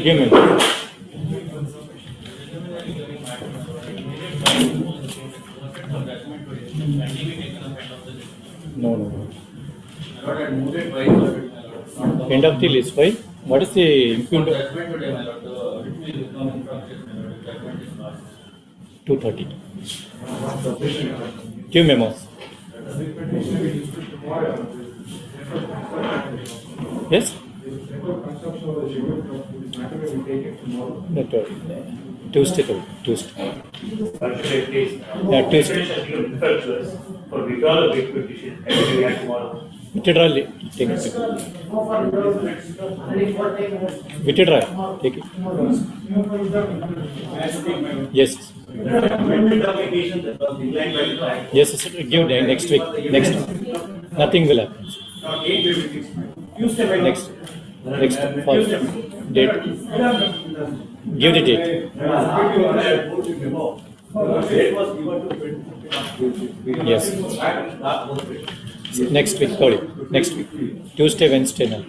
Give me. No. End of the list, right? What is the impugned? 230. Give memos. Yes? Tuesday. Yeah, Tuesday. For withdrawal of the petition, and we have tomorrow. Withdrawal, take it. Withdrawal, take it. Yes. Yes, give next week. Nothing will happen. Next first date. Give the date. Yes. Next week, sorry. Next week. Tuesday, Wednesday night.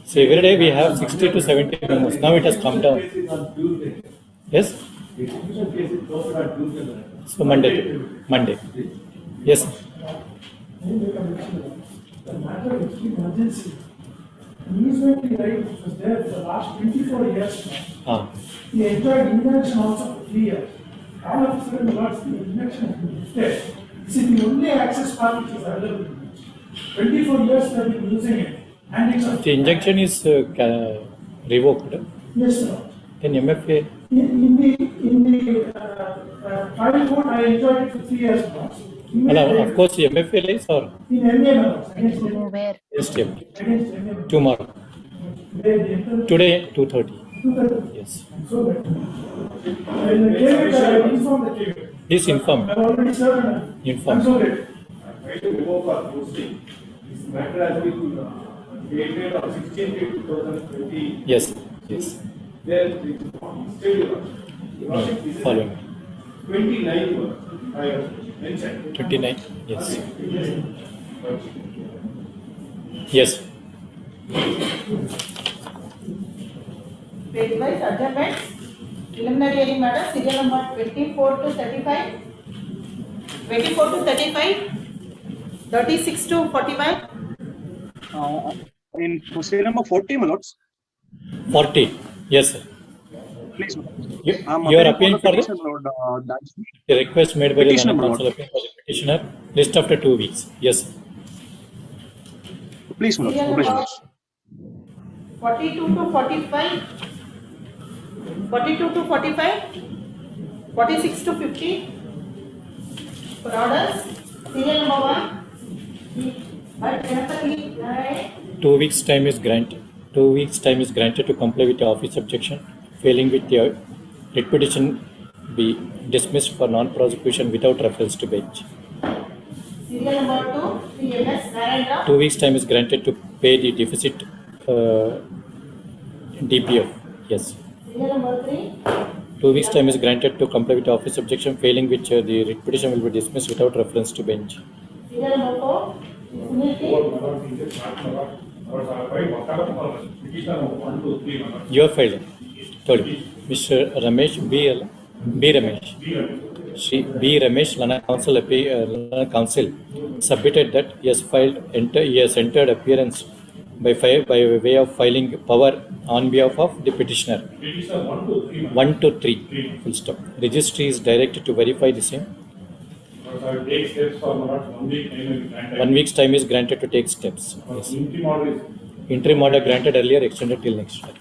See, every day we have 60 to 70 memos. Now it has come down. Yes? So Monday. Yes. The matter of extreme urgency. Easement right which was there for the last 24 years now. He enjoyed injunction also for 3 years. All of a sudden, the injunction has been lifted. This is the only access path which is available. 24 years they have been using it. And it's the injunction is revoked. Yes, sir. Then MFA. In the trial court, I enjoyed it for 3 years now. Of course, MFA lies or? In MA against where? Against MA. MA. Tomorrow. Today, 2:30. Yes. So that. I inform the king. Please inform. I have already served. Inform. I'm sorry. I to revoke our posting. This matter has been dated on 16/8/2020. Yes. There is still Following. 29 I have mentioned. 29. Yes. Yes. Page-wise adjournments, preliminary hearing matter, serial number 24 to 35, 24 to 35, 36 to 45. In proceeding number 40 minutes. 40. Yes, sir. Please. You are appealing for the request made by the council appeal for the petitioner. List after 2 weeks. Yes, sir. Please, Serial number 42 to 45, 42 to 45, 46 to 50. For orders, serial number 1. 2 weeks time is granted. 2 weeks time is granted to comply with the office objection. Failing with the writ petition be dismissed for non-prosecution without reference to bench. Serial number 2, CMS Narendra. 2 weeks time is granted to pay the deficit DPF. Yes. Serial number 3. 2 weeks time is granted to comply with the office objection, failing which the writ petition will be dismissed without reference to bench. Serial number 4. You have filed. Told you. Mr. Ramesh B. Ramesh. B. Ramesh, Lana Council submitted that he has entered appearance by way of filing power on behalf of the petitioner. 1 to 3. Full stop. Registry is directed to verify the same. 1 week's time is granted to take steps. Yes. Interim order granted earlier, extended till next year.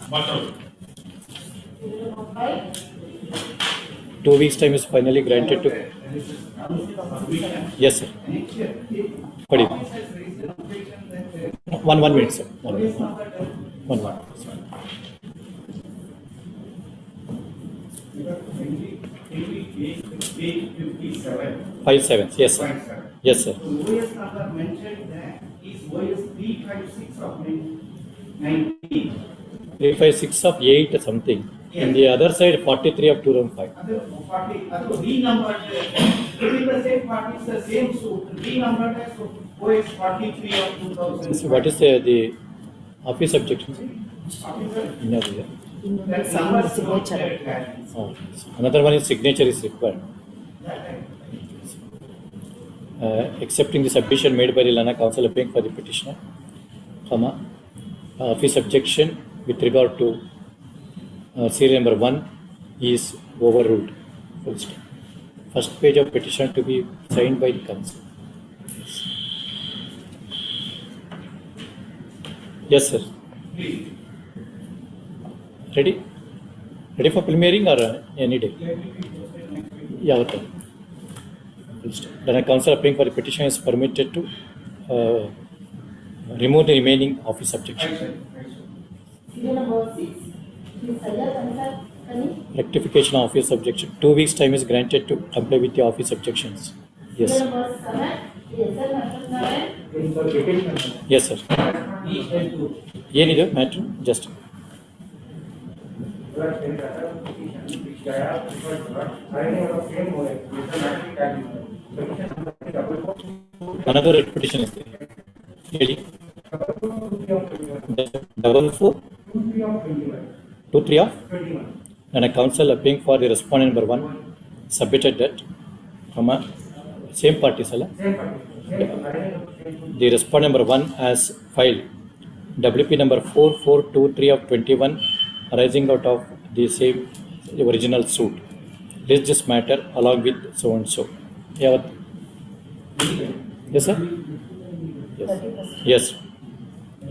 2 weeks time is finally granted to. Yes, sir. What is it? One minute, sir. 1 minute. 1 minute. 57. Yes, sir. Yes, sir. OS number mentioned that is OS 356 of 19. 356 of 8 something. Yes. And the other side 43 of 2005. Other renumbered. Within the same part is the same suit. Renumbered as OS 43 of 2000. So what is the office objection? ಇನ್ನೊಂದು sign signature. Oh, another one is signature is required. Accepting the submission made by the Lana Council appearing for the petitioner, comma, office objection with regard to serial number 1 is overruled. Full stop. First page of petition to be signed by the council. Yes, sir. Ready? Ready for preliminary or any day? Yeah, okay. Then a council appearing for the petition is permitted to remove the remaining office objection. Serial number 6, Ms. Sayya Kansal Kani. Rectification of office objection. 2 weeks time is granted to comply with the office objections. Yes. Serial number 7, S.L. Natarajan. In the petition, Yes, sir. ಏನಿದೆ matter just another petition is there. ಹೇಳಿ 4423 of and a council appearing for the respondent number 1 submitted that same parties alla the respondent number 1 has filed WP number 4423 of 21 arising out of the same original suit. List this matter along with so and so. Yeah. Yes, sir? Yes. Yes.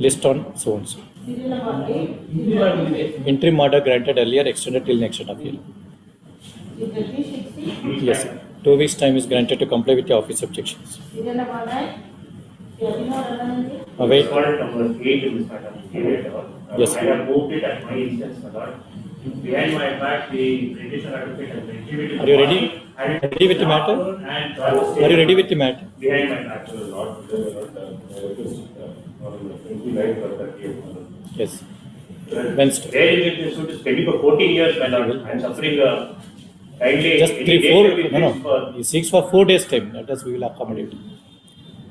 List on so and so. Serial number 8, Interim order granted earlier extended till next appeal. Judge 60. Yes. 2 weeks time is granted to comply with the office objections. Serial number 9, Yadino Ramanandi. Await. Respondent number 8 in this matter. Yes. I have moved it at my instance, my lord. Behind my back, the petition advocate has been exhibited. Are you ready? Ready with the matter? Are you ready with the matter? Behind my back, my lord. Yes. Wednesday. Where is it? This suit is pending for 14 years, my lord. I am suffering kindly. Just 3-4. No. He seeks for 4 days time. Let us, we will accommodate.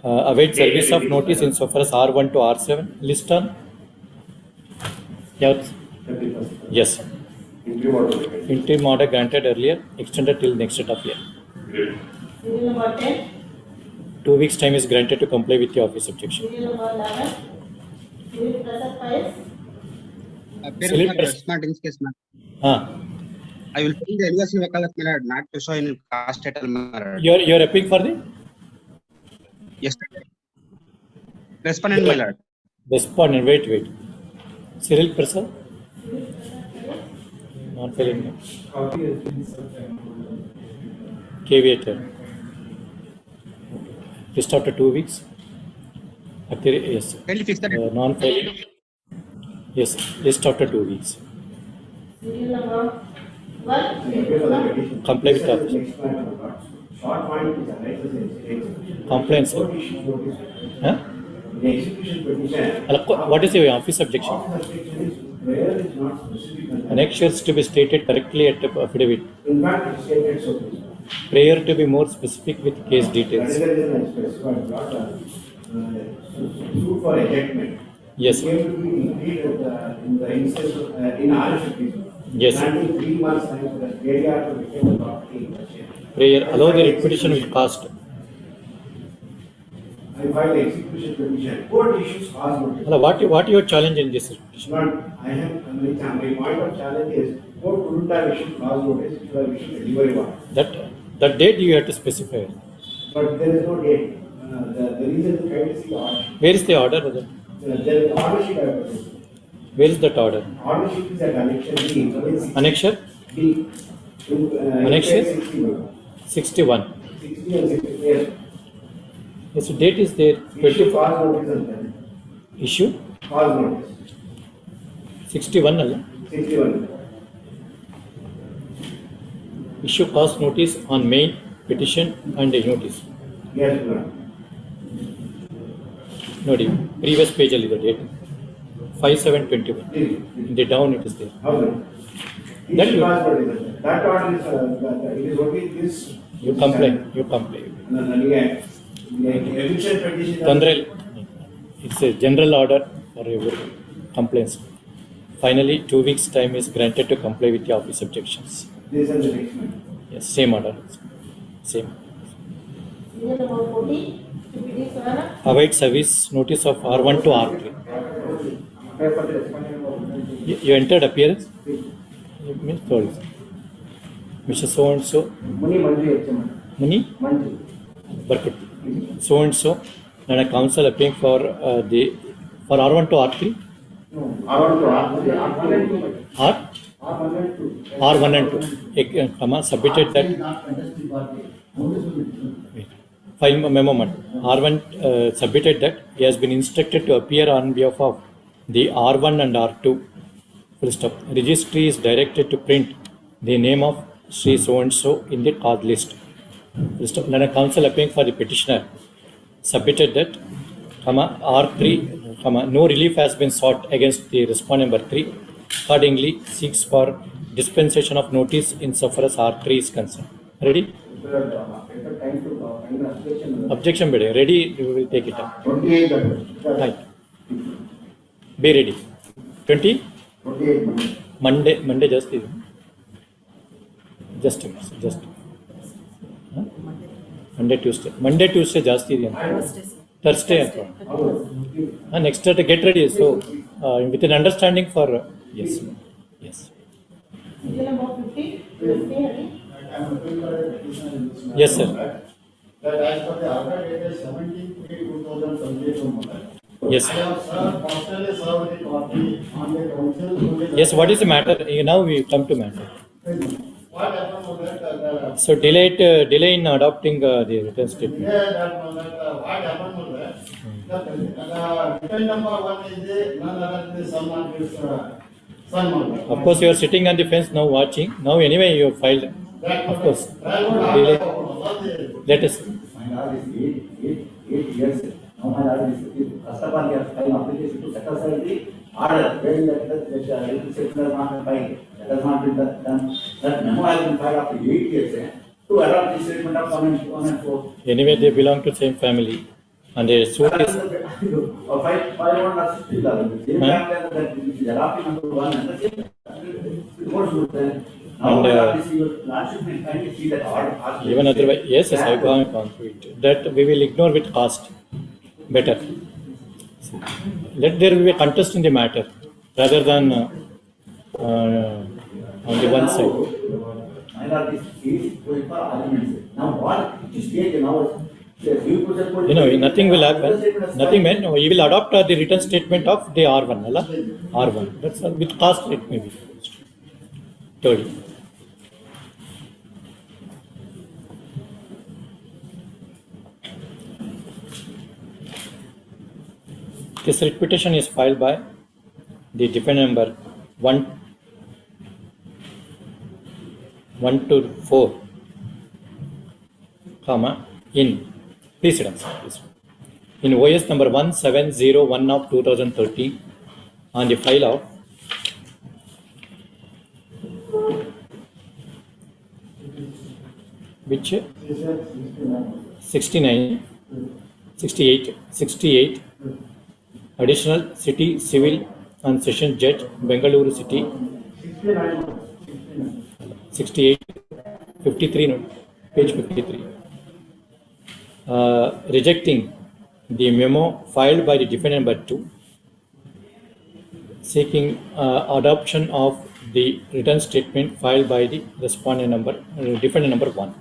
Await service of notice insofar as R1 to R7. List on. Yeah. Yes. Interim order granted earlier, extended till next date of year. Serial number 10, 2 weeks time is granted to comply with the office objection. serial number 11, Sri Prasad Payas. Salute Appearing for press- respondent's case, ma'am. Ah, I will fill the LOC Wakalat Mirror not to show in caste title mirror. you're appealing for the Yesterday. Respondent, my lord. respondent. Wait. Cyril Prasad. Not filling. Caveator. List after 2 weeks. Yes. Kindly fix that. Non-filing. Yes. List after 2 weeks. Serial number 12, Comply with the short point is analysis. complaints. Huh? The execution petition. What is your office objection? Where is not specific. Annexures to be stated correctly at the affidavit. In fact, it's stated so. Prayer to be more specific with case That details. is the reason I specified not suit for ejectment. Yes. It came to be included in the instance of, in RFP. Yes. Granting 3 months time for the area to become a property. Prayer allow the repetition with cost. I filed the execution petition. Court issues cause notice. What your challenge in this petition? Not, I have, my point of challenge is, court couldn't have issued cause notice, it should have issued a delivery warrant. That date you have to specify. But there is no date. The reason to try to see the order. Where is the order? There is order sheet I have to. Where is that order? Order sheet is at annexure D. Annexure D. Annexure? 61. 61. 60 and 60, yes. Yes, so date is there. Issue 24. cause notice and then. Issue Cause notice. 61. Alla? 61. Issue cause notice on main petition and a notice. Yes, ma'am. Nodi, previous page alli the date. 5721. Please. In the down it is there. How many? That Issue you- cause notice. That order is, it is only this. You complain. No, eviction petition. Tandrel, it's a general order for your complaints. Finally, 2 weeks' time is granted to comply with the office objections. This is the next one. Yes, same order. Same. Serial number 14, PPT Savannah. Await service notice of R1 to R3. Paper respondent. You entered appearance? Sorry. Mr. So and so, Muni Mandri HM. Muni Mandri. Barkut. So and so, and a council applying for for R1 to R3, No, R1 to R1 and 2. R R1 and 2. R1 and 2, comma, submitted that. File memo one. R1 submitted that he has been instructed to appear on behalf of the R1 and R2. Full stop. Registry is directed to print the name of Sri so and so in the cause list. Full stop. Then a council applying for the petitioner submitted that, comma, R3, comma, no relief has been sought against the respondent number 3. Accordingly, seeks for dispensation of notice insofar as R3 is concerned. Ready? Objection bede. Ready? You will take it up. 28. Right. Be ready. 20? 28. Monday just is. Just a minute. Just. Huh? Monday, Tuesday just is. Thursday. Next Thursday get ready. So with an understanding for yes. Serial number 15, stay ready. Yes, sir. That as per the order dated 17/3/2028. Yes. I have personally served the party on the council. Yes. What is the matter? Now we come to matter. What happened was that, So delay in adopting the return statement. what happened was that, the return number 1 is the none other than the son of his son. Of course, you are sitting on the fence now watching. Now anyway you have filed. Of course. Delay. Let us. My lord is 8 years. Now my lord is customer has filed application to set aside the order wherein that section has not been filed. That has not been done. That memo has been filed after 8 years to adopt the statement of 1 and 4. Anyway, they belong to same family, and the suit is. Or 5 1 or 6 same family that is adopting number 1 and the same. And, Lordship will kindly see that order. Even otherwise, yes, I have gone through it. That we will ignore with cost. Better. Let there be a contest in the matter rather than on the one side. My lord, this case going for arguments. Now what stage now? Nothing will happen. Nothing, man. No, he will adopt the written statement of the R1. R1. That's all. With cost it may be. Told. This writ petition is filed by the defendant number 1 to 4, comma, in precedence. In OS number 1701 of 2013 on the file of which 68 additional city civil and session judge Bengaluru city 68 53 no, page 53 rejecting the memo filed by the defendant number 2 seeking adoption of the written statement filed by the respondent number defendant number 1.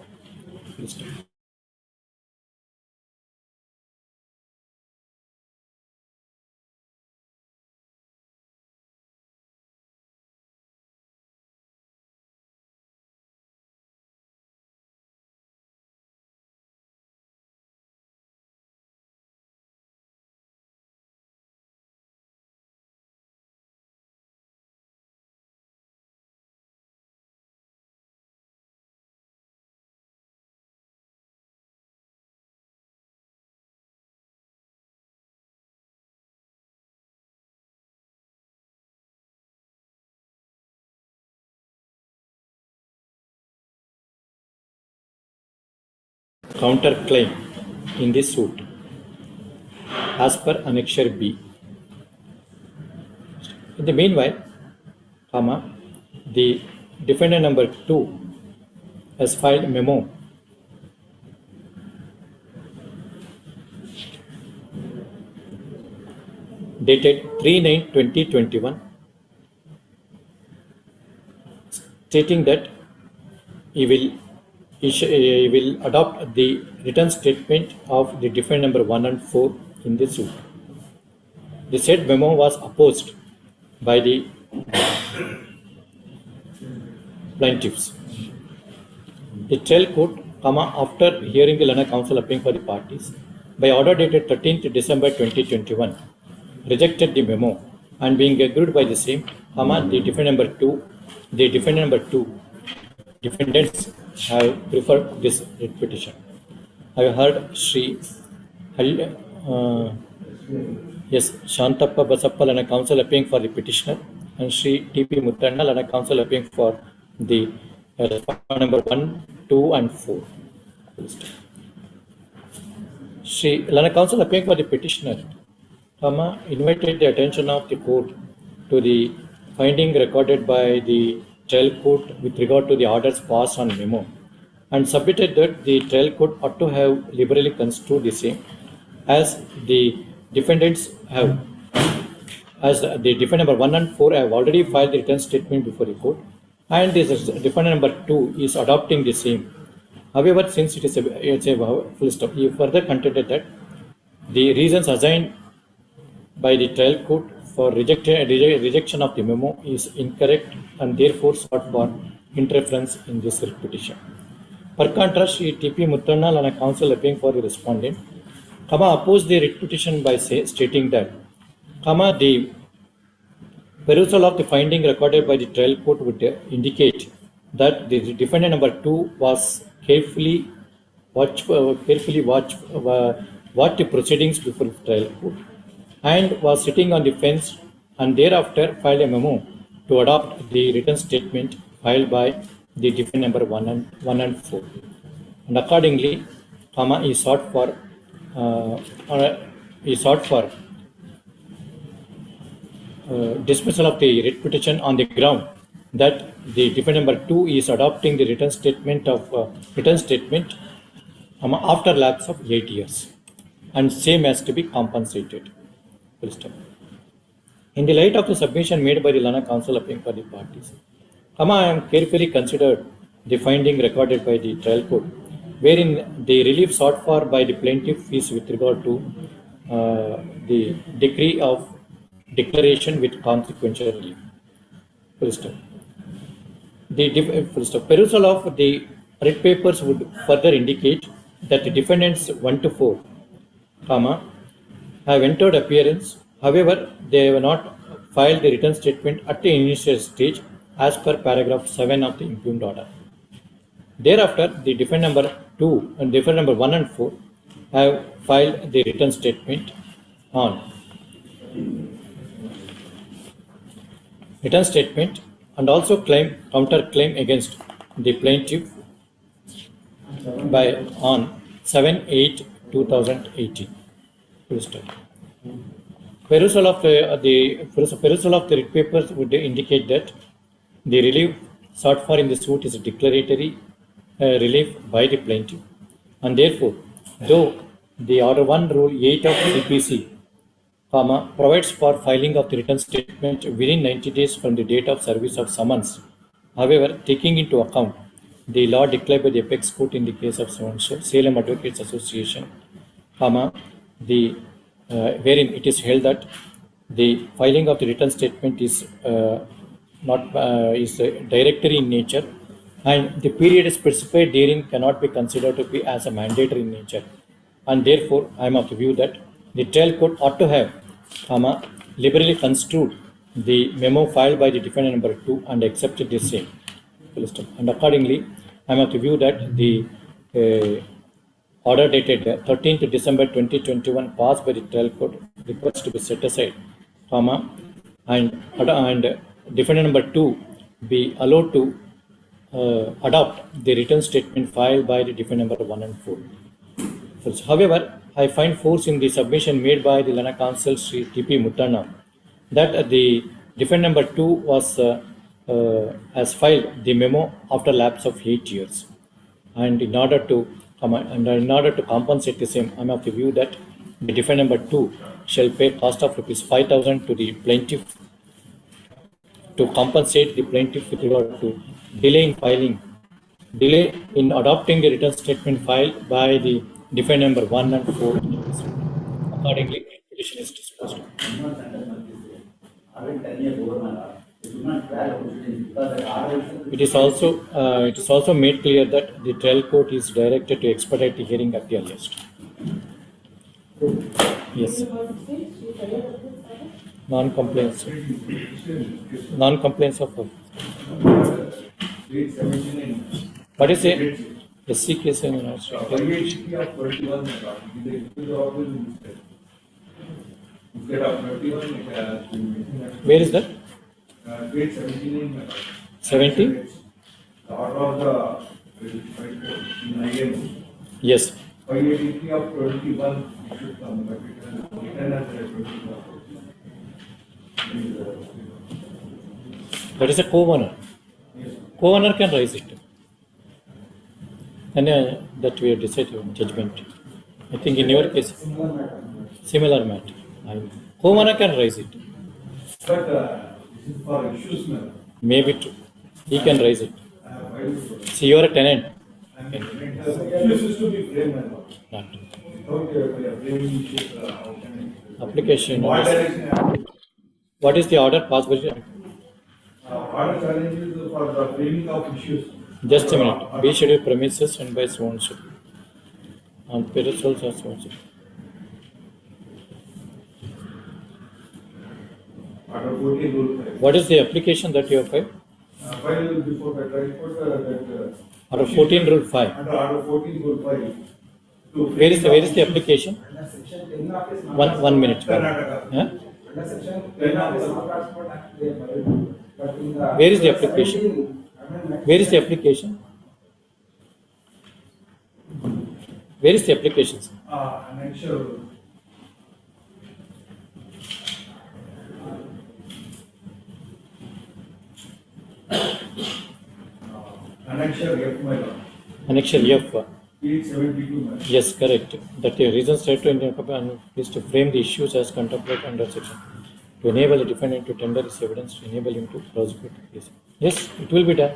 Counterclaim in this suit as per Annexure B. In the meanwhile, comma, the defendant number 2 has filed memo dated 3/9/2021 stating that he will adopt the written statement of the defendant number 1 and 4 in the suit. The said memo was opposed by the plaintiffs. The trial court, after hearing the learned counsel appearing for the parties, by order dated 13th December 2021, rejected the memo and being agreed by the same, the defendants have preferred this writ petition. I have heard Shantappa Basappa and counsel appearing for the petitioner, and Sri T.P. Muttannal and counsel appearing for the number 1, 2 and 4. Sri Lana counsel appearing for the petitioner, invited the attention of the court to the finding recorded by the trial court with regard to the orders passed on memo, and submitted that the trial court ought to have liberally construed the same, as the defendants have, as the defendant number 1 and 4 have already filed the written statement before the court, and this defendant number 2 is adopting the same. However, since it's a full stop, he further contended that the reasons assigned by the trial court for rejection of the memo is incorrect and therefore sought for interference in this writ petition. Per contrast, T.P. Muttannal and counsel appearing for the respondent, opposed the writ petition by stating that, the perusal of the finding recorded by the trial court would indicate that the defendant number 2 was carefully watched the proceedings before the trial court and was sitting on the fence, and thereafter filed a memo to adopt the written statement filed by the defendant number 1 and 4. And accordingly, he sought for dismissal of the writ petition on the ground that the defendant number 2 is adopting the written statement after lapse of 8 years, and same has to be compensated. In the light of the submission made by the learned counsel appearing for the parties, I am carefully considered the finding recorded by the trial court, wherein the relief sought for by the plaintiff is with regard to the decree of declaration with consequential relief. The perusal of the writ papers would further indicate that the defendants 1 to 4, have entered appearance. However, they have not filed the written statement at the initial stage as per paragraph 7 of the impugned order. Thereafter, the defendant number 2 and defendant number 1 and 4 have filed the written statement and also counter-claim against the plaintiff on 7/8/2018. Perusal of the writ papers would indicate that the relief sought for in the suit is a declaratory relief by the plaintiff, and therefore, though the Order 1 Rule 8 of CPC, provides for filing of the written statement within 90 days from the date of service of summons. However, taking into account the law declared by the apex court in the case of Salem Advocates Association, wherein it is held that the filing of the written statement is directory in nature, and the period specified therein cannot be considered to be as a mandatory in nature, and therefore I am of the view that the trial court ought to have, liberally construed the memo filed by the defendant number 2 and accepted the same. And accordingly, I am of the view that the order dated 13th December 2021 passed by the trial court requires to be set aside, and defendant number 2 be allowed to adopt the written statement filed by the defendant number 1 and 4. However, I find force in the submission made by the learned counsel Sri T.P. Muttannal that the defendant number 2 was has filed the memo after lapse of 8 years. And in order to compensate the same, I am of the view that the defendant number 2 shall pay cost of rupees 5,000 to the plaintiff to compensate the plaintiff with regard to delay in adopting the written statement filed by the defendant number 1 and 4. Accordingly, petition is disposed of. Already 10 years over, my lord. It will not bear proceedings because the order itself It is also made clear that the trial court is directed to expedite the hearing at the earliest. Yes. Non-compliance of what is it? SC case in where is that? 70? The order of the Yes. 583 of 21 issued from the petition, written as a That is a co-owner. Co-owner can raise it. And that we have decided on judgment. I think in your case, similar matter. Co-owner can raise it. But this is for issues, madam. Maybe true. He can raise it. See, you are a tenant. Issues is to be framed, madam. Not. Without framing issues, how can I? Application. What direction? What is the order possible? Order challenges for the framing of issues. Just a minute. B schedule premises and by so and so. On pedestals or so and so. Order 14 rule 5. What is the application that you have filed? Filed before the trial court that. Order 14 rule 5. Under order 14 rule 5. Where is the application? One minute. Karnataka. Huh? 10 of Where is the application? Where is the application? Where is the application? Sir? Annexure. Annexure F, my lord. Annexure F. Page 72, my lord. Yes, correct. That the reason stated in the is to frame the issues as contemplated under section. To enable the defendant to tender his evidence, to enable him to prosecute the case. Yes, it will be done.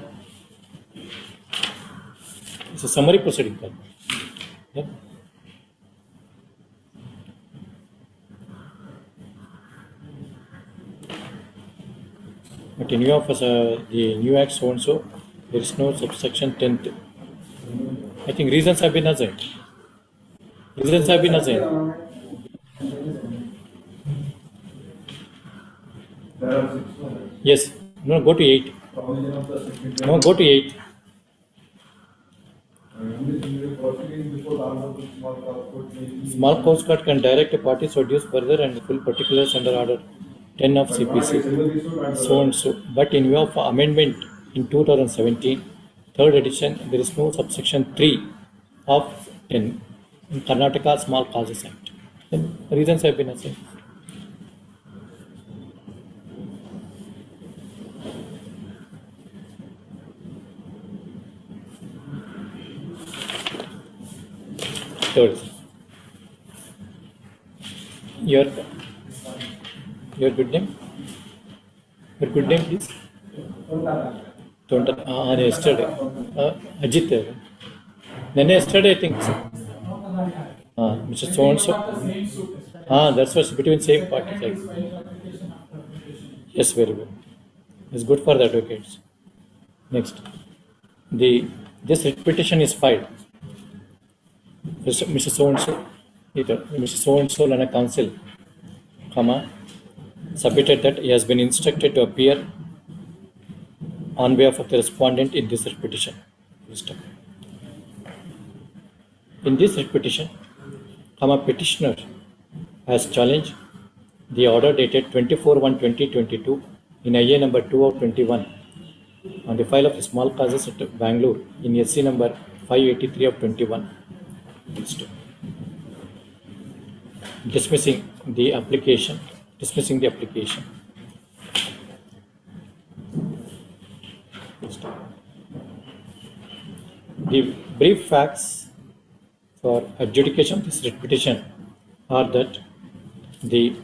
It's a summary proceeding. Yeah. But in view of the new act so and so, there is no subsection 10th. I think reasons have been assigned. Reasons have been assigned. There are 6 others. Yes. No, go to 8. Provision of the second. No, go to 8. Proceeding before the order of the small court may be. Small coast court can direct a party to adduce further and full particulars under order 10 of CPC. So and so. But in view of amendment in 2017, third edition, there is no subsection 3 of 10 in Karnataka Small Causes Act. Then reasons have been assigned. Third. Your good name? Your good name, please? Yesterday. Ajit. Then yesterday, I think. Mr. So and so. That's what's between same parties. Like. Yes, very well. It's good for the advocates. Next. This petition is filed. Mr. So and so. Mr. So and so and a counsel, submitted that he has been instructed to appear on behalf of the respondent in this petition. In this petition, petitioner has challenged the order dated 24/1/2022 in IA number 2 of 21 on the file of the small causes at Bangalore in SC number 583 of 21. Dismissing the application. The brief facts for adjudication of this writ petition are that the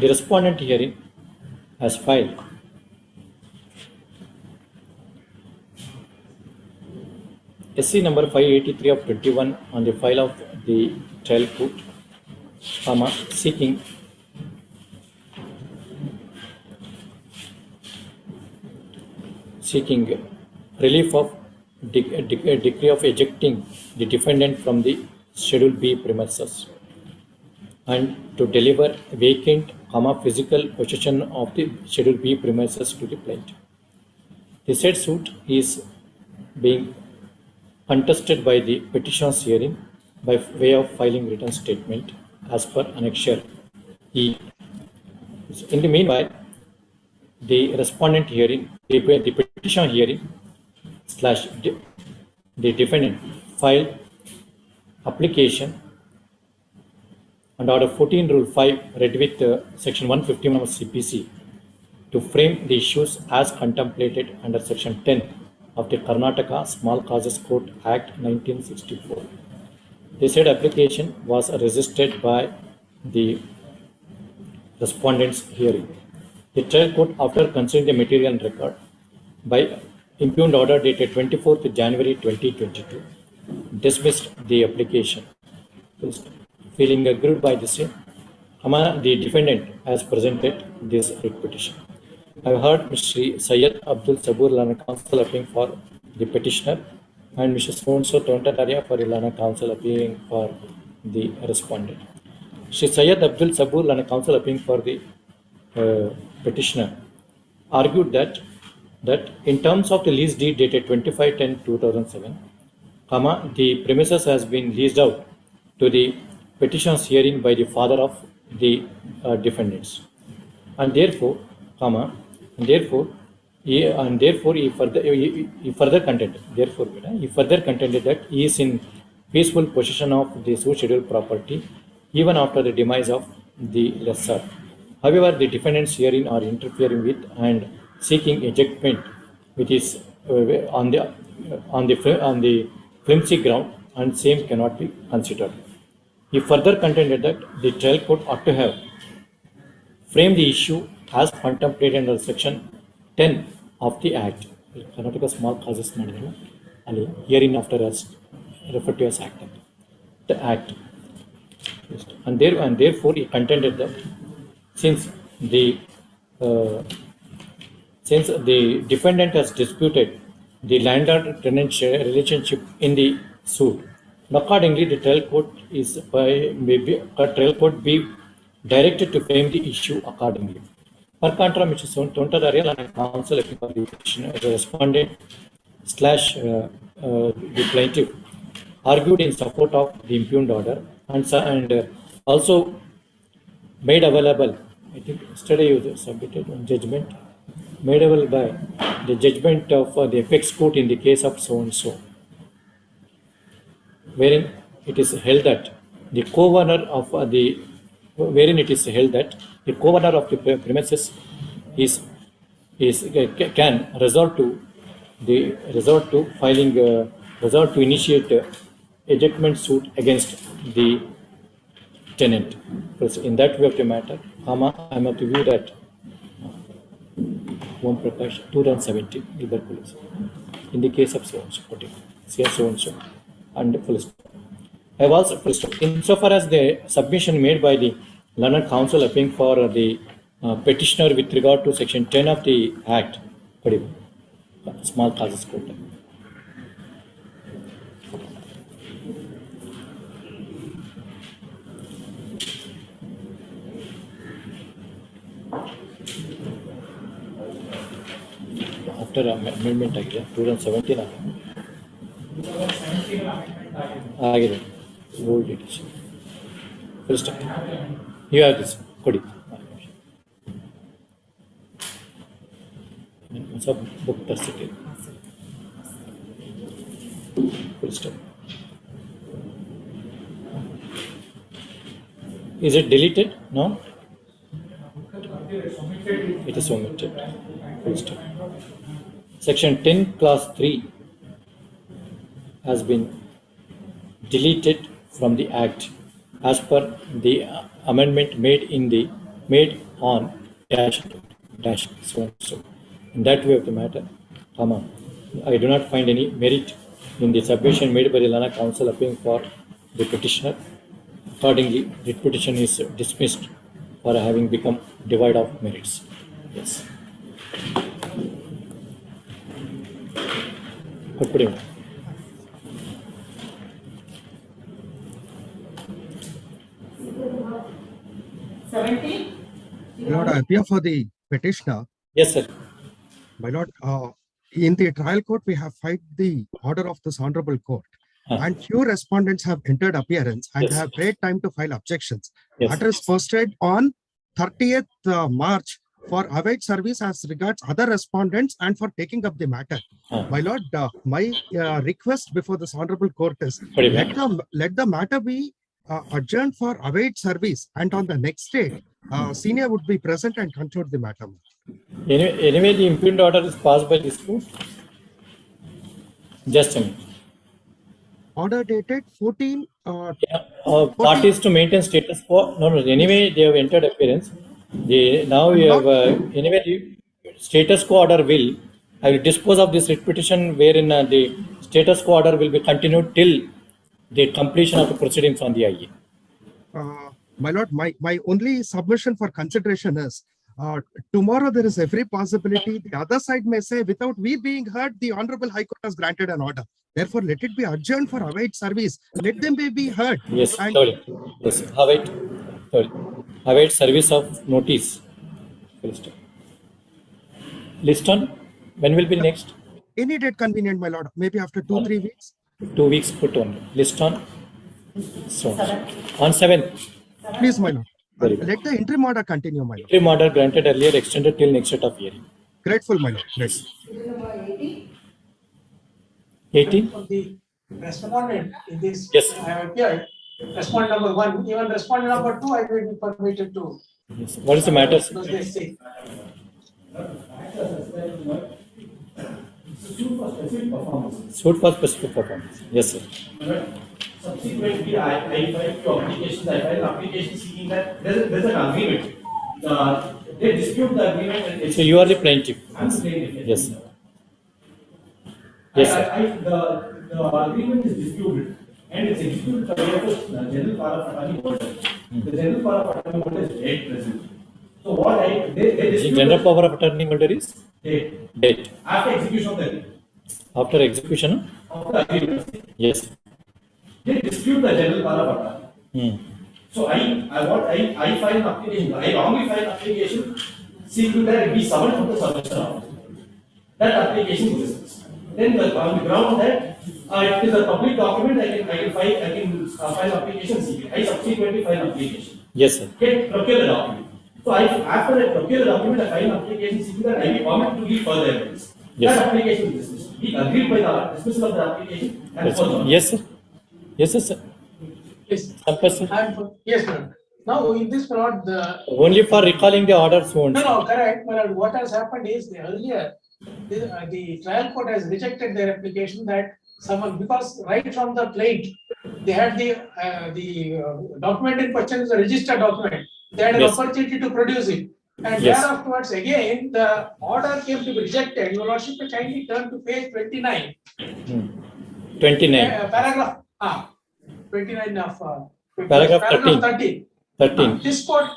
respondent herein has filed SC number 583 of 21 on the file of the trial court, seeking relief of decree of ejecting the defendant from the Schedule B premises and to deliver vacant, physical possession of the Schedule B premises to the plaintiff. The said suit is being contested by the petitioner's hearing by way of filing written statement as per Annexure E. In the meanwhile, the respondent hearing, the petitioner hearing / the defendant filed application and Order 14 Rule 5 read with Section 151 of CPC to frame the issues as contemplated under Section 10 of the Karnataka Small Causes Court Act 1964. The said application was registered by the respondent's hearing. The trial court, after considering the material and record, by impugned order dated 24th January 2022, dismissed the application. Feeling aggrieved by the same, the defendant has presented this writ petition. I have heard Mr. Syed Abdul Sabur Lana counsel appearing for the petitioner and Mr. Sonso Tontadaria for Lana counsel appearing for the respondent. Mr. Syed Abdul Sabur Lana counsel appearing for the petitioner argued that in terms of the lease deed dated 25/10/2007, the premises has been leased out to the petitioner's hearing by the father of the defendants, and therefore he further contended that he is in peaceful possession of the scheduled property even after the demise of the lessor. However, the defendants herein are interfering with and seeking ejectment, which is on the flimsy ground, and same cannot be considered. He further contended that the trial court ought to have framed the issue as contemplated under Section 10 of the Act. Karnataka Small Causes and herein after as referred to as Act. The Act. And therefore he contended that since the defendant has disputed the landlord-tenant relationship in the suit, accordingly the trial court be directed to frame the issue accordingly. Per contra, Mr. Tontadaria and counsel for the petitioner, the respondent / the plaintiff argued in support of the impugned order and also made available, I think yesterday you submitted one judgment, made available by the judgment of the apex court in the case of so and so, wherein it is held that the co-owner of the premises can resort to initiate ejectment suit against the tenant. In that way of the matter, I am of the view that Om Prakash 2017 tuberculosis in the case of so and so and full stop. I have also full stop. Insofar as the submission made by the learned counsel appearing for the petitioner with regard to Section 10 of the Act, Small Causes Court. After amendment 2017 ಆಗಿದೆ old edition. Full stop. You have this ಕೊಡಿ. ಹೊಸ book ತರಿಸಿಟ್ಟಿರಿ. Full stop. Is it deleted? No? It is omitted. Full stop. Section 10, Clause 3 has been deleted from the Act as per the amendment made on dash so and so. In that way of the matter, I do not find any merit in the submission made by the Lana Council appealing for the petitioner. Accordingly, the petition is dismissed for having become devoid of merits. Yes. Put him. My Lord, I appear for the petitioner. Yes, sir. My Lord, in the trial court, we have filed the order of this honorable court. And few respondents have entered appearance and have great time to file objections. Yes. Matter is posted on 30th March for await service as regards other respondents and for taking up the matter. My Lord, my request before this honorable court is let the matter be adjourned for await service, and on the next day, senior would be present and conclude the matter. Anyway, the impugned order is passed by this court. Just a minute. Order dated 14. Parties to maintain status quo. No. Anyway, they have entered appearance. Now we have anyway the status quo order will. I will dispose of this writ petition wherein the status quo order will be continued till the completion of the proceedings on the IA. My Lord, my only submission for consideration is tomorrow there is every possibility the other side may say without we being heard, the Honorable High Court has granted an order. Therefore, let it be adjourned for await service. Let them be heard. Yes, sorry. Yes, await service of notice. List on when will be next? Any date convenient, my Lord. Maybe after 2-3 weeks. 2 weeks put on. List on. So on 7th. Please, my Lord. Let the interim order continue, my Lord. Interim order granted earlier extended till next set of hearing. Grateful, my Lord. Yes. 18. Of the respondent in this, Yes. I have appeared. Respondent number 1, even respondent number 2, I will be permitted to. Yes. What is the matter? Because they say. Suit for specific performance. Yes, sir. Subsequently, I filed two applications. I filed an application seeking that there's an agreement. They dispute the agreement. And So you are the plaintiff. I'm the plaintiff. Yes, sir. Yes, sir. The agreement is disputed and it's executed by the general power of attorney holder. The general power of attorney holder is dead present. So what they dispute General power of attorney holder is dead. dead. After execution of the agreement. After execution? Of the agreement. Yes. They dispute the general power of attorney. So I filed an application. I wrongly filed an application seeking that it be summoned from the submission office. That application is dismissed. Then on the ground that it is a public document, I can file application seeking. I subsequently file application. Yes, sir. Procure the document. So after I procure the document, I file application seeking that I be permitted to give further evidence. Yes. That application is dismissed. He agreed by the dismissal of the application and Yes, so sir. on. Yes, sir. Yes, sir. Yes. Sir. Yes, ma'am. Now, in this plot, the. Only for recalling the orders. No, correct. But what has happened is earlier, the trial court has rejected their application that someone, because right from the plaint, they had the document in question is a registered document. They had an Yes. opportunity to produce it. And Yes. thereafterwards, again, the order came to be rejected. Your Lordship may kindly turn to page 29. 29. Paragraph 29 of Paragraph 13. 13. This court,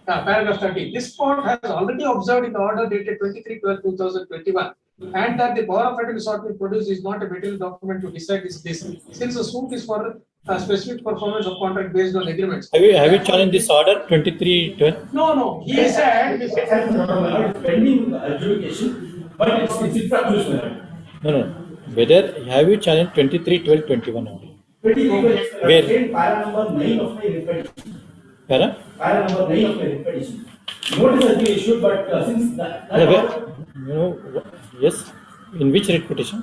paragraph 13. This court has already observed in the order dated 23/12/2021, and that the power of attorney sought to produce is not a material document to decide this. Since the suit is for specific performance of contract based on agreements. Have you challenged this order 23/12? No. He said It's pending adjudication, but it's infractuous. No. Whether have you challenged 23/12/21 order? Where? Para number 9 of my repetition. Para? Para number 9 of my repetition. Notice has been issued, but since that order, Yes. In which writ petition?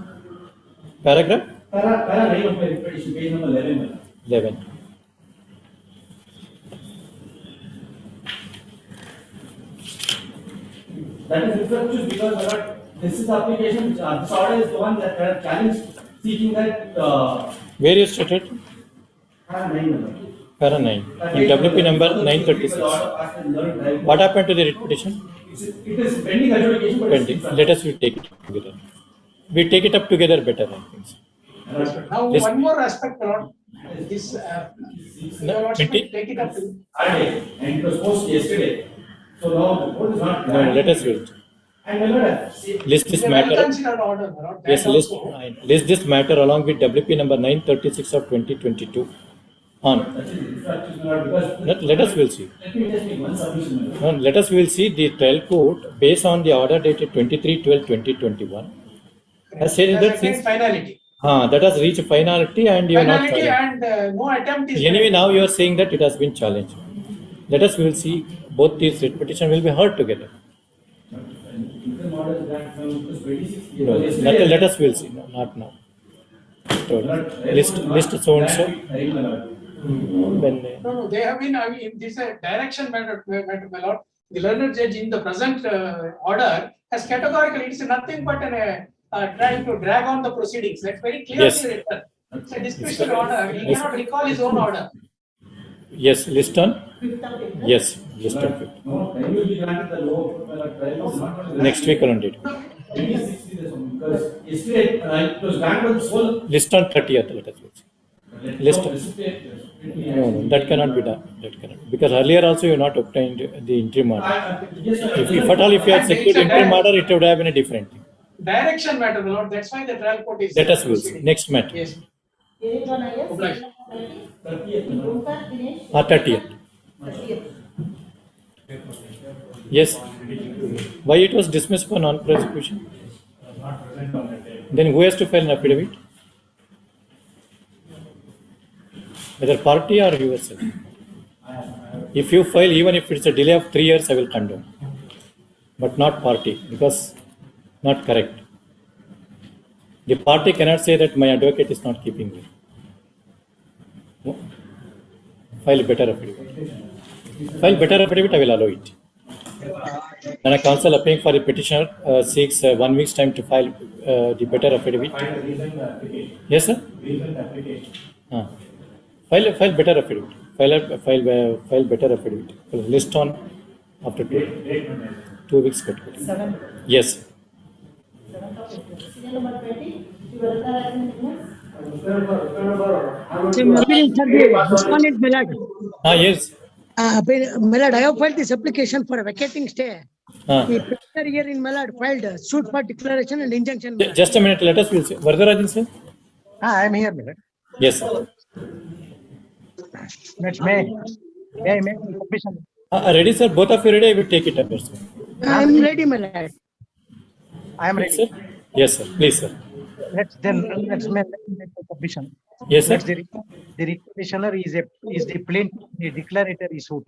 Paragraph? para 9 of my repetition, page number 11. 11. That is infractuous because This is the application, this order is the one that challenge seeking that, Where is stated? Para 9. In WP number 936. What happened to the writ petition? It is pending adjudication, but Pending. Let us we take it together. We take it up together better, I think. Now, This- one more aspect, Lord, this, No, Your Lordship, 20 take it up to. and it was posted yesterday. So now the court is not. No, let us wait. And my lord, List this It's a matter. well-considered order, Lord. Yes, That list, also. list this matter along with WP number 936 of 2022 on. Let us will see. let me just make one submission. my lord. No, let us will see the trial court based on the order dated 23/12/2021 has said Has that attained since finality. that has reached finality and you are not Finality challenged. and no attempt is. Anyway, made. now you are saying that it has been challenged. Let us will see both these writ petition will be heard together. Interim order is that from 26. No, let us will see, no, not now. List so and so. When No, they have been, I mean, this is a direction matter, my lord. The learned judge in the present order has categorically, it's nothing but trying to drag on the proceedings. That's very clearly Yes. written. It's a discretionary order. He cannot recall his own order. yes, list on. Without it. Yes, list on. No, time will be granted the lower court, my lord, trial is not only Next week on date. 26 is the- because yesterday, it was granted the sole. List on 30th. Let us will see. List. No, that cannot be done. That cannot, because earlier also you have not obtained the interim order. If at all, if you had secured interim order, it would have been a different thing. Direction matter, my lord. That's why the trial court is. Let us will see. proceeding. Next matter. Yes. Yes. Obliged. 30th. 30th. Yes. Why it was dismissed for non-prosecution? Then who has to file an affidavit? Whether party or yourself. If you file, even if it's a delay of 3 years, I will condone. But not party, because not correct. The party cannot say that my advocate is not keeping me. No. File better affidavit. File better affidavit, I will allow it. And a counsel appearing for the petitioner seeks 1 week's time to file the better affidavit. Yes, sir? File better affidavit. File better affidavit. List on after 2 weeks. Seven. Yes. Serial number 20, you will require as an witness. Respondent, my lord. Yes. My lord, I have filed this application for a vacating stay. Ah. The petitioner here in my lord filed a suit for declaration and injunction. my lord. Just a minute. Let us will see. Vardarajan, sir? I am here, my lord. Yes, sir. May I make a submission? Ready, sir? Both of you ready? I will take it up, sir. I am ready, my lord. I am Yes, ready. sir. Yes, sir. Please, sir. Let's make a submission. Yes, sir. The petitioner is the plaintiff, the declaratory suit.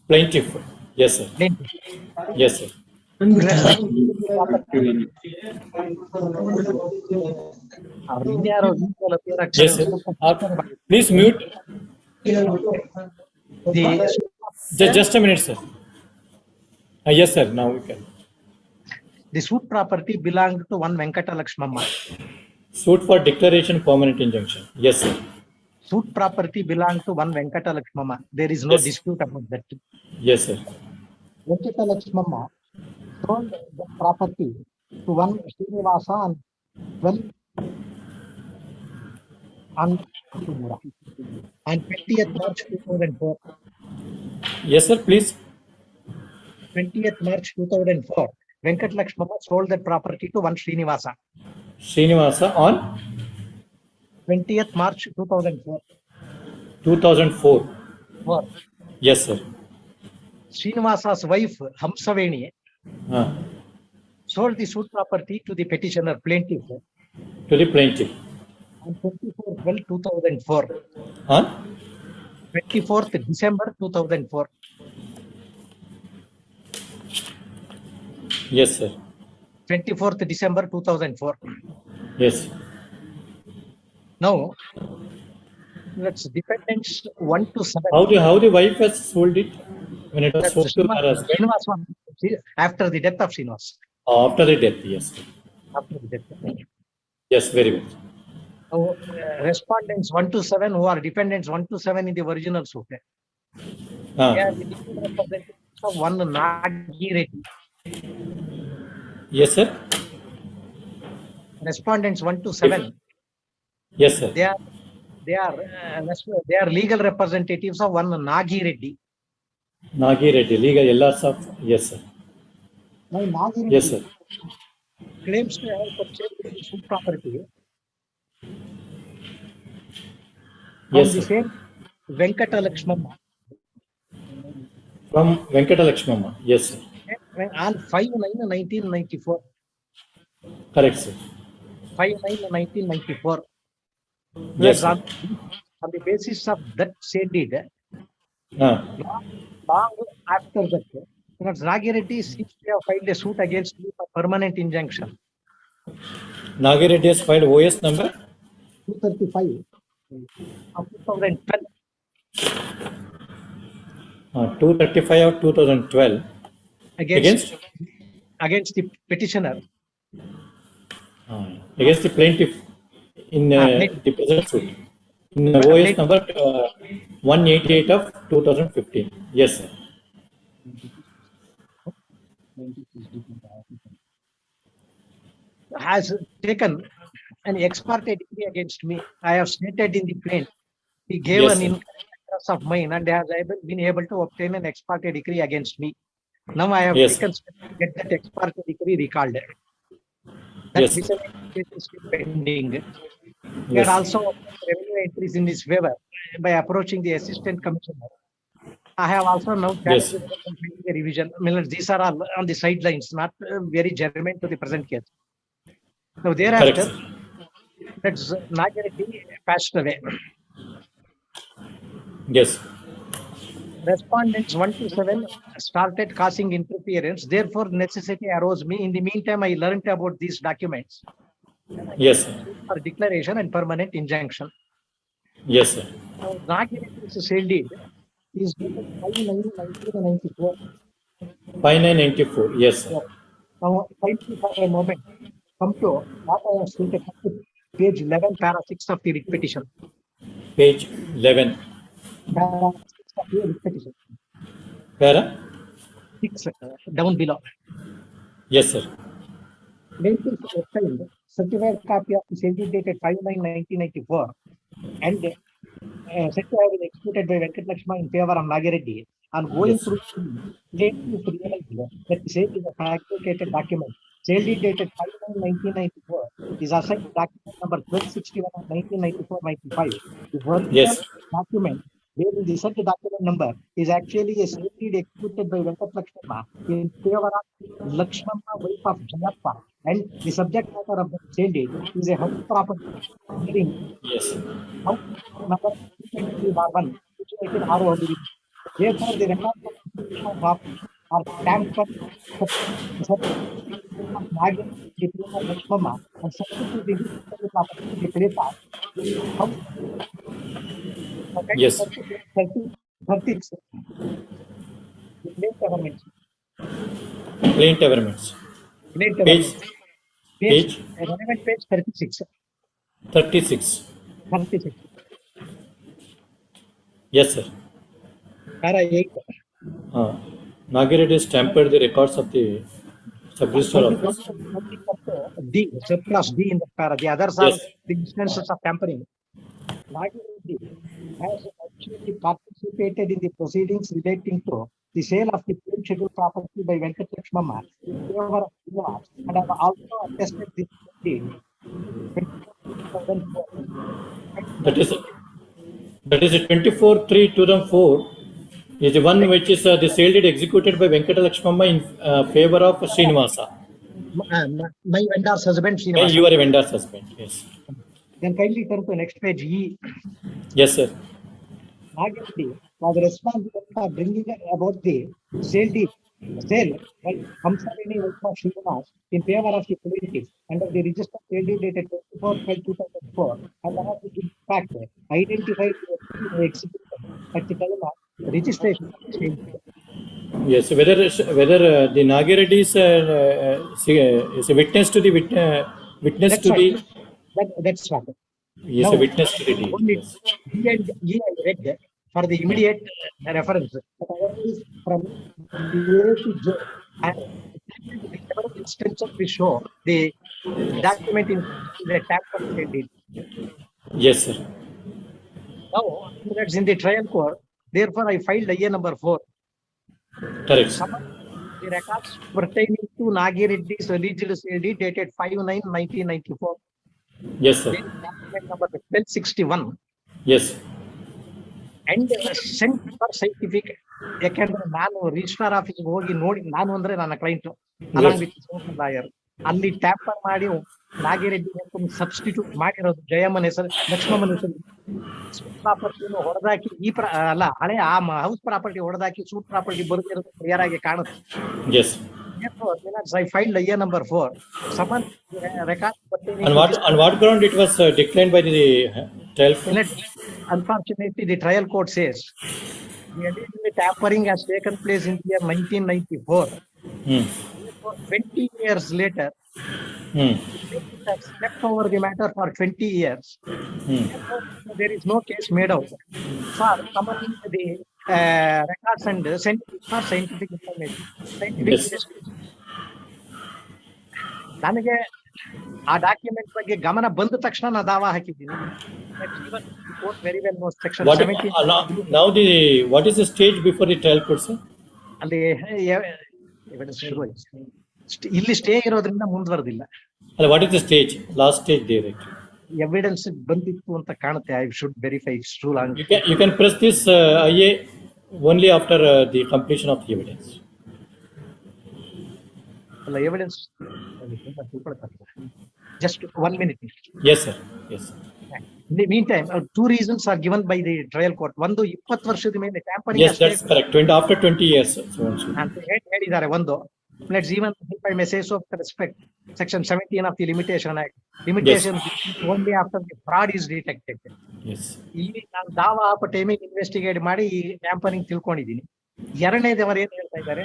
Plaintiff. Yes, sir. Plaintiff. Yes, sir. Yes, sir. Please mute. Just a minute, sir. Yes, sir. Now we can. The suit property belonged to one Venkata Lakshmamma. Suit for declaration permanent injunction. Yes, sir. Suit property belonged to one Venkata Lakshmamma. There is no Yes. dispute about that. Yes, sir. Venkata Lakshmamma sold the property to one Srinivasa on 20th March 2004. Yes, sir. Please. 20th March 2004. Venkat Lakshmamma sold that property to one Srinivasa. Srinivasa on 20th March 2004. 2004. Yes, sir. Srinivasa's wife, Hamsaveni, Ah. sold the suit property to the petitioner plaintiff To the plaintiff. on 24/12/2004. On 24th December 2004. yes, sir. 24th December 2004. Yes. Now, let's dependents 1 to 7. How the wife has sold it when it was sold to her husband? Srinivasa, after the death of Srinivas. After the death, yes. after the death. Yes, very well. So, respondents 1 to 7 who are defendants 1 to 7 in the original suit. Ah. They are the legal representatives of one Nagi Reddy. Yes, sir. Respondents 1 to 7. Yes, sir. They are legal representatives of one Nagi Reddy. Nagi Reddy, legal LRs of, yes, sir. Now Nagi Reddy Yes, sir. claims to have purchased the suit property Yes, from the sir. same Venkata Lakshmama From Venkata Lakshmama. Yes, sir. on 5/9/1994. Correct, sir. 5/9/1994. Yes, sir. On the basis of that said deed, Ah. long after that, Nagi Reddy seems to have filed a suit against me for permanent injunction. Nagi Reddy has filed OS number 235 of 2012 235 of 2012 against the petitioner. Against the plaintiff in the present suit. In OS number 188 of 2015. Yes, sir. Has taken an ex parte decree against me. I have stated in the plaint. He gave Yes, an sir. incorrect address of mine and has been able to obtain an ex parte decree against me. Now I have Yes, taken steps to get that ex parte decree recalled. That Yes, sir. miscellaneous case is still pending. He Yes, had sir. also obtained revenue entries in his favor by approaching the assistant commissioner. I have also now Yes. challenged the revision. I mean, these are all on the sidelines, not very germane to the present case. Now Correct, thereafter, sir. that's Nagi Reddy passed away. Yes. Respondents 1 to 7 started causing interference. Therefore, necessity arose me. In the meantime, I learned about these documents Yes, sir. for declaration and permanent injunction. Yes, sir. Now, Nagi Reddy's sale deed is dated 5/9/1994. 5994. Yes, sir. Now, finally, for a moment, come to what I have stated, page 11, para 6 of the writ petition. Page 11. Para 6 of the writ petition. Para? 6, down below. Yes, sir. Plaintiff obtained certified copy of the sale deed dated 5/9/1994 and said to have been executed by Venkat Lakshma in favor of Nagi Reddy. On going Yes. through, plaintiff realized that the sale is a fabricated document. Sale deed dated 5/9/1994 is assigned document number 1261 of 1994-95. The original Yes. document wherein the said document number is actually a sale deed executed by Venkat Lakshma in favor of Lakshmana, wife of Jayappa, and the subject matter of the sale deed is a house property hearing Yes. house number 223/1, situated ROW. Therefore, the records of institution of property are tampered of Nagi the place of Lakshmana and substitute the institutional property in the place of house. Yes. 36. The plain government. Plain governments. Plain Page government. Page Relevant page 36. 36. 36. Yes, sir. Para 8. Nagi Reddy has tampered the records of the sub-registrar office. D, subclass D in the para. The others are Yes. the instances of tampering. Nagi Reddy has actually participated in the proceedings relating to the sale of the plain scheduled property by Venkat Lakshmana in favor of Srinivas and have also attested this deed. That is 24/3/2004 is the one which is the sale deed executed by Venkata Lakshmama in favor of Srinivasa. My vendor's husband, Well, Srinivasa. you are a vendor's husband. Yes. Then kindly turn to next page E. Yes, sir. Nagi Reddy was responsible for bringing about the sale deed, sale by Hamsarini wife of Srinivas in favor of the plaintiff under the registered sale deed dated 24/5/2004 and has in fact identified the execution at the time of registration of the sale deed. Yes, whether the Nagireddy is a witness to the witness That's to right. the That's what. yes, Now, a witness to the deed. only Yes. D and E I read for the immediate reference. But otherwise, from A to J, and several instances we show the document in the tamper deed. Yes, sir. Now, that's in the trial court. Therefore, I filed IA number 4. Correct. Sir. The records pertaining to Nagireddy's alleged sale deed dated 5/9/1994. Yes, sir. Document number 1261 Yes. and sent for scientific. ಯಾಕೆಂದ್ರೆ ನಾನು registrar ಆಫೀಸ್ಗೆ ಹೋಗಿ ನೋಡಿ, ನಾನು ಅಂದ್ರೆ ನನ್ನ client along with lawyer, ಅಲ್ಲಿ tamper ಮಾಡಿ ನಾಗಿರೆಡ್ಡಿ ಸಬ್ಸ್ಟಿಟ್ಯೂಟ್ ಮಾಡಿರೋದು ಜಯಮ್ಮನ ಹೆಸರು, ಲಕ್ಷ್ಮಮ್ಮನ ಹೆಸರು, ಪ್ರಾಪರ್ಟಿಯನ್ನು ಹೊಡೆದಾಕಿ ಅಲ್ಲ ಹಳೆ ಆ ಹೌಸ್ ಪ್ರಾಪರ್ಟಿ ಹೊಡೆದಾಕಿ ಸೂಟ್ ಪ್ರಾಪರ್ಟಿ ಬರುತ್ತಿರೋದು ಕ್ಲಿಯರ್ ಆಗಿ ಕಾಣುತ್ತೆ. Yes. I filed IA number 4. Someone record On what ground it was declined by the trial court? Unfortunately, the trial court says the tampering has taken place in the year 1994. 20 years later, it has slept over the matter for 20 years. There is no case made out for summoning the records and for scientific information. Scientific investigation. ನನಗೆ ಆ document ಬಗ್ಗೆ ಗಮನ ಬಂದ ತಕ್ಷಣ ನಾನು ದಾವಾ ಹಾಕಿದ್ದೀನಿ. Very well knows section 17. What is the stage before the trial court, sir? ಅಲ್ಲಿ ಇಲ್ಲಿ ಸ್ಟೇ ಇರೋದ್ರಿಂದ ಮುಂದುವರೆದಿಲ್ಲ. What is the stage? Last stage there. Evidence ಬಂದಿತ್ತು ಅಂತ ಕಾಣುತ್ತೆ. I should verify it's true long. You can press this IA only after the completion of the evidence. ಅಲ್ಲ evidence just 1 minute. Yes, sir. Yes. In the meantime, 2 reasons are given by the trial court. ಒಂದು 20 ವರ್ಷದ ಮೇಲೆ tampering. Yes, that's correct. After 20 years. ಅಂತ ಹೇಳಿದ್ದಾರೆ ಒಂದು. Let's even, if I may say so, with respect, section 17 of the Limitation Act. Limitation only after the fraud is detected. Yes. ಇಲ್ಲಿ ನಾನು ದಾವಾ ಹಾಕೋ ಟೈಮಿಗೆ ಇನ್ವೆಸ್ಟಿಗೇಟ್ ಮಾಡಿ ಈ ಟ್ಯಾಂಪರಿಂಗ್ ತಿಳ್ಕೊಂಡಿದ್ದೀನಿ. ಎರಡನೇದವರು ಏನ್ ಹೇಳ್ತಾ ಇದ್ದಾರೆ,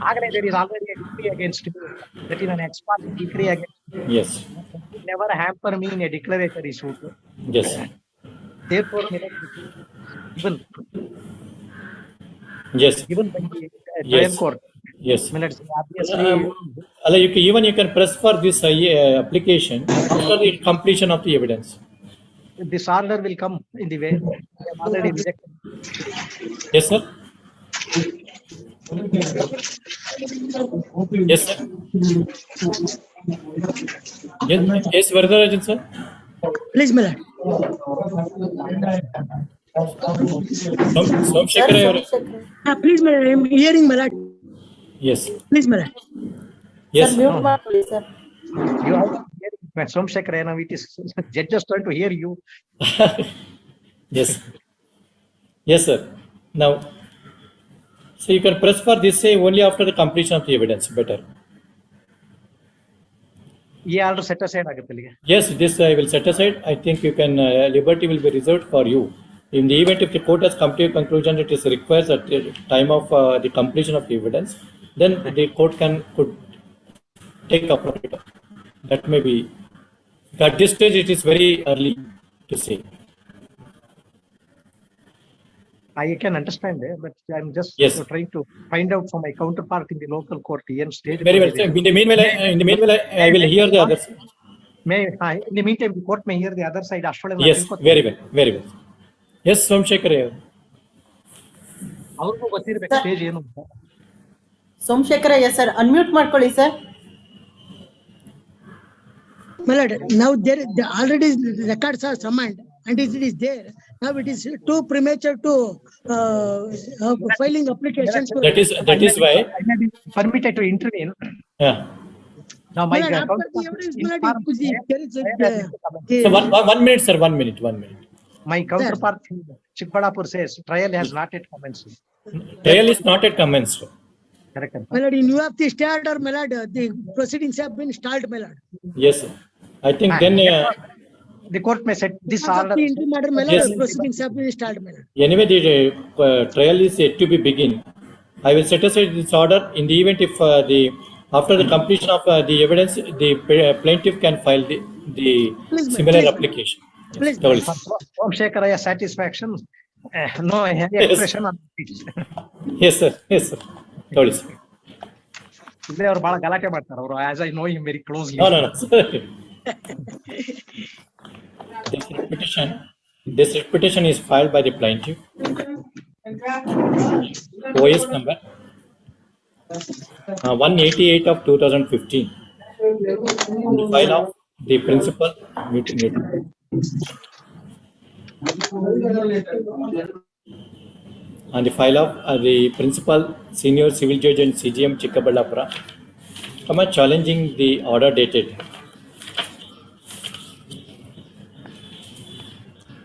ಆಗಲೇ there is already a decree against me, that is an ex parte decree against me. Yes. Never hamper me in a declaratory suit. Yes. Therefore, even yes, given by the trial court. Yes. Minutes obviously. You can press for this application after the completion of the evidence. This order will come in the way. I have already rejected. Yes, sir. Yes, sir. Yes, Varadarajan, sir. Please, my lord. Somshekara. Please, my lord. I am hearing, my lord. Yes. Please, my lord. Yes. Sir, mute ಮಾಡಿ, sir. You are hearing Somshekara. Now it is judges turn to hear you. Yes. Yes, sir. Now, so you can press for this say only after the completion of the evidence. Better. ಈ order set aside ಆಗುತ್ತೆ ಅಲ್ಲಿಗೆ. Yes, this I will set aside. I think you can liberty will be reserved for you. In the event if the court has come to a conclusion it is required at the time of the completion of the evidence, then the court could take appropriate. That may be. At this stage it is very early to say. I can understand, but I'm just trying to find out from my counterpart in the local court. Stage very well. In the meanwhile, I will hear the other side. In the meantime, the court may hear the other side. Yes, very well, very well. Yes, Somshekara. ಅವ್ರಿಗೂ ಗೊತ್ತಿರ್ಬೇಕು stage ಏನು ಅಂತ. Somashekhara, yes sir, unmute ಮಾಡ್ಕೊಳ್ಳಿ sir. My lord, now there already records are summoned and it is there. Now it is too premature to filing applications. That is why I may be permitted to intervene. Yeah. Now my So 1 minute, sir. 1 minute. My counterpart in Chikballapur says trial has not yet commenced. Trial is not yet commenced. Correct. My lord, in view of the stay order, my lord, the proceedings have been stalled, my lord. Yes, sir. I think then the court may set this order. The interim order, my lord, proceedings have been stalled, my lord. Anyway, the trial is yet to be begin. I will set aside this order in the event if after the completion of the evidence, the plaintiff can file the Please, similar please. application. Yes, Please. totally. For Somshekaraya satisfaction, no any expression on this. Yes, sir. Yes, sir. Totally, sir. ಇಲ್ಲೇ ಅವ್ರು ಬಹಳ ಗಲಾಟೆ ಮಾಡ್ತಾರೆ ಅವರು, as I know him very closely. No, no, no. This petition is filed by the plaintiff. OS number 188 of 2015. On the file of the principal. On the file of the principal senior civil judge and CGM Chikkaballapura, challenging the order dated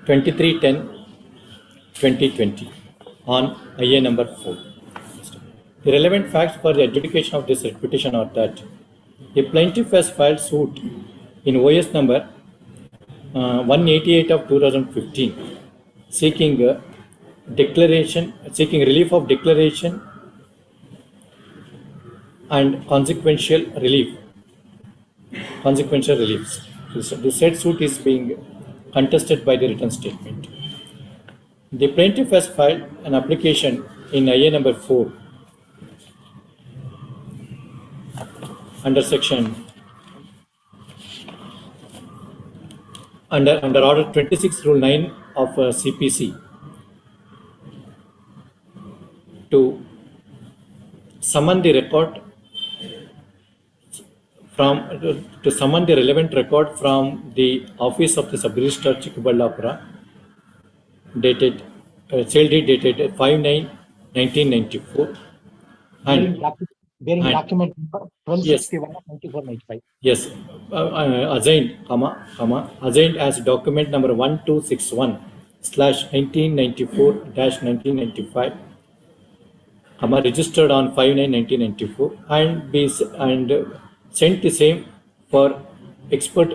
23/10/2020 on IA number 4. The relevant facts for the adjudication of this petition are that the plaintiff has filed suit in OS number 188 of 2015 seeking relief of declaration and consequential reliefs. The said suit is being contested by the written statement. The plaintiff has filed an application in IA number 4 under order 26 rule 9 of CPC to summon the relevant record from the office of the sub-registrar Chikkaballapura dated sale deed dated 5/9/1994 bearing and- document number 1261/9495. Yes, assigned as document number 1261/1994-1995, registered on 5/9/1994, and sent the same for expert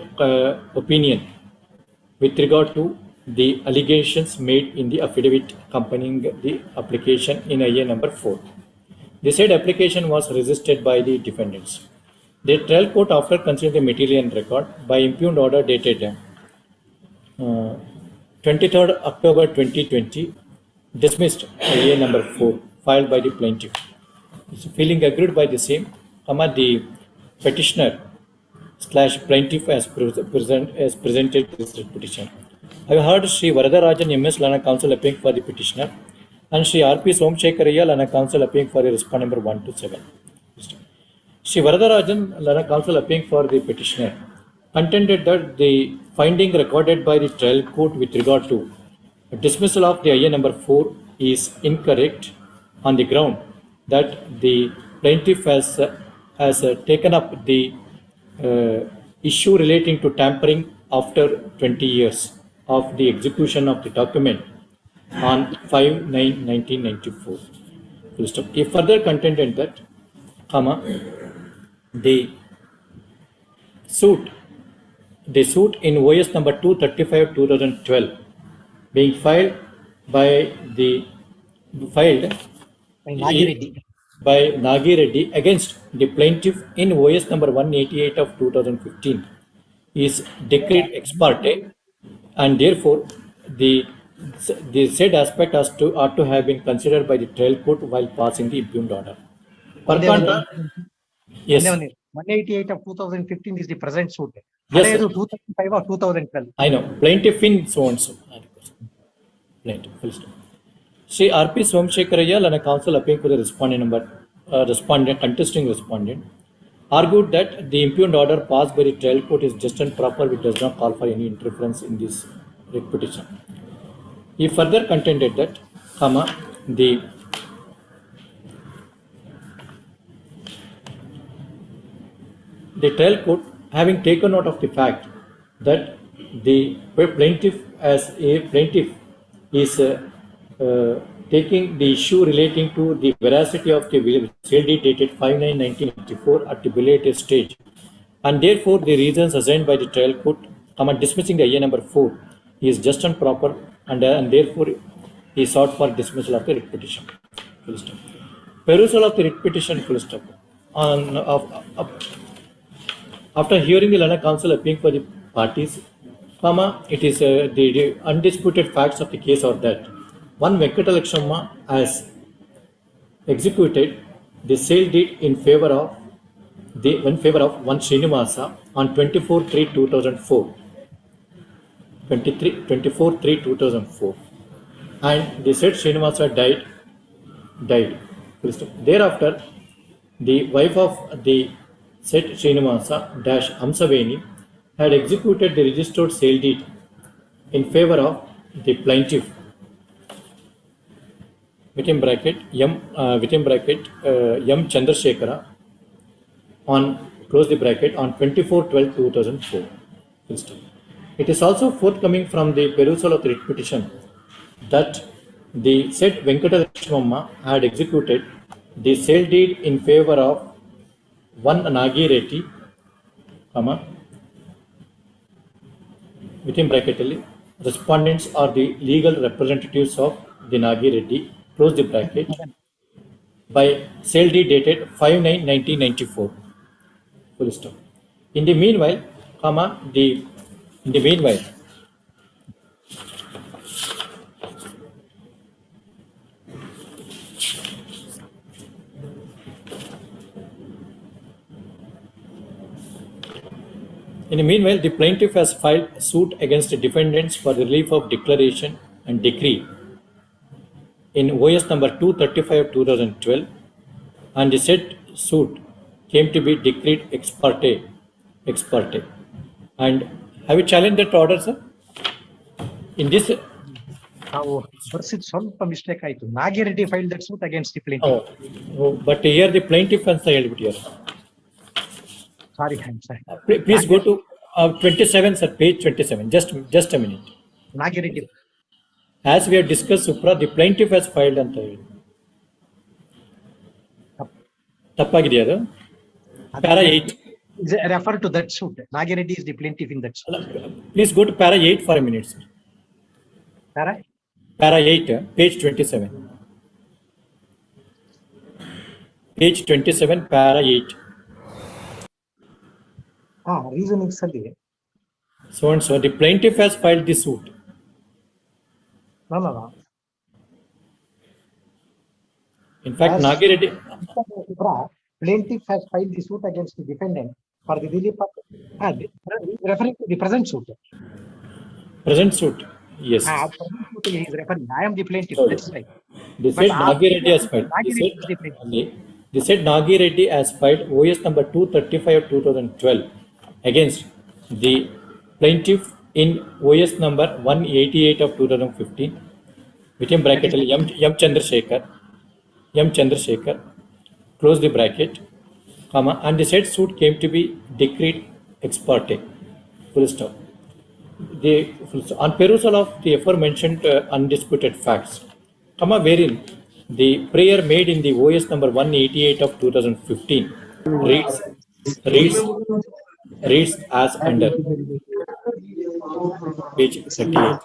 opinion with regard to the allegations made in the affidavit accompanying the application in IA number 4. The said application was resisted by the defendants. The trial court, after considering the material and record, by impugned order dated 23rd October 2020, dismissed IA number 4 filed by the plaintiff. So, feeling aggrieved by the same, the petitioner / plaintiff has presented this petition. I have heard Sri Varadarajan MS Lana Counsel appearing for the petitioner and Sri R.P. Somshekaraya Lana Counsel appearing for the respondent number 1 to 7. Sri Varadarajan Lana Counsel appearing for the petitioner contended that the finding recorded by the trial court with regard to dismissal of the IA number 4 is incorrect on the ground that the plaintiff has taken up the issue relating to tampering after 20 years of the execution of the document on 5/9/1994. He further contended that, the suit in OS number 235/2012 being filed by Nagi Reddy against the plaintiff in OS number 188 of 2015 is decreed ex parte, and therefore the said aspect ought to have been considered by the trial court while passing the impugned order. Per contra, yes, 188 of 2015 is the present suit. Yes, sir. 235 of 2012. I know, plaintiff in so and so. Plaintiff, full stop. Sri R.P. Somshekaraya Lana Counsel appearing for the contesting respondent, argued that the impugned order passed by the trial court is just and proper, which does not call for any interference in this petition. He further contended that, the trial court, having taken note of the fact that the plaintiff is taking the issue relating to the veracity of the sale deed dated 5/9/1994 at the belated stage, and therefore the reasons assigned by the trial court, dismissing the IA number 4 is just and proper, and therefore he sought for dismissal of the petition. perusal of the writ petition, full stop. After hearing the learned counsel appealing for the parties, it is the undisputed facts of the case are that one Venkatalakshamma has executed the sale deed in favor of one Srinivasa on 24/3/2004. 24/3/2004, and the said Srinivasa died. Thereafter, the wife of the said Srinivasa Amsaveni had executed the registered sale deed in favor of the plaintiff M Chandrasekhara on close the bracket on 24/12/2004. It is also forthcoming from the perusal of the writ petition that the said Venkatalakshamma had executed the sale deed in favor of one Nagi Reddy, within bracket, respondents are the legal representatives of the Nagi Reddy, close the bracket, by sale deed dated 5/9/1994. Full stop. In the meanwhile, the plaintiff has filed suit against the defendants for the relief of declaration and decree in OS number 235 of 2012, and the said suit came to be decreed ex parte. And have you challenged that order, sir? In this, ನಾವು ಬರ್ಸಿದ್ ಸ್ವಲ್ಪ mistake ಆಯ್ತು. Nagireddy filed that suit against the plaintiff. but here the plaintiff ಅಂತ ಹೇಳ್ಬಿಟ್ಟಿದ್ದಾರೆ. Sorry, I'm sorry. Please go to 27, sir, page 27. Just a minute. Nagireddy. As we have discussed, Supra, the plaintiff has filed ಅಂತ ಹೇಳಿ. ತಪ್ಪಾಗಿದೆಯಾ ಅದು? Para 8. Refer to that suit. Nagireddy is the plaintiff in that suit. Please go to para 8 for a minute, sir. Para 8, page 27. Page 27, para 8. Reasoning sali. So and so, the plaintiff has filed the suit. No. In fact, Nagireddy. Plaintiff has filed the suit against the defendant for the relief of referring to the present suit. Present suit, yes. Present suit he is referring. I am the plaintiff. Sorry. That's right. They said Nagireddy has filed. They said Nagireddy has filed OS number 235 of 2012 against the plaintiff in OS number 188 of 2015 within bracket M Chandrasekhar, close the bracket, and the said suit came to be decreed ex parte. Full stop. On perusal of the aforementioned undisputed facts, wherein the prayer made in the OS number 188 of 2015 reads as under. Page 38.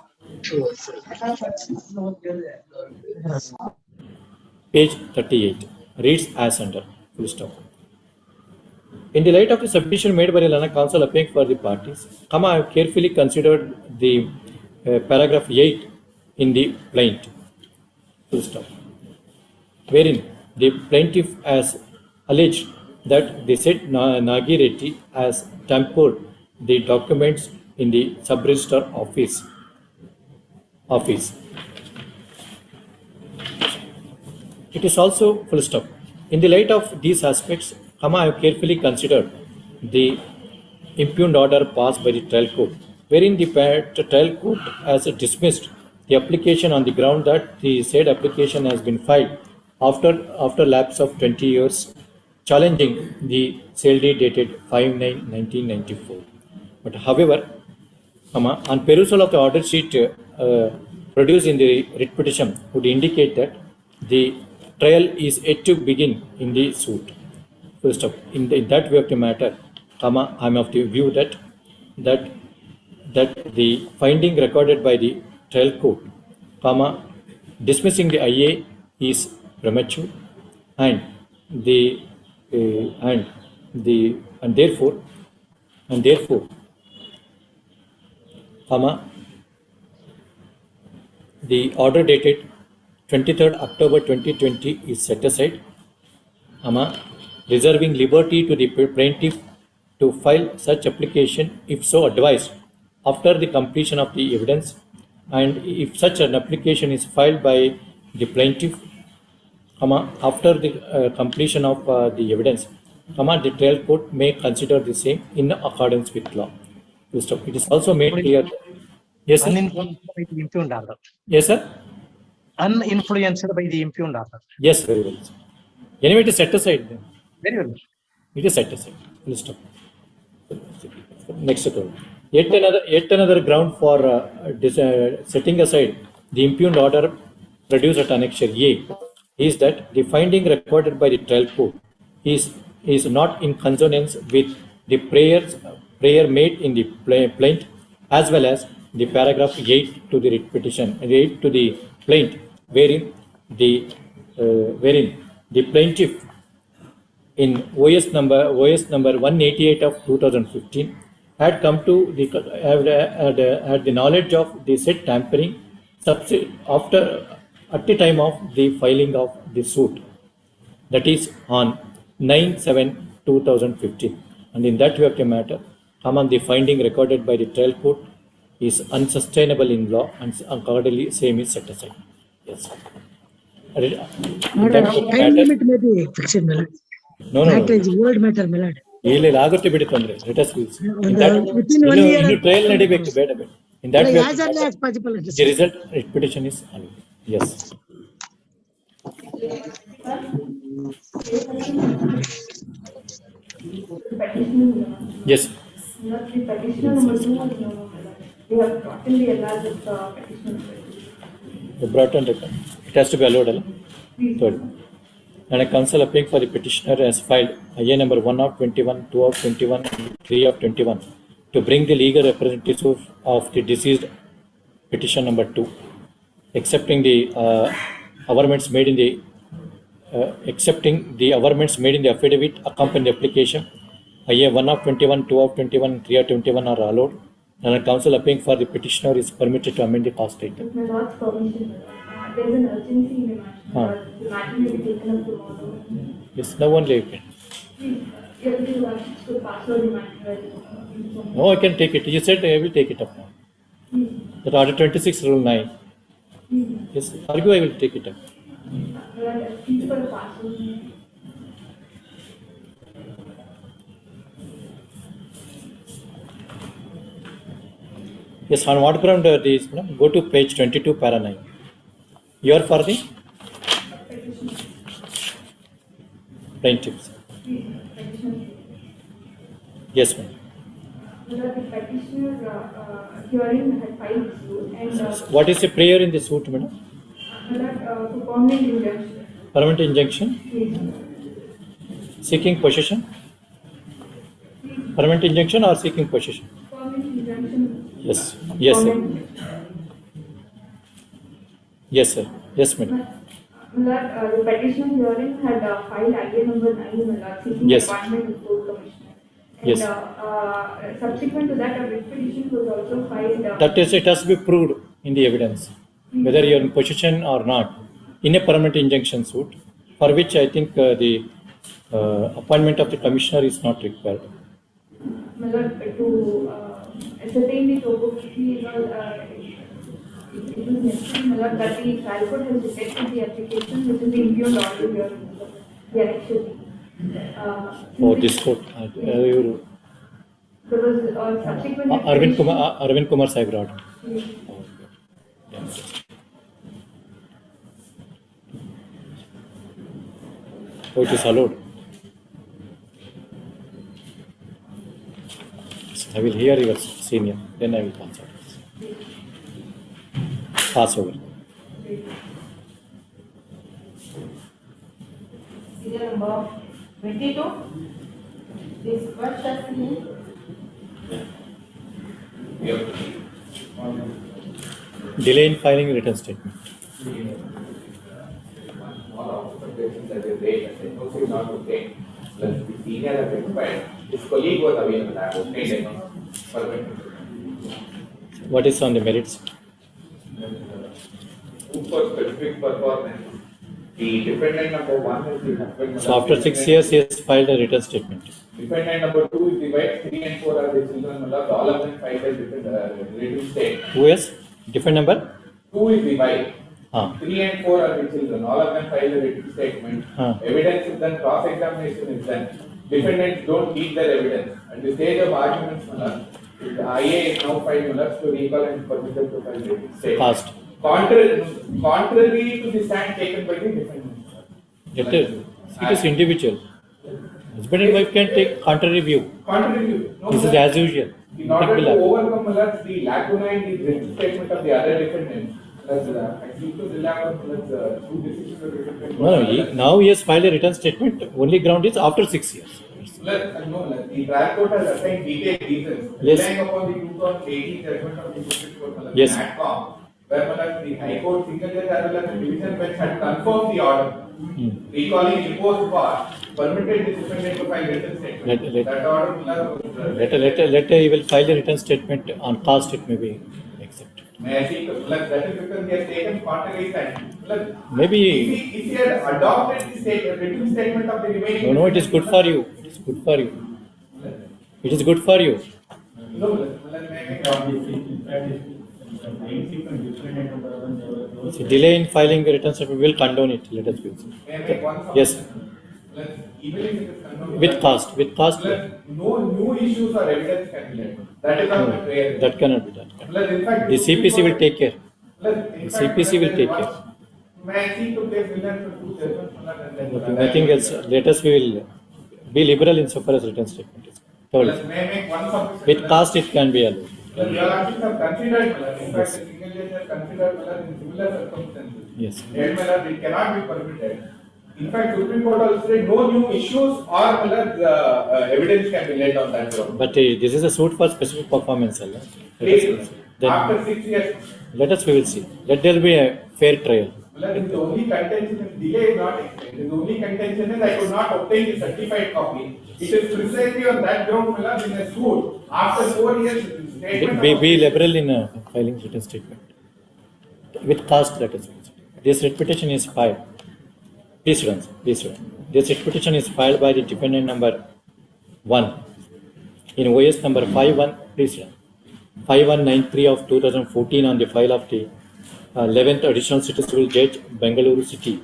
Page 38 reads as under. Full stop. In the light of the submission made by the learned counsel appealing for the parties, I have carefully considered the paragraph 8 in the plaint. Full stop. Wherein the plaintiff has alleged that the said Nagireddy has tampered the documents in the sub-registrar office. It is also, full stop. In the light of these aspects, I have carefully considered the impugned order passed by the trial court, wherein the trial court has dismissed the application on the ground that the said application has been filed after lapse of 20 years, challenging the sale deed dated 5/9/1994. But however, on perusal of the order sheet produced in the writ petition would indicate that the trial is yet to begin in the suit. Full stop. In that way of the matter, I am of the view that the finding recorded by the trial court, dismissing the IA is premature, and the and therefore, comma, the order dated 23rd October 2020 is set aside, reserving liberty to the plaintiff to file such application if so advised after the completion of the evidence, and if such an application is filed by the plaintiff, after the completion of the evidence, the trial court may consider the same in accordance with law. It is also made clear. Yes, sir. Uninfluenced by the impugned order. Yes, sir. Uninfluenced by the impugned order. Yes, very well. Anyway, it is set aside then. Very well. It is set aside. We'll stop. Next one. Yet another ground for setting aside the impugned order produced at Annexure A is that the finding recorded by the trial court is not in consonance with the prayer made in the plaint, as well as the paragraph 8 to the petition, 8 to the plaint, wherein the plaintiff in OS number 188 of 2015 had come to had the knowledge of the said tampering at the time of the filing of the suit, that is on 9/7/2015, and in that way of the matter, the finding recorded by the trial court is unsustainable in law, and accordingly same is set aside. Yes. Time limit may be fixed, my lord. No. Matter is old matter, my lord. ಆಗುತ್ತೆ ಬಿಡಿ ತೊಂದರೆ. Let us use. Within 1 year. ಇನ್ನು trial ನಡಿಬೇಕು ಬೇಡ. In that way, as early as possible. the result petition is allowed. Yes. Yes. We have gotten the enlarged petition. You brought on record. It has to be allowed. Third. And a counsel appearing for the petitioner has filed IA number 1 of 21, 2 of 21, 3 of 21 to bring the legal representative of the deceased petition number 2, accepting the averments made in the affidavit accompanying the application. IA 1 of 21, 2 of 21, 3 of 21 are allowed, and a counsel appearing for the petitioner is permitted to amend the cost statement. With my lord's permission, there is an urgency in the matter. The matter may be taken up tomorrow. Yes, now only you can. Everybody wants to pass on the matter. No, I can take it. You said I will take it up now. That order 26 rule 9. Yes, argue I will take it up. Please for a pass on. Yes, on what ground this? Go to page 22, para 9. You are for the plaintiffs. Yes, ma'am. The petitioner hearing had filed suit and What is the prayer in the suit, madam? for permanent injunction. Permanent injunction? Seeking possession? Permanent injunction or seeking possession? Permanent injunction. Yes. Yes, sir. Yes, sir. Yes, madam. The petition hearing had filed IA number 9 seeking Yes. appointment with court commissioner. And Yes. Subsequent to that, a writ petition was also filed. That is, it has to be proved in the evidence, whether you are in possession or not, in a permanent injunction suit, for which I think the appointment of the commissioner is not required. To ascertain the topography, it is necessary that the trial court has rejected the application, which is the impugned order here, the annexure. Oh, this court. Because subsequently. Arvind Kumar Sahib wrote. Oh, it is allowed. I will hear your senior, then I will pass out. Pass over. Serial number 22. This what shall be? Delay in filing written statement. as a rate, I said, no, sir, not obtained. Plus the senior has expired, his colleague was available, I have obtained a permit. What is on the merits? For specific performance, the defendant number 1 is the husband. So after 6 years, he has filed a written statement. Defendant number 2 is the wife, 3 and 4 are the children, all of them filed a written statement. Who is? Defendant number? 2 is the wife. Ah. 3 and 4 are the children, all of them filed a written statement. Evidence is done, cross-examination is done. Defendants don't need their evidence. At the stage of arguments, the IA is now filed to recall and permitted to file written statement. Passed. Contrary to the stand taken by the defendant. It is individual. Husband and wife can take contrary view. Contrary view. No, This is as usual. in order to overcome the lacuna in the written statement of the other defendants, I seem to rely on two decisions of the defendant. No, now he has filed a written statement. Only ground is after 6 years. The trial court has assigned detailed reasons, Yes. relying upon the 2018 judgment of the Supreme Court, Yes. NATCOM, where the High Court single judge as well as the division bench had confirmed the order, recalling imposed bar, permitted the defendant to file written statement. That order Later he will file a written statement on cast, it may be accepted. may I see, that is because he has taken contrary stand. Maybe. If he had adopted the written statement of the remaining. No, it is good for you. It is good for you. It is good for you. See, delay in filing the written statement will condone it. Let us use it. Yes. With cost. No new issues or evidence can be led. That is not prayer. That cannot be done. The CPC will take care. The CPC will take care. May I see to take Villan for 2 judgments? Nothing else. Let us will be liberal insofar as written statement is concerned. May I make one submission? With cost it can be allowed. Your Lordship have considered, in fact, the single judge has considered in similar circumstances. Yes. It cannot be permitted. In fact, Supreme Court also said no new issues or evidence can be laid on that ground. But this is a suit for specific performance. Please, after 6 years. Let us we will see. Let there be a fair trial. The only contention is delay is not explained. The only contention is I could not obtain the certified copy. It is precisely on that ground, in a suit. After 4 years, statement Be liberal in filing written statement. With cost, let us. This writ petition is filed. Please run. This writ petition is filed by the defendant number 1 in OS number 51. Please run. 5193 of 2014 on the file of the 11th Additional City Civil Judge, Bengaluru City,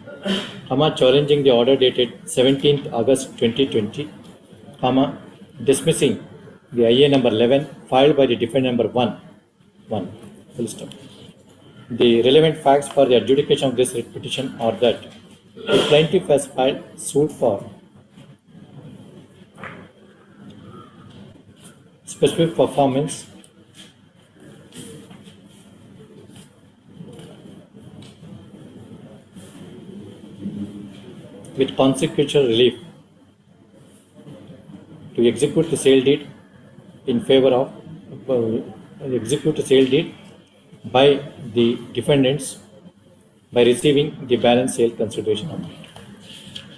challenging the order dated 17th August 2020, dismissing the IA number 11 filed by the defendant number 1. Full stop. The relevant facts for the adjudication of this writ petition are that the plaintiff has filed suit for specific performance with consequential relief to execute the sale deed in favor of execute the sale deed by the defendants by receiving the balance sale consideration of it.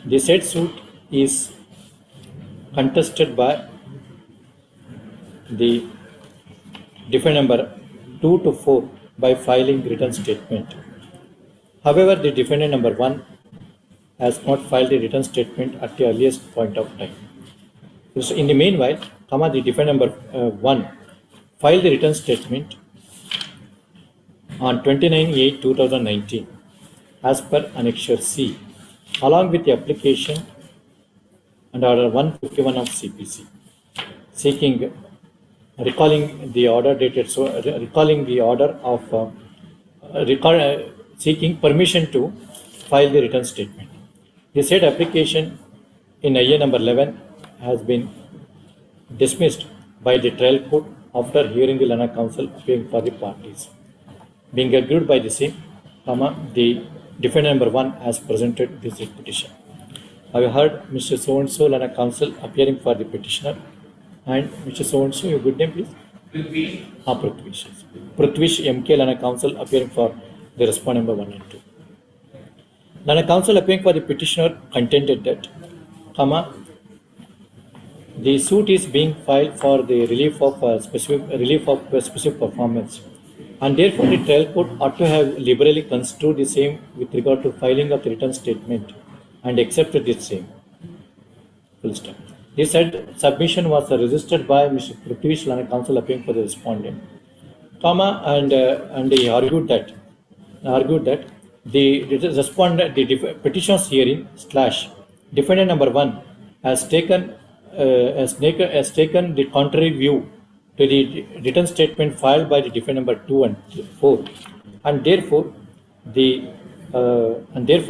The said suit is contested by the defendant number 2 to 4 by filing written statement. However, the defendant number 1 has not filed a written statement at the earliest point of time. So in the meanwhile, the defendant number 1 filed the written statement on 29/8/2019 as per Annexure C, along with the application and Order 151 of CPC, seeking recalling the order dated seeking permission to file the written statement. The said application in IA number 11 has been dismissed by the trial court after hearing the Lana Council appearing for the parties. Being agreed by the same, the defendant number 1 has presented this petition. I have heard Mr. So-and-so Lana Council appearing for the petitioner, and Mr. So-and-so, your good name please? Prithvish. Prithvish MK Lana Council appearing for the respondent number 1 and 2. Then counsel appearing for the petitioner contended that, the suit is being filed for the relief of specific performance, and therefore the trial court ought to have liberally construed the same with regard to filing of the written statement and accepted the same. Full stop. This said submission was registered by Mr. Prithvish Lana, counsel appearing for the respondent, and he argued that the respondent, the petitioner's hearing / defendant number 1 has taken the contrary view to the written statement filed by the defendant number 2 and 4, and therefore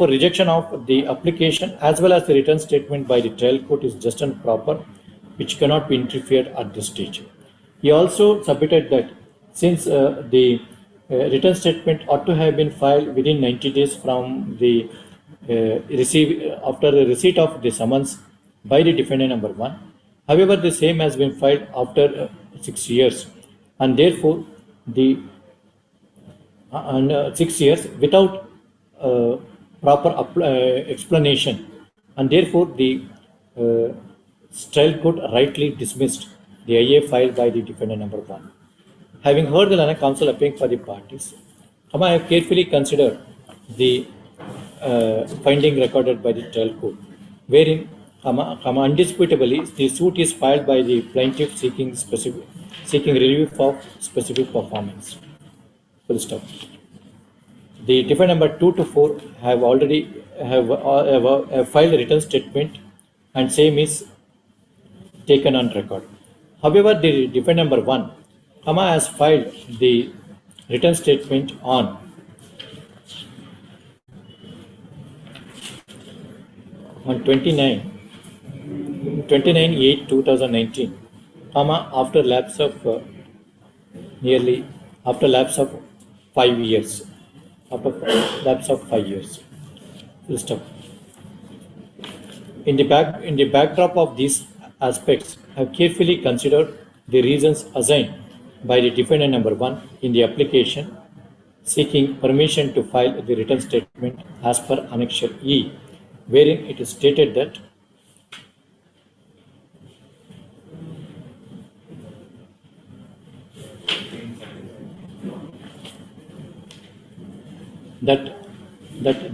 rejection of the application as well as the written statement by the trial court is just and proper, which cannot be interfered at this stage. He also submitted that since the written statement ought to have been filed within 90 days from the after the receipt of the summons by the defendant number 1. However, the same has been filed after 6 years, and therefore the 6 years without proper explanation, and therefore the trial court rightly dismissed the IA filed by the defendant number 1. Having heard the learned counsel appearing for the parties, I have carefully considered the finding recorded by the trial court, wherein undisputably the suit is filed by the plaintiff seeking relief of specific performance. Full stop. The defendant number 2 to 4 have already filed a written statement, and same is taken on record. However, the defendant number 1 has filed the written statement on 29/8/2019, after lapse of 5 years. After lapse of 5 years. Full stop. In the backdrop of these aspects, I have carefully considered the reasons assigned by the defendant number 1 in the application seeking permission to file the written statement as per Annexure E, wherein it is stated that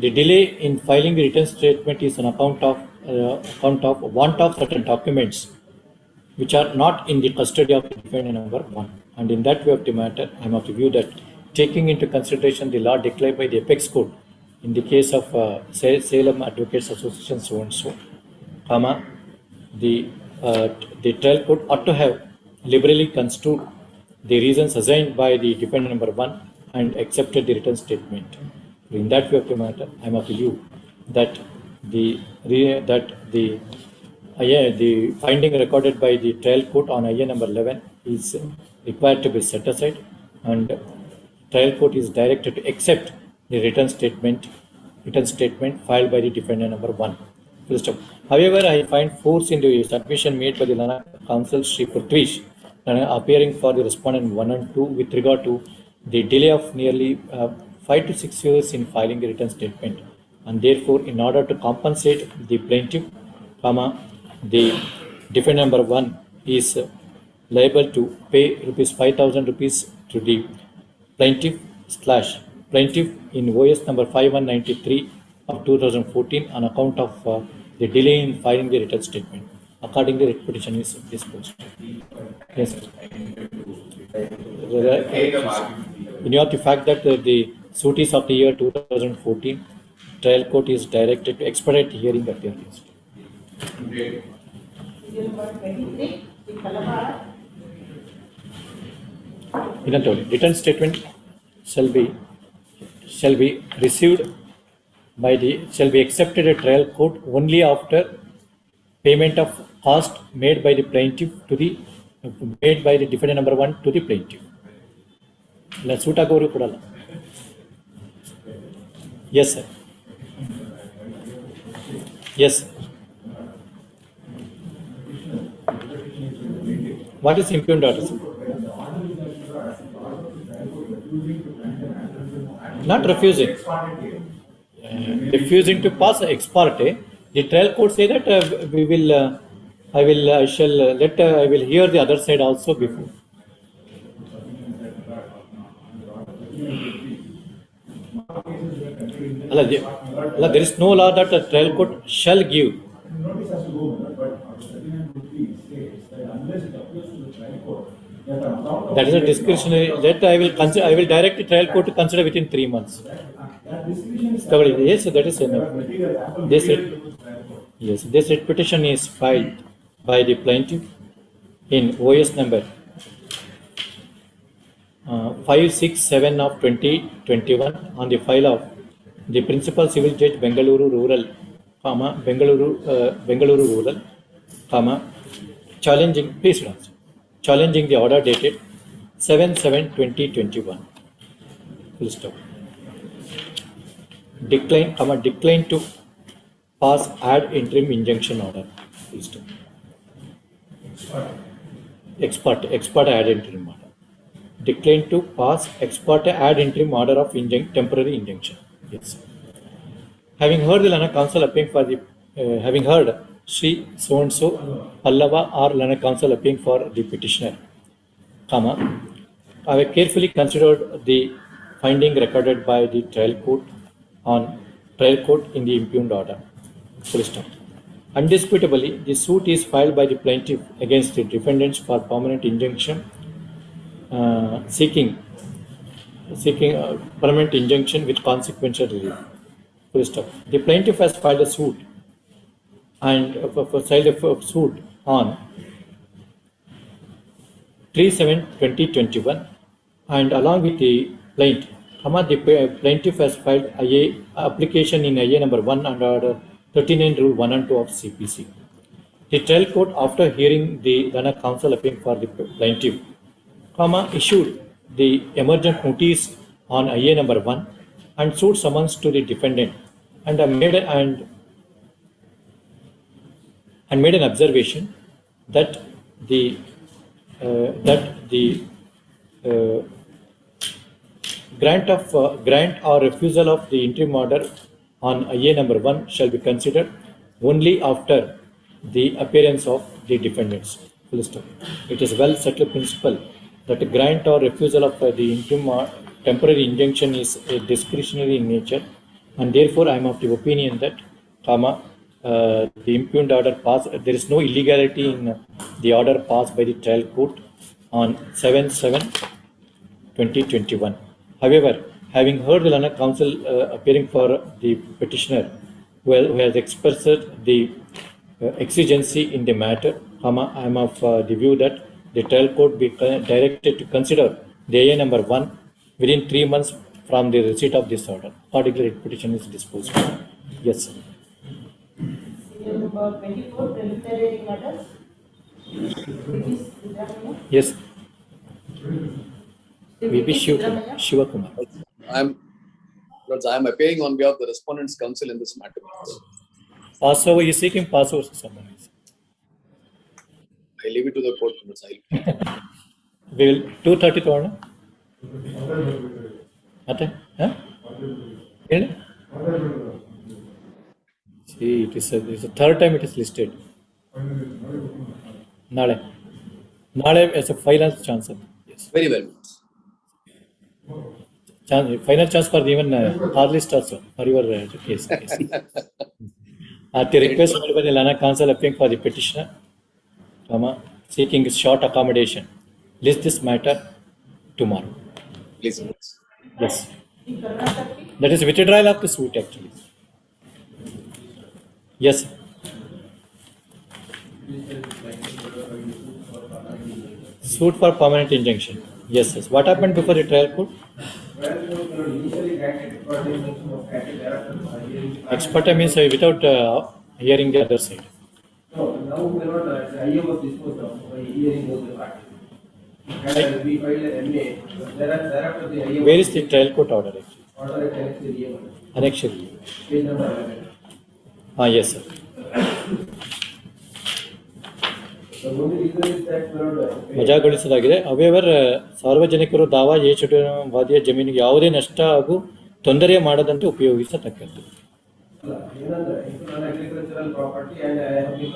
the delay in filing the written statement is on account of want of certain documents which are not in the custody of the defendant number 1. And in that way of the matter, I am of the view that taking into consideration the law declared by the Apex Court in the case of Salem Advocates Association so and so, the trial court ought to have liberally construed the reasons assigned by the defendant number 1 and accepted the written statement. In that way of the matter, I am of the view that the finding recorded by the trial court on IA number 11 is required to be set aside, and trial court is directed to accept the written statement filed by the defendant number 1. However, I find force in the submission made by the Lana counsel Sri Prithvish appearing for the respondent 1 and 2 with regard to the delay of nearly 5 to 6 years in filing the written statement, and therefore in order to compensate the plaintiff, the defendant number 1 is liable to pay ₹5,000 to the plaintiff in OS number 5193 of 2014 on account of the delay in filing the written statement. Accordingly, the petition is disposed. Yes. In view of the fact that the suit is of the year 2014, trial court is directed to expedite hearing at the earliest. Written statement shall be received shall be accepted at trial court only after payment of cost made by the defendant number 1 to the plaintiff. Suit agoru kodala. Yes, sir. Yes. What is impugned order, sir? Not refusing. refusing to pass ex parte, the trial court say that I will hear the other side also before. There is no law that a trial court shall give. Notice has to go, but 39 states that unless it appeals to the trial court, that the amount of. That is a discretionary. That I will direct the trial court to consider within 3 months. That discretion is. Yes, that is enough. This writ petition is filed by the plaintiff in OS number 567 of 2021 on the file of the Principal Civil Judge Bengaluru Rural, Bengaluru Rural, challenging the order dated 7/7/2021. Full stop. Decline to pass ad interim injunction order. Full stop. Ex parte ad interim order. Decline to pass ex parte ad interim order of temporary injunction. Yes. Having heard the Lana Council appearing for the, having heard Sri so and so Pallava or Lana Council appearing for the petitioner, I have carefully considered the finding recorded by the trial court in the impugned order. Full stop. Undisputably, the suit is filed by the plaintiff against the defendants for permanent injunction, seeking permanent injunction with consequential relief. Full stop. The plaintiff has filed a suit and filed a suit on 3/7/2021, and along with the plaintiff, the plaintiff has filed application in IA number 1 under 39 Rule 1 and 2 of CPC. The trial court, after hearing the Lana Council appearing for the plaintiff, issued the emergent notice on IA number 1 and suit summons to the defendant and made an observation that the grant or refusal of the interim order on IA number 1 shall be considered only after the appearance of the defendants. Full stop. It is well settled principle that a grant or refusal of the interim or temporary injunction is discretionary in nature, and therefore I am of the opinion that the impugned order passed, there is no illegality in the order passed by the trial court on 7/7/2021. However, having heard the Lana Council appearing for the petitioner, who has expressed the exigency in the matter, I am of the view that the trial court be directed to consider the IA number 1 within 3 months from the receipt of this order. Particular petition is disposed of. Yes, sir. Serial number 24, preliminary matters. Yes. VP Shiva Kumar. I am appearing on behalf of the respondents' counsel in this matter. Passover, you seeking Passover someone. I leave it to the court. We will 2:30 ತೋಣ ಮತ್ತೆ ಹೇಳಿ. See, it is the third time it is listed. ನಾಳೆ as a final chance. Yes. Very well. Final chance for even our list also for your case. At the request made by the Lana Council appearing for the petitioner, seeking short accommodation, list this matter tomorrow. Please. Yes. That is withdrawal of the suit actually. Yes. Suit for permanent injunction. Yes, yes. What happened before the trial court? Ex parte means without hearing the other side. No, now we are not, IA was disposed of by hearing both the parties. And we filed an MA, thereafter the IA. Where is the trial court order actually? Order at annexure. Annexure. Page number 11. Yes, sir. The only reason is that we are not. ವಜಾಗೊಳಿಸಲಾಗಿದೆ. ಅವೇವರ್ ಸಾರ್ವಜನಿಕರು ದಾವಾ ಏಚುಟುವಾದಿಯ ಜಮೀನಿಗೆ ಯಾವುದೇ ನಷ್ಟ ಹಾಗೂ ತೊಂದರೆ ಮಾಡದಂತೆ ಉಪಯೋಗಿಸತಕ್ಕದ್ದು. ಅಲ್ಲ, ಏನಂದ್ರೆ ಇದು ನನ್ನ agricultural property and I have been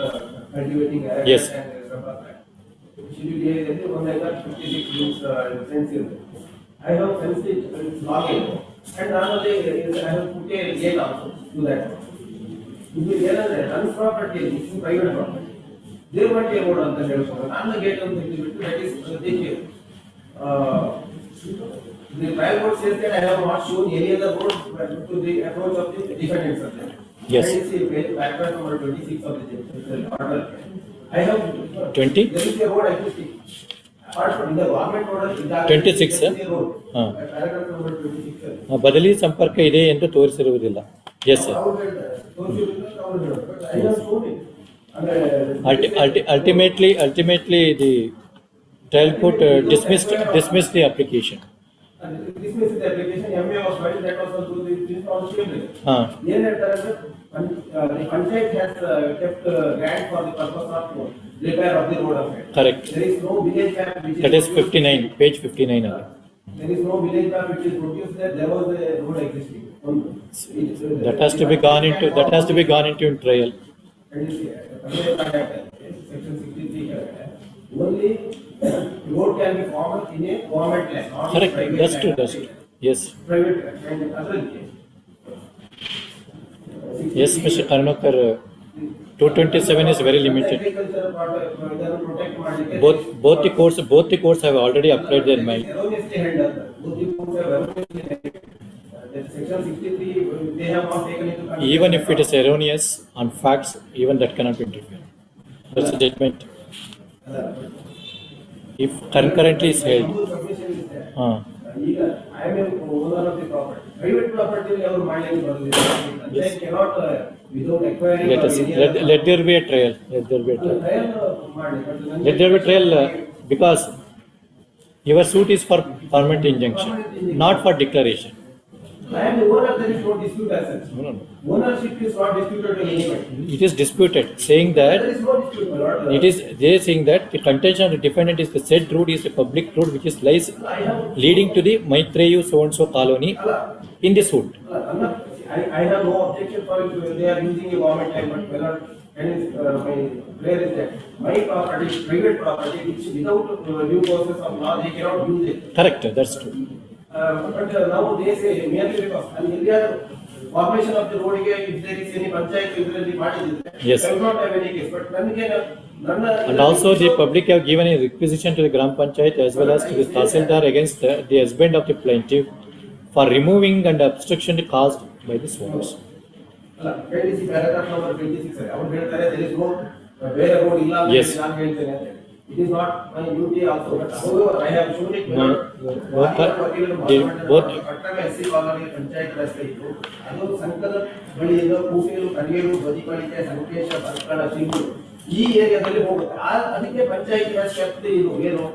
cultivating Yes. ಶಿಲಿಗುರಿಯಲ್ಲಿ 1 acre 56 means fence ಇದೆ. I have fenced it, it's logging, and ನಾನು I have put a gate also to that. ಇದು ಏನಂದ್ರೆ ನನ್ನ ಪ್ರಾಪರ್ಟಿ ಇದು ಪ್ರೈವೇಟ್ ಪ್ರಾಪರ್ಟಿ, ದೇವರಟ್ಟಿ ರೋಡ್ ಅಂತ ಹೇಳ್ಕೊಂಡು ನನ್ನ ಗೇಟ್ ಅಂತ ಬಿಟ್ಟು that is the trial court says that I have not shown any other road to the approach of the defendants. Yes. And see paragraph number 26 of the order. I have 20? There is a road existing. Apart from the government order, 26, there is a road. ಹಾ. Paragraph number 26. ಬದಲಿ ಸಂಪರ್ಕ ಇದೆ ಎಂದು ತೋರಿಸಿರುವುದಿಲ್ಲ. Yes sir. I have shown it. Ultimately, the trial court dismissed the application. Dismiss the application, MA was filed, that was also the ಹಾ. ಏನ್ ಹೇಳ್ತಾರೆ ಅಂದ್ರೆ the panchayat has kept grant for the purpose of repair of the road of it. Correct. There is no village map which That is 59, page 59 ಅಲ್ಲಿ. There is no village map which is produced that there was a road existing. That has to be gone into in trial. And you see, section 63 only road can be formed in a government land, not Correct, private that's land. true. Yes. Private land and other case. Yes, Mr. Karnataka, 227 is very limited. Agriculture protect ಮಾಡಲಿಕ್ಕೆ Both the courts have already applied their mind. erroneously held. Both the courts have erroneously held. That section 63 they have not taken into consideration. Even if it is erroneous on facts, even that cannot be interfered. That's a judgment. If concurrently is held. ಈಗ I am a owner of the property. Private property ಅವರು ಮಾಡಲಿಕ್ಕೆ ಬರುವುದಿಲ್ಲ. They cannot without acquiring. Let there be a trial. Let there be a trial because your suit is for permanent injunction, not for declaration. I am the owner, there is no dispute as such. No. Ownership is not disputed by anybody. It is disputed, saying that There is no dispute, my lord. they are saying that the contention of the defendant is the said road is a public road which is lies leading to the Maitreyu so and so colony in the suit. I have no objection for it. They are using a government land, but my lord, and my prayer is that my property, private property, which without due process of law, they cannot use it. Correct, that's true. But now they say merely because and India formation of the road if there is any panchayat ಇದರಲ್ಲಿ ಮಾಡಿದ್ರೆ Yes. I will not have any case, but ನನಗೆ ನನ್ನ And also the public have given a requisition to the Gram Panchayat as well as to the Tahsildar against the husband of the plaintiff for removing and obstruction caused by the swamps. ಅಲ್ಲ ಹೇಳಿಸಿ paragraph number 26 ಅವರು ಹೇಳ್ತಾರೆ there is no ಬೇರೆ road ಇಲ್ಲ ಅಂತ Yes. ನಾನು ಹೇಳ್ತೇನೆ ಅಂತ. It is not my duty also, but however I have shown it. No, both ಪಟ್ಟಣ ಎಸ್ಸಿ ಕಾಲೋನಿ ಪಂಚಾಯತ್ ರಸ್ತೆ ಇತ್ತು, ಅದು ಸಂಕದ ಬಳಿಯಿಂದ ಕೂಟೇರು ಕಡಿಯರು ಬದಿಪಳಿಕೆ ಸಂಕೇಶ ಸರ್ಕಳ ಸಿಂಗೂರು ಈ ಏರಿಯಾದಲ್ಲಿ ಹೋಗುತ್ತೆ. ಅದಕ್ಕೆ ಪಂಚಾಯತ್ ರಾಜ್ ಶಕ್ತಿ ಇದು ಏನು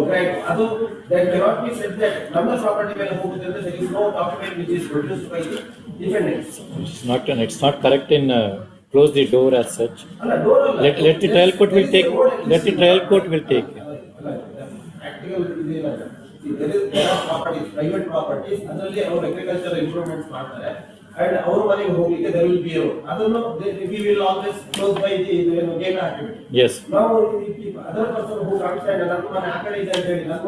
ಗ್ರಾಂಟ್ ಅದು that cannot be said that ನಮ್ಮ ಪ್ರಾಪರ್ಟಿ ಮೇಲೆ ಹೋಗುತ್ತೆ ಅಂತ. there is no document which is produced by the defendants. it's not correct in close the door as such. ಅಲ್ಲ ಡೋರ್ ಅಲ್ಲ, Let the trial court will take. Let the trial court will take. Actual ಇದೇನಲ್ಲ, there are properties, private properties, ಅದರಲ್ಲಿ ಅವರು agricultural improvements ಮಾಡ್ತಾರೆ and ಅವ್ರ ಮನೆಗೆ ಹೋಗ್ಲಿಕ್ಕೆ there will be a road. ಅದನ್ನು we will always close by the gate activity. Yes. Now if other person who comes and ನನ್ನ ಮನೆ ಆ ಕಡೆ ಇದೆ ಅಂತ ಹೇಳಿ ನನ್ನ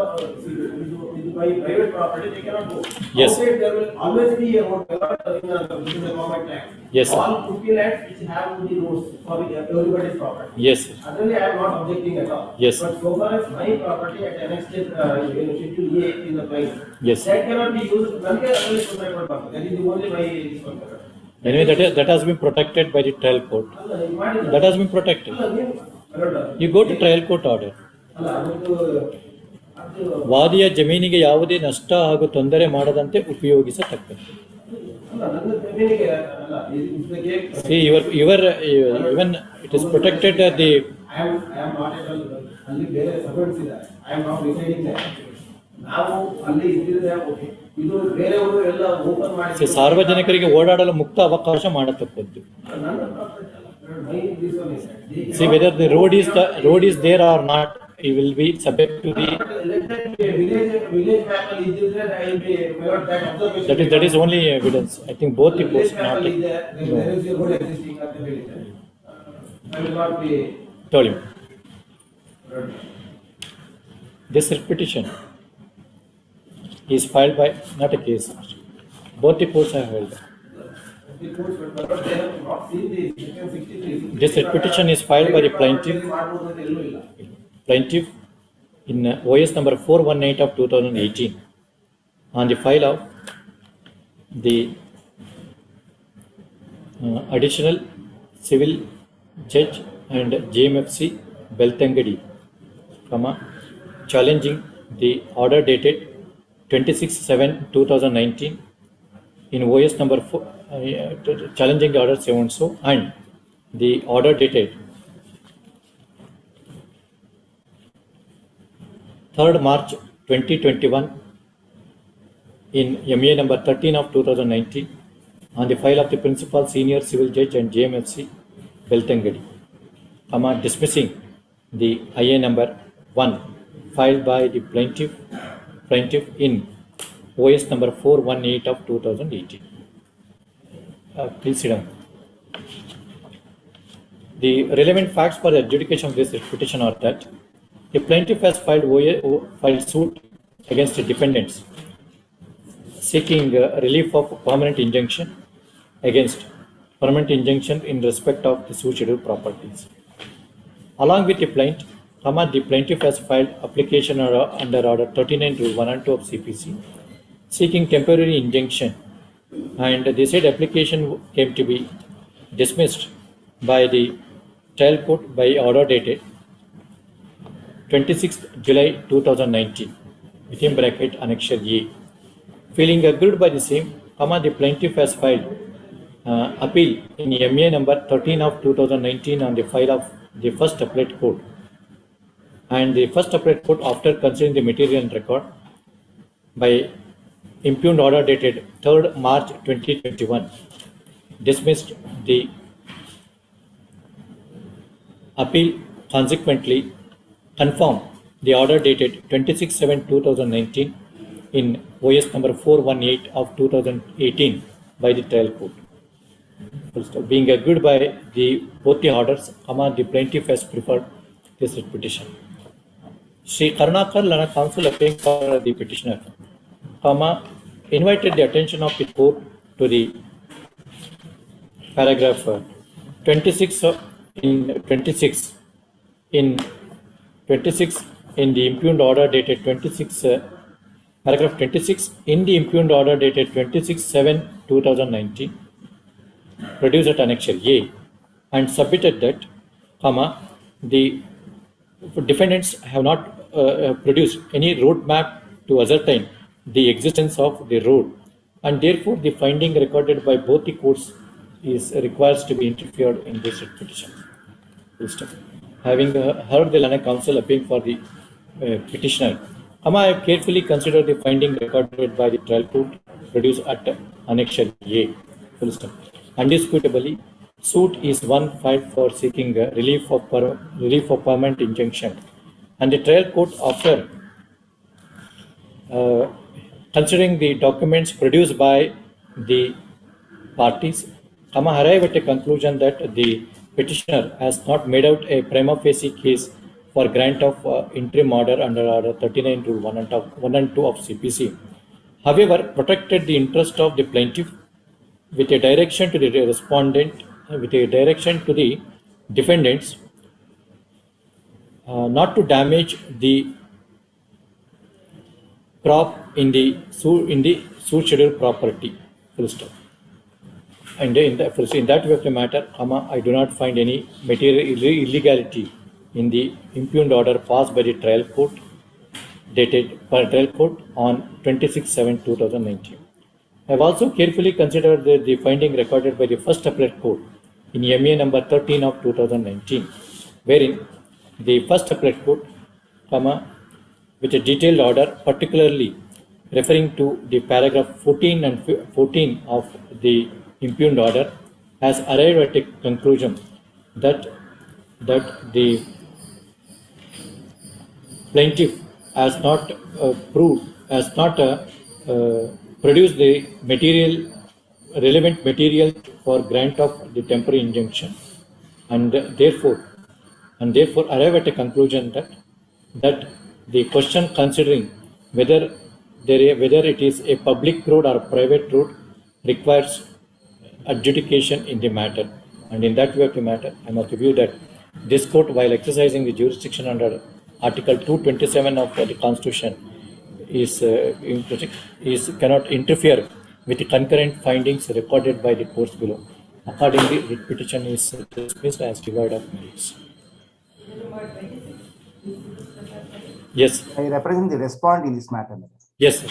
ಇದು by private property they cannot go. Yes. Outside there will always be a road in the government land. Yes. All 50 lands which have the roads for everybody's property. Yes. Actually, I am not objecting at all. Yes. But so far as my property at annexed schedule A in the place, Yes. that cannot be used. None can only that is the only my. Anyway, that has been protected by the trial court. That has been protected. You go to trial court order. ವಾದಿಯ ಜಮೀನಿಗೆ ಯಾವುದೇ ನಷ್ಟ ಹಾಗೂ ತೊಂದರೆ ಮಾಡದಂತೆ ಉಪಯೋಗಿಸತಕ್ಕದ್ದು. See, your even it is protected at the. I am not at all. ಅಲ್ಲಿ ಬೇರೆ servants ಇದ್ದಾರೆ. I am not residing there. ನಾವು ಅಲ್ಲಿ ಇದ್ದಿದ್ರೆ ಓಕೆ. ಇದು ಬೇರೆಯವರು ಎಲ್ಲ ಓಪನ್ ಮಾಡಿ. ಸಾರ್ವಜನಿಕರಿಗೆ ಓಡಾಡಲು ಮುಕ್ತ ಅವಕಾಶ ಮಾಡತಕ್ಕದ್ದು. See whether the road is there or not. it will be subject to the, Village map is there, I will be, without that observation. that is only evidence. I think both the courts Village not. map is there, then there is a road existing at the village. I will not be. Told him. This petition is filed by, not a case. Both the courts have held. This petition is filed by the plaintiff in OS number 418 of 2018 on the file of the additional civil judge and JMFC Beltangadi, challenging the order dated 26/7/2019 in OS number 4, challenging the order 7 so, and the order dated 3rd March 2021 in MA number 13 of 2019 on the file of the Principal Senior Civil Judge and JMFC Beltangadi, dismissing the IA number 1 filed by the plaintiff in OS number 418 of 2018. Please sit down. The relevant facts for the adjudication of this petition are that the plaintiff has filed suit against the defendants seeking relief of permanent injunction against permanent injunction in respect of the suit scheduled properties. Along with the plaintiff has filed application under Order 39 Rule 1 and 2 of CPC seeking temporary injunction, and the said application came to be dismissed by the trial court by order dated 26th July 2019 within bracket Annexure A. Feeling aggrieved by the same, the plaintiff has filed appeal in MA number 13 of 2019 on the file of the First Appellate Court, and the First Appellate Court, after considering the material and record by impugned order dated 3rd March 2021, dismissed the appeal. Consequently, confirmed the order dated 26/7/2019 in OS number 418 of 2018 by the trial court. Being agreed by both the orders, the plaintiff has preferred this petition. Sri Karnataka Lana Council appearing for the petitioner, invited the attention of the court to the paragraph 26 in the impugned order dated 26 paragraph 26 in the impugned order dated 26/7/2019 produced at Annexure A, and submitted that, the defendants have not produced any road map to ascertain the existence of the road, and therefore the finding recorded by both the courts requires to be interfered in this petition. Having heard the Lana Council appealing for the petitioner, I have carefully considered the finding recorded by the trial court produced at Annexure A. Undisputably, suit is one filed for seeking relief of permanent injunction, and the trial court, after considering the documents produced by the parties, arrived at a conclusion that the petitioner has not made out a prima facie case for grant of interim order under Order 39 Rule 1 and 2 of CPC. However, protected the interest of the plaintiff with a direction to the defendants not to damage the crop in the suit scheduled property. And in that way of the matter, I do not find any material illegality in the impugned order passed by the trial court on 26/7/2019. I have also carefully considered the finding recorded by the First Appellate Court in MA number 13 of 2019, wherein the First Appellate Court, with a detailed order, particularly referring to the paragraph 14 and 14 of the impugned order, has arrived at a conclusion that the plaintiff has not produced the relevant material for grant of the temporary injunction, and therefore arrive at a conclusion that the question considering whether it is a public road or a private road requires adjudication in the matter. And in that view of the matter, I must view that this court, while exercising the jurisdiction under Article 227 of the Constitution, cannot interfere with the concurrent findings recorded by the courts below. Accordingly, the petition is dismissed as devoid of merits. Yes. I represent the respondent in this matter. Yes, sir.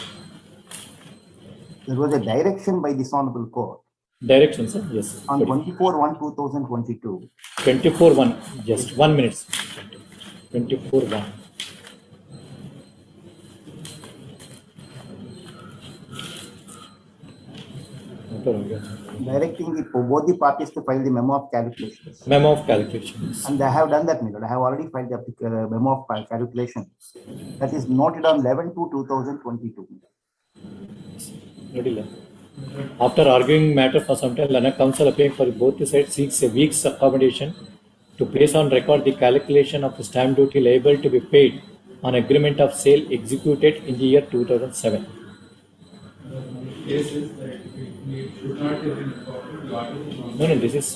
There was a direction by this honorable court. Direction, sir. Yes. On 24/1/2022. 24/1. Just 1 minute. 24/1. Directing both the parties to file the memo of calculations. Memo of calculations. And they have done that, my lord. I have already filed the memo of calculation. That is noted on 11/2/2022. After arguing matter for some time, Lana Council appearing for both the sides seeks a week's accommodation to place on record the calculation of the stamp duty liable to be paid on agreement of sale executed in the year 2007. No, this is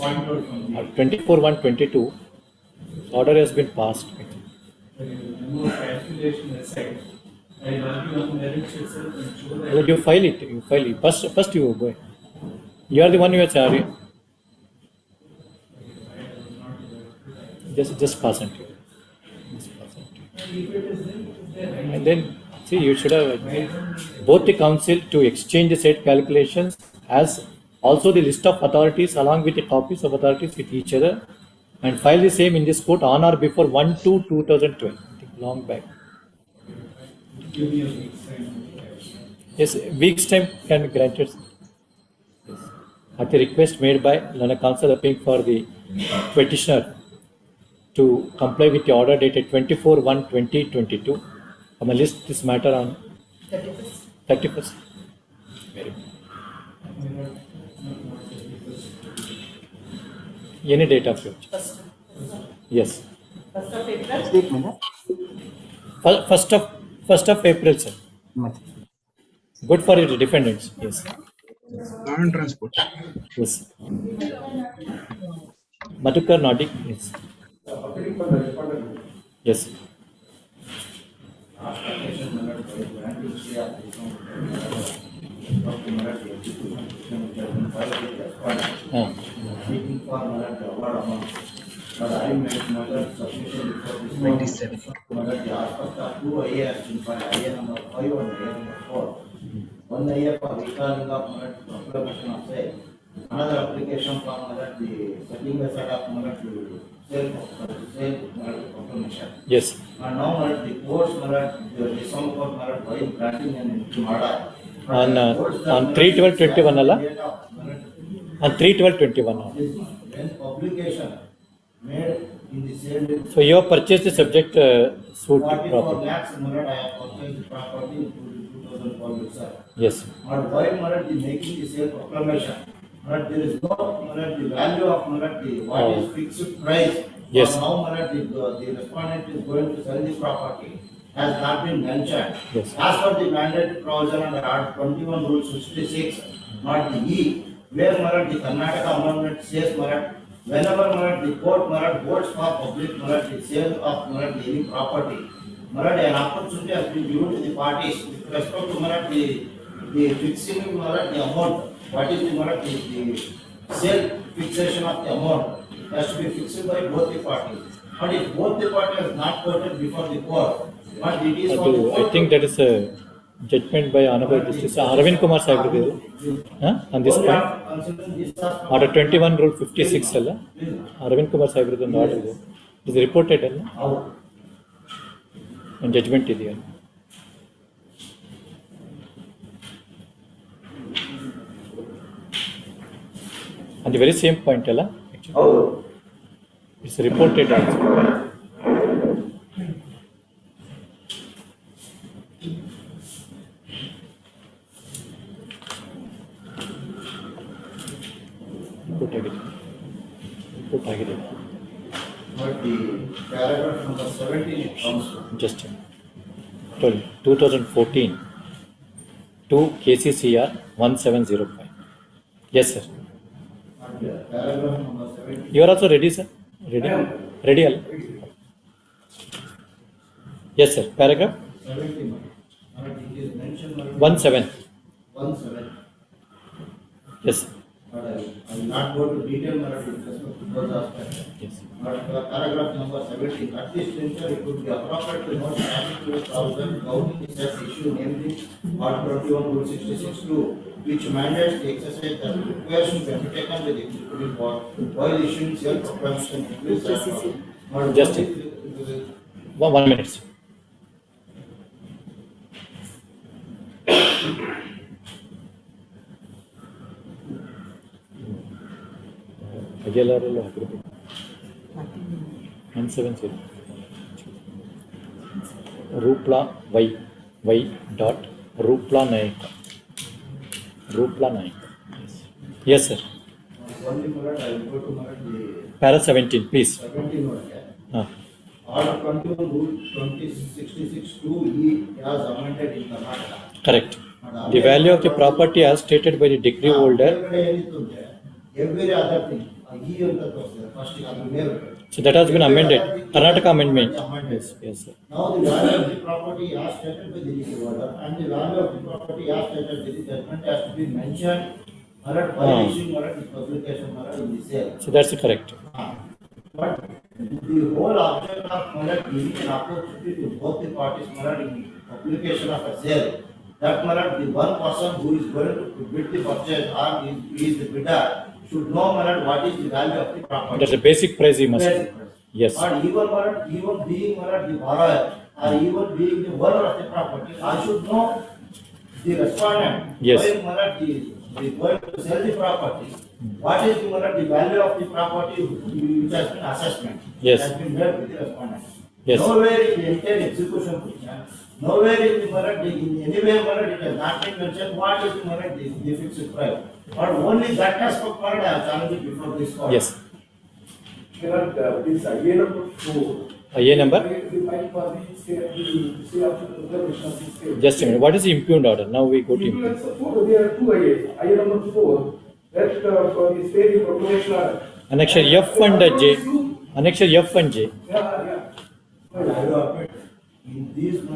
24/1/22. Order has been passed. You file it. First you go. You are the one who is arguing. Just pass it. And then, see, you should have both the council to exchange the said calculations as also the list of authorities along with the copies of authorities with each other, and file the same in this court on or before 1/2/2012. Long back. Yes, week's time can be granted. Yes. At the request made by Lana Council appealing for the petitioner to comply with the order dated 24/1/2022. I'm going to list this matter on 31st. Very good. Any date of yours? Yes. 1st of April. First of April, sir. Good for the defendants. Yes. Land transport. Yes. Madhukar Nadi. Yes. Yes. Seeking for the award amount. But I made submission before this 27. The aspect of 2 IA has been filed, IA number 5 and IA number 4. 1 IA for recalling of proclamation of sale. Another application for the setting aside of sale proclamation. Yes. And now the courts the December court by granting an order. On 3/12/21 alla? On 3/12/21. When publication made in the same. So you have purchased the subject suit 44 property. lakhs I have purchased the property in 2012 itself. Yes. But while the making the sale proclamation, there is no the value of what is fixed price. Yes. Now the respondent is going to sell the property has not been mentioned. Yes. As per the mandate provision under Art 21 Rule 66, not the E, where the Karnataka amendment says whenever the court votes for public the sale of any property, an opportunity has been given to the parties with respect to the fixing the amount. What is the sale fixation of the amount has to be fixed by both the parties. But if both the parties are not quoted before the court, but it is for the I court. think that is a judgment by Honorable Justice Arvind Kumar Sahib on this point. Order 21 Rule 56 alla. Arvind Kumar Sahib order ಇದೆ. It is reported alla. And judgment ಇದೆಯಲ್ಲ. On the very same point alla. It's reported also. Input ಆಗಿದೆ. Input ಆಗಿದೆ. But the paragraph number 17 it comes to. Just 2014 to KCCR 1705. Yes, sir. Paragraph number 17. You are also ready, sir? Ready? Ready? Al? Yes, sir. Paragraph 17. It is mentioned. 17. 17. Yes, sir. But I will not go to detail with respect to those aspects. Yes. But paragraph number 17, at this juncture, it would be appropriate to note statutory provision governing such issue, namely Article 21, Rule 66(2), which mandates the exercise that requires to be taken with the executive power while issuing self-proclamation. Just 1 minute. Sir. ILRL ಹಾಕಿರ್ಬೇಕು 170 Rupla Y dot Rupla Nayaka yes sir Only minute, I will go to the para 17 please 17 Order 21 Rule 2066(2)E as amended in Karnataka. correct the value of the property as stated by the decree holder Every other thing, first so that has been amended Karnataka amendment yes sir Now the value of the property as stated by the decree holder and the value of the property as stated by the judgment has to be mentioned by issuing the publication in the sale. so that's correct But the whole object of giving an opportunity to both the parties in the publication of a sale, that the one person who is going to bid the purchase or is the bidder should know what is the value of the property. that's the basic price he must yes Or even being the borrower or even being the owner of the property, I should know the respondent. Yes. The going to sell the property. What is the value of the property which has been assessment? Yes. Has been made with the respondent. Yes. Nowhere in the entire execution plan, nowhere in the in any way it has not been mentioned what is the fixed price. But only that aspect I have challenged before this court. yes This IA number 4. IA number just a minute what is the impugned order now we go to impugned. There are two IAs. IA number 4, that for the state proclamation order. Annexure F and J annexure F and J In these the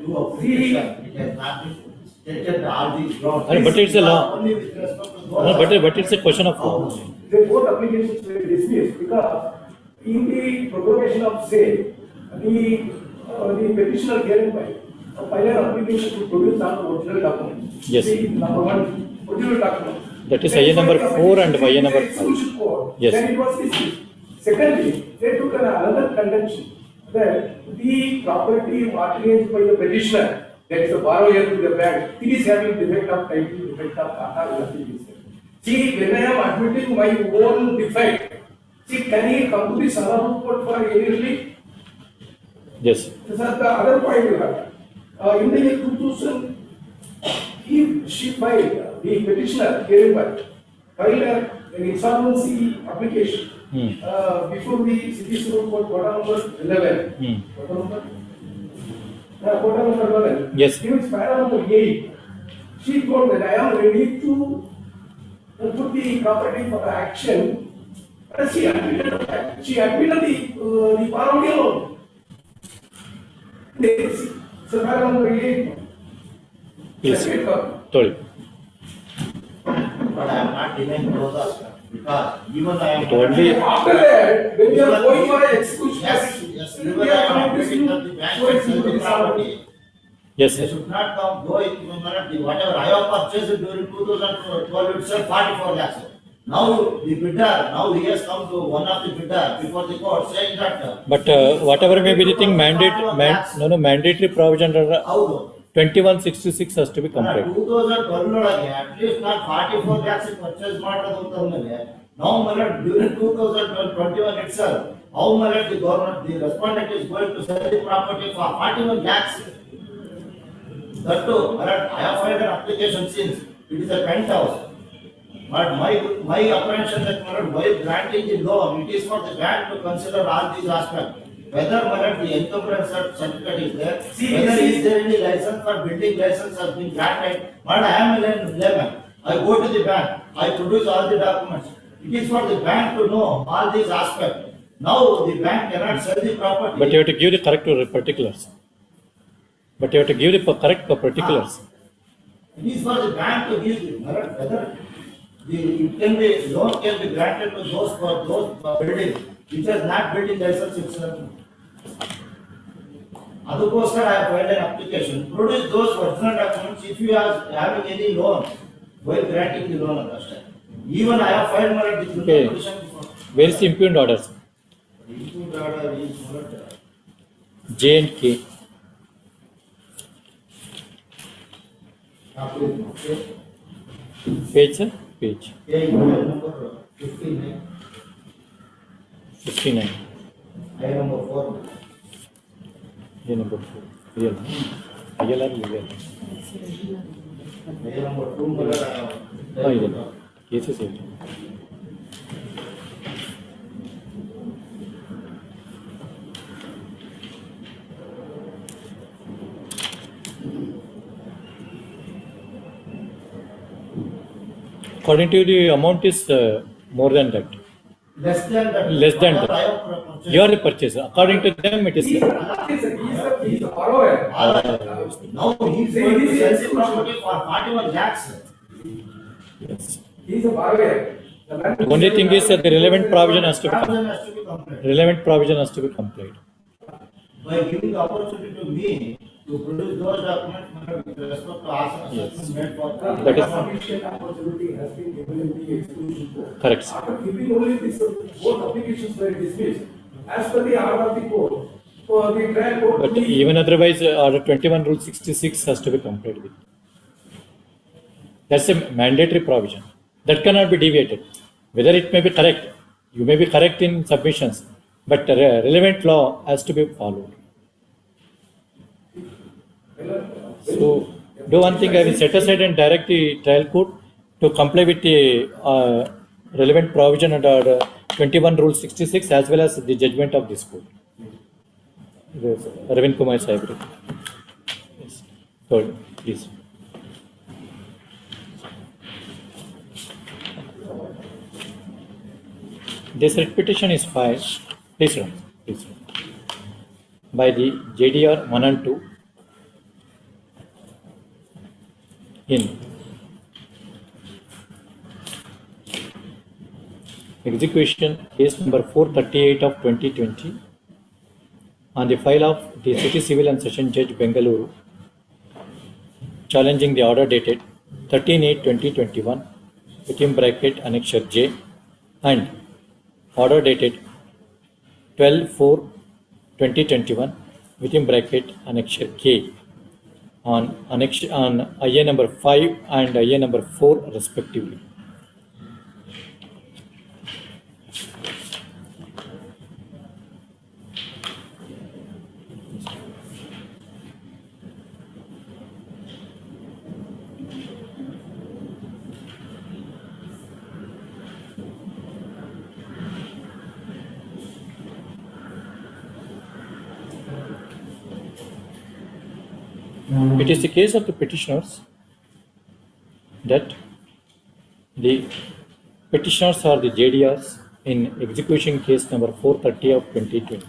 two application, it has not been stated all these grounds. but it's a law Only with respect to no, but it's a question of law The both applications were dismissed because in the proclamation of sale, the petitioner hereby file an application to produce all the original documents. Yes. See, number 1, original document. that is IA number 4 and IA number 5 yes Then it was dismissed. Secondly, they took another contention that the property mortgaged by the petitioner, that is the borrower to the bank, it is having defect of title, defect of kata, nothing is there. See, when I am admitting my own defect, see, can he come to the Salama court for any relief? yes This is the other point you have. In the year 2000, she filed, the petitioner hereby filed an insolvency application before the city civil court, quota number 11. Quota number 11. Yes. Gives para number 8. She told that I am ready to put the property for the action. She admitted the parody alone. So para number 8. please sorry But I am not denying those aspects because even I am. It only After that, when you are going for an execution. Yes, even I am admitting that the bank has sold the property. yes They sir should not come, though it may not be whatever I have purchased during 2012 itself, 44 lakhs. Now the bidder, now he has come to one of the bidder before the court saying that. but whatever may be the thing mandatory provision under How? 2166 has to be completed 2012 at least not 44 lakhs purchase ಮಾಡೋದು ಅಂತಂದ್ರೆ now during 2021 itself how the government the respondent is going to sell the property for 41 lakhs. That too I have filed an application since it is a penthouse. But my apprehension that while granting the loan, it is for the bank to consider all these aspects. Whether the encumbrance certificate is there, whether is there any license for building license has been granted. But I am a layman. I go to the bank, I produce all the documents. It is for the bank to know all these aspects. Now the bank cannot sell the property. But you have to give the correct particulars. But you have to give the correct particulars. It is for the bank to give the whether it can be loan can be granted to those for those buildings which has not building license itself. Otherwise, I have filed an application. Produce those original documents if you are having any loan while granting the loan at that time. Even I have filed my Okay. petition before. Where is the impugned orders? Impugned order is J and K. Page, sir? Page. number 59. 59. I number 4. A number 4. Real. Real or legal? I number 2. Oh, yeah. Cases 8. According to the amount is more than that. Less than that. Less than that. You are the purchaser. According to them, it is. He's a borrower. Now he is going to sell the property for 41 lakhs. Yes. He's a borrower. The only thing is that the relevant provision has to be complied. relevant provision has to be complied. By giving the opportunity to me to produce those documents with respect to assessment made for That is Sufficient opportunity has been given in the exclusion court. correct. Sir. After giving only this, both applications were dismissed. As per the order of the court, for the trial court. But even otherwise, Order 21 Rule 66 has to be complied with. That's a mandatory provision. That cannot be deviated. Whether it may be correct, you may be correct in submissions, but the relevant law has to be followed. So, do one thing, I will set aside and direct the trial court to comply with the relevant provision under 21 Rule 66 as well as the judgment of this court. Ravind Kumar Saibri. Yes. Third, please. This writ petition is filed, please run, by the JDR 1 and 2 in execution case number 438 of 2020 on the file of the City Civil and Session Judge Bengaluru, challenging the order dated 13/8/2021 within bracket annexure J and order dated 12/4/2021 within bracket annexure K on IA number 5 and IA number 4 respectively. It is the case of the petitioners that the petitioners are the JDRs in execution case number 430 of 2020.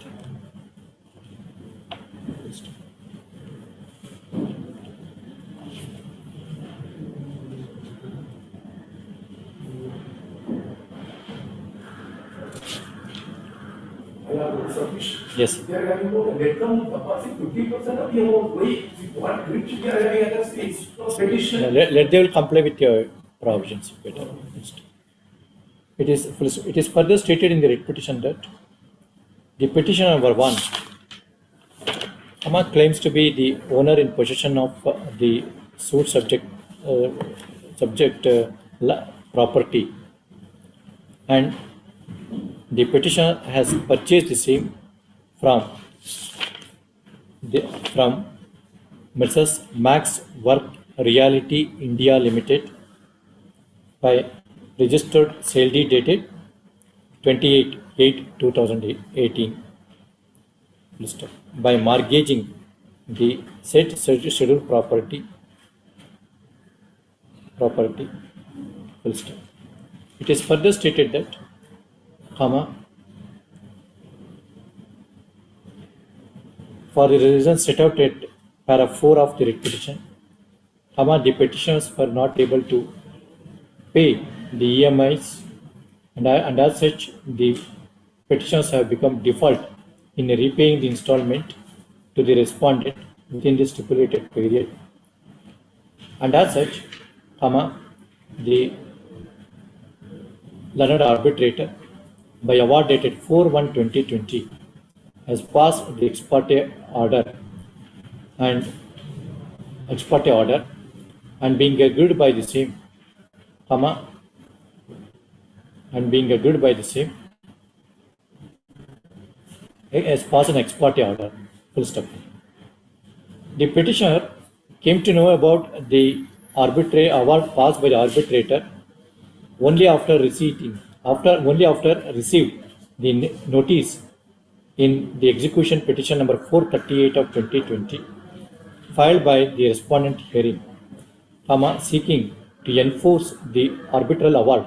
Yes. They are having about a net come deposit 50% of the amount. Why? What rich they are having other states petition? Let they will comply with your provisions better. It is further stated in the writ petition that the petitioner number 1 claims to be the owner in possession of the suit subject property, and the petitioner has purchased the same from Mrs. Max Work Reality India Limited by registered sale deed dated 28/8/2018 by mortgaging the said scheduled property full stop. It is further stated that, comma, for the reasons set out at para 4 of the writ petition, comma, the petitioners were not able to pay the EMIs and as such the petitioners have become default in repaying the installment to the respondent within the stipulated period. And as such, comma, the learned arbitrator by award dated 4/1/2020 has passed the ex parte order and being agreed by the same, comma, and being agreed by the same as passed an ex parte order, full stop. The petitioner came to know about the award passed by the arbitrator only after received the notice in the execution petition number 438 of 2020 filed by the respondent hearing, comma, seeking to enforce the arbitral award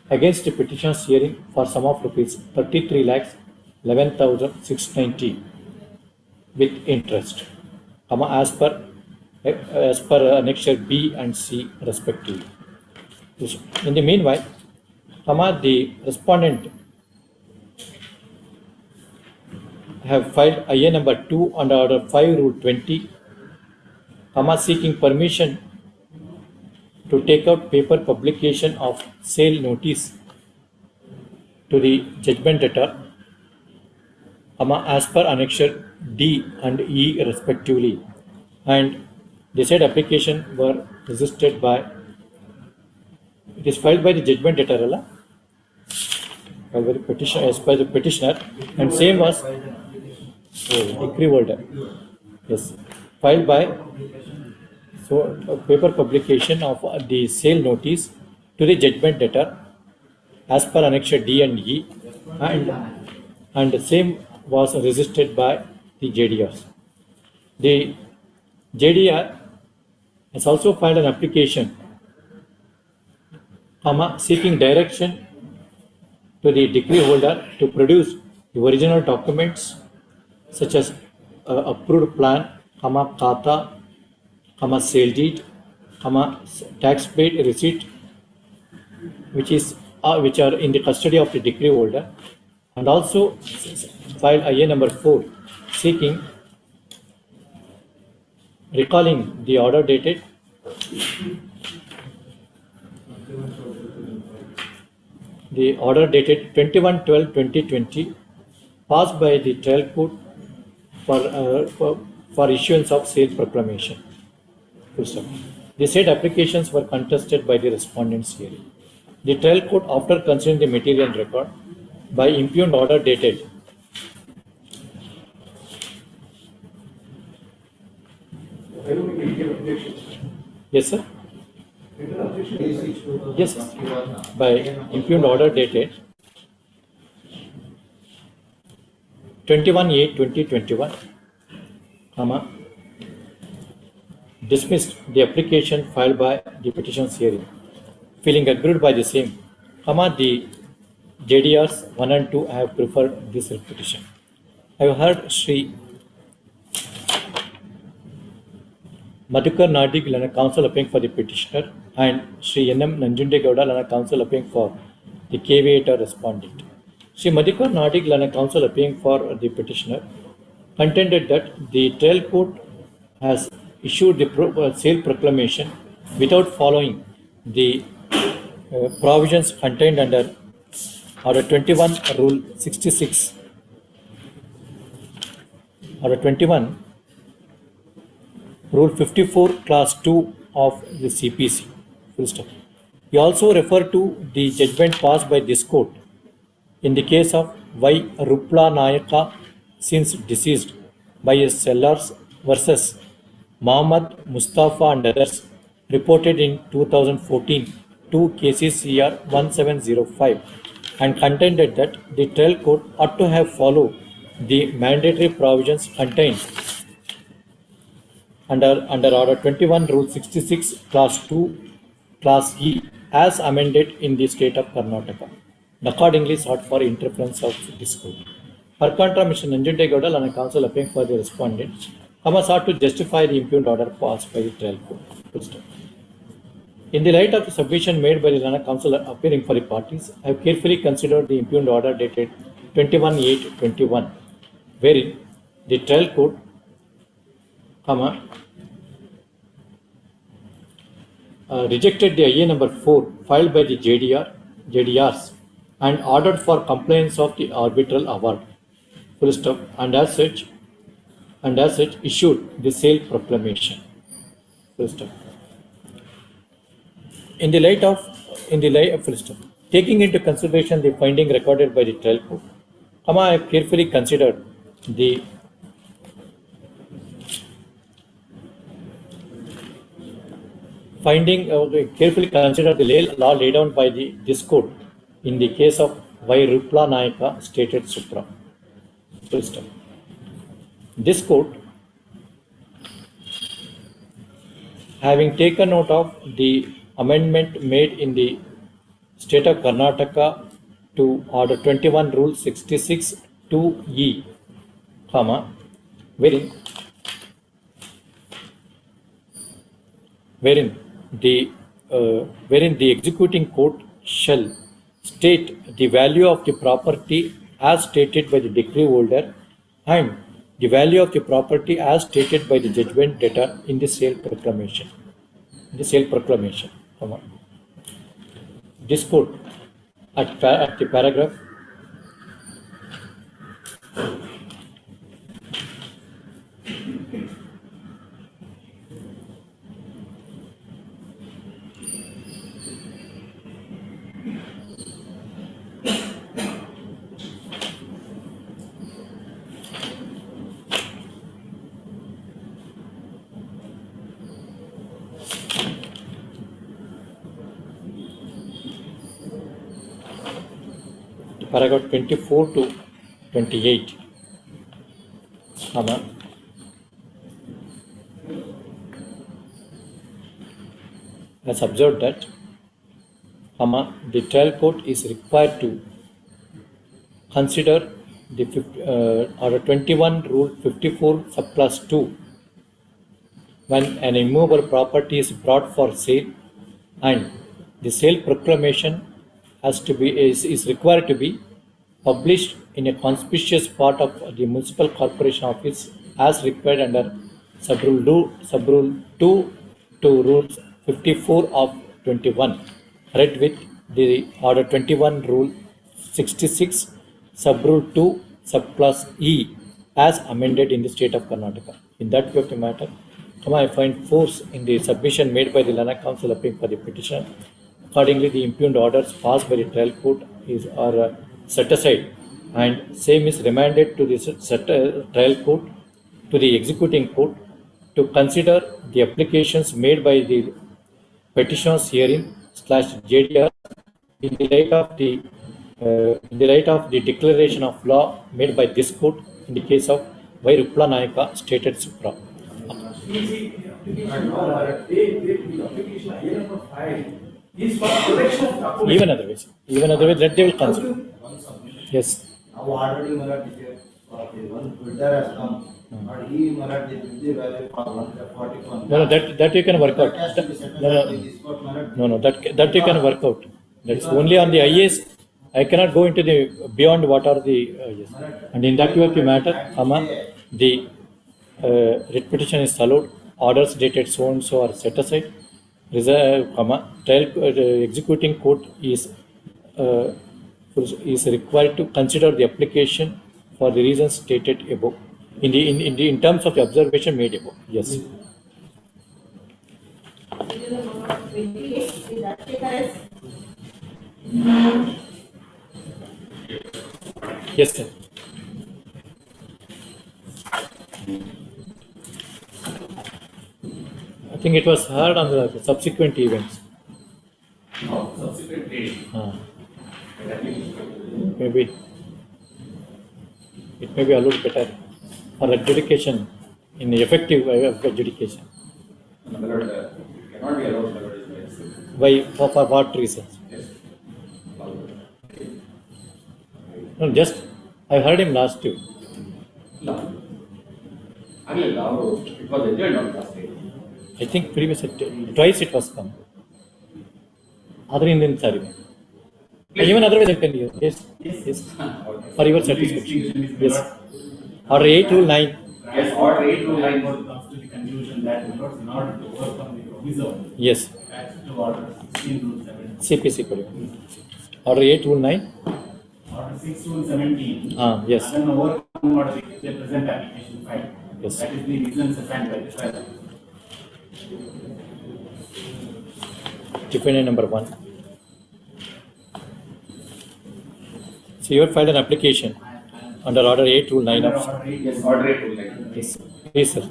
against the petitioner's hearing for sum of rupees 33,11,690 with interest, comma, as per annexure B and C respectively. In the meanwhile, comma, the respondent have filed IA number 2 under order 5 rule 20, comma, seeking permission to take out paper publication of sale notice to the judgment debtor, comma, as per annexure D and E respectively, and the said application were resisted by, it is filed by the judgment debtor, filed by the petitioner, as per the petitioner, and same was decree holder, yes, filed by, so paper publication of the sale notice to the judgment debtor as per annexure D and E, and the same was resisted by the JDRs. The JDR has also filed an application, comma, seeking direction to the decree holder to produce the original documents such as approved plan, comma, khata, comma, sale deed, comma, tax paid receipt, which are in the custody of the decree holder, and also filed IA number 4 seeking recalling the order dated the order dated 21/12/2020 passed by the trial court for issuance of sale proclamation. Full stop. The said applications were contested by the respondents hearing. The trial court, after considering the material record, by impugned order dated yes, sir. Yes, by impugned order dated 21/8/2021, comma, dismissed the application filed by the petition's hearing, feeling aggrieved by the same, comma, the JDRs 1 and 2 have preferred this petition. I have heard Sri Madhukar Nadig Lana counsel appearing for the petitioner and Sri N.M. Nanjunde Gowda Lana counsel appearing for the caveator respondent. Sri Madhukar Nadig Lana counsel appearing for the petitioner contended that the trial court has issued the sale proclamation without following the provisions contained under Order 21 Rule 66, Order 21 Rule 54 Class 2 of the CPC. Full stop. He also referred to the judgment passed by this court in the case of Y. Rupla Nayaka, since deceased, by his sellers versus Muhammad Mustafa and others, reported in 2014 2 KCCR 1705 and contended that the trial court ought to have followed the mandatory provisions contained under Order 21 Rule 66 Class 2 Class E as amended in the state of Karnataka and accordingly sought for interference of this court. Per contra, Mr. Nanjundegoda and counsel appearing for the respondent sought to justify the impugned order passed by the trial court. In the light of the submission made by the Lana counsel appearing for the parties, I have carefully considered the impugned order dated 21/8/21, wherein the trial court, rejected the IA number 4 filed by the JDRs and ordered for compliance of the arbitral award, full stop, and as such issued the sale proclamation, full stop. In the light of full stop, taking into consideration the finding recorded by the trial court, I have carefully considered the law laid down by this court in the case of Y. Rupla Nayaka stated supra. Full stop. This court, having taken note of the amendment made in the state of Karnataka to Order 21 Rule 66 2E, wherein the executing court shall state the value of the property as stated by the decree holder and the value of the property as stated by the judgment debtor in the sale proclamation. This court at the paragraph paragraph 24 to 28, has observed that, the trial court is required to consider the Order 21 Rule 54 subclass 2 when an immovable property is brought for sale and the sale proclamation is required to be published in a conspicuous part of the municipal corporation office as required under Subrule 2 to Rules 54 of 21, read with the Order 21 Rule 66 Subrule 2 subclass E as amended in the state of Karnataka. In that view of the matter, I find force in the submission made by the Lana counsel appearing for the petition. Accordingly, the impugned orders passed by the trial court are set aside and same is remanded to the trial court, to the executing court, to consider the applications made by the petitioners hearing /JDR in the light of the declaration of law made by this court in the case of Y. Rupla Nayaka stated supra. Is for protection of document. Even otherwise, that they will consider. Yes. Now already one builder has come, but he did the value for 141. No, that you can work out. No, that you can work out. That's only on the IAS. I cannot go into the beyond what are the yes. And in that view of the matter, the writ petition is allowed. Orders dated so and so are set aside. Executing court is required to consider the application for the reasons stated above in terms of the observation made above. Yes. Yes, sir. I think it was heard on the subsequent events. subsequent pleading. Maybe it may be a little better for adjudication in effective way of adjudication. My lord, cannot be allowed, my lord, is my answer. Why? For what reasons? Yes. No, just I heard him last week. No. Again, now, it was enjoyed on last day. I think previous twice it was come. Other Indian sorry. Even otherwise I can hear. Yes. Yes. For your satisfaction. Yes. Order 8 rule 9. Yes, order 8 rule 9 comes to the conclusion that in order to overcome the proviso. Yes. As to order 16 rule 7. CPC code. Order 8 rule 9. Order 6 rule 17. Yes. Then overcome order the present application file. Yes. That is the reasons assigned by the trial. Defendant number 1. So you have filed an application under order 8 rule 9 of. Yes, order 8 rule 9. Yes. Yes, sir.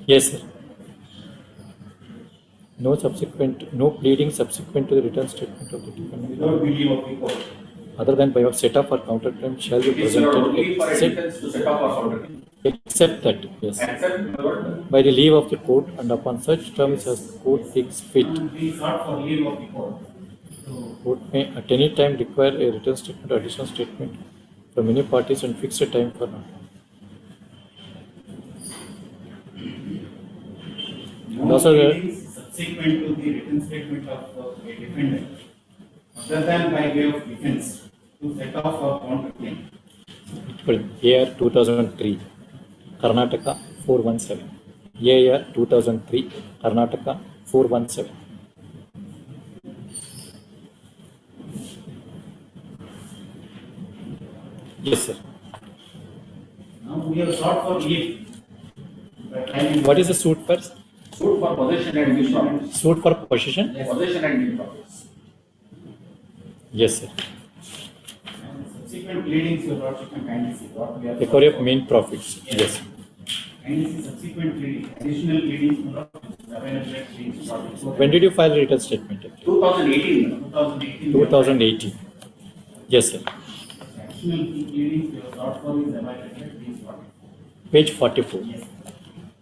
Yes, sir. No pleading subsequent to the written statement of the defendant. Without belief of the court. Other than by of set up or counterclaim shall be It is not only presented for evidence to set up or counterclaim. except that, yes, Except, my lord, by the leave of the court and upon such terms as the court thinks fit. we sought for leave of the court. Court may at any time require a written statement or additional statement from any parties and fix a time for now. No pleadings subsequent to the written statement of a defendant, other than by way of defense, to set off or counterclaim. AR 2003, Karnataka 417. AR 2003, Karnataka 417. Yes, sir. Now we have sought for leave. What is the suit first? Suit for possession and use property. Suit for possession? Yes. Possession and use property. Yes, sir. And subsequent pleadings, your lordship can kindly see what we have. Recovery of main profits. Yes. Kindly see subsequent pleadings, additional pleadings, your lordship, available at pleadings property. When did you file a written statement? 2018. 2018. 2018. Yes, sir. Additional pleadings, your sought for is available at pleadings property. Page 44. Yes.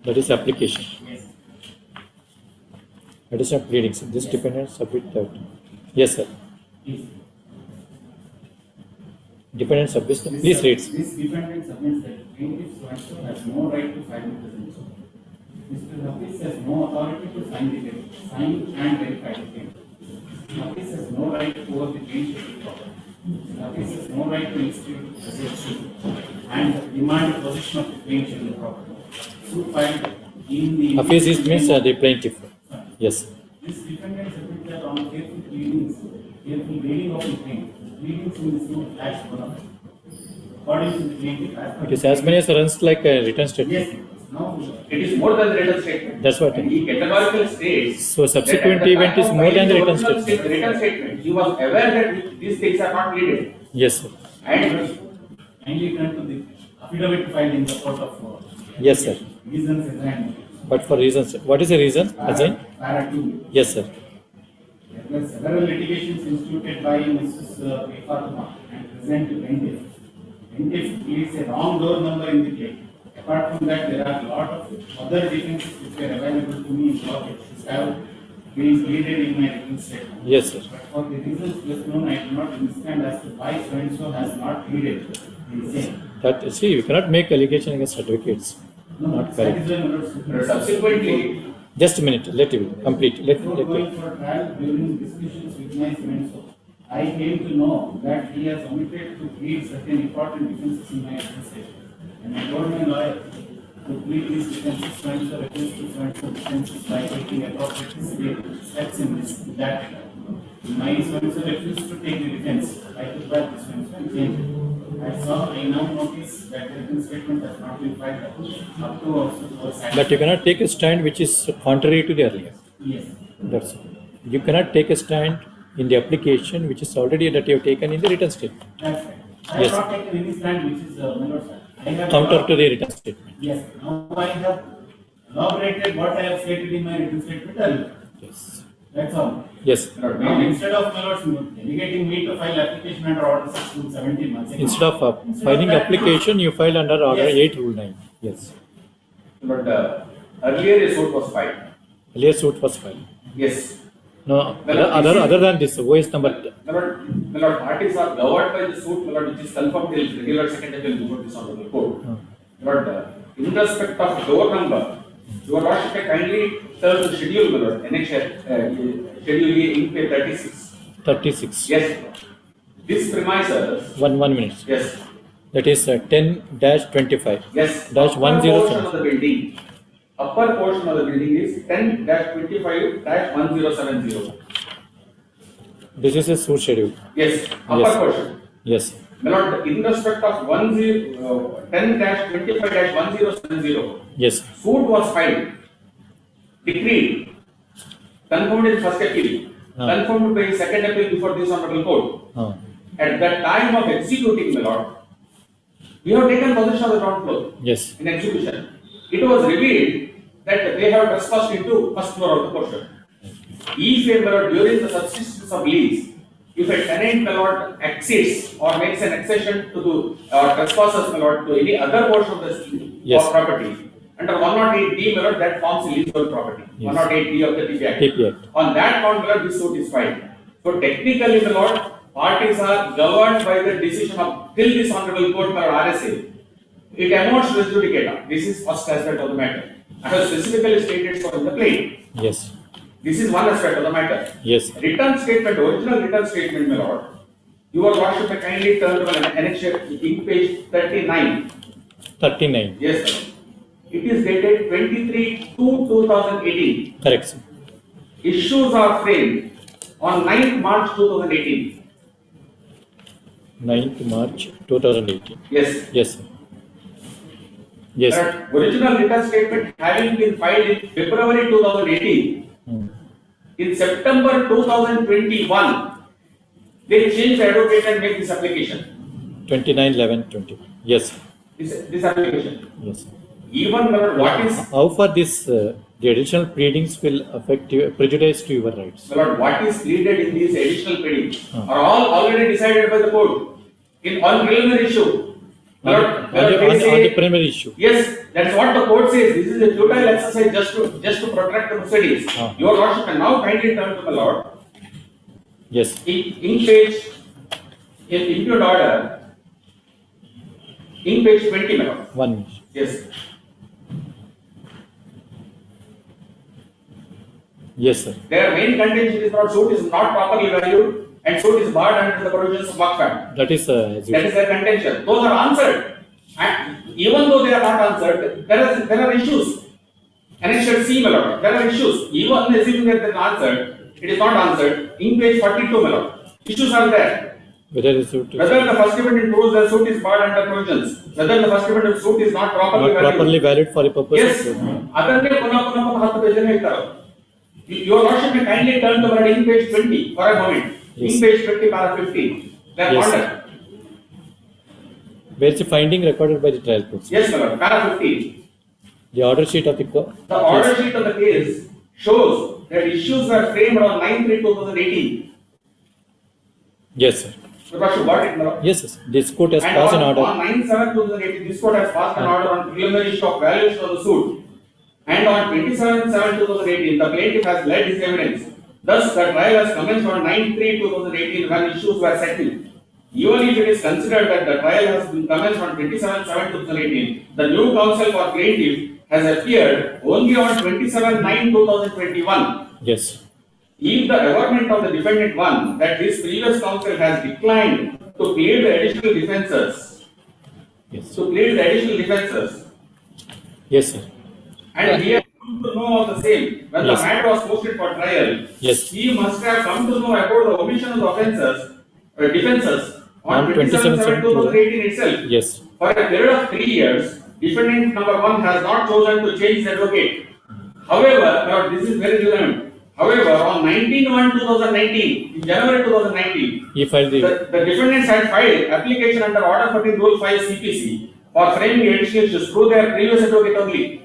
That is application. Yes. Additional pleadings. This dependent submit that. Yes, sir. Please. Dependent submits. Please read. This defendant submits that plaintiff so has no right to file the present suit. Mr. Hafiz has no authority to sign the claim, sign and verify the claim. Mr. Hafiz has no right over the change of the property. Mr. Hafiz has no right to institute the suit and demand possession of the claim in the property. Suit filed in the. Hafiz is means the plaintiff. Yes. This defendant submits that on careful pleadings, careful reading of the claim, pleadings in the suit flash bona fide. According to the plaintiff, It is as many as runs like a written statement. yes, now it is more than the written statement. That's what. And he categorically states. So subsequent that at the event time is of more than the filing written original statement. Written statement. He was aware that these things are not needed. Yes, sir. And kindly turn to the affidavit filed in the court of law. Yes, sir. Reasons assigned. But for reasons, what is the reason? Assign? Para 2. Yes, sir. There were several litigations instituted by Mrs. Fatuma and present plaintiff. Plaintiff pleads a wrong door number in the claim. Apart from that, there are a lot of other defenses which were available to me in law which have been pleaded in my written statement. Yes, sir. But for the reasons just known, I do not understand as to why so and so has not pleaded the same. That see, you cannot make allegation against advocates. No, Not correct. subsequently. Just a minute. Let it complete. Before going for trial, during discussions with my so I came to know that he has omitted to plead certain important defenses in my statement. And I told my lawyer to plead these defenses, so refused to defenses by taking appropriate steps in this that my so refused to take the defense. I took back this one and changed it. I now notice that the written statement has not been filed up to also. But you cannot take a stand which is contrary to the earlier. Yes. That's all. You cannot take a stand in the application which is already that you have taken in the written statement. That's right. I Yes. have not taken any stand which is my lord, sir. I have counter to the written statement. Yes, now I have elaborated what I have stated in my written statement earlier. Yes. That's all. Yes. Now, instead of delegating me to file application under order 6 to 17 months. Instead of filing application, you filed under order Yes. 8 rule 9. Yes. But earlier a suit was filed. Earlier suit was filed. Yes. No, Well, other than this, OS number. My lord, parties are governed by the suit, my lord, which is confirmed till regular second appeal before this honorable court. My lord, in respect of door number, your lordship may kindly turn to schedule, my lord, schedule in page 36. 36. Yes. This premises. One minute. Yes. That is 10-25. Yes. Dash Upper 107. portion of the building. Upper portion of the building is 10-25-1070. This is a suit schedule. Yes. Upper Yes. portion. Yes. My lord, in respect of 10-25-1070. Yes. Suit was filed, decreed, confirmed in first appeal, confirmed by second appeal before this honorable court. At the time of executing, my lord, we have taken possession of the ground floor. Yes. In execution. It was revealed that they have trespassed into first floor of the portion. If a my lord, during the subsistence of lease, if a tenant, my lord, exceeds or makes an accession to the trespassers, my lord, to any other portion of the Yes. property, under 108D, my lord, that forms leasehold property. Yes. 108D of the TP Act. TP Act. On that count, my lord, this suit is filed. So technically, my lord, parties are governed by the decision of till this honorable court, my lord, RSA. It amounts to res judicata. This is first aspect of the matter. I have specifically stated so in the claim. Yes. This is one aspect of the matter. Yes. Return statement, original return statement, my lord. Your lordship may kindly turn to an annexure in page 39. 39. Yes, sir. It is dated 23/2/2018. Correct, sir. Issues are framed on 9th March 2018. 9th March 2018. Yes. Yes, sir. Yes. Original return statement having been filed in February 2018. In September 2021, they changed the advocate and make this application. 29/11/20. Yes. This application. Yes. Even what is How far this the additional pleadings will affect you, prejudice to your rights? my lord, what is pleaded in these additional pleadings are all already decided by the court in on preliminary issue. My lord, On the primary issue. yes, that's what the court says. This is a futile exercise just to protract the proceedings. Your lordship can now kindly turn to the lord. Yes. In page in impugned order, in page 20, my lord. 1 minute. Yes. Yes, sir. Their main contention is not suit is not properly valued and suit is barred under the provisions of Workfam. That is as That is their contention. Those are answered. And even though they are not answered, there are issues. Annexure C, my lord, there are issues. Even assuming that they are answered, it is not answered. In page 42, my lord, issues are there. Whether the suit Whether the first defendant proves the suit is barred under provisions, whether the first defendant suit is not properly not valued. properly valid for a purpose. Yes. Other than your lordship may kindly turn to in page 20 for a moment. Yes. In page 20, para 15. They are Yes. ordered. Where is the finding recorded by the trial court? Yes, my lord. Para 15. The order sheet of the The order sheet of the case shows that issues were framed on 9/3/2018. Yes, sir. Your lordship got it, my lord. Yes, yes. This court has And passed an on order. 9/7/2018, this court has passed an order on preliminary issue of valuation of the suit. And on 27/7/2018, the plaintiff has led his evidence. Thus, the trial has commenced on 9/3/2018 when issues were settled. Even if it is considered that the trial has been commenced on 27/7/2018, the new counsel for plaintiff has appeared only on 27/9/2021. Yes. If the averment of the defendant one that his previous counsel has declined to plead the additional defences, Yes. to plead the additional defences, Yes, sir. and he has come to know of the same when Yes. the matter was posted for trial, Yes. he must have come to know about the omission of the offences, defences on On 27/7/2018 itself. Yes. For a period of 3 years, defendant number one has not chosen to change his advocate. However, now this is very relevant. However, on 19/1/2019, in January 2019, He filed the the defendants had filed application under Order 14 Rule 5 CPC for framing additional issues through their previous advocate only.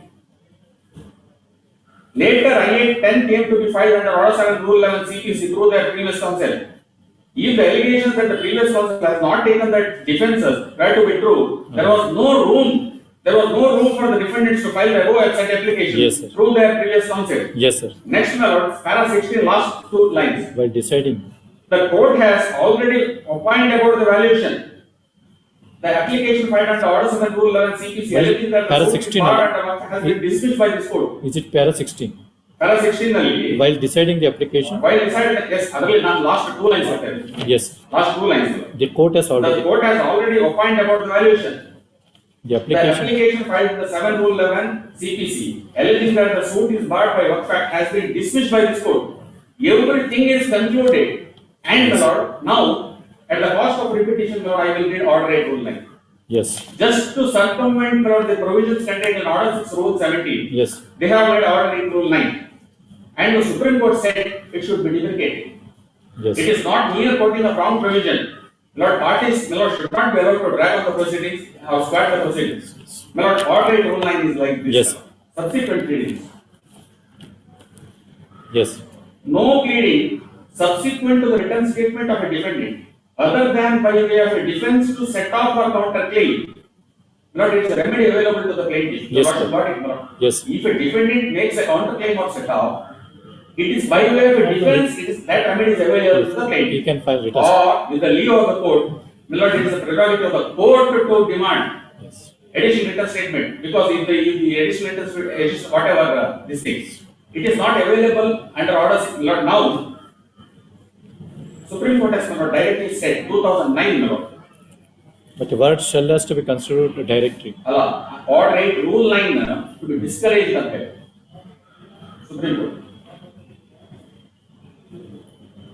Later, IA-10 came to be filed under Order 7 Rule 11 CPC through their previous counsel. If the allegations that the previous counsel has not taken the defences were to be true, there was no room for the defendants to file the above such application Yes, sir. through their previous counsel. Yes, sir. Next, my lord, para 16, last two lines. While deciding, The court has already opined about the valuation. The application filed under Order 7 Rule 11 CPC Well, alleging that para the suit 16 has been dismissed by this court. is it para 16? Para 16 ನಲ್ಲಿ While deciding the application, while decided that yes, ಅದರಲ್ಲಿ ನಾನು last two lines ಹೇಳ್ತೇನೆ. yes, Last two lines. the court has The already, court has already opined about the valuation. the The application, application filed in the 7 Rule 11 CPC alleging that the suit is barred by work fact has been dismissed by this court. Everything is concluded and the Lord, now at the cost of repetition, Lord, I will read Order 8 Rule 9. yes, Just to circumvent Lord, the provisions contained in Order 6 Rule 17, yes, they have made Order 8 Rule 9. And the Supreme Court said it should be deprecated. yes, It is not mere quoting of wrong provision. Lord, parties, my lord, should not be allowed to drag on the proceedings or squat the proceedings. My lord, Order 8 Rule 9 is like this. Yes. Subsequent pleadings. yes, No pleading subsequent to the written statement of a defendant, other than by way of a defense to set off or counter claim. Lord, it's a remedy available to the plaintiff. Yes, Lord, sir. got it, my lord. yes, If a defendant makes a counter claim or set off, it is by way of a defense, it is that remedy is available to the he plaintiff. can file written. Or with the leave of the court, my lord, it is a prerogative of the court to demand Yes, additional written statement, because if the additional written statement, whatever this thing, it is not available under Order 6. Lord, now Supreme Court has not directly said 2009, my lord. but the word shall has to be considered directory. Allah, Order 8 Rule 9 to be discouraged ಅಂತ ಹೇಳಿ Supreme Court.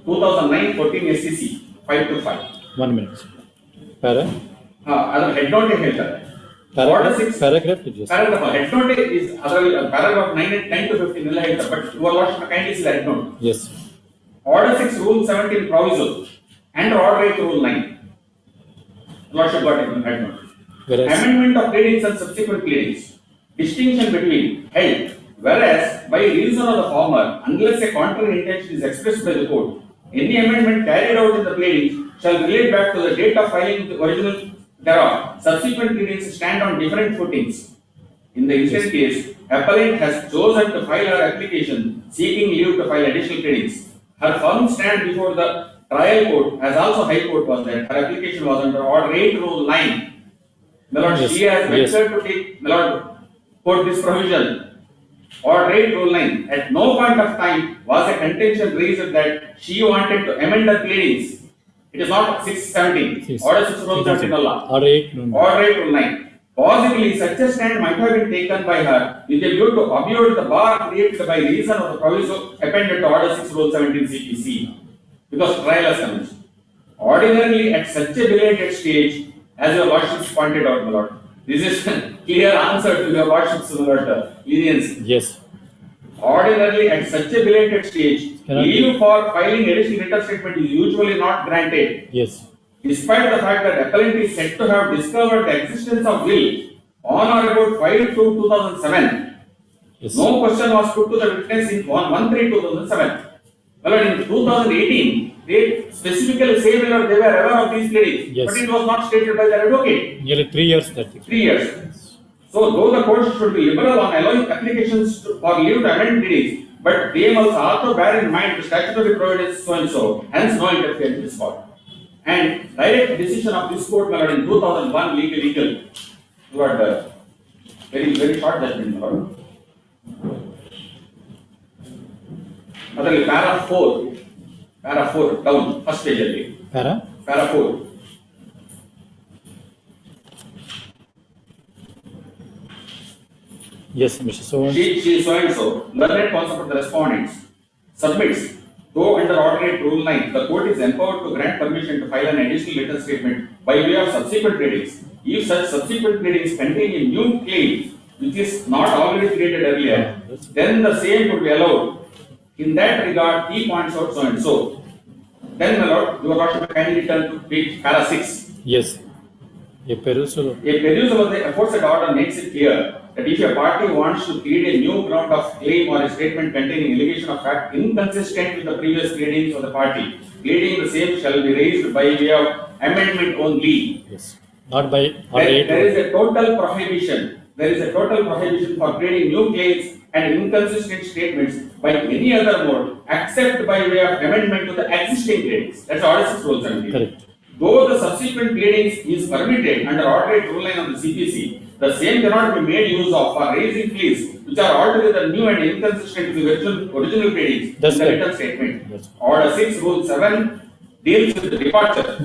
2009-14 SCC 525. 1 minute. Para, ಅದರ head note ಹೇಳ್ತಾರೆ. Order 6 paragraph is just, paragraph head note is ಅದರಲ್ಲಿ paragraph 9 and 10 to 15 ಎಲ್ಲ ಹೇಳ್ತಾರೆ, but your lordship kindly see the head note. yes, Order 6 Rule 17 proviso and Order 8 Rule 9. Lordship got it in head note. whereas, Amendment of pleadings and subsequent pleadings. Distinction between held, whereas by reason of the former, unless a contrary intention is expressed by the court, any amendment carried out in the pleadings shall relate back to the date of filing the original thereof. Subsequent pleadings stand on different footings. In the instant case, appellant has chosen to file her application seeking leave to file additional pleadings. Her firm stand before the trial court, as also High Court was there. Her application was under Order 8 Rule 9. My lord, Yes, she has yes. ventured to take, my lord, quote this provision. Order 8 Rule 9. At no point of time was a contention raised that she wanted to amend her pleadings. It is not 617. Yes. Order 6 Rule 17 Allah. Order 8, no, no. Order 8 Rule 9. Possibly such a stand might have been taken by her with a view to obviate the bar created by reason of the proviso appended to Order 6 Rule 17 CPC. Because trial has commenced. Ordinarily at such a belated stage, as your lordships pointed out, my lord, this is clear answer to your lordships' leniency. yes, Ordinarily at such a belated stage, Cannot be. leave for filing additional written statement is usually not granted. yes, Despite the fact that appellant is said to have discovered the existence of will on or about 5/2/2007, yes, no question was put to the witness in 1/3/2007. Well, in 2018, they specifically say that they were aware of these pleadings, Yes. but it was not stated by their advocate. nearly 3 years that thing. 3 years. So, though the court should be liberal on allowing applications for leave to amend pleadings, but they must also bear in mind the statutory provisions so and so, hence no interference in this court. And direct decision of this court, my lord, in 2001 legal, you had very short judgment, my lord. ಅದರಲ್ಲಿ para 4 down first page ಅಲ್ಲಿ Para, para 4. yes, Mr. So, She so and so, learned counsel of the respondents, submits, though under Order 8 Rule 9, the court is empowered to grant permission to file an additional written statement by way of subsequent pleadings. If such subsequent pleadings contain a new claim which is not already created earlier, then the same would be allowed. In that regard, he points out so and so. Then, my lord, your lordship kindly turn to page para 6. yes, A perusal. A perusal of the aforesaid order makes it clear that if a party wants to plead a new ground of claim or a statement containing allegation of fact inconsistent with the previous pleadings of the party, pleading the same shall be raised by way of amendment only. Yes. Not by There is a total prohibition. There is a total prohibition for pleading new claims and inconsistent statements by any other mode except by way of amendment to the existing pleadings. That's Order 6 Rule 17. Correct. Though the subsequent pleadings is permitted under Order 8 Rule 9 of the CPC, the same cannot be made use of for raising pleas which are altogether new and inconsistent with the original pleadings in the written statement. Yes. Order 6 Rule 7 deals with the departure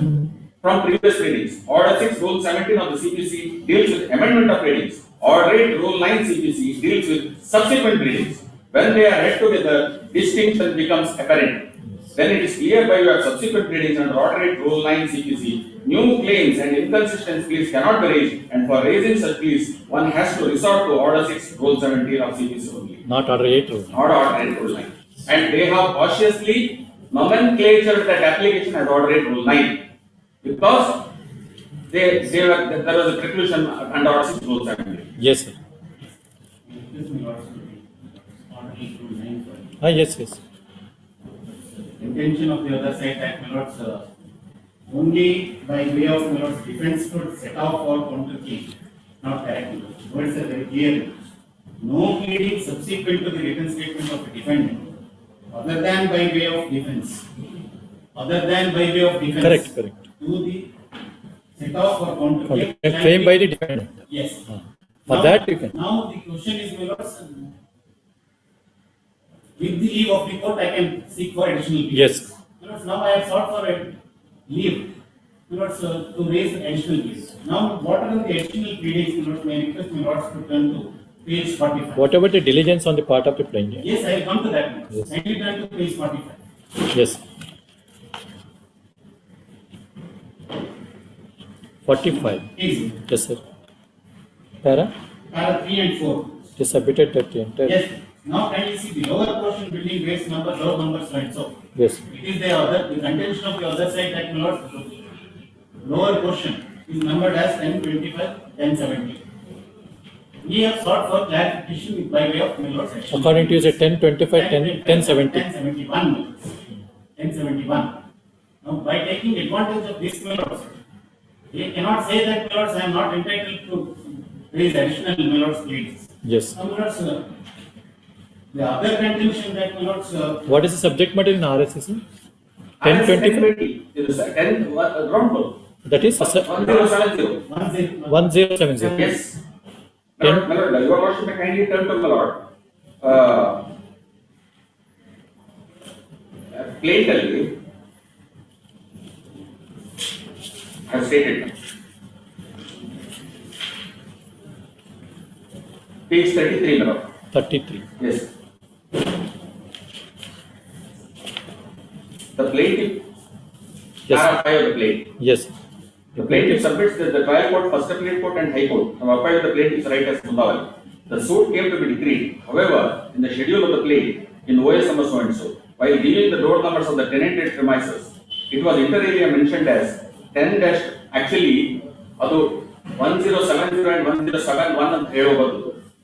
from previous pleadings. Order 6 Rule 17 of the CPC deals with amendment of pleadings. Order 8 Rule 9 CPC deals with subsequent pleadings. When they are read together, distinction becomes apparent. Then it is clear by your subsequent pleadings under Order 8 Rule 9 CPC, new claims and inconsistent pleas cannot be raised, and for raising such pleas, one has to resort to Order 6 Rule 17 of CPC only. Not Order 8 Rule. Not Order 8 Rule 9. And they have cautiously nomenclatured that application as Order 8 Rule 9 because there was a preclusion under Order 6 Rule 17. Yes, sir. Yes, yes. Intention of the other side that Milord's only by way of Milord's defense could set off or counter claim, not directly. Words are very clear. No pleading subsequent to the written statement of a defendant, other than by way of defense. Other than by way of defense. Correct, correct. To the set off or counter claim. Claim by the defendant. Yes. For that you can. Now the question is, Milord's, with the leave of the court, I can seek for additional pleadings. Yes. Now I have sought for a leave to raise additional pleadings. Now, what are the additional pleadings? May I request to turn to page 45. What about the diligence on the part of the plaintiff? Yes, I will come to that. Yes. I will turn to page 45. Yes. 45. Yes, sir. Para 3 and 4. It is submitted that the entire. Yes. Now can you see the lower portion building base number, door number, so and so. Yes. It is the contention of the other side that lower portion is numbered as 1025, 1070. We have sought for clarification by way of Milord's section. According to you, say 1025, 1070. 1071. 1071. Now, by taking advantage of this Milord's, they cannot say that Milord's, I am not entitled to raise additional Milord's pleadings. Yes. Now, Milord's, the other contention that Milord's. What is the subject matter in RSC? 1020. It is 10 ground floor. That is 1070. 1070. Yes. Your Lordship may kindly turn to the Lord. Plainly, I have stated. Page 33, my Lord. 33. Yes. The plaintiff. Yes. 5 of the plaintiff. Yes. The plaintiff submits that the trial court, first appellate court, and high court have applied the plaintiff's right as Mundawali. The suit came to be decreed. However, in the schedule of the plaintiff, in OS number so and so, while giving the door numbers of the tenanted premises, it was inter alia mentioned as 10 actually, although 1070 and 1071 and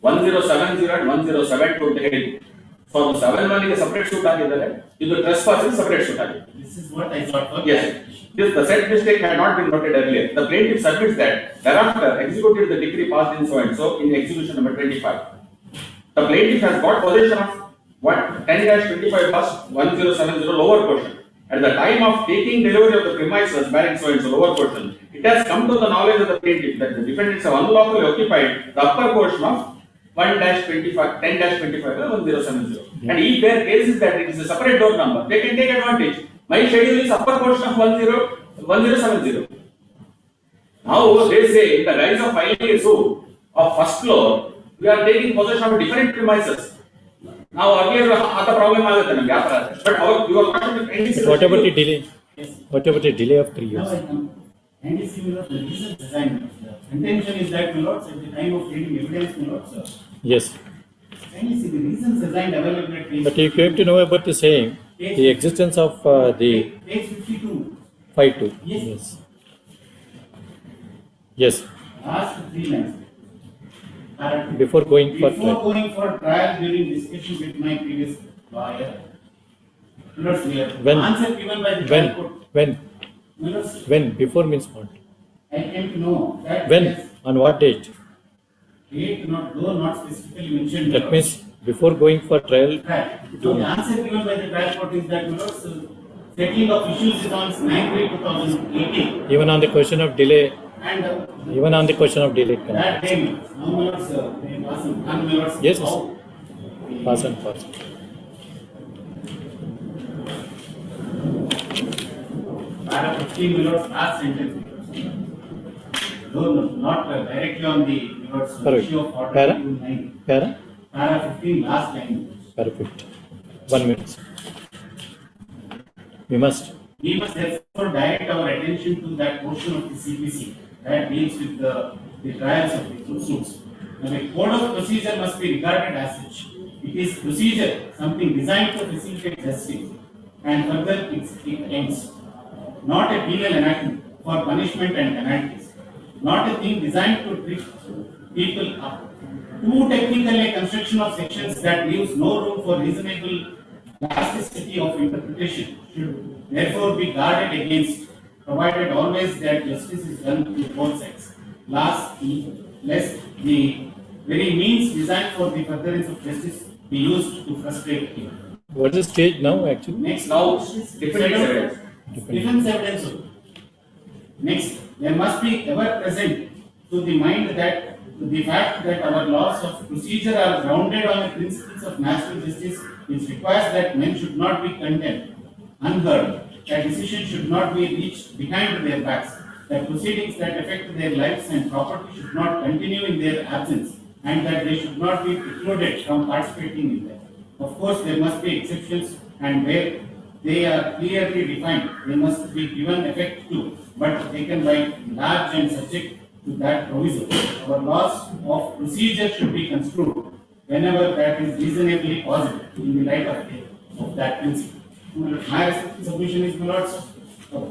1070 and 1072 ಅಂತ ಹೇಳಿ. So the 71 ಗೆ separate suit ಆಗಿದ್ದಾರೆ, ಇದು trespass ಗೆ separate suit ಆಗಿದೆ. This is what I thought for. Yes. The said mistake had not been noted earlier. The plaintiff submits that thereafter executed the decree passed in so and so in execution number 25. The plaintiff has got possession of 10-25 plus 1070 lower portion. At the time of taking delivery of the premises bearing so and so lower portion, it has come to the knowledge of the plaintiff that the defendants have unlawfully occupied the upper portion of 10-25 10-1070. And if their case is that it is a separate door number, they can take advantage. My schedule is upper portion of 1070. Now they say in the rise of filing a suit of first floor, we are taking possession of different premises. Now earlier the problem ಆಗುತ್ತೆ ನಮಗೆ ಆ ತರ. But your what about the delay? Yes. What about the delay of 3 years? Now I come. And this Milord, the reasons assigned. The intention is that Milord, at the time of reading evidence, Milord, sir. Yes. Can you see the reasons assigned available at page? But you came to know about the saying, the existence of the page 52. 52. Yes. Yes. Yes. Last 3 lines. Before going for Before trial. going for trial during discussion with my previous lawyer. Not clear. When? Answer given by the When? trial court. When? Not When? Before means what? I came to know that. When? yes, On what date? date not, though not specifically mentioned. That means before going for trial. Right. So the answer given by the trial court is that, settling of issues is on 9/3/2018. Even on the question of delay. And Even on the question of delay. that day, now my lords, my lords, Yes. how Pass and pass. para 15 minutes last sentence. Though not directly on the minutes Correct. issue of order Para? 29. Para? Para 15 last line. Perfect. 1 minute. We must. We must therefore direct our attention to that portion of the CPC that deals with the trials of the suits. Now, the code of procedure must be regarded as such. It is procedure, something designed to facilitate justice, and further it ends. Not a penal enactment for punishment and penalties. Not a thing designed to trip people up. Too technical a construction of sections that leaves no room for reasonable elasticity of interpretation should therefore be guarded against, provided always that justice is done to both sides. Lest the very means designed for the furtherance of justice be used to frustrate him. What is the stage now actually? Next, Now, defense evidence. Defense evidence. Next, there must be ever present to the mind that the fact that our laws of procedure are grounded on the principles of natural justice, which requires that men should not be condemned unheard, that decisions should not be reached behind their backs, that proceedings that affect their lives and property should not continue in their absence, and that they should not be precluded from participating in them. Of course, there must be exceptions, and where they are clearly defined, they must be given effect to, but taken by large and subject to that proviso. Our laws of procedure should be construed whenever that is reasonably possible in the light of that principle. My respectful submission is, my lords,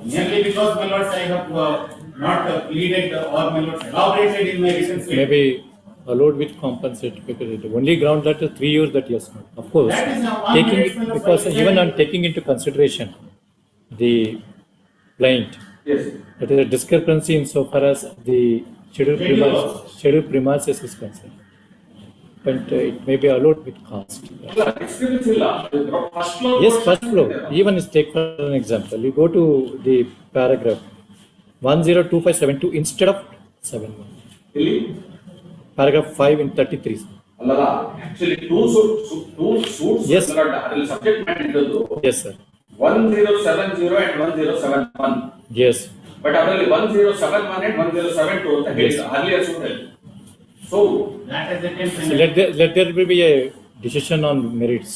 merely because, my lords, I have not pleaded or, my lords, elaborated in my written statement. Maybe allowed with compensate because the only ground that 3 years that yes, no. Of course, That is now taking it, 1 minute, because sir. even on taking into consideration the plaint, Yes. that is a discrepancy in so far as the schedule premises is concerned. But it may be allowed with cost. Experience illa. First floor. Yes, first floor. Even is take for an example. You go to the paragraph 102572 instead of 71. Really? Paragraph 5 in 33. Allala. Actually, two suits. Yes. Adil subject matter idodu. Yes, sir. 1070 and 1071. Yes. But adರಲ್ಲಿ 1071 and 1072 ಅಂತ ಹೇಳಿದ್ರು earlier suit ಅಲ್ಲಿ. So That is the tenth So let there be a decision on merits.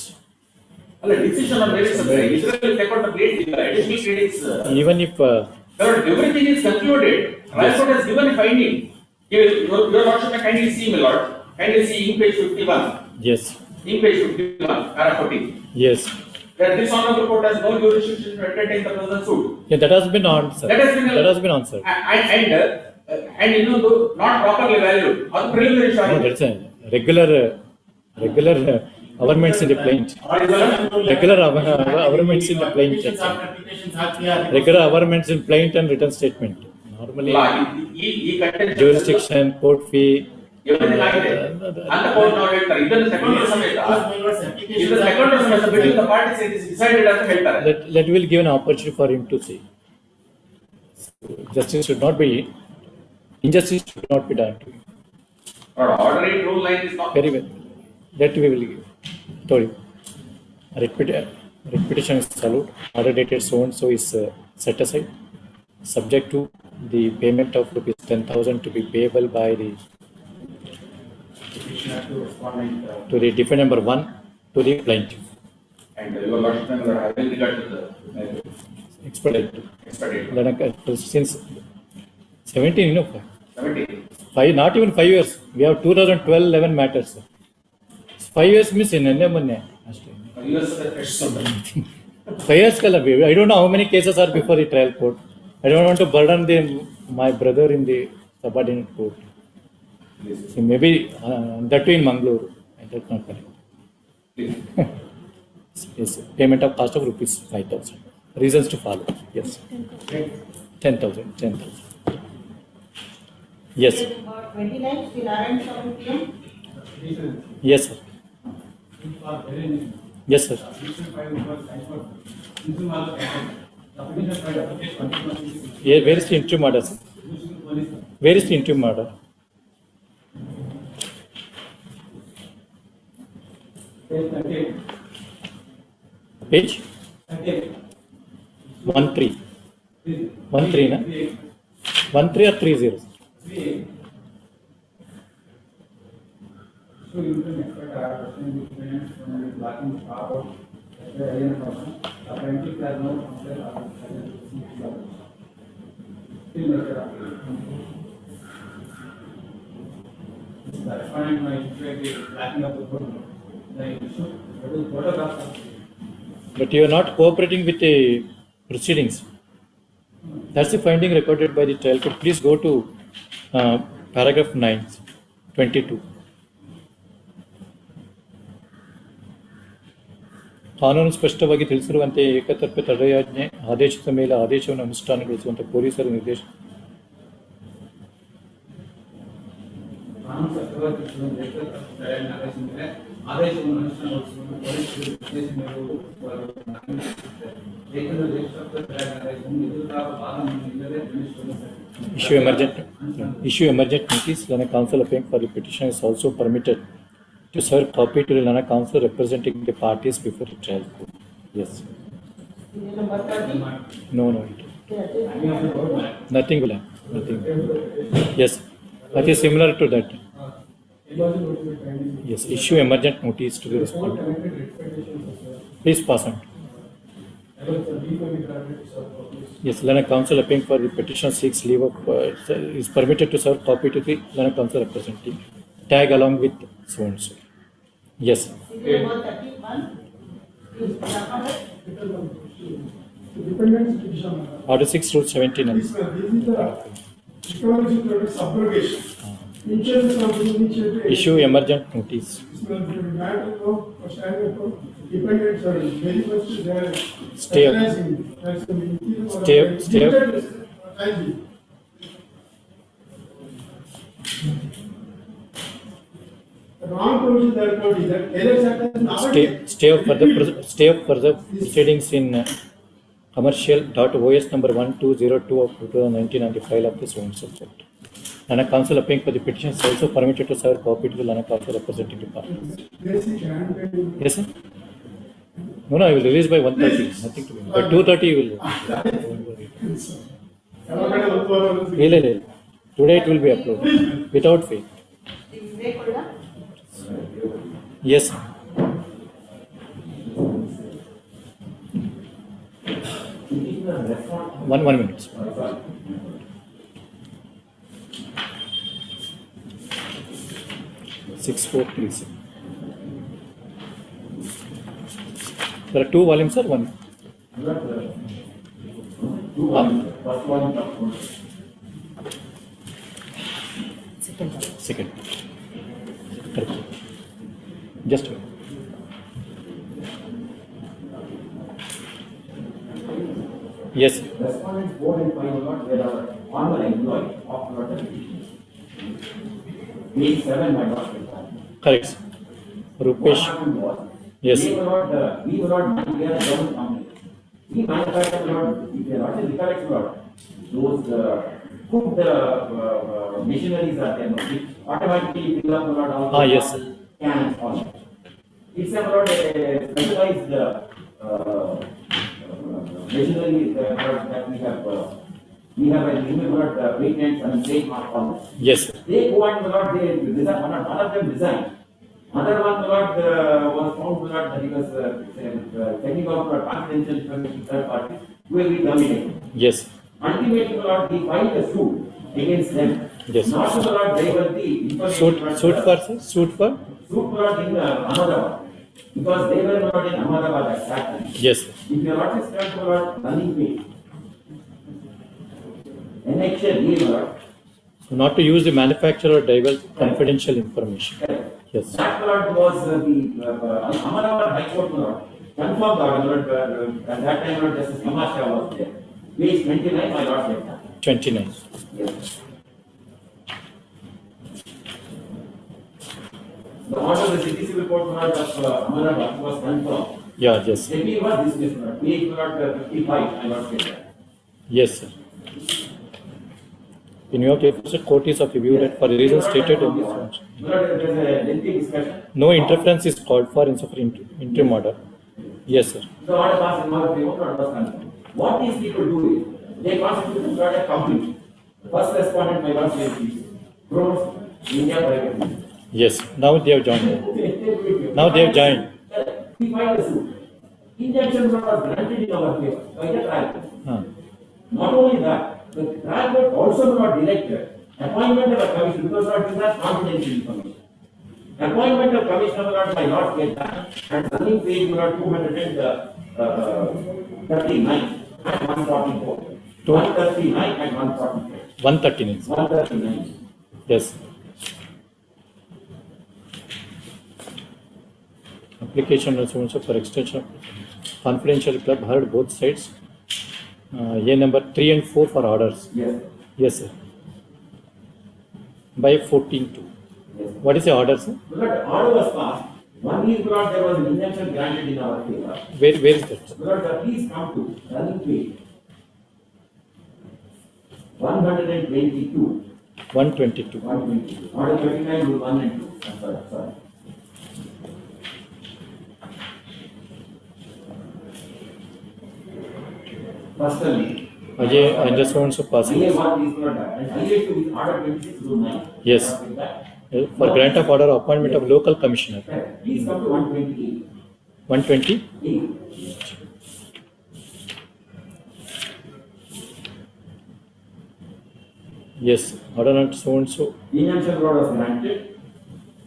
ಅಲ್ಲ decision on merits ಅಂದ್ರೆ ಇದರಲ್ಲಿ ತಗೊಂಡ plate ಇಲ್ಲ additional credits. Even if everything is concluded, High Court has given a finding. Your lordship may kindly see, my lord. Kindly see in page 51. yes, In page 51, para 14. yes, That this honorable court has no jurisdiction to entertain the present suit. yeah, that has been answered. That has been answered. And ಇನ್ನೊಂದು not properly valued. ಅದು preliminary No, charge. that's a regular averments in the plaint. Regular averments in the plaint. Regular averments in plaint and written statement. Normally, ಈ contention jurisdiction, court fee. everything ಆಗಿದೆ. ಅಂತ court ನಾವು ಹೇಳ್ತಾರೆ ಇದನ್ನು ತಗೊಂಡ್ರೆ ಸಮೇತ ಇದನ್ನು ತಗೊಂಡ್ರೆ ಸಮೇತ between the parties it is decided ಅಂತ ಹೇಳ್ತಾರೆ. Let will give an opportunity for him to see. Justice should not be, injustice should not be done to him. Ordinary rule line is not. Very well. That we will give. Told you. Repetition is allowed. Order dated so and so is set aside, subject to the payment of rupees 10,000 to be payable by the to the defendant number 1 to the plaintiff. And your lordship member, I will regard to the Expedite. expedite. Since 17, 17. not even 5 years. We have 2012-11 matters. 5 years means in Money. 5 years color. I don't know how many cases are before the trial court. I don't want to burden my brother in the subordinate court. So maybe that too in Mangalore. That's not correct. Yes, payment of cost of rupees 5,000. Reasons to follow. Yes. 10,000. 10,000. Yes. 29, Sri Narayan Swamy PM. Yes, sir. Yes, sir. Yeah, where is the interim order, sir? Where is the interim order? Page? 13. 13, na? 13 or 30? So you can expect our question depends on the blocking about the alien person. Apparently, there are no complaint or the respondent might check the blocking of the photo. The issue, what is photographs? But you are not cooperating with the proceedings. That's the finding recorded by the trial court. Please go to paragraph 9, 22. ಕಾನೂನು ಸ್ಪಷ್ಟವಾಗಿ ತಿಳಿಸಿರುವಂತೆ ಏಕತರ್ಫ ತಡೆಯಾಜ್ಞೆ ಆದೇಶದ ಮೇಲೆ ಆದೇಶವನ್ನು ಅನುಷ್ಠಾನಗೊಳಿಸುವಂತೆ ಪೊಲೀಸರ ನಿರ್ದೇಶ issue emergent notice. Lana counsel appearing for the petition is also permitted to serve copy to the Lana counsel representing the parties before the trial court. Yes. Number 30. No. Nothing will happen. Nothing. Yes. That is similar to that. Yes. Issue emergent notice to the respondent. Please pass on. Yes. Lana counsel appearing for the petition seeks leave of is permitted to serve copy to the Lana counsel representing. Tag along with so and so. Yes. Number 31. Dependence petition. Order 6 rule 17. This is the subrogation. Insurance company initiated. Issue emergent notice. Matter of standard of dependence or very much there. Stay. Wrong provision that code is that Stay of further proceedings in commercial.os number 1202 of 2019 on the file of the so and so court. Lana counsel appearing for the petition is also permitted to serve copy to the Lana counsel representing the parties. Yes, sir. No, I will release by 1:30. Nothing to be. By 2:30 you will. Today it will be uploaded without fee. Yes. One minute. Six, 4, 3, 6. There are 2 volumes, sir. One. Second. Correct. Just wait. Yes. Respondents board and file not where our former employee of not Page 7 might not be done. Correct. Rupesh. What happened was, Yes. we were not manufacturing government company. We manufactured not, if you are not in recollect lot, those cooked machineries are there, which automatically fill up lot all Yes. cans on it. It's a lot specialized machinery that we have a limited patents and trademark on it. Yes. They go and they design, one of them designed. Another one was found that he was taking out confidential information third party, will be terminated. Yes. Ultimately, he filed a suit against them. Yes. Not so that they were the Suit for, sir? Suit for? Suit not in Ahmedabad. Because they were not in Ahmedabad at that time. Yes. If you are not a start for running pay, NHL, So not to use the manufacturer or divulge confidential information. Yes. That Lord was the Amara High Court Lord confirmed the order. At that time, Lord Justice Kamasha was there. Page 29, my Lord said that. 29. Yes. The order of the city civil court Lord of Amara was confirmed. Yeah, yes. The appeal was dismissed, Lord. Page Lord 55, my Lord said that. Yes, sir. In your case, the court is of the view that for the reasons stated in this one, There is a lengthy discussion. no interference is called for in interim order. Yes, sir. The order passed in our favor, order was confirmed. What these people do is, they constitute the order complete. First respondent, my Lord said, Gross, India Private Limited. Yes. Now they have joined. Now they have joined. We filed a suit. Injunction was granted in our favor by the trial court. Not only that, the trial court also not directed appointment of a commission because not in that confidential information. Appointment of commissioner not by Lord Ketan and running page not 239 and 144. 139 and 144. 139. 139. Yes. Application also for extension of confidential club heard both sides. A number 3 and 4 for orders. Yes. Yes, sir. By 14-2. Yes. What is the order, sir? But order was passed. One is brought, there was an injunction granted in our favor. Where is that, sir? But please come to running page 122. 122. 122. Order 39 rule 1 and 2. I'm sorry. Personally, Ajay, I just want to pass it. IA1 is not that. And IA2 is order 26 rule 9. Yes. For grant of order, appointment of local commissioner. Please come to 128. 120? Yes. Order not so and so. Injunction order was granted.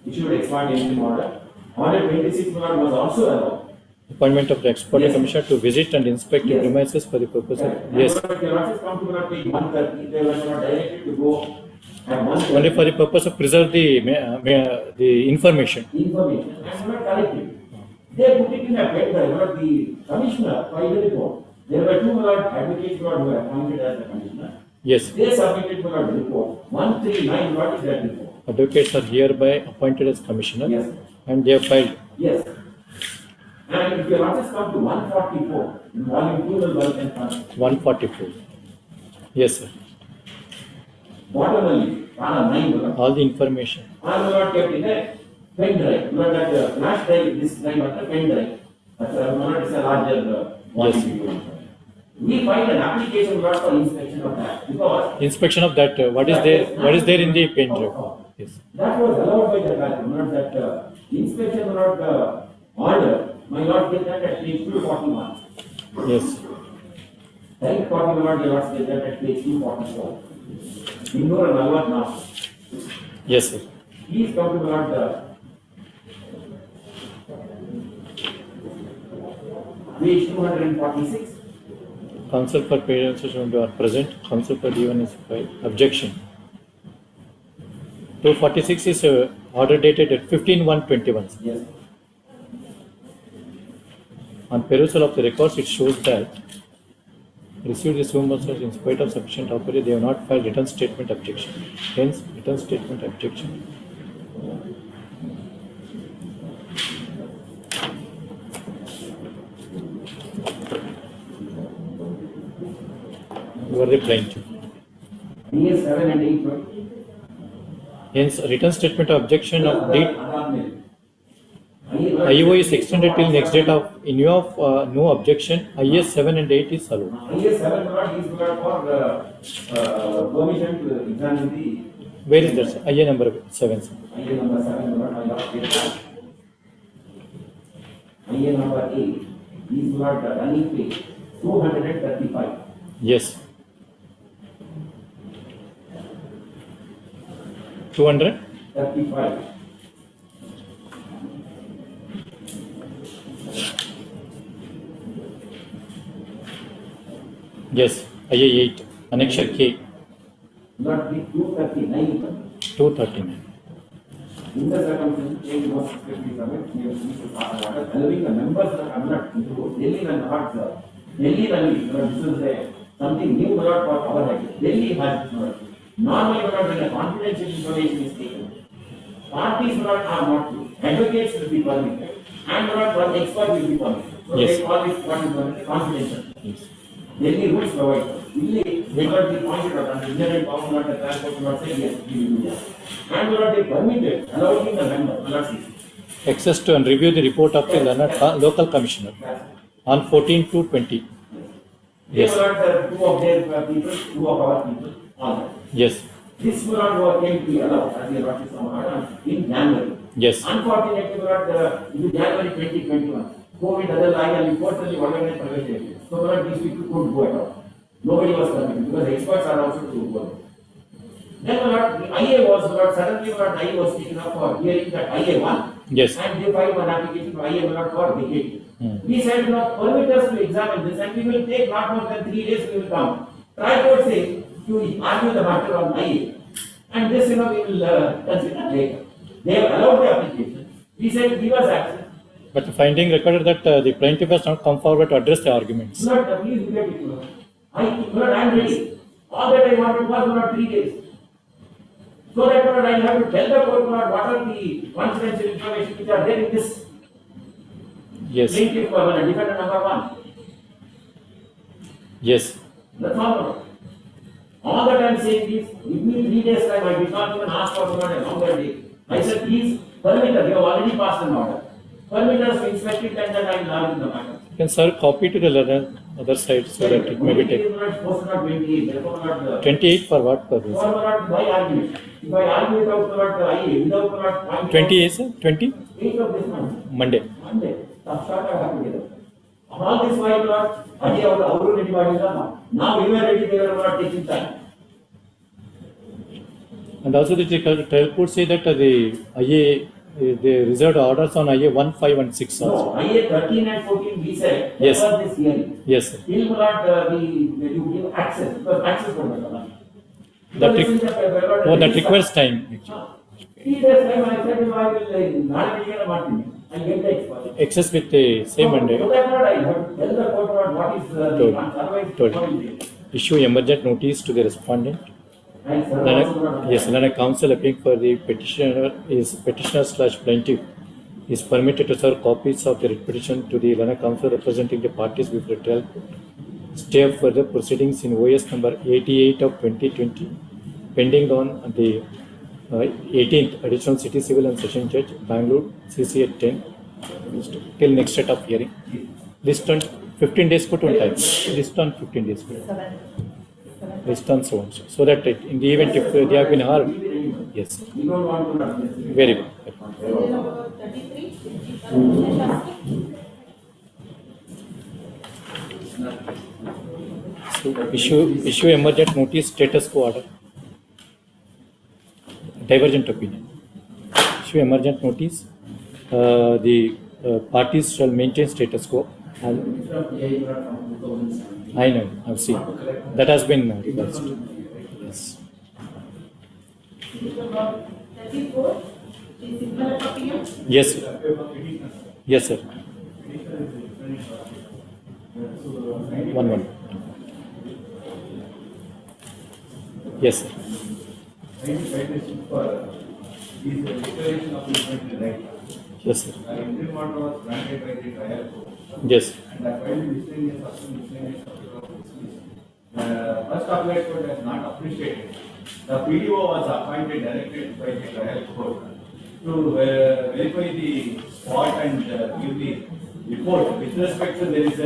Issued expert interim order. Order 26 order was also allowed. Appointment of the expert commissioner to visit and inspect the premises for the purpose of. Yes. They were just come to page 130. They were not directed to go at 130. Only for the purpose of preserve the information. Information. And not collected. They put it in a pen drive. The commissioner filed a report. There were two advocates who were appointed as the commissioner. Yes. They submitted the report. 139. What is that report? Advocates are hereby appointed as commissioner. Yes. And they have filed. Yes. And if you want to come to 144, in volume 2 will welcome 144. Yes, sir. Bottom panel 9. All the information. I will not kept in a pen drive. You know that flash drive, this drive or the pen drive. That's a larger volume. We find an application not for inspection of that because inspection of that. What is there in the pen drive? Yes. That was allowed by the trial, not that inspection not order. My Lord get that at page 241. Yes. Right, 41, your Lord get that at page 244. Ignore an alert now. Yes, sir. Please come to the Lord page 246. Counsel for parents are present. Counsel for D1 is filed. Objection. 246 is order dated at 15/1/21. Yes. On perusal of the records, it shows that received the summons in spite of sufficient authority, they have not filed written statement objection. Hence, written statement objection. You are the plaintiff. DS 7 and 8. Hence, written statement of objection of date IO is extended till next date of in view of no objection. IS 7 and 8 is allowed. IS 7 is for permission to examine the. Where is that? IA number 7. IA number 7 IA number 8 is not running page 235. Yes. 235. Yes, IA 8, Annexure K. Not the 235. 239. 239. In the circumstances, change was 57. Allowing the members are not Delhi and not Delhi and this is something new not for our head. Delhi has normally when a confidential information is taken, parties are not advocates will be permitted and not one expert will be permitted. So Yes. they call it what is confidential. Yes. Delhi rules provide. We got the pointed out and the power not the transport not say yes, we will do that. And not they permitted, allowing the member, not see. Access to and review the report of the local commissioner on 14 to 20. They Yes. were not two of their people, two of our people, all that. Yes. This will not work in be allowed as a notice from order in January. Yes. Unfortunately, in January 2021, COVID other line and reportedly organized private. So these people couldn't go at all. Nobody was coming because experts are also to go. Then the IA was suddenly IA was taken up for hearing that IA won. Yes. And they filed one application for IA for vacating. We said, permit us to examine this and we will take not more than 3 days, we will come. Try to say, you argue the matter on IA. And this, we will consider later. They have allowed the application. We said, give us access. But the finding recorded that the plaintiff has not come forward to address the arguments. Not, please look at it. I am ready. All that I wanted was not 3 days. So that I have to tell the court what are the confidential information which are there in this. Yes. Plaintiff defendant number 1. Yes. That's all. All that I am saying is, give me 3 days time, I did not even ask for a longer day. I said, please, permit us, you have already passed an order. Permit us to inspect it and then I will argue the matter. You can serve copy to the other side so that it may be taken. 28 for what purpose? For my argument. If I argue without IA, without 20 is 20? 8 of this month. Monday. Start I have together. All this while now we were ready, they were not taking time. And also the trial court say that the IA, they reserved orders on IA 1, 5 and 6 also. No, IA 13 and 14 we said, Yes. was this hearing. Yes, sir. Still not you give access, because access was That requires time. Actually. 3 days time I said, I will not be I get the expert. Access with the same Monday. So that I have to tell the court what is the otherwise. Issue emergent notice to the respondent. Then a counsel appealing for the petitioner/plaintiff is permitted to serve copies of the petition to the Lana counsel representing the parties before the trial court. Stay of further proceedings in OS number 88 of 2020, pending on the 18th Additional City Civil and Session Judge, Bangalore, CC at 10, till next set of hearing. List on 15 days put on time. List on 15 days. List on so on so that in the event if they have been heard, yes. Very good. Number 33. So issue emergent notice status quo order. Divergent opinion. Issue emergent notice. The parties shall maintain status quo. I know, I've seen. That has been reversed. Yes. 34. Is similar opinion? Yes, sir. Yes, sir. One. Yes, sir. Yes, sir. Interim order was granted by the trial court. Yes. And I filed miscellaneous the first appellate court has not appreciated. The PDO was appointed directly by the trial court to verify the spot and give the report. With respect to there is a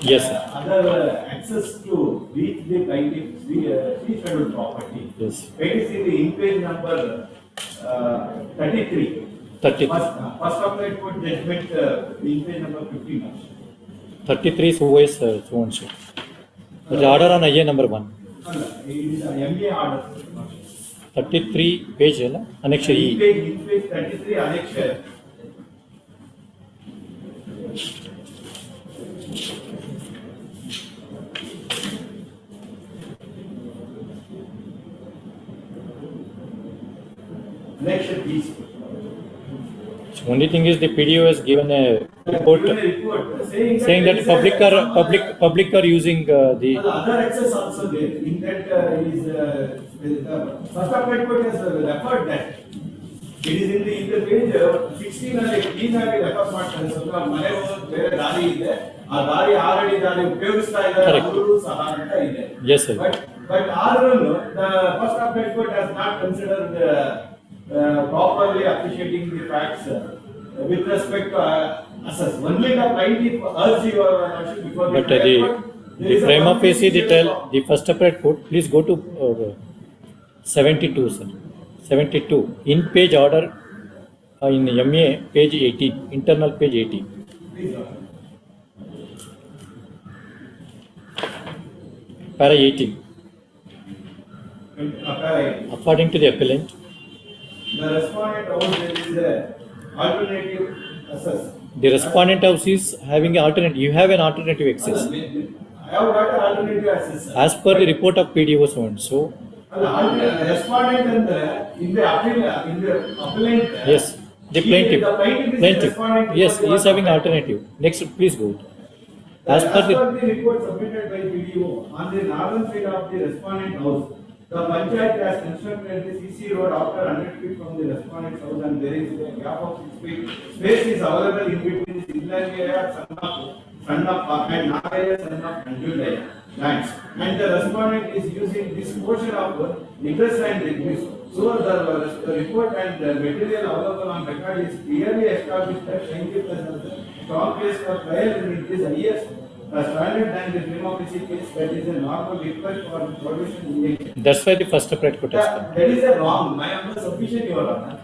Yes, sir. other access to reach the plaintiff's scheduled property. Yes. It is in the in-page number 33. 30. First appellate court judgment in-page number 15. 33 is OS so on so. The order on IA number 1. It is an MA order. 33 page है ना annexure E. In-page 33 annexure. Only thing is the PDO has given a report Given a report saying that public are using the. Other access also there, in that is, the first appellate court has referred that. It is in the page 16 ಅಲ್ಲಿ clean ಆಗಿ refer ಮಾಡ್ತಾರೆ. ಸ್ವಲ್ಪ ಮನೆ ಬೇರೆ ದಾರಿ ಇದೆ, ಆ ದಾರಿ ಆಲ್ರೆಡಿ ದಾರಿ ಉಪಯೋಗಿಸ್ತಾ ಇದ್ದಾರೆ, ಅವರು ಸಹ ಅಂತ ಇದೆ. Yes sir. But ಆದ್ರೂ the first appellate court has not considered properly appreciating the facts with respect to assess. Only the plaintiff urged your lordship before the But the prima facie the first appellate court, please go to 72 sir. 72 in page order in MA page 18, internal page 18. Para 18. According to the appellant, the respondent house there is a alternative access. the respondent house is having an alternative. You have an alternative access. I have got an alternative access. As per the report of PDO so and so. Respondent in the appellant. Yes, the plaintiff. Plaintiff. Yes, he is having alternative. Next, please go. As per the report submitted by PDO on the northern side of the respondent house, the panchayat has constructed the CC road after 100 feet from the respondent's house, and there is a gap of 6 feet. Space is available in between the Signalaya, son of Nagaya, son of Anjulaya lands. And the respondent is using this portion of interest and reduce. So the report and the material available on record is clearly established that plaintiff has a strong case for trial and it is highest standard than the prima facie case that is a normal request for provision injunction. That's why the first appellate court has come. That is a wrong. My honor sufficient, Your Honor.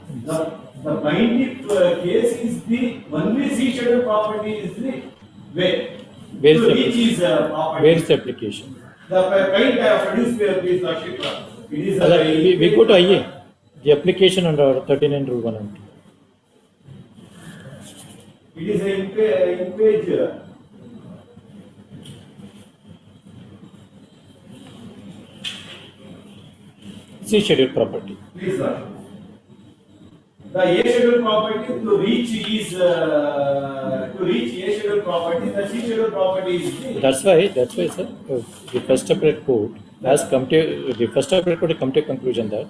The plaintiff case is the only C schedule property is the way. Where is to the reach his property. Where is the application? The plaintiff produced his lordship. It is We go to IA. The application under 39 rule 1 and 2. It is in page C scheduled property. please sir. The A schedule property to reach A schedule property, the C schedule property is That's why sir, the first appellate court has come to a conclusion that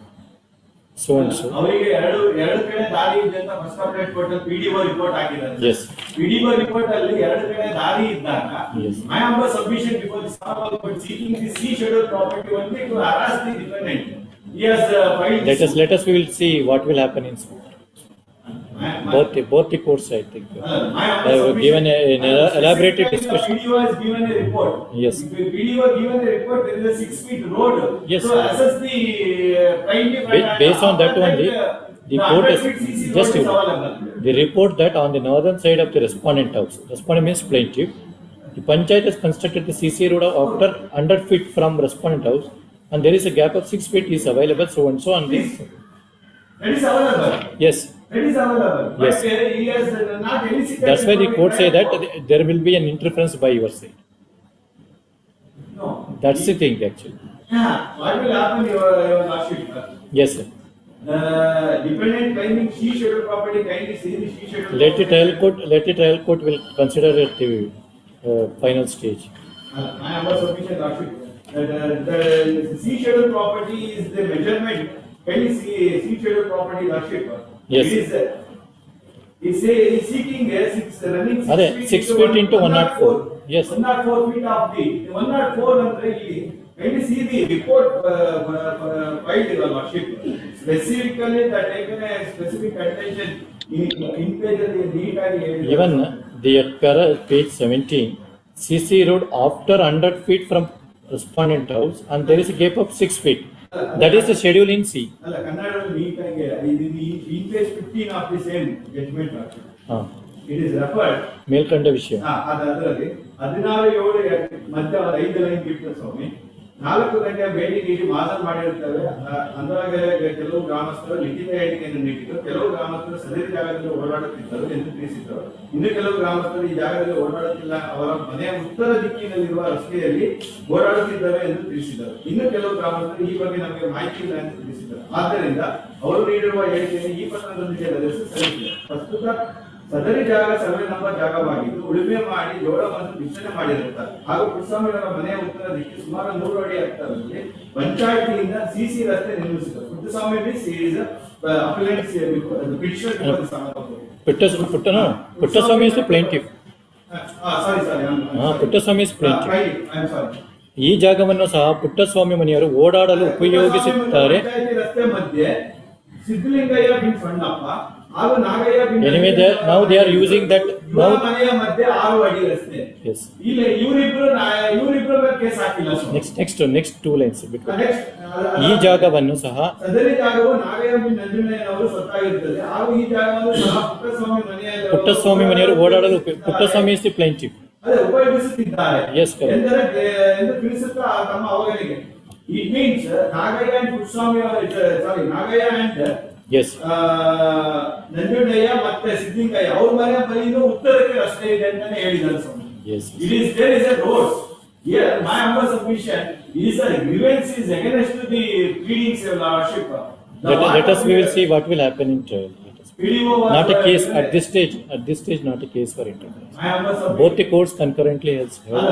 so and so. ಅವರಿಗೆ ಎರಡು ಕಡೆ ದಾರಿ ಇದೆ ಅಂತ first update court ಅಲ್ಲಿ PDO report ಹಾಕಿದ್ದಾರೆ. Yes. PDO report ಅಲ್ಲಿ ಎರಡು ಕಡೆ ದಾರಿ ಇದ್ದಾಗ Yes. I am a submission before the Honorable Court seeking the C schedule property only to harass the defendant. He has filed. Let us we will see what will happen in court. Both the courts, I think, have given an elaborated discussion. PDO has given a report. Yes. If the PDO given a report, there is a 6 feet road. Yes. So assess the plaintiff. Based on that only, the court has just the report that on the northern side of the respondent house, respondent means plaintiff, the panchayat has constructed the CC road after 100 feet from respondent house, and there is a gap of 6 feet is available, so and so on this. That is available. Yes. That is available. Yes. But he has not elicited. That's why the court say that there will be an interference by your side. No. That's the thing actually. Yeah. What will happen, your lordship? Yes, sir. Dependent claiming C schedule property, kindly see the C schedule. Let the trial court will consider at the final stage. I am a sufficient lordship. The C schedule property is the measurement. Kindly see C schedule property lordship. Yes. It is seeking a running 6 feet into 104. Yes. 104 feet of the 104 ಅಂದ್ರೆ ಇಲ್ಲಿ kindly see the report filed your lordship. Specifically that taken a specific attention in page neat ಆಗಿ Even the page 17, CC road after 100 feet from respondent house, and there is a gap of 6 feet. That is the schedule in C. ಅಲ್ಲ ಕನ್ನಡದಲ್ಲಿ neat ಆಗಿ in page 15 of the same judgment. It is referred. ಮೇಲ್ಕಂಡ ವಿಷಯ. ಅದರಲ್ಲಿ 16/7 ಮತ್ತೆ 5 line ಬಿಟ್ಟು ಸ್ವಾಮಿ 4 ಗಂಟೆ ಭೇಟಿ ನೀಡಿ ಮಾತನ್ನು ಮಾಡಿರುತ್ತೇವೆ. ಅಂದೊಳಗೆ ಕೆಲವು ಗ್ರಾಮಸ್ಥರು ಲಿಖಿತ ಹೇಳಿಕೆಯನ್ನು ನೀಡಿದರು. ಕೆಲವು ಗ್ರಾಮಸ್ಥರು ಸದರಿ ಜಾಗದಲ್ಲಿ ಓಡಾಡುತ್ತಿದ್ದರು ಎಂದು ತಿಳಿಸಿದರು. ಇನ್ನು ಕೆಲವು ಗ್ರಾಮಸ್ಥರು ಈ ಜಾಗದಲ್ಲಿ ಓಡಾಡುತ್ತಿಲ್ಲ, ಅವರ ಮನೆಯ ಉತ್ತರ ದಿಕ್ಕಿನಲ್ಲಿರುವ ರಸ್ತೆಯಲ್ಲಿ ಓಡಾಡುತ್ತಿದ್ದರು ಎಂದು ತಿಳಿಸಿದರು. ಇನ್ನು ಕೆಲವು ಗ್ರಾಮಸ್ಥರು ಈ ಬಗ್ಗೆ ನಮಗೆ ಮಾಹಿತಿ ಇಲ್ಲ ಎಂದು ತಿಳಿಸಿದರು. ಆದ್ದರಿಂದ ಅವರು ನೀಡಿರುವ ಹೇಳಿಕೆಯನ್ನು ಈ ಪತ್ರದೊಂದಿಗೆ ಸಲ್ಲಿಸಿದೆ. ಪ್ರಸ್ತುತ ಸದರಿ ಜಾಗ ಸರ್ವೆ ನಂಬರ್ ಜಾಗವಾಗಿದ್ದು ಉಳುಮೆ ಮಾಡಿ ಜೋಳವನ್ನು ಬಿತ್ತನೆ ಮಾಡಿರುತ್ತಾರೆ ಹಾಗೂ ಪುಟ್ಟಸ್ವಾಮಿಯವರ ಮನೆಯ ಉತ್ತರ ದಿಕ್ಕಿ ಸುಮಾರು 100 ಅಡಿ ಎತ್ತರದಲ್ಲಿ ಪಂಚಾಯತಿಯಿಂದ ಸಿಸಿ ರಸ್ತೆ ನಿರ್ಮಿಸಿದರು. Puttaswamy Puttaswamy is the plaintiff. Puttaswamy is plaintiff. ಈ ಜಾಗವನ್ನು ಸಹ ಪುಟ್ಟಸ್ವಾಮಿ ಮನೆಯವರು ಓಡಾಡಲು ಉಪಯೋಗಿಸುತ್ತಾರೆ. ಸಿದ್ದಲಿಂಗಯ್ಯ ಬಿನ್ ಸಣ್ಣಪ್ಪ ಹಾಗೂ ನಾಗಯ್ಯ ಬಿನ್ Anyway, now they are using that. Now ಮನೆಯ ಮಧ್ಯೆ 6 ಅಡಿ ರಸ್ತೆ. Yes. ಇಲ್ಲ ಇವರಿಬ್ರು ಕೇಸ್ ಹಾಕಿಲ್ಲ. Next two lines. ಈ ಜಾಗವನ್ನು ಸಹ ಸದರಿ ಜಾಗವು ನಾಗಯ್ಯ ಬಿನ್ ನಂಜುಣ್ಣಯ್ಯನವರು ಸ್ವತ್ತಾಗಿರುತ್ತದೆ ಹಾಗೂ ಈ ಜಾಗವನ್ನು ಸಹ ಪುಟ್ಟಸ್ವಾಮಿ ಮನೆಯವರು ಓಡಾಡಲು ಪುಟ್ಟಸ್ವಾಮಿ is the plaintiff. ಅದೇ ಉಪಯೋಗಿಸುತ್ತಿದ್ದಾರೆ. Yes, correct. ಎಂದು ತಿಳಿಸುತ್ತಾ ತಮ್ಮ ಅವಗಣಿಕೆ. It means Nagaya and Puttaswamy Nagaya and yes. Nanjundaiah ಮತ್ತೆ ಸಿದ್ದಿಂಗಯ್ಯ ಅವ್ರ ಮನೆ ಬಳಿಯಿಂದ ಉತ್ತರಕ್ಕೆ ರಸ್ತೆ ಇದೆ ಅಂತಾನೆ ಹೇಳಿದ್ದಾರೆ ಸ್ವಾಮಿ. Yes. There is a road. Here my humble submission is a grievance is against the pleadings of lordship. Let us we will see what will happen in trial. Not a case at this stage. At this stage, not a case for intervention. Both the courts concurrently has heard.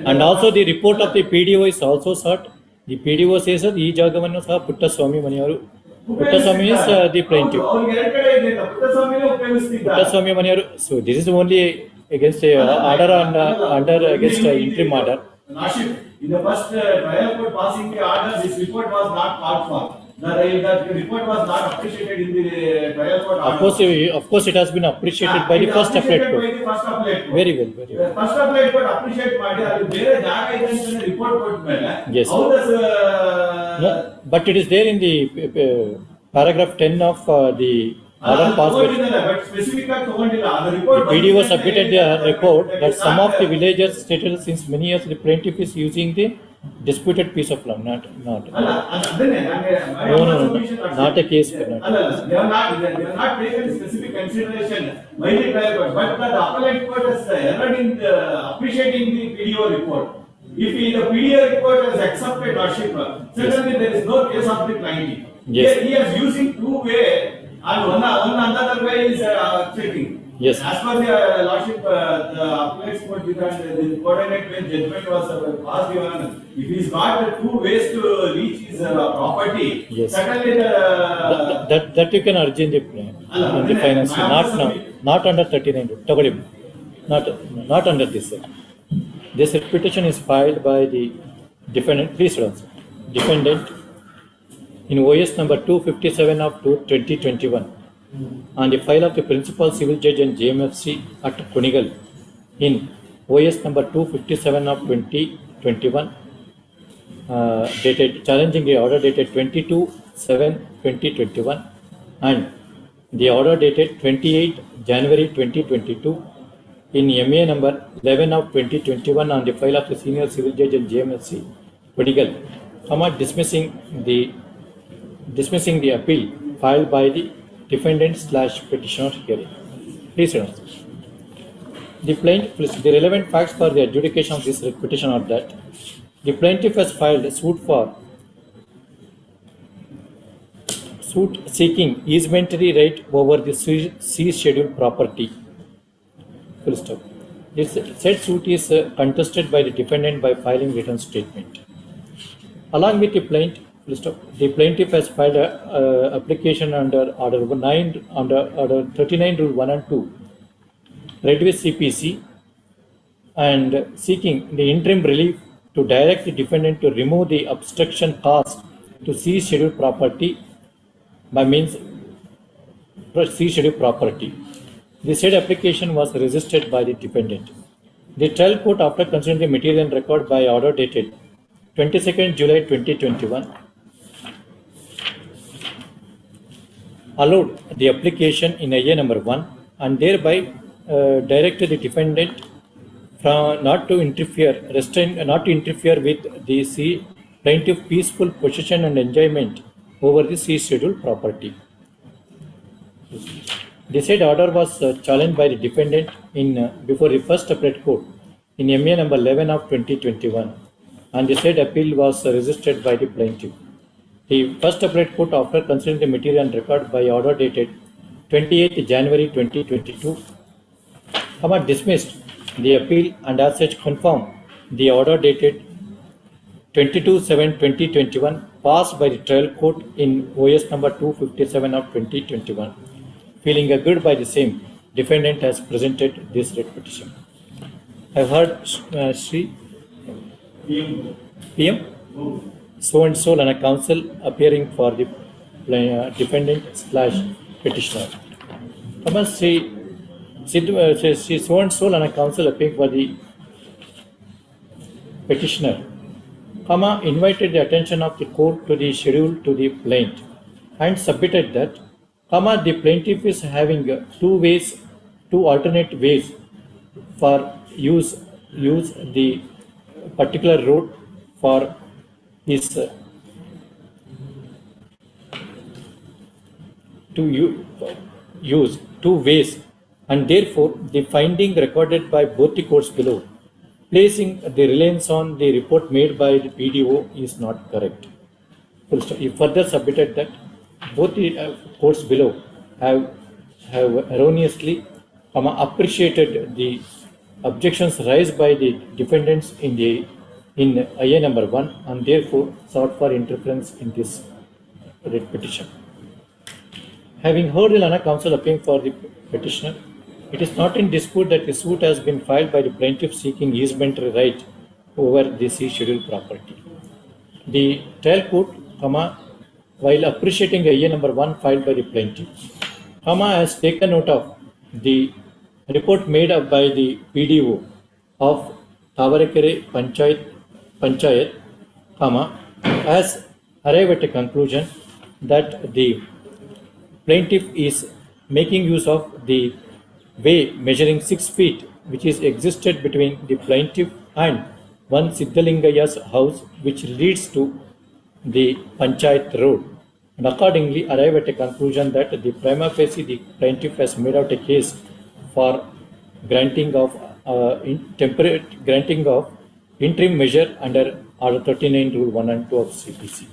And also the report of the PDO is also sought. The PDO says that ಈ ಜಾಗವನ್ನು ಸಹ ಪುಟ್ಟಸ್ವಾಮಿ ಮನೆಯವರು Puttaswamy is the plaintiff. Puttaswamy ಮನೆಯವರು. So this is only against order under against interim order. In the first trial court passing the order, this report was not called for. That report was not appreciated in the trial court order. Of course, it has been appreciated by the first appellate court. Very well, very well. First appellate court appreciate ಮಾಡಿ ಅದು ಬೇರೆ ಜಾಗ ಇದೆ ಅಂತ report ಕೊಟ್ಟ ಮೇಲೆ yes. How does no, but it is there in the paragraph 10 of the order passed. But specific ಆಗಿ ತಗೊಂಡಿಲ್ಲ ಅದು report. The PDO submitted the report that some of the villagers stated since many years the plaintiff is using the disputed piece of land, not. No, not a case. They have not taken specific consideration by the trial court, but the appellate court has erred in appreciating the PDO report. If the PDO report has accepted lordship, certainly there is no case of the plaintiff. Yes. He is using two way and one another way is checking. Yes. As per the lordship, the appellate court because the coordinate bench judgment was passed given. If he is got two ways to reach his property, yes. certainly that you can urge in the finance, not now, not under 39. Tagoli, not under this. This petition is filed by the defendant. Please answer. Defendant in OS number 257 of 2021 on the file of the principal civil judge and JMFC at Kunigal in OS number 257 of 2021 dated challenging the order dated 22/7/2021 and the order dated 28 January 2022 in MA number 11 of 2021 on the file of the senior civil judge and JMFC Kunigal, dismissing the appeal filed by the defendant/petitioner hearing. Please answer. The relevant facts for the adjudication of this petition are that the plaintiff has filed a suit seeking easementary right over the cease scheduled property. Full stop. This said suit is contested by the defendant by filing written statement. Along with the plaintiff, the plaintiff has filed an application under Order 39 Rule 1 and 2, read with CPC, and seeking the interim relief to direct the defendant to remove the obstruction caused to cease scheduled property by means cease scheduled property. The said application was resisted by the defendant. The trial court, after considering the material record by order dated 22nd July 2021, allowed the application in IA number 1 and thereby directed the defendant not to interfere with the plaintiff peaceful possession and enjoyment over the C schedule property. The said order was challenged by the defendant in before the first appellate court in MA number 11 of 2021, and the said appeal was resisted by the plaintiff. The first appellate court, after considering the material and record by order dated 28 January 2022, dismissed the appeal and as such confirmed the order dated 22/7/2021 passed by the trial court in OS number 257 of 2021. Feeling aggrieved by the same, defendant has presented this writ petition. I have heard Sri PM so and so and a counsel appearing for the defendant / petitioner. She so and so and a counsel appearing for the petitioner, invited the attention of the court to the schedule to the plaintiff and submitted that, the plaintiff is having two alternate ways for use the particular road for his to use two ways, and therefore the finding recorded by both the courts below, placing the reliance on the report made by the PDO, is not correct. He further submitted that both the courts below have erroneously appreciated the objections raised by the defendants in IA number 1 and therefore sought for interference in this writ petition. Having heard the Lana counsel appearing for the petitioner, it is not in dispute that the suit has been filed by the plaintiff seeking easement right over the C schedule property. The trial court, while appreciating IA number 1 filed by the plaintiff, has taken note of the report made up by the PDO of Tavarekere Panchayat, has arrived at a conclusion that the plaintiff is making use of the way measuring 6 feet which is existed between the plaintiff and one Siddhalingaya's house, which leads to the Panchayat road, and accordingly arrive at a conclusion that the prima facie the plaintiff has made out a case for granting of interim measure under Order 39 Rule 1 and 2 of CPC.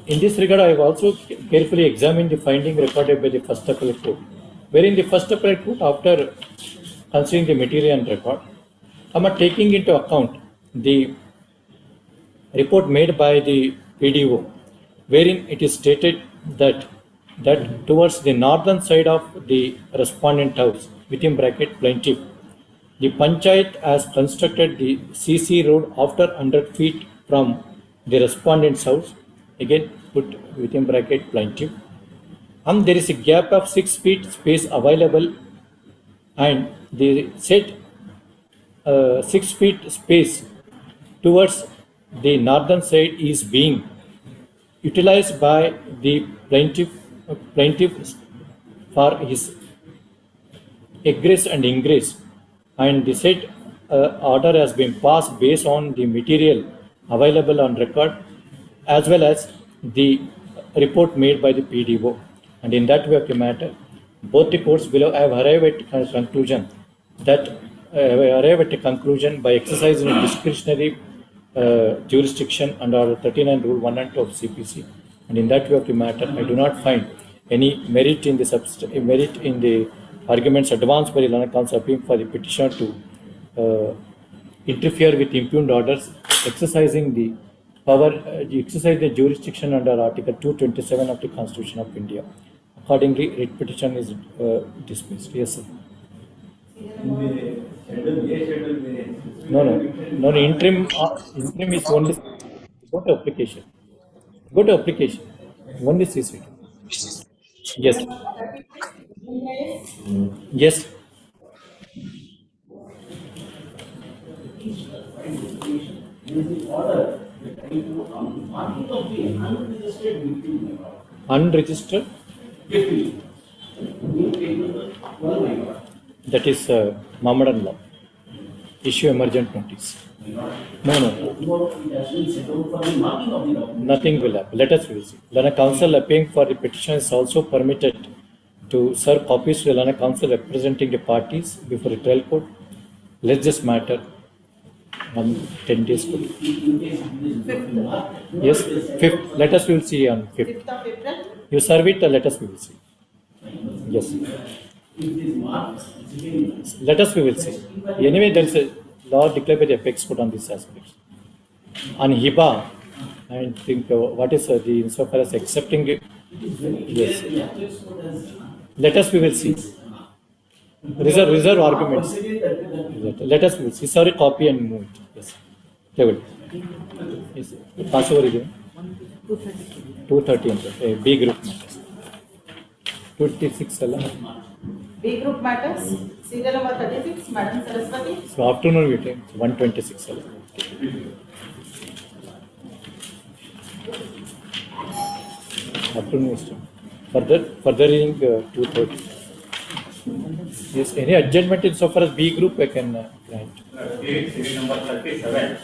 In this regard, I have also carefully examined the finding recorded by the first appellate court, wherein the first appellate court, after considering the material and record, taking into account the report made by the PDO, wherein it is stated that towards the northern side of the respondent house, within bracket plaintiff, the Panchayat has constructed the CC road after 100 feet from the respondent's house, again put within bracket plaintiff, and there is a gap of 6 feet space available, and the said 6 feet space towards the northern side is being utilized by the plaintiff for his egress and ingress, and the said order has been passed based on the material available on record as well as the report made by the PDO. And in that way of the matter, both the courts below have arrived at a conclusion by exercising a discretionary jurisdiction under Order 39 Rule 1 and 2 of CPC. And in that way of the matter, I do not find any merit in the arguments advanced by the Lana counsel appealing for the petitioner to interfere with impugned orders, exercising the power, exercise the jurisdiction under Article 227 of the Constitution of India. Accordingly, writ petition is dismissed. Yes, sir. No, interim is only go to application. Only CC. Yes. Yes. Unregistered? That is Mohammedan law. Issue emergent notice. No. It has been set out for the marking of the document. Nothing will happen. Let us see. Lana Council appealing for the petition is also permitted to serve copies to the Lana Council representing the parties before the trial court. Let this matter 10 days. In case it is marked. Yes, 5th. Let us we will see on 5th. 5th of April. You serve it. Let us we will see. Yes. If it is marked, it's again. Let us we will see. Anyway, there is a law declared by the apex court on these aspects. On HIBA, I think what is the insofar as accepting it. Yes. Let us we will see. Reserve arguments. Let us we will see. Sorry, copy and move it. Yes. They will. Yes. Pass over again. 230 B group matters. 236 B group matters. Serial number 36, Madam Saraswati. So afternoon we take 126. Afternoon is further reading 230. Yes, any adjournment in so far as B group I can grant. Serial number 37.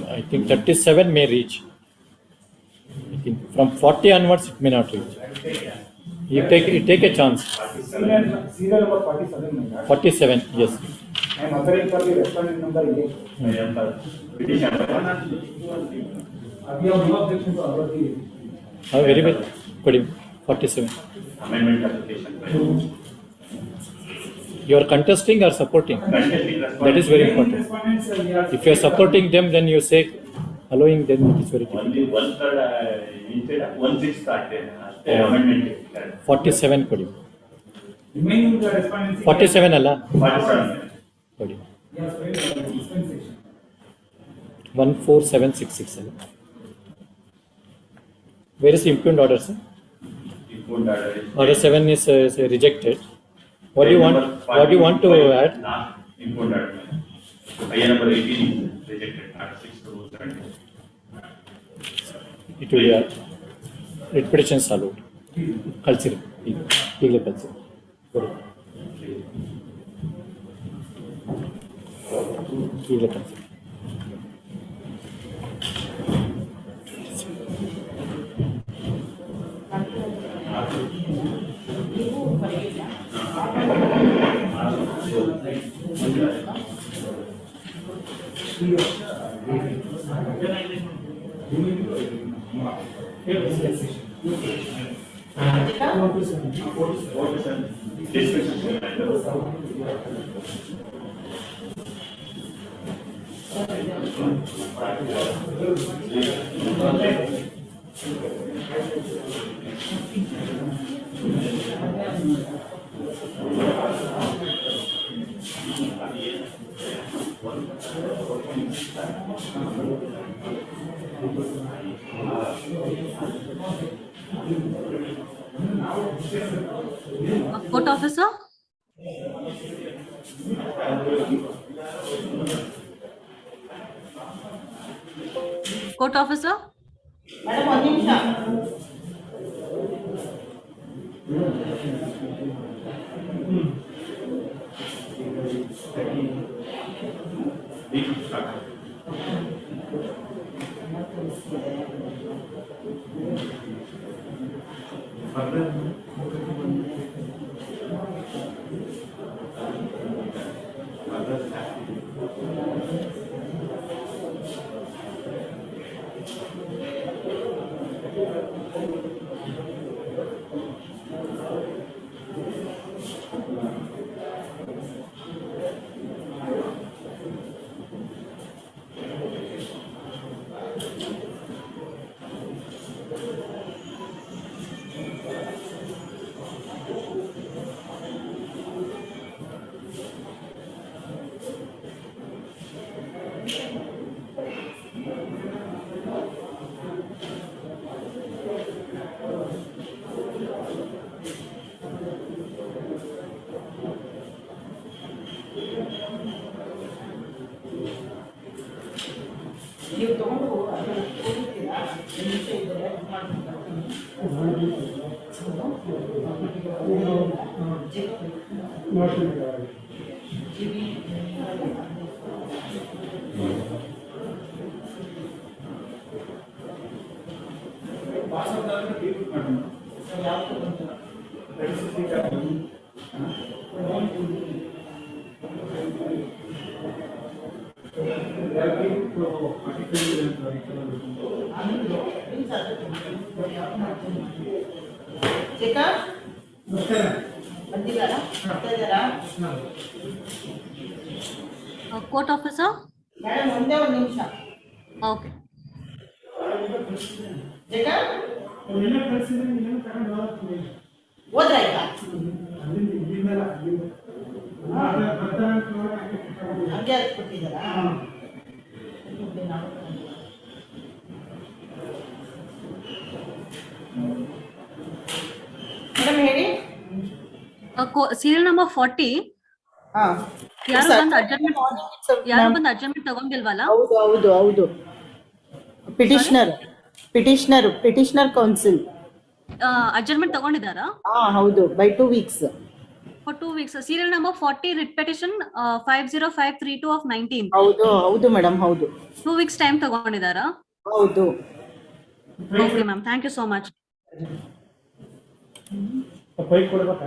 I think 37 may reach. I think from 40 onwards it may not reach. You take a chance. Serial number 47. 47, yes. I am authorized for the respondent number 8. We have no objection to our Very well. Good. 47. Amendment application. You are contesting or supporting? Contesting. That is very important. If you are supporting them, then you say allowing them, it is very important. Only 1/3 instead of 1/6 amendment. 47 ಕೊಡಿ. Remaining the respondents. 47 ಅಲ್ಲ? 47. ಕೊಡಿ. Yes, dispensation. 14766 ಅಲ್ಲ? Where is impugned order, sir? Impugned order is. Order 7 is rejected. What do you want to add? Impugned order. Item number 18 is rejected. Order 6 to 17. It will be writ petition allowed. ಕಳಿಸಿರಿ ಈಗಲೇ ಕಳಿಸಿರಿ ಈಗಲೇ ಕಳಿಸಿರಿ. Court officer? Court officer? Madam, one ನಿಮಿಷ. ನೀವು ತಗೊಂಡು ಹೋಗ್ತೀರಾ ನಿಮಿಷ ಇದ್ರೆ ಮಾಡ್ತೀನಿ Jacob ಬಂದಿದ್ದಾರಾ? ಬರ್ತಾ ಇದ್ದಾರಾ? Court officer? ಮೇಡಮ್ ಒಂದೇ ಒಂದು ನಿಮಿಷ. Okay. ಜೇಕಬ್ ಅವನ್ನೆಲ್ಲ ಕಳ್ಸಿದ್ರೆ ನೀನು ತಗೊಂಡು ಹೋಗ್ತೀನಿ. ಹೋದ್ರಾಯ್ತಾ? ಅಲ್ಲಿಂದ ಇಲ್ಲಿಂದಲ್ಲ, ಅಲ್ಲಿಂದ. ಬರ್ತಾರೆ ಅಂತ ನೋಡಿ ಹಂಗೆ ಕೊಟ್ಟಾಗ. ಹಂಗೆ ಹಾಕ್ಬಿಟ್ಟಿದ್ದಾರಾ? ಮೇಡಮ್ ಹೇಳಿ. Serial number 40. ಹಾ. ಯಾರು ಬಂದು ಅಡ್ಜರ್ಮೆಂಟ್ ತಗೊಂಡಿಲ್ವಲ್ಲ? ಹೌದು ಹೌದು ಹೌದು. Petitioner counsel. ಅಡ್ಜರ್ಮೆಂಟ್ ತಗೊಂಡಿದ್ದಾರಾ? ಹಾ ಹೌದು, by 2 weeks. For 2 weeks. Serial number 40, writ petition 50532 of 19. ಹೌದು ಹೌದು ಮೇಡಮ್, ಹೌದು. 2 weeks time ತಗೊಂಡಿದ್ದಾರಾ? ಹೌದು. Okay ma'am, thank you so much. Bike ಕೊಡ್ಬೇಕಾ?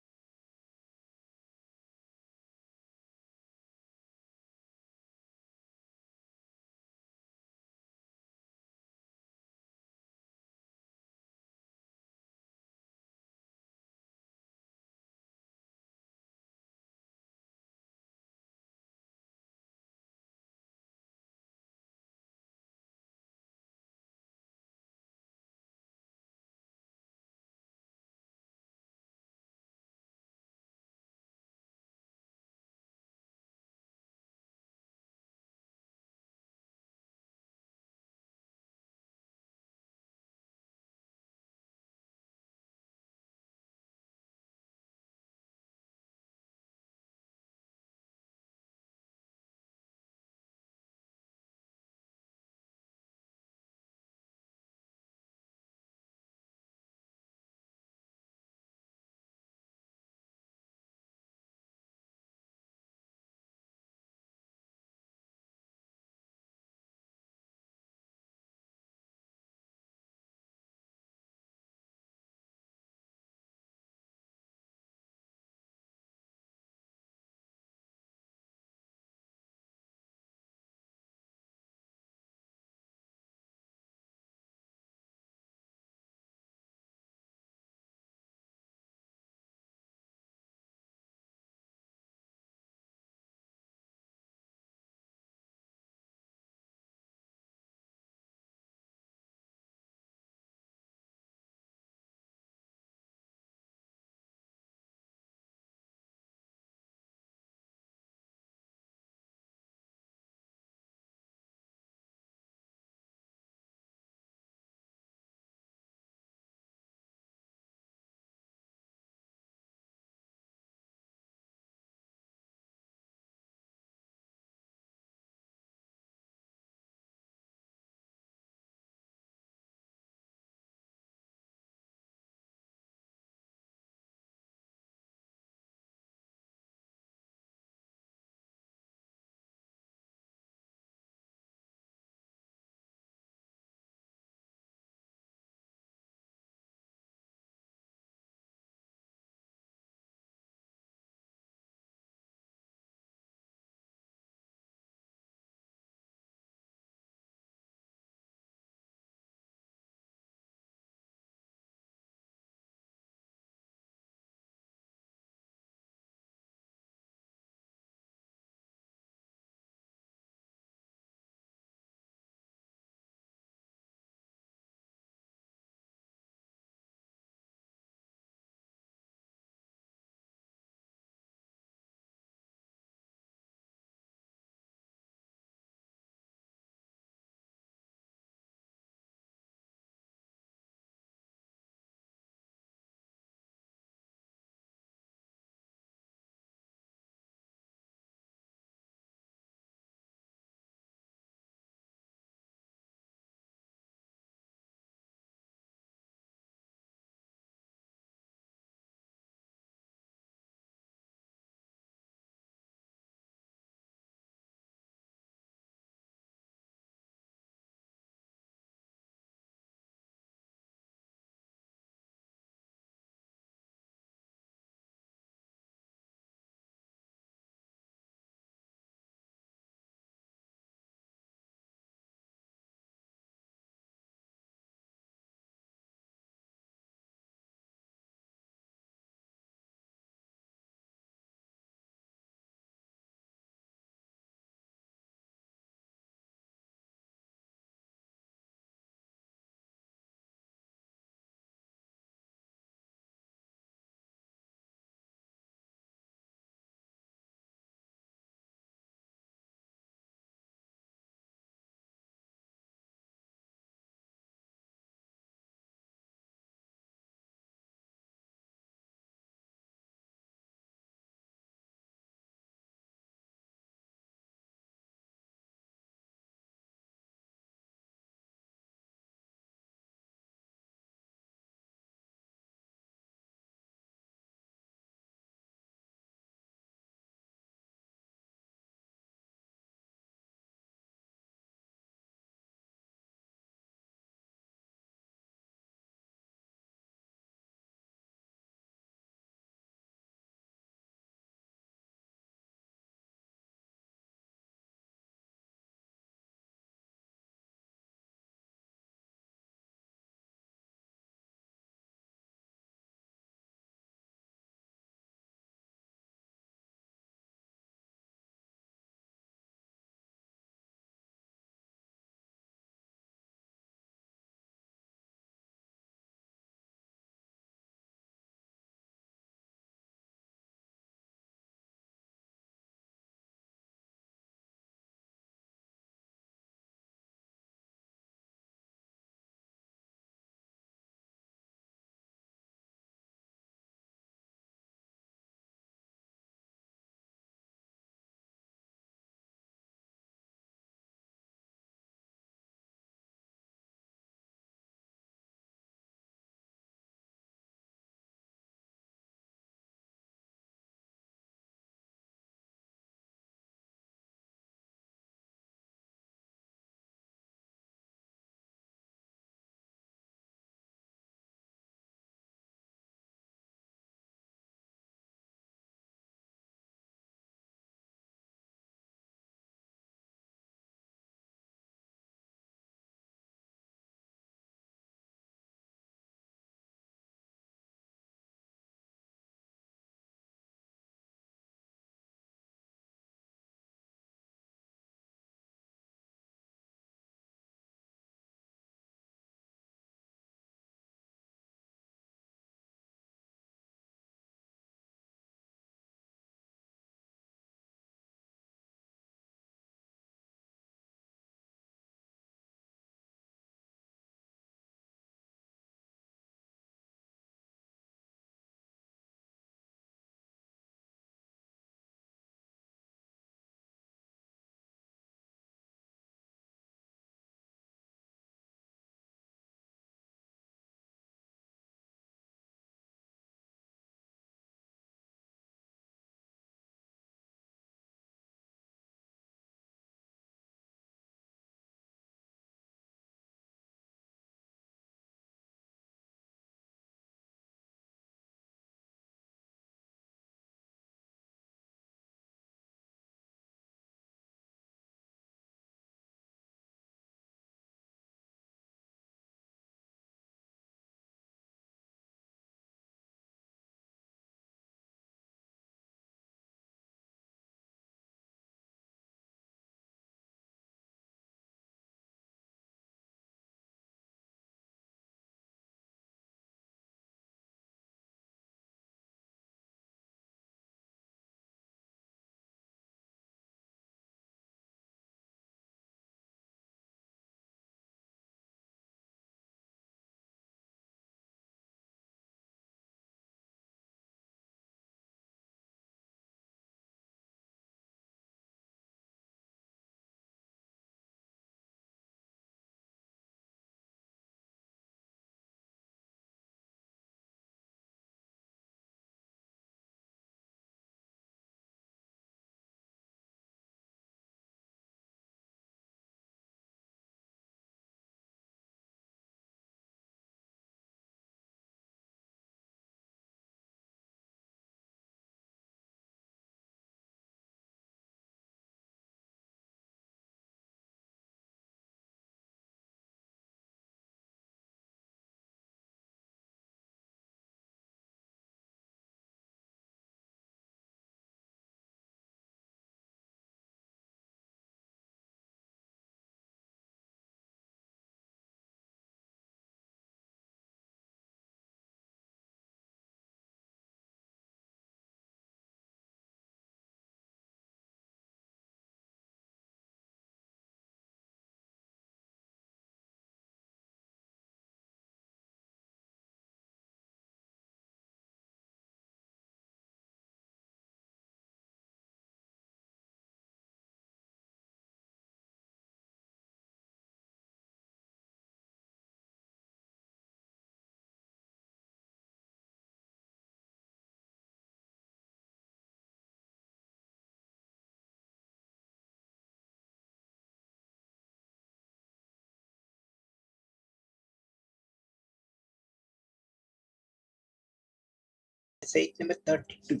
site number 32.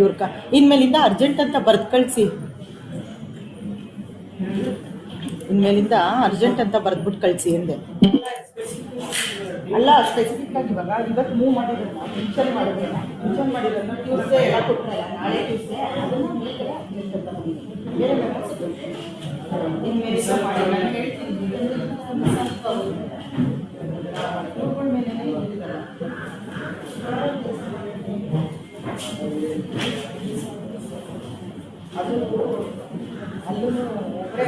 ಇವ್ರ ಇನ್ಮೇಲಿಂದ ಅರ್ಜೆಂಟ್ ಅಂತ ಬರ್ದ್ ಕಳಿಸಿ. ಇನ್ಮೇಲಿಂದ ಅರ್ಜೆಂಟ್ ಅಂತ ಬರ್ದ್ಬಿಟ್ಟು ಕಳಿಸಿ ಎಂದೆ. ಅಲ್ಲ ಸ್ಪೆಸಿಫಿಕ್ ಆಗಿ ಇವಾಗ ಇವತ್ತು ಮೂವ್ ಮಾಡಿರೋಲ್ಲ, ಮೆನ್ಷನ್ ಮಾಡಿರೋಲ್ಲ, ಮೆನ್ಷನ್ ಮಾಡಿರೋಲ್ಲ ಟ್ಯೂಸ್ಡೇ ಎಲ್ಲ ಕೊಟ್ಟರಲ್ಲ, ನಾಳೆ ಟ್ಯೂಸ್ಡೇ ಅದನ್ನು ಅರ್ಜೆಂಟ್ ಅಂತ ಮಾಡಿದ್ದೀನಿ. ಬೇರೆ ಇನ್ಮೇಲಿಂದ ಮಾಡಿ ನಾನು ಹೇಳ್ತೀನಿ ಅದು ಅಲ್ಲೂ ಒಬ್ಬರೇ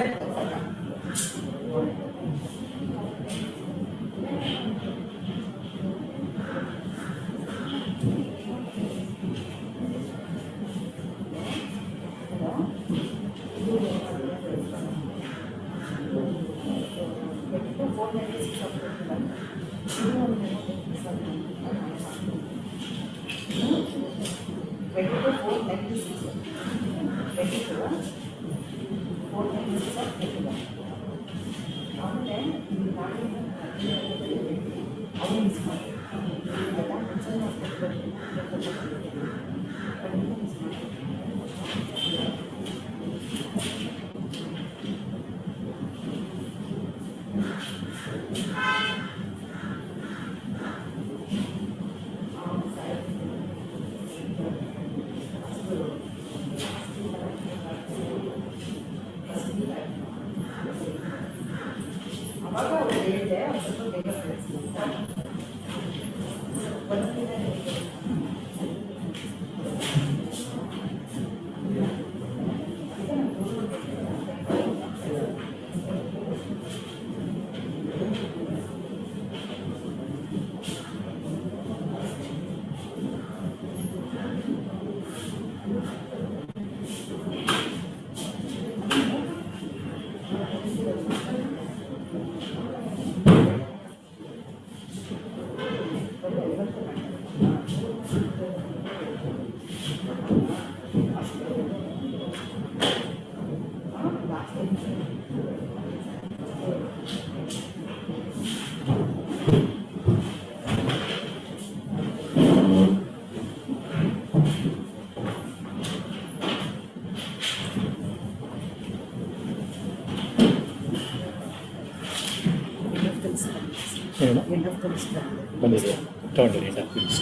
ಬಂದಿದೆ ತಗೊಂಡಿರಿ documents.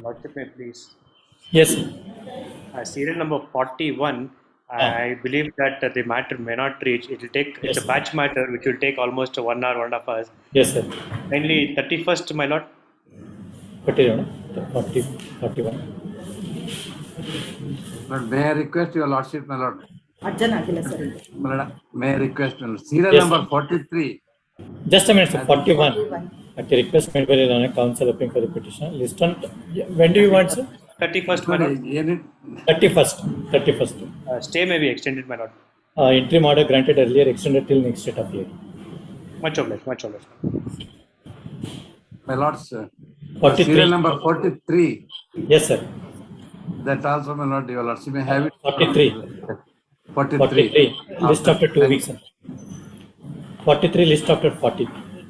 Lordship, may I please. Yes. Serial number 41. I believe that the matter may not reach. It will take. It's a batch matter which will take almost 1 hour, 1.5 hours. Yes, sir. Mainly 31st, my lord. 41. But may I request your lordship, my lord? Arjan ಆಗಿಲ್ಲ sir. May I request, my lord? Serial number 43. Just a minute, sir. 41. At the request made by the council appearing for the petition, list on. When do you want, sir? 31st, my lord. 31st. Stay may be extended, my lord. Interim order granted earlier, extended till next date of year. Much obliged. My lords, 43. serial number 43. Yes, sir. That also, my lord, your lordship may have it. 43. 43. List after 2 weeks, sir. 43 list after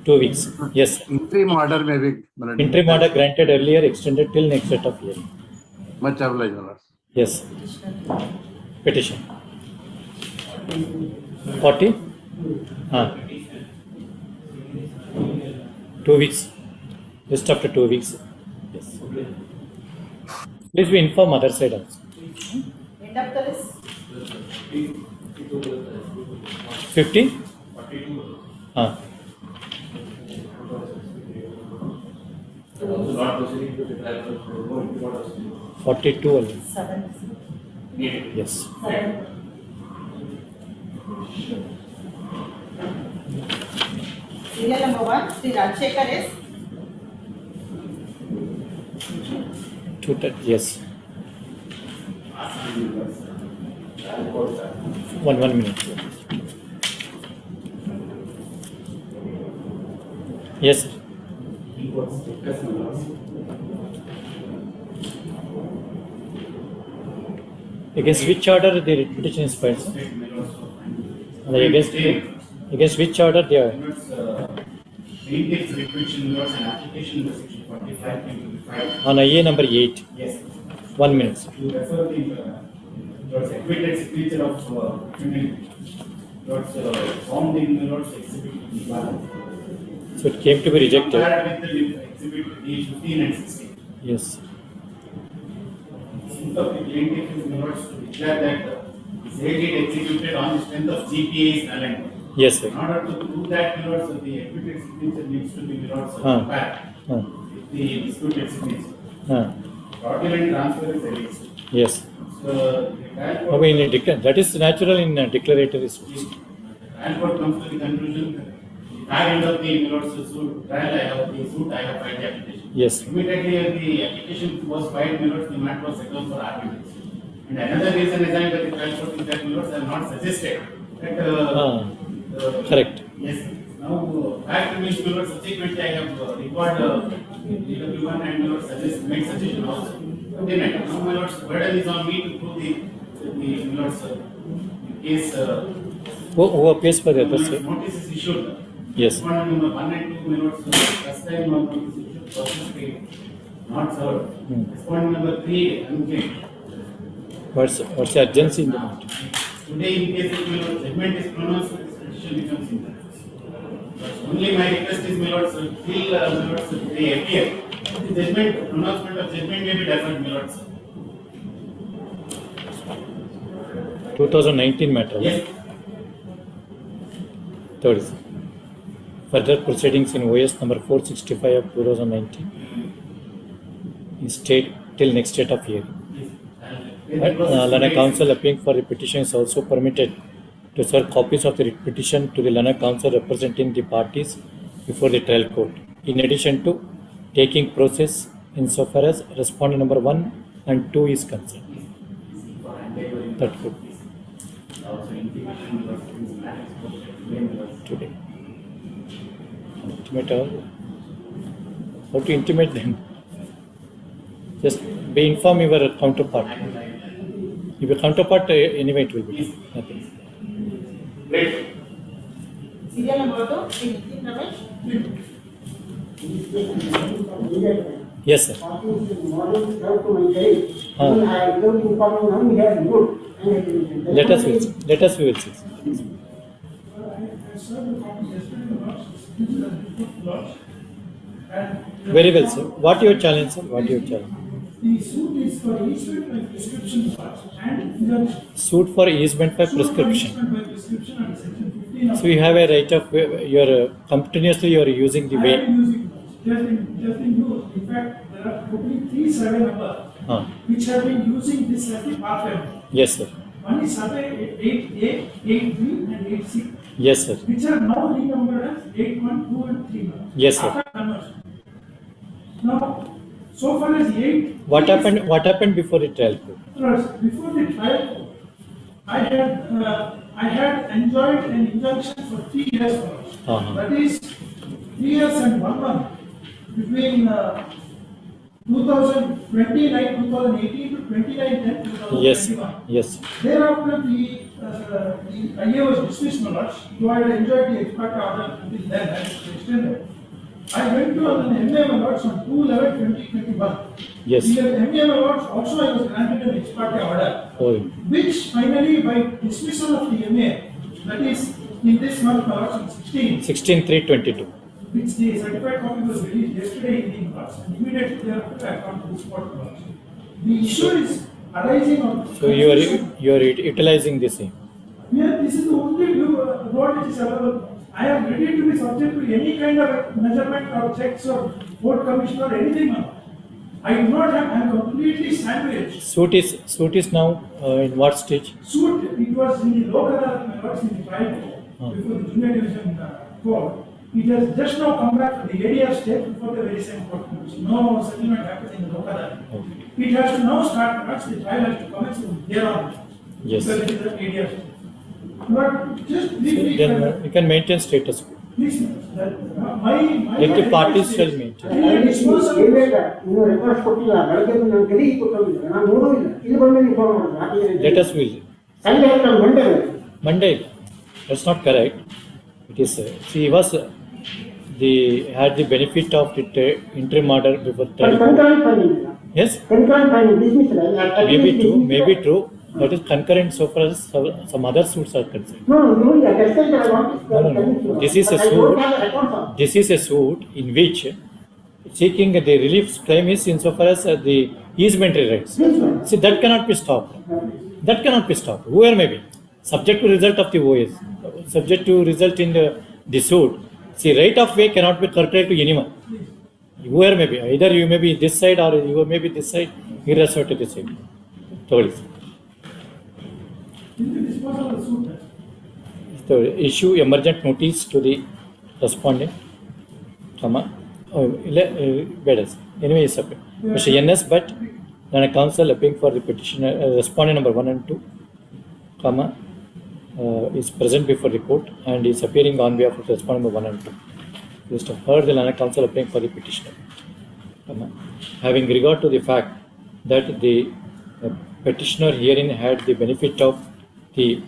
2 weeks. Yes, sir. Interim order may be. My lord. Interim order granted earlier, extended till next date of year. Much obliged, my lord. Yes. Petition. 40? 2 weeks. Just after 2 weeks. Yes. Please we inform other side also. End of the list. 50? 42 only. 7. Yes. 7. Serial number 1, Sri Rajshekar S. Yes. One minute. Yes, sir. Against which order the petition is filed, sir? Against which order they are? Plaintiff's requisition was an application under section 46 25. On IA number 8. Yes. 1 minute. You refer the Lord's admitted signature of Lord's found in the Lord's exhibit. So it came to be rejected. Compared with the exhibit D15 and 16. Yes. Since of the plaintiff is Lord's to declare that the sale deed executed on the strength of GPA is null and void. Yes, sir. In order to prove that, Lord's, the admitted signature needs to be Lord's compared with the disputed signature. Fraudulent transfer is alleged. Yes. So I mean, that is natural in declaratory suits. and what comes to the conclusion, the end of the Lord's suit, trial I have the suit, I have filed the application. Yes. Immediately the application was filed, Lord's, the matter was settled for arguments. And another reason assigned by the trial court is that Lord's have not suggested that. Correct. Yes. Now, back to me, Lord's, subsequently I have required one and Lord's made suggestion also. Denied. Now, my Lord's, burden is on me to prove the Lord's case. Who appears for the other side? Notice is issued. Yes. Respondent number 1 and 2, my Lord's, first time notice is issued, process paid, not served. Respondent number 3, unclaimed. What's the urgency in the matter? Today, in case of my Lord's, judgment is pronounced, this petition becomes interest. Only my request is, my Lord's, till my Lord's, they appear. The judgment, pronouncement of judgment may be deferred, my Lord's. 2019 matter. Yes. Third is further proceedings in OS number 465 of 2019 is stayed till next date of hearing. Lana Council appearing for the petition is also permitted to serve copies of the petition to the Lana Council representing the parties before the trial court, in addition to taking process insofar as respondent number 1 and 2 is concerned. That could be today. Intimate all. How to intimate them? Just be informed your counterpart. If your counterpart, anyway it will be nothing. Serial number 2, Nitin Ramesh. Yes, sir. Let us will see. Let us we will see. Very well, sir. What your challenge, sir? What your challenge? The suit is for easement by prescription and injunction. Suit for easement by prescription. Easement by prescription under section 15 of. So you have a right of you are continuously you are using the way. I am using just in use. In fact, there are totally 3 survey numbers which have been using this as the pathway. Yes, sir. One is survey 8A, 8B and 8C. Yes, sir. Which are now renumbered as 8, 1, 2 and 3. Yes, sir. After conversion. Now, so far as 8. What happened before the trial court? Before the trial court, I had enjoyed an injunction for 3 years. That is 3 years and 1 month between 2020, like 2018 to 29/10/2021. Yes. Yes. Thereafter, the IA was dismissed, my lords. Though I had enjoyed the ex parte order until then, I was extended. I went to an MA, my lords, on 2/11/2021. Yes. In the MA, my lords, also I was granted an ex parte order, which finally, by dismissal of the MA, that is in this month, my lords, on 16/3/22. which the certified copy was released yesterday evening, and immediately thereafter I come to this court. The issue is arising on. So you are utilizing the same. Yeah, this is the only road which is available. I am ready to be subject to any kind of measurement or checks or court commission or anything. I do not have. I am completely sandwiched. Suit is now in what stage? Suit, it was in the local courts in the trial before the junior division court. It has just now come back to the ADR stage before the very same court. No settlement happened in the local. It has to now start. Perhaps the trial has to commence from there on. Yes. Because it is the ADR stage. But just briefly, Then you can maintain status quo. please, my Let the parties shall maintain. Let us will. Monday. That's not correct. It is. See, he was they had the benefit of the interim order before But trial. concurrent finding. Yes, Concurrent finding, dismissal. maybe true. That is concurrent so far as some other suits are concerned. No, yeah, that's why I want to. No. This is a But I don't suit. have a record of. This is a suit in which seeking the relief claim is insofar as the easementary rights. See, that cannot be stopped. That cannot be stopped. Whoever may be, subject to result of the OS, subject to result in the suit. See, right of way cannot be curtailed to anyone. Whoever may be, either you may be this side or you may be this side, irrespective of the side. Totally. So issue emergent notice to the respondent, betters. Anyway, is separate. Mr. N.S. But then a counsel appearing for the petitioner, respondent number 1 and 2, is present before the court and is appearing on behalf of the respondent number 1 and 2. List of heard the Lana counsel appearing for the petitioner. Having regard to the fact that the petitioner herein had the benefit of the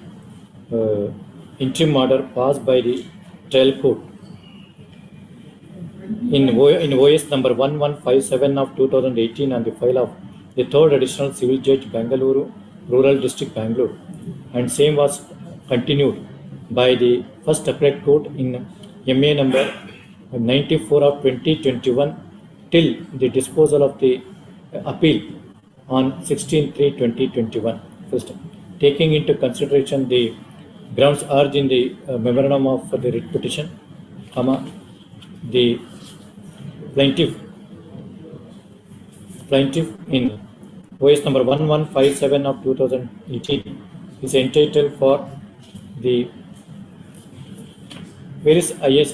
interim order passed by the trial court in OS number 1157 of 2018 on the file of the third additional civil judge Bangalore Rural District Bangalore, and same was continued by the first appellate court in MA number 94 of 2021 till the disposal of the appeal on 16/3/2021. First, taking into consideration the grounds urged in the memorandum of the writ petition, the plaintiff in OS number 1157 of 2018 is entitled for the, where is IS?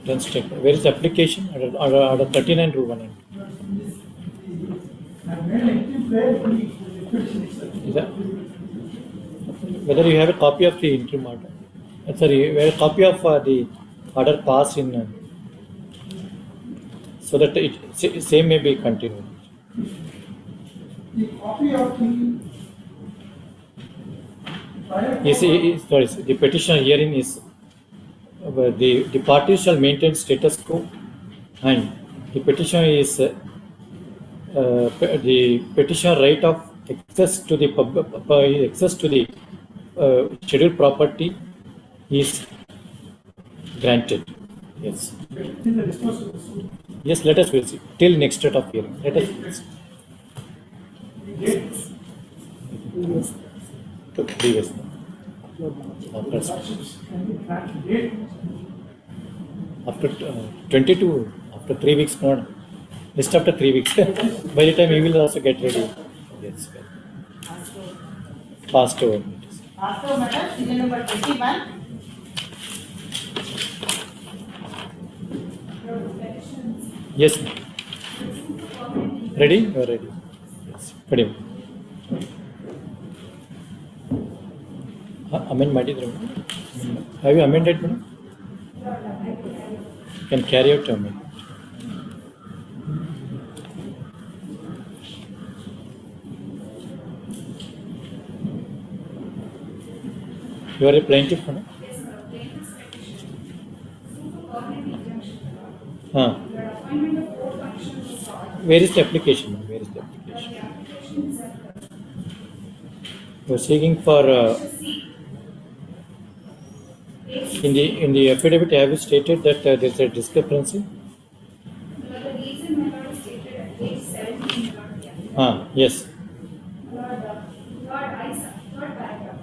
Where is the application? Order 39 rule 1. Is that, whether you have a copy of the interim order? Sorry, you have a copy of the order passed in, so that it same may be continued. The copy of the. Sorry, the petitioner herein is the parties shall maintain status quo, and the petitioner is the petitioner right of access to the scheduled property is granted. Yes. Yes, let us will see till next date of hearing. Let us to previous. After 22, after 3 weeks more, just after 3 weeks. By the time you will also get ready. Yes. Fast over. After matter, serial number 21. Yes. Ready? You are ready. Yes. Ready. Amend ಮಾಡಿದ್ರು. Have you amended, madam? Can carry out to amend. You are a plaintiff, madam? Where is the application? Where is the application? You are seeking for in the affidavit. Have you stated that there is a discrepancy? The reason my lord stated at page 17. Yes. Lord, third paragraph.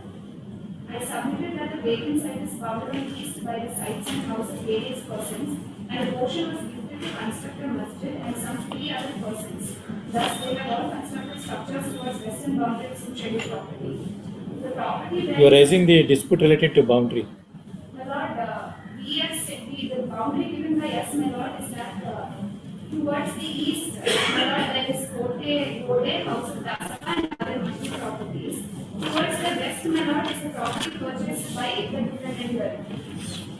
I submitted that the vacant site is bounded on east by the sites and houses of various persons, and a portion was gifted to construct a masjid and some 3 other persons. Thus, they have all constructed structures towards western boundaries of scheduled property. The property You are raising the dispute related to boundary. My lord, the boundary given by us, my lord, is that towards the east, my lord, there is Kote, House of Dasa and other properties. Towards the west, my lord, is the property purchased by the defendant.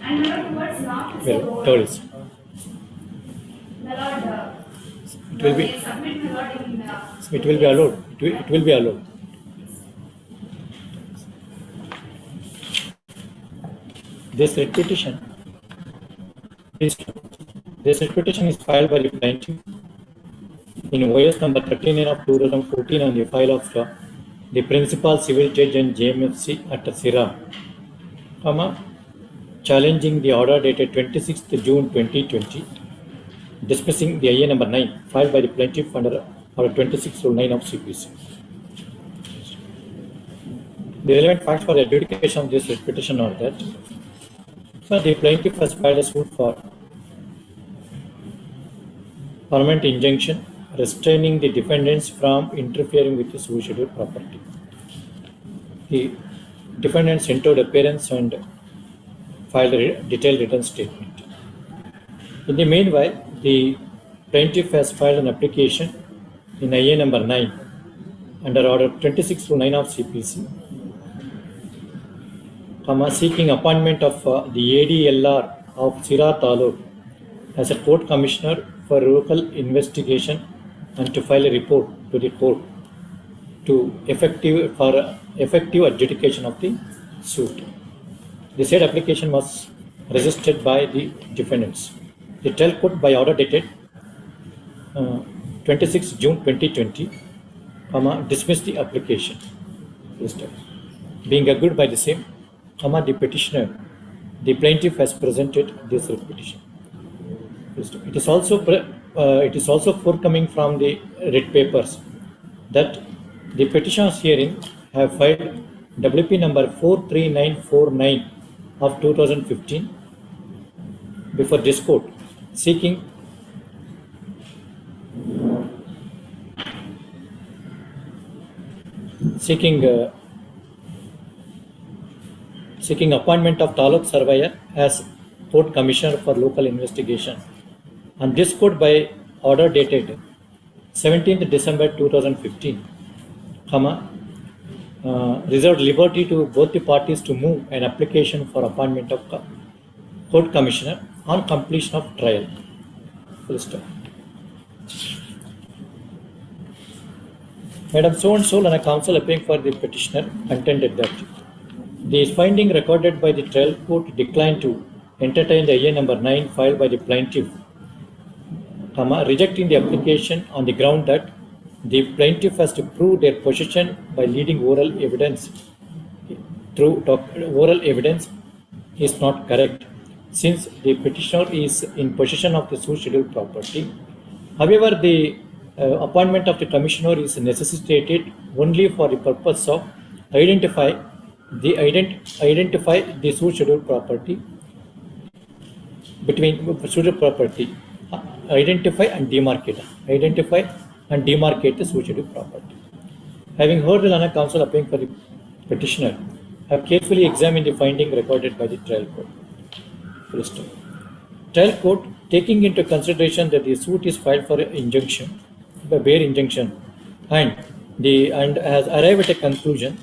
And my lord, towards north is the road. My lord, It will be. They submit my lord in It will be allowed. It will be allowed. This writ petition is filed by the plaintiff in OS number 39 of 2014 on the file of the principal civil judge and JMFC at Sira, challenging the order dated 26th June 2020, dismissing the IA number 9 filed by the plaintiff under order 26/9 of CPC. The relevant facts for adjudication of this writ petition are that the plaintiff has filed a suit for permanent injunction restraining the defendants from interfering with the suicidal property. The defendants entered appearance and filed a detailed written statement. In the meanwhile, the plaintiff has filed an application in IA number 9 under order 26/9 of CPC, seeking appointment of the ADLR of Sira Taluk as a court commissioner for local investigation and to file a report to the court to effective adjudication of the suit. The said application was resisted by the defendants. The trial court by order dated 26 June 2020, dismissed the application. Being agreed by the same, the petitioner, the plaintiff has presented this petition. It is also forthcoming from the writ papers that the petitioners herein have filed WP number 43949 of 2015 before this court, seeking appointment of Taluk Surveyor as court commissioner for local investigation. And this court by order dated 17th December 2015, reserved liberty to both the parties to move an application for appointment of court commissioner on completion of trial. Full stop. Madam so and so and a counsel appearing for the petitioner contended that the finding recorded by the trial court declined to entertain the IA number 9 filed by the plaintiff, rejecting the application on the ground that the plaintiff has to prove their possession by leading oral evidence is not correct, since the petitioner is in possession of the suicidal property. However, the appointment of the commissioner is necessitated only for the purpose of identify the suicidal property between suicidal property. Identify and demarcate the suicidal property. Having heard the Lana counsel appearing for the petitioner, I have carefully examined the finding recorded by the trial court. Trial court, taking into consideration that the suit is filed for injunction, by bare injunction, and has arrived at a conclusion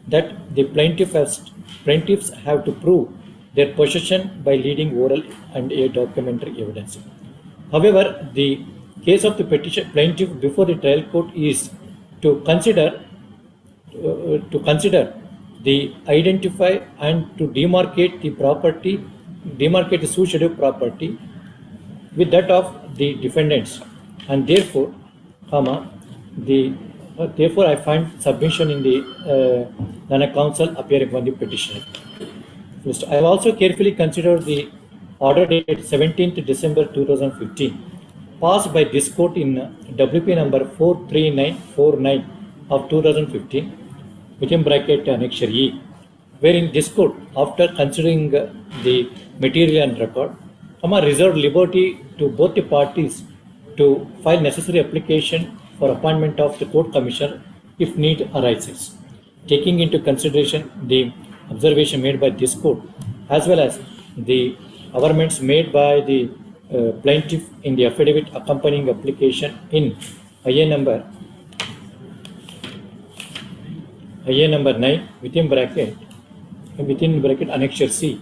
that the plaintiffs have to prove their possession by leading oral and a documentary evidence. However, the case of the plaintiff before the trial court is to consider the identify and to demarcate the suicidal property with that of the defendants, and therefore, I find submission in the Lana counsel appearing on the petitioner. First, I have also carefully considered the order dated 17th December 2015, passed by this court in WP number 43949 of 2015, within bracket annexure E, wherein this court, after considering the material and record, reserved liberty to both the parties to file necessary application for appointment of the court commissioner if need arises, taking into consideration the observation made by this court as well as the averments made by the plaintiff in the affidavit accompanying application in IA number 9 within bracket annexure C,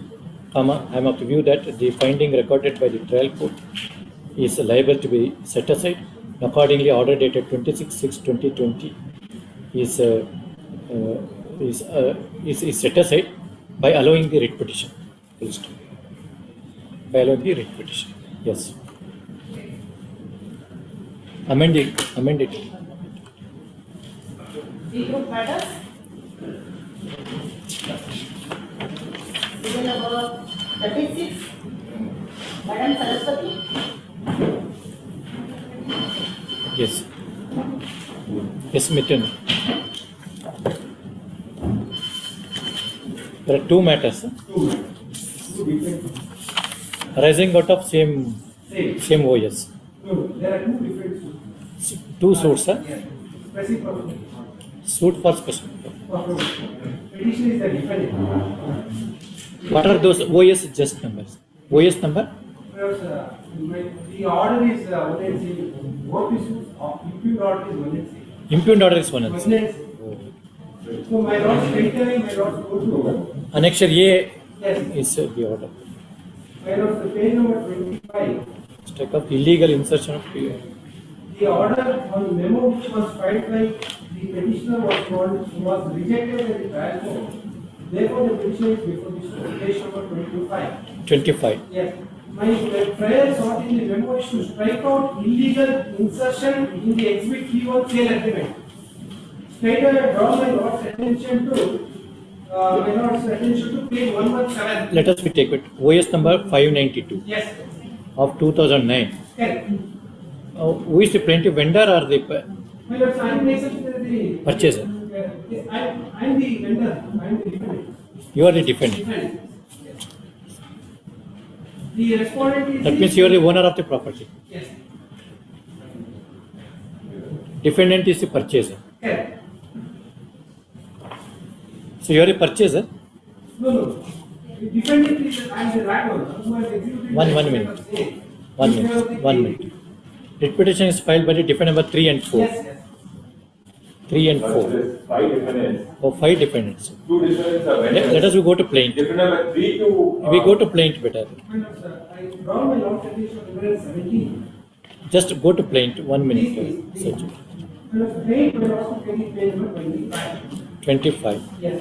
I am of the view that the finding recorded by the trial court is liable to be set aside Accordingly, order dated 26/6/2020 is set aside by allowing the writ petition. Full stop. By allowing the writ petition. Yes. Amend it. The group matters. Serial number 36. Madam Saraswati. Yes. Yes, Mitten. There are two matters arising out of same OS. No, there are two different suits. Two suits, sir. Specific Suit for special. petition is the defendant. What are those OS just numbers? OS number? The order is what I say, what is impugned order is 1 Impugned order is 1 So my lords, straight away my lords go to Annexure A yes. is the order. My lords, the page number 25. Strike of illegal insertion of The order on memo which was filed by the petitioner was rejected by the trial court. Therefore, the petition is before this court. Page number 25. Yes. My prayer sought in the memo is to strike out illegal insertion in the exhibit P1 sale agreement. Straight away draw my lord's attention to page 117. Let us take it. OS number 592 Yes. of 2009. Correct. Who is the plaintiff, vendor or the My lords, I am the purchaser? I am the vendor. I am the defendant. You are the defendant. The respondent is That means you are the owner of the property. Yes. Defendant is the purchaser. Correct. So you are a purchaser. No. The defendant is I am the landlord. Who has executed One minute. 1 minute. Writ petition is filed by the defendant number 3 and 4. Yes. 3 and 4. 5 defendants. Oh, 5 defendants. 2 defendants are vendors. Let us go to plaint. Defendant number 3 to. We go to plaint better. I draw my lord's attention to 17. Just go to plaint. 1 minute. Search it. Page number 25. Yes.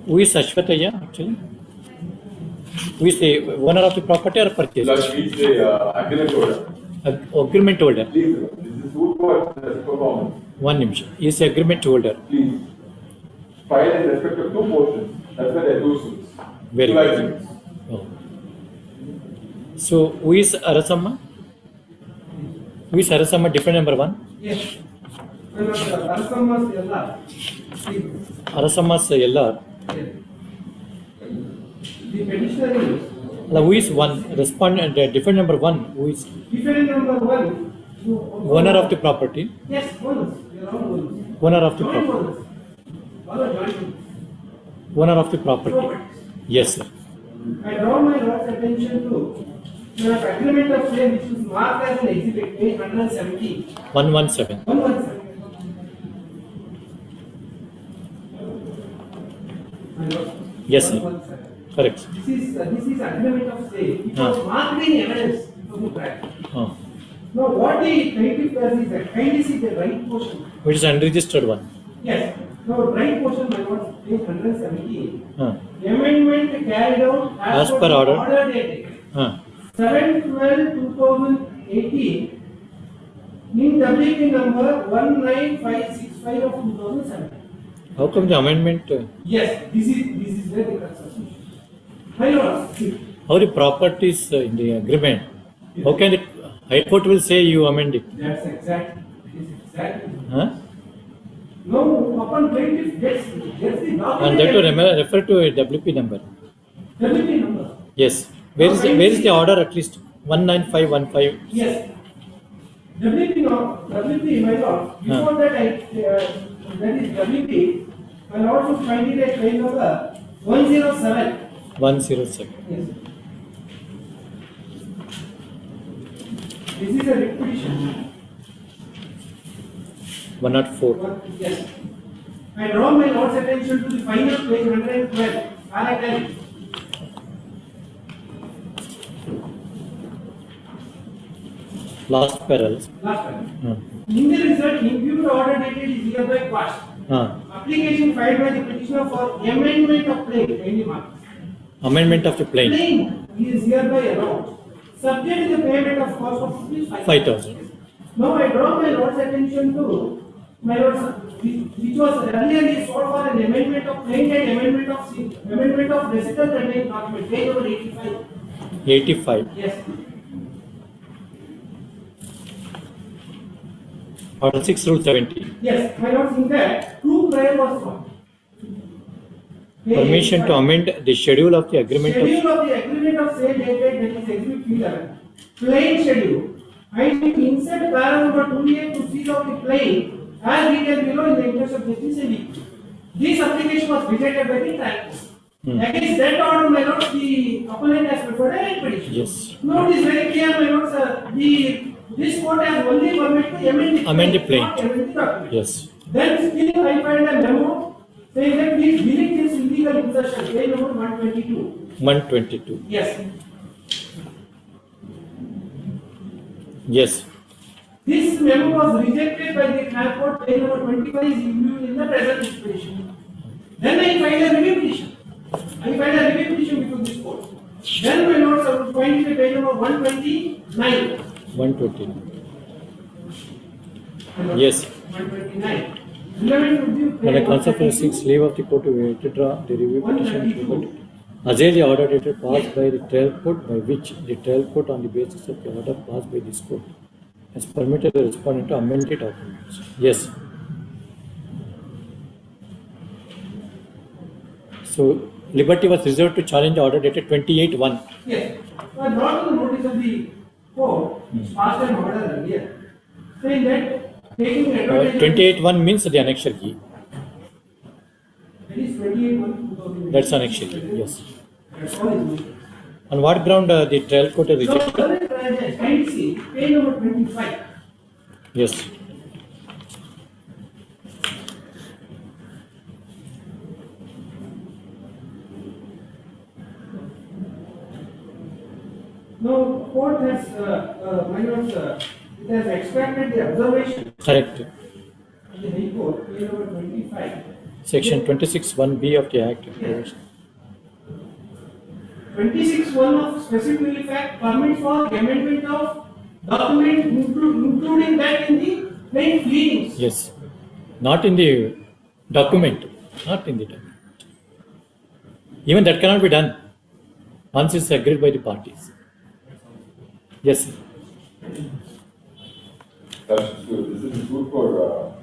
Who is Ashwataya actually? Who is the owner of the property or purchaser? He is the agreement holder. Agreement holder. Please, this is suit for performance. 1 minute. He is the agreement holder. Please file in respect of 2 portions. That's why there are 2 suits. Very 2 good. agreements. Oh. So who is Arasamma? Who is Arasamma? Defendant number 1. Yes. Arasamma's LR. Arasamma's LR. The petitioner is Who is 1? Respondent. Defendant number 1. Who is defendant number 1. owner of the property? Yes, owners. They are all owners. Owner of the Joint property. owners. All are joint owners. Owner of the property. Yes, sir. I draw my lord's attention to the agreement of sale which is marked as an exhibit page 170. 117. 117. Yes, sir. 117. Correct. This is agreement of sale. It was marked in evidence of the trial. Now what the plaintiff does is that kindly see the right portion. Which is unregistered one. Yes. Now right portion my lord page 178. Huh. Amendment carried out As per order. dated Huh. 7/12/2018 in WP number 19565 of 2007. How come the amendment? Yes, this is where the concern. My lord, How the properties in the agreement? How can the High Court will say you amend it? that's exactly. Huh? No, upon plaintiff gets the document. And that to refer to a WP number. WP number. Yes. Where is the order at least? 19515. Yes. WP my lord. Before that that is WP. My lord should find it at claim number 107. 107. Yes. This is a writ petition. 104. Yes. I draw my lord's attention to the final page 112. Last parallel. Last one. In the result, imputed order dated is hereby quashed. Application filed by the petitioner for amendment of claim, any mark. Amendment of the plain. Claim is hereby allowed, subject to the payment of cost of rupees 5,000. Now I draw my lord's attention to my lord's, which was earlier sought for an amendment of claim and amendment of recital contained document, page number 85. 85. Yes. Article 6 Rule 70. Yes, my lord, in that, two prior was sought. Permission to amend the schedule of the agreement Schedule of the agreement of sale dated, that is exhibit P11. Plain schedule. And insert para number 2A to see of the plain as detailed below in the interest of justice and equity. This application was rejected by the trial court. Against that order, my lord, the opponent has preferred a petition. Yes. Note is very clear, my lord, this court has only permitted to amend the plain. not amend the document. Yes. Then still I find a memo saying that please delete this illegal insertion, page number 122. 122. Yes. Yes. This memo was rejected by the trial court, page number 25 is reviewed in the present disposition. Then I find a review petition. I find a review petition before this court. Then my notes are going to page number 129. 129. Yes. 129. When a counsel seeks leave of the court to withdraw the review petition, Azale the order dated passed by the trial court, by which the trial court on the basis of the order passed by this court has permitted the respondent to amend the documents. Yes. So liberty was reserved to challenge the order dated 28-1. Yes. But not to the notice of the court, passed an order earlier, saying that taking advantage 28-1 means the annexure key. That is 28-1. That's annexure key, yes. That's all is made. On what ground the trial court has So, rejected? kindly see, page number 25. Yes. Now, court has, it has extracted the observation Correct. of the High Court, page number 25. Section 26(1)(b) of the Act. Yes. 26(1) of specifically fact permits for amendment of document, including that in the plain pleadings. Yes. Not in the document. Not in the document. Even that cannot be done once it's agreed by the parties. Yes. This is good for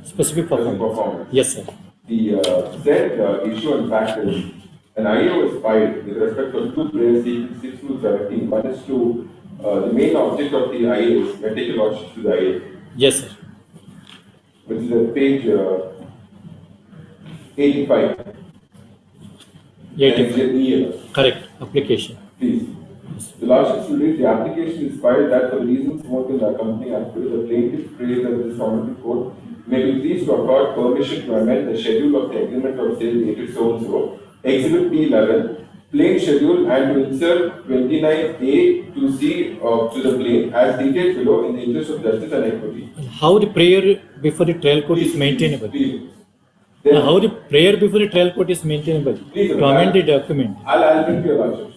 Specific performance. Yes, sir. The said issue in fact is an IA was filed with respect to two prayers seeking 6 to 17. One is to the main object of the IA is medical lodged to the IA. Yes, sir. Which is at page 85. 85. Correct. Application. Please. The lordship should read the application is filed that for the reasons more than the accompanying affidavit, the plaintiff prays that this honorable court may be pleased to accord permission to amend the schedule of the agreement of sale dated so and so, exhibit P11, plain schedule, and to insert 29A to C to the plain as detailed below in the interest of justice and equity. How the prayer before the trial court is maintainable? How the prayer before the trial court is maintainable? To amend the document. I'll bring to your lordship.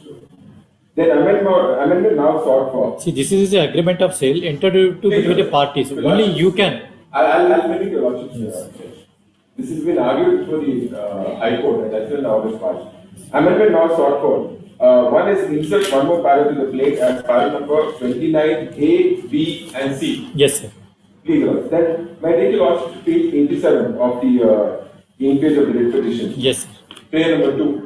Then amendment now sought for. See, this is the agreement of sale entered into between the parties. Only you can. I'll bring your lordship. Yes. This has been argued before the High Court, and that's when the order is passed. Amendment now sought for. One is insert one more para to the plate as para number 29A, B, and C. Yes, sir. Please, Lord. Then may I take your lordship to page 87 of the in page of the writ petition. Yes, sir. Prayer number 2.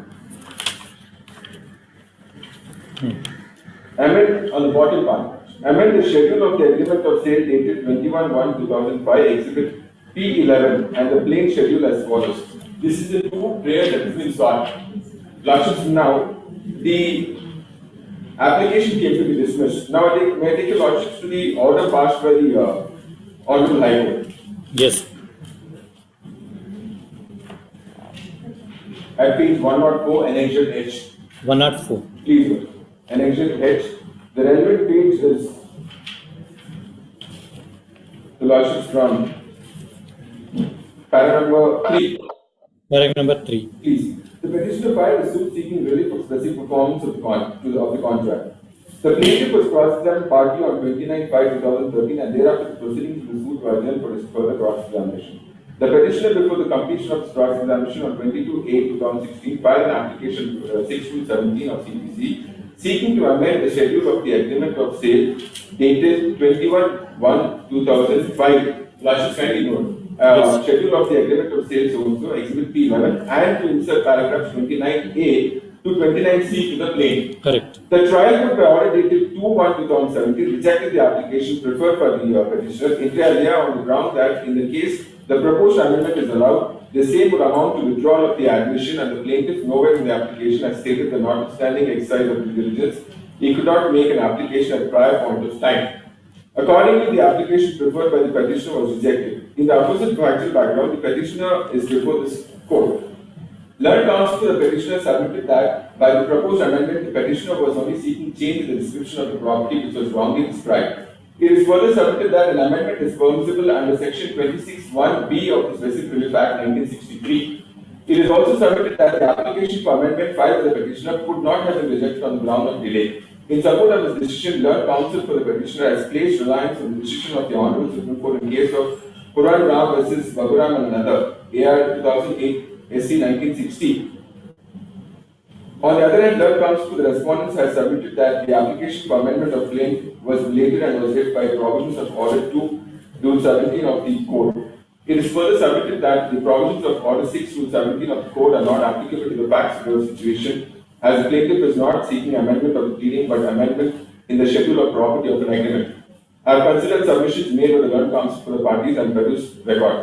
Amend on the bottom part. Amend the schedule of the agreement of sale dated 21/1/2005, exhibit P11, and the plain schedule as follows. This is the two prayer that has been sought. Lordships, now the application came to be dismissed. Now may I take your lordships to the order passed by the Honorable High Court. Yes. At page 104, annexure H. 104. Please, annexure H. The relevant page is Lordships from paragraph number 3. Paragraph number 3. Please. The petitioner filed a suit seeking relief for specific performance of the contract. The plaintiff was cross-examined partly on 29/5/2013 and thereafter the proceedings of the suit were adjourned for his further cross-examination. The petitioner, before the completion of his cross-examination on 22/8/2016, filed an application 6-17 of CPC seeking to amend the schedule of the agreement of sale dated 21/1/2005. Last kindly note. Schedule of the agreement of sale so Exhibit P11 and to insert paragraphs 29A to 29C to the plain. Correct. The trial court by order dated 2/1/2017 rejected the application preferred by the petitioner inter alia on the ground that in the case the proposed amendment is allowed, the same would amount to withdrawal of the admission and the plaintiff nowhere in the application has stated that notwithstanding exercise of due diligence, he could not make an application at prior point of time. Accordingly, the application preferred by the petitioner was rejected. In the opposite factual background, the petitioner is before this court. Learned counsel to the petitioner submitted that by the proposed amendment, the petitioner was only seeking change in the description of the property which was wrongly described. It is further submitted that an amendment is permissible under section 26(1)(b) of the Specific Relief Act 1963. It is also submitted that the application for amendment filed by the petitioner could not have been rejected on the ground of delay. In support of his decision, learned counsel for the petitioner has placed reliance on the decision of the Honorable Supreme Court in case of Quran Ram versus Baburam and another, AR 2008, SC 1960. On the other hand, learned counsel for the respondents has submitted that the application for amendment of claim was related and was read by provisions of Order 2/17 of the Code. It is further submitted that the provisions of Order 6/17 of the Code are not applicable to the facts of the situation, as the plaintiff is not seeking amendment of the pleading but amendment in the schedule of property of an agreement. I have considered submissions made by the learned counsel for the parties and produced record.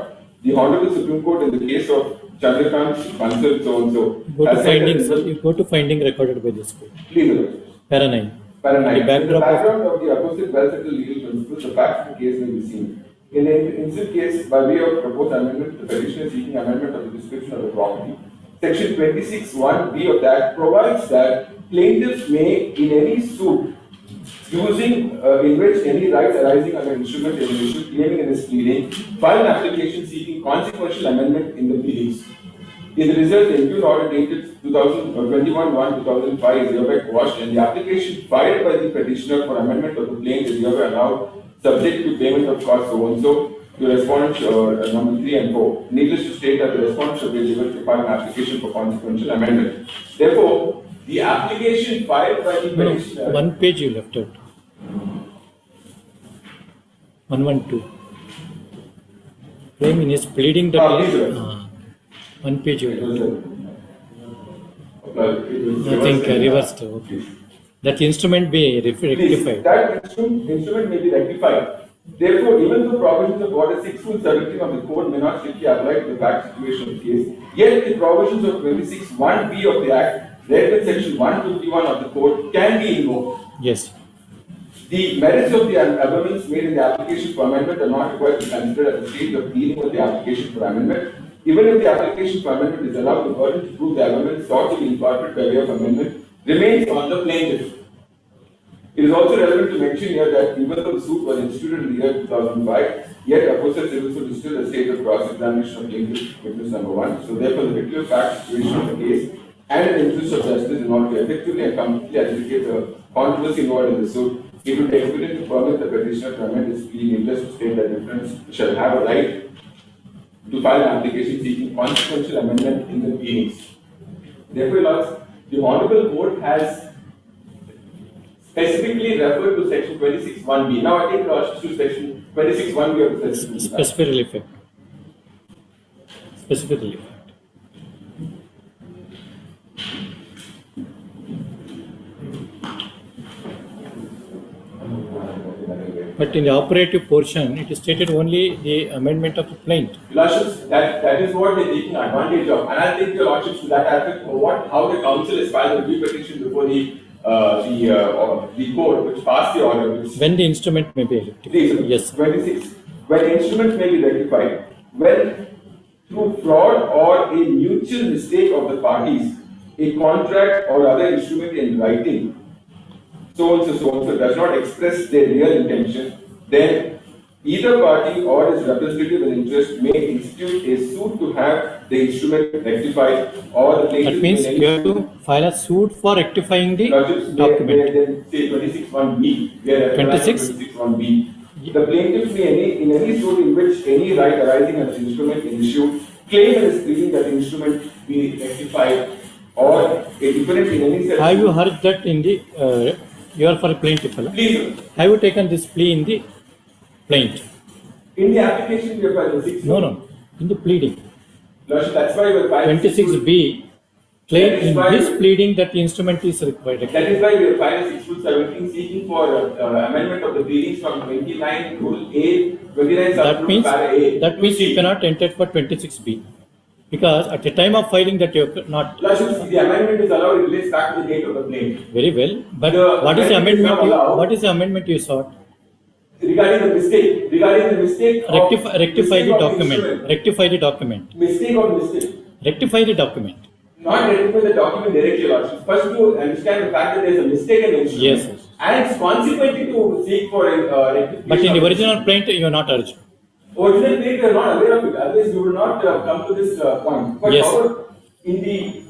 The Honorable Supreme Court in the case of Chandrakant Bansal so-and-so. Go to findings, you go to finding recorded by this court. Please. Para 9. Para 9. The background of the opposite well-settled legal principles, the facts of the case may be seen. In the instant case, by way of proposed amendment, the petitioner is seeking amendment of the description of the property. Section 26(1)(b) of that provides that plaintiffs may, in any suit, in which any rights arising under instrument is issued claiming in his pleading, file an application seeking consequential amendment in the pleadings. In the result, the impugn order dated 21/1/2005 is hereby quashed and the application filed by the petitioner for amendment of the claim is hereby allowed subject to payment of costs so-and-so to respondents number 3 and 4. Needless to state that the respondent should be able to file an application for consequential amendment. Therefore, the application filed by the petitioner... One page you left out. 112. Claim in his pleading that one page you left out. I think reversed. Okay. That instrument be rectified. That instrument may be rectified. Therefore, even though provisions of Order 6/17 of the Code may not strictly apply to the fact situation of the case, yet the provisions of 26(1)(b) of the Act, read with Section 151 of the Code, can be invoked. Yes. The merits of the amendments made in the application for amendment are not required to be considered at the stage of dealing with the application for amendment. Even if the application for amendment is allowed, the burden to prove the amendment sought to be incorporated by way of amendment remains on the plaintiff. It is also relevant to mention here that even though the suit was instituted in the year 2005, yet opposite civil suit is still a state of cross-examination of plaintiff witness number 1. So therefore, the particular fact situation of the case and in the interest of justice in order to effectively and completely adjudicate the controversy involved in the suit, it would be expedient to permit the petitioner to amend his plea in just to state that defendants shall have a right to file an application seeking consequential amendment in the pleadings. Therefore, Lords, the Honorable Court has specifically referred to Section 26(1)(b). Now, I take Lords to Section 26(1)(b) of the Specific Specific Relief Act. Specific Relief Act. But in the operative portion, it is stated only the amendment of the plaint. Lordships, that is what they are taking advantage of. And I think your Lordships to that aspect, how the council has filed a review petition before the court which passed the order. When the instrument may be rectified. Yes. 26. When the instrument may be rectified, when through fraud or a mutual mistake of the parties, a contract or other instrument in writing, so and so does not express their real intention, then either party or its representative in interest may institute a suit to have the instrument rectified or the plaintiff. That means you have to file a suit for rectifying the document. Say 26(1)(b), where 26? 26(1)(b). The plaintiff may in any suit in which any right arising as an instrument in issue claim in his pleading that the instrument be rectified or a defendant in any such. Have you heard that in the, you are for a plaintiff, hello? Please. Have you taken this plea in the plaint? In the application, we have filed the 6. No, in the pleading. Lordship, that's why we have filed 26B, claim That is in why- this pleading that the instrument is required. That is why we have filed 6-17 seeking for amendment of the pleadings from 29 rule A, 29 That sub means, para A. that means you cannot enter for 26B. Because at the time of filing that you have not. Lordship, the amendment is allowed, it relates back to the date of the claim. Very well, but The what is the amendment is amendment, not allowed. what is the amendment you sought? Regarding the mistake of Rectify the mistake of document, instrument. rectify the document, Mistake or mistake. rectify the document. Not rectify the document directly, Lordship. First to understand the fact that there is a mistake in the instrument. Yes, yes. And consequently to seek for a rectification. But in the of original plaint, you are not urged. Original plaint, we are not aware of it, otherwise we would not come to this point. But Yes. however, in the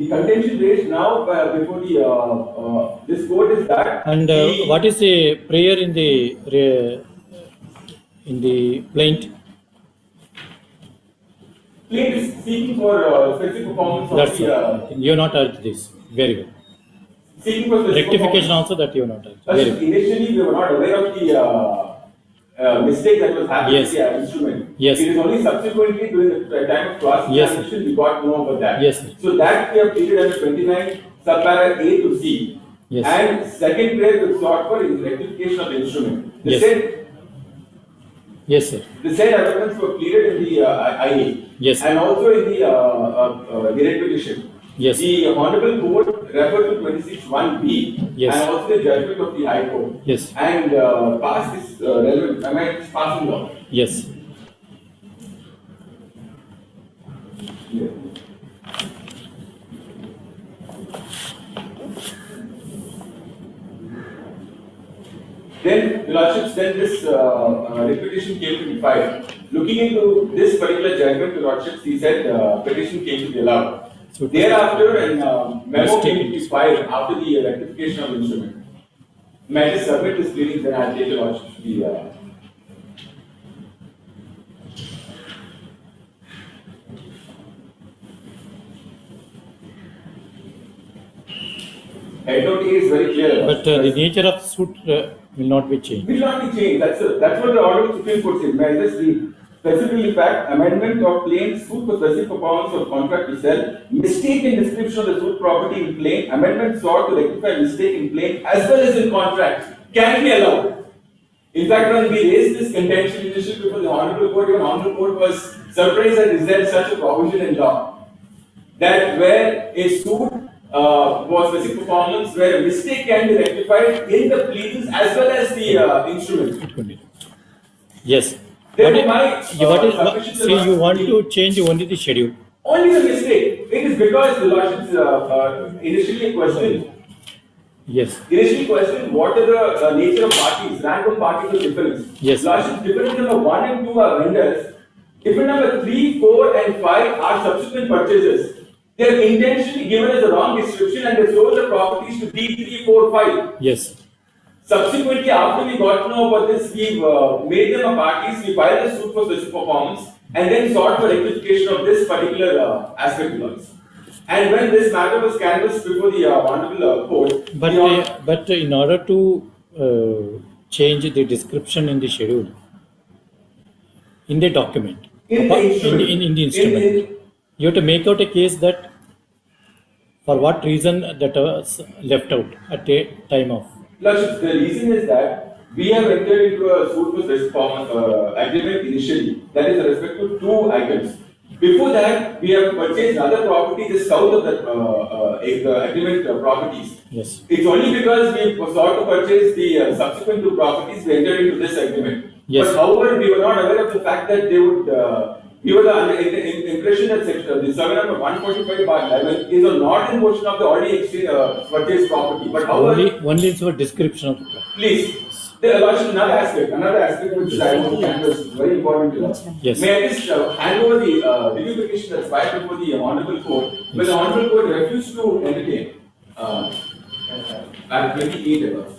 contention raised now before the this court is that. And what is the prayer in the plaint? Plaint is seeking for specific performance of That's the. all. You are not urged this. Very well. Seeking for specific Rectification performance. also that you are not urged. Very well. Initially, we were not aware of the mistake that was happening Yes. with the instrument. Yes. It is only subsequently during the time of cross Yes. examination we got to know about that. Yes. So that we have treated as 29 subpara A to C. Yes. And second prayer we sought for is rectification of the instrument. The Yes. said Yes, sir. the said amendments were pleaded in the IA. Yes. And also in the direct petition. Yes. The Honorable Court referred to 26(1)(b) Yes. and also the judgment of the High Court. Yes. And passed this relevant amendments passing law. Yes. Then, Your Lordships, then this petition came to be filed. Looking into this particular judgment, Your Lordships, he said petition came to be allowed. So Thereafter, an memo came to be filed after the rectification of the instrument. May I just submit this pleadings, then I'll take Your Lordships to the. Head note A is very clear. But the nature of suit will not be changed. Will not be changed. That's what the order of Supreme Court says. May I just read? Specifically, fact, amendment of claim suit for specific performance of contract to sell, mistake in description of the suit property in claim, amendment sought to rectify mistake in claim as well as in contract can be allowed. In fact, when we raised this contention initially before the Honorable Court, even Honorable Court was surprised that is there such a provision in law that where a suit for specific performance where a mistake can be rectified in the pleadings as well as the instrument. Yes. Therefore, You want to change only the schedule. Only the mistake. It is because the Lordships initially questioned. Yes. Initially questioned what are the nature of parties, random parties of difference. Yes. Lordships, difference number 1 and 2 are vendors. Difference number 3, 4 and 5 are subsequent purchases. They are intentionally given as a wrong description and they sold the properties to D3, 4, 5. Yes. Subsequently, after we got to know about this, we made them a parties, we filed a suit for specific performance and then sought for rectification of this particular aspect of laws. And when this matter was canvassed before the Honorable Court, But in order to change the description in the schedule, in the document, in the instrument, you have to make out a case that for what reason that was left out at the time of. Lordships, the reason is that we have entered into a suit for specific performance agreement initially, that is with respect to 2 items. Before that, we have purchased other property just south of the agreement properties. Yes. It's only because we sought to purchase the subsequent 2 properties we entered into this agreement. Yes. But however, we were not aware of the fact that they would. We were under the impression that the survey number 145/11 is a northern portion of the already purchased property. But however, Only for description of the property. please. There are another aspect which I want to handle is very important to us. Yes. May I just hand over the review petition that's filed before the Honorable Court, where the Honorable Court refused to entertain. At 28 hours.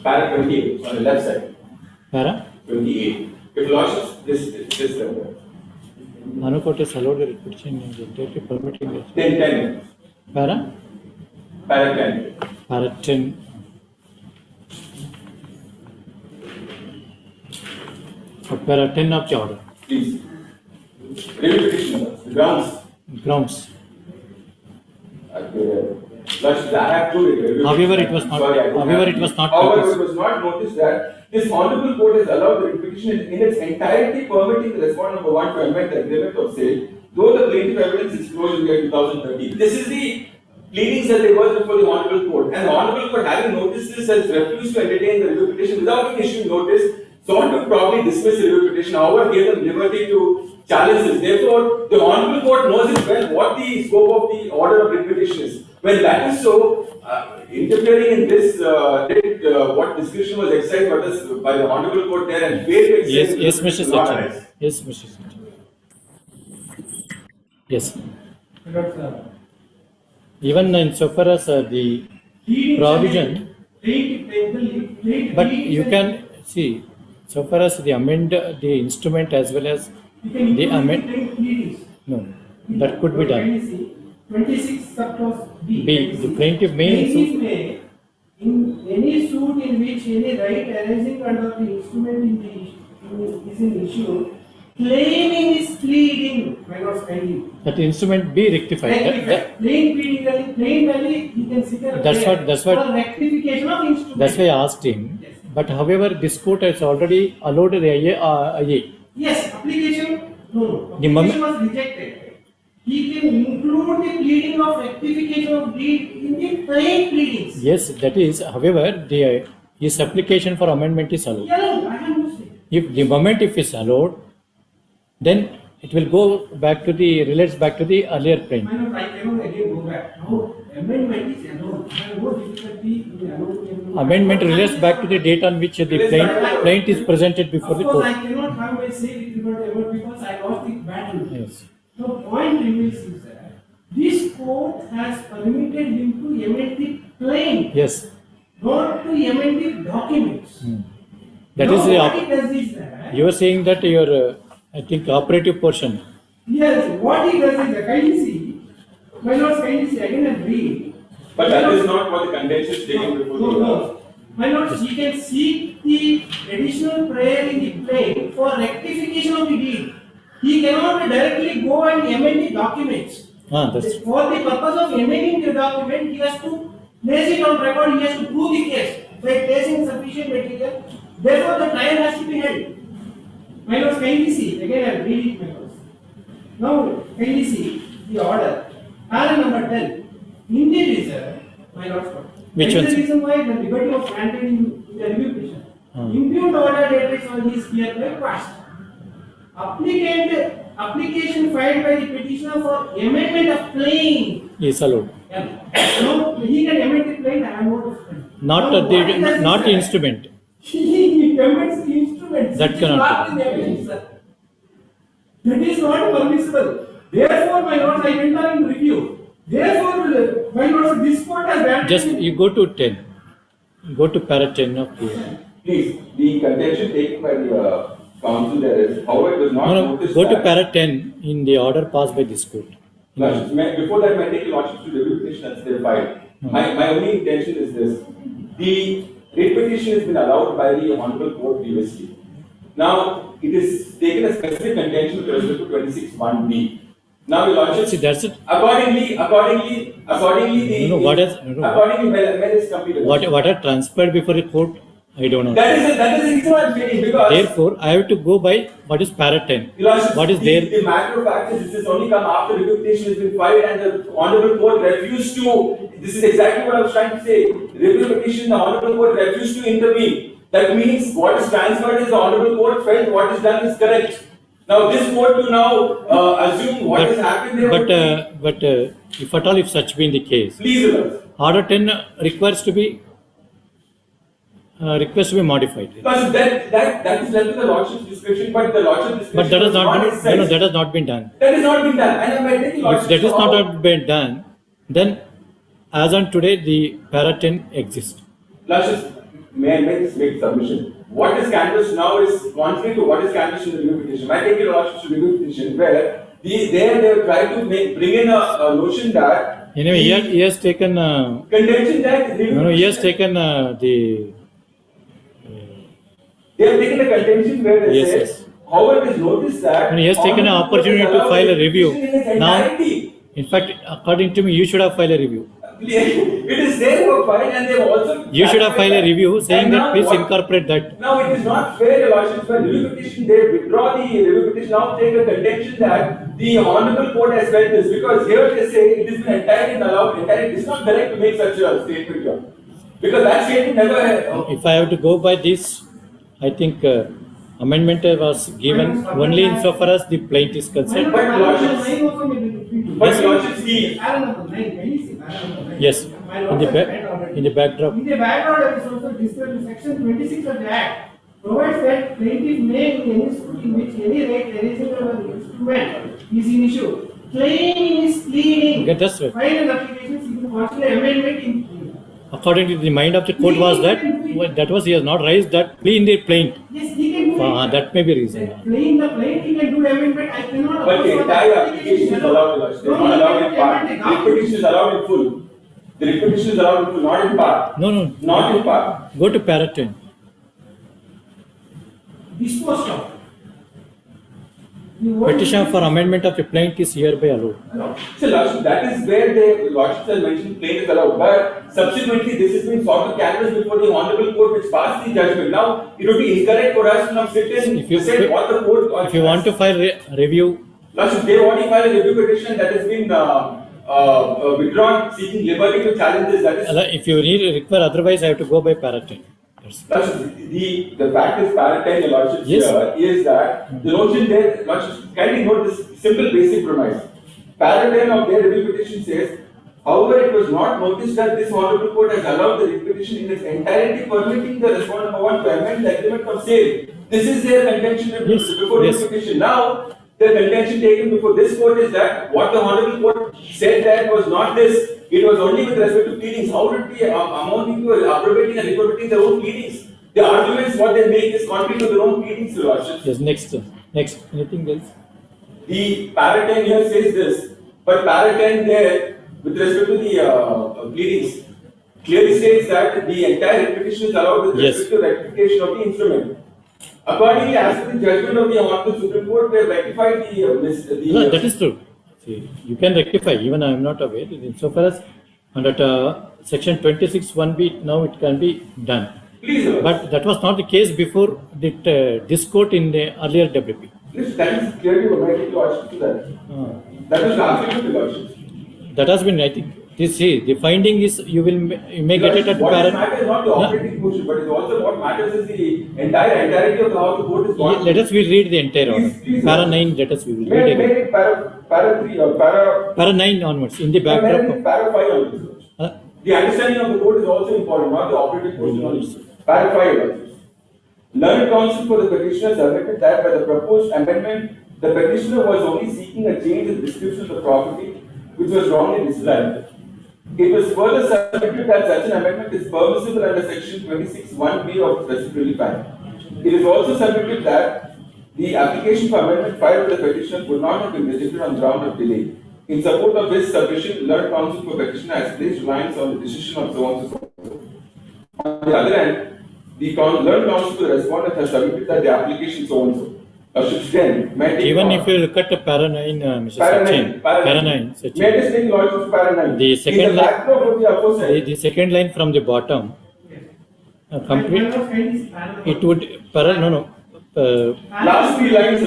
Para 28 on the left side. Para? 28. If lodges this level. Court is allowed the petition entirely permitting it. 10. Para? Para 10. Para 10. Para 10 of the order. Please. Review petition. Grounds. Lodges, I have to review. However, it was not. However, it was not noticed that this Honorable Court has allowed the petition in its entirety, permitting the respondent number 1 to amend the agreement of sale, though the plaintiff evidence is closed in the year 2013. This is the pleadings that they were before the Honorable Court, and the Honorable Court, having noticed this, has refused to entertain the review petition without issuing notice, sought to probably dismiss the review petition, however, gave them liberty to challenge this. Therefore, the Honorable Court knows it well what the scope of the order of writ petition is. When that is so, interfering in this, what discussion was exercised by the Honorable Court there and failed to exercise. Yes, Mr. Sachin. Yes, Mr. Sachin. Yes. Even in so far as the provision, but you can see, so far as the amend the instrument as well as the amend, no, that could be done. 26 subclause B. The plaintiff may in any suit in which any right arising under the instrument is in issue, claiming is pleading, that instrument be rectified. Plain value, you can see That's what rectification of instrument. That's why I asked him. Yes. But however, this court has already allowed the IA. Yes, application. No. The Application was rejected. He can include the pleading of rectification of deed in the plain pleadings. Yes, that is. However, his application for amendment is allowed. Yeah, I understand. If the moment if is allowed, then it will go back to the relates back to the earlier claim. I cannot again go back. Now, amendment is allowed. I have no difficulty in the allowed. Amendment relates back to the date on which the plaint is presented before the court. Of course, I cannot have my say with regard to amendment because I lost the battle. Yes. The point remains is that this court has permitted him to amend the claim. Yes. Not to amend the documents. That now, is what he does is that you are saying that your I think operative portion. Yes, what he does is that kindly see, my lords kindly see again and read. But that is not what the contention is taken before the court. My lords, he can seek the additional prayer in the claim for rectification of the deed. He cannot directly go and amend the documents. For the purpose of amending the document, he has to place it on record, he has to prove the case by placing sufficient material. Therefore, the trial has to be held. My lords, kindly see, again I will read it, my lords. Now, kindly see the order. Para number 10. In the reserve, my lords, which one? The reason why the liberty was granted in the review petition. Impugned order dated on his clear by past. Application filed by the petitioner for amendment of plain is allowed. No, he can amend the plain. I have no difficulty. Not the instrument. He amends the instrument. That cannot be. That is not permissible. Therefore, my lords, I enter in review. Therefore, my lords, this court has granted. Just you go to 10. Go to para 10 of the. Please, the contention taken by the counsel there is, however, it was not noticed. Go to para 10 in the order passed by this court. Before that, may I take lordship to the review petition that's there filed. My only intention is this. The writ petition has been allowed by the Honorable Court previously. Now, it is taken a specific contention with respect to 26(1)(b). Now, your lordship. See, that's it. Accordingly, What are transpired before the court? I don't know. That is the reason why I'm saying, because therefore, I have to go by what is para 10. What is there? The matter of fact is this has only come after review petition has been filed and the Honorable Court refused to. This is exactly what I was trying to say. Review petition, the Honorable Court refused to intervene. That means what is transferred is the Honorable Court felt what is done is correct. Now this court will now assume what has happened there. But if at all, if such been the case, please, order 10 requires to be modified. Because that is left to the Lordship's discretion, but the Lordship's discretion. But that has not been, exercised. no, that has not been done. That has not been done. And I'm taking If Lordship's that is not been done, then as on today, the para 10 exists. Lordship, may I make submission? What is canvassed now is contrary to what is canvassed in the review petition. I take it Lordship's review petition where they try to bring in a notion that. Anyway, he has taken. Contention that. He has taken the. They have taken a contention where they say, Yes. however, it is noticed that. He has taken an opportunity to file a review. Now, in fact, according to me, you should have filed a review. It is there for file and they have also. You should have filed a review saying And that now please what- incorporate that. Now it is not fair, Your Lordship, when review petition, they withdraw the review petition, now take a contention that the honorable court has read this, because here they say it is been entirely allowed, it is not correct to make such a statement here. Because that statement never. If I have to go by this, I think amendment was given only insofar as the plaintiff is concerned. But Lordship, Yes, in the backdrop. In the background, there is also discussed section 26 of the Act provides that plaintiff may in any suit in which any right arising from the instrument is in issue. Claim is pleading. Okay, that's right. File an application seeking partial amendment in. According to the mind of the court was that he has not raised that plea in the plaint. Yes, he can do it. That may be reason. Plain the plaint, he can do amendment. I cannot. But the entire application is allowed, Your Lordship. It is not allowed in part. The repetition is allowed in full. The repetition is allowed in full, not in part. No. Not in part. Go to para 10. Disposed of. Petition for amendment of a plaint is hereby allowed. So Lordship, that is where the Lordship has mentioned plaint is allowed. But subsequently, this has been sort of canvassed before the honorable court which passed the judgment. Now, it would be incorrect for us to now sit and say what the court. If you want to file review. Lordship, they already filed a review petition that has been withdrawn, seeking liberty to challenge this. That is. If you require otherwise, I have to go by para 10. Lordship, the fact is, para 10, Your Lordship, Yes. here is that the notion there, Lordship, kindly note this simple basic premise. Para 10 of their review petition says, however, it was not noticed that this honorable court has allowed the review petition in its entirety, permitting the respondent to amend the agreement of sale. This is their contention before review petition. Now, the contention taken before this court is that what the honorable court said that was not this. It was only with respect to pleadings. How did the amounting to appropriating and reprobating their own pleadings? The arguments what they make is contrary to their own pleadings, Your Lordship. Yes, next. Anything else? The para 10 here says this, but para 10 there, with respect to the pleadings, clearly states that the entire petition is allowed with respect to rectification of the instrument. Accordingly, as per the judgment of the Honorable Supreme Court, they have rectified No, that is true. See, you can rectify, even I am not aware. Insofar as under section 26 1B, now it can be done. Please, but that was not the case before this court in the earlier WP. Please, that is clearly provided Lordship to that. That was last week, Lordship. That has been, I think, the finding is you may get it at what parent. matters is not the operating portion, but it's also what matters is the entirety of how the court is going. Let us read the entire order. Para 9, let us read again. Maybe para 3 or para 9 onwards, in the backdrop. Para 5 onwards. The understanding of the court is also important, not the operating portion only. Para 5 onwards. Learned counsel for the petitioner submitted that by the proposed amendment, the petitioner was only seeking a change in description of the property, which was wrongly described. It was further submitted that such an amendment is permissible under section 26 1B of the Procedural Act. It is also submitted that the application for amendment filed by the petitioner could not have been rejected on ground of delay. In support of this submission, learned counsel for petitioner has placed reliance on the decision of so and so. On the other hand, the learned counsel to the respondent has submitted that the application so and so. Even if you look at the para 9, Mr. Sachin, para 9, Sachin, the second line, the second line from the bottom, complete, it would, para, last 3 lines,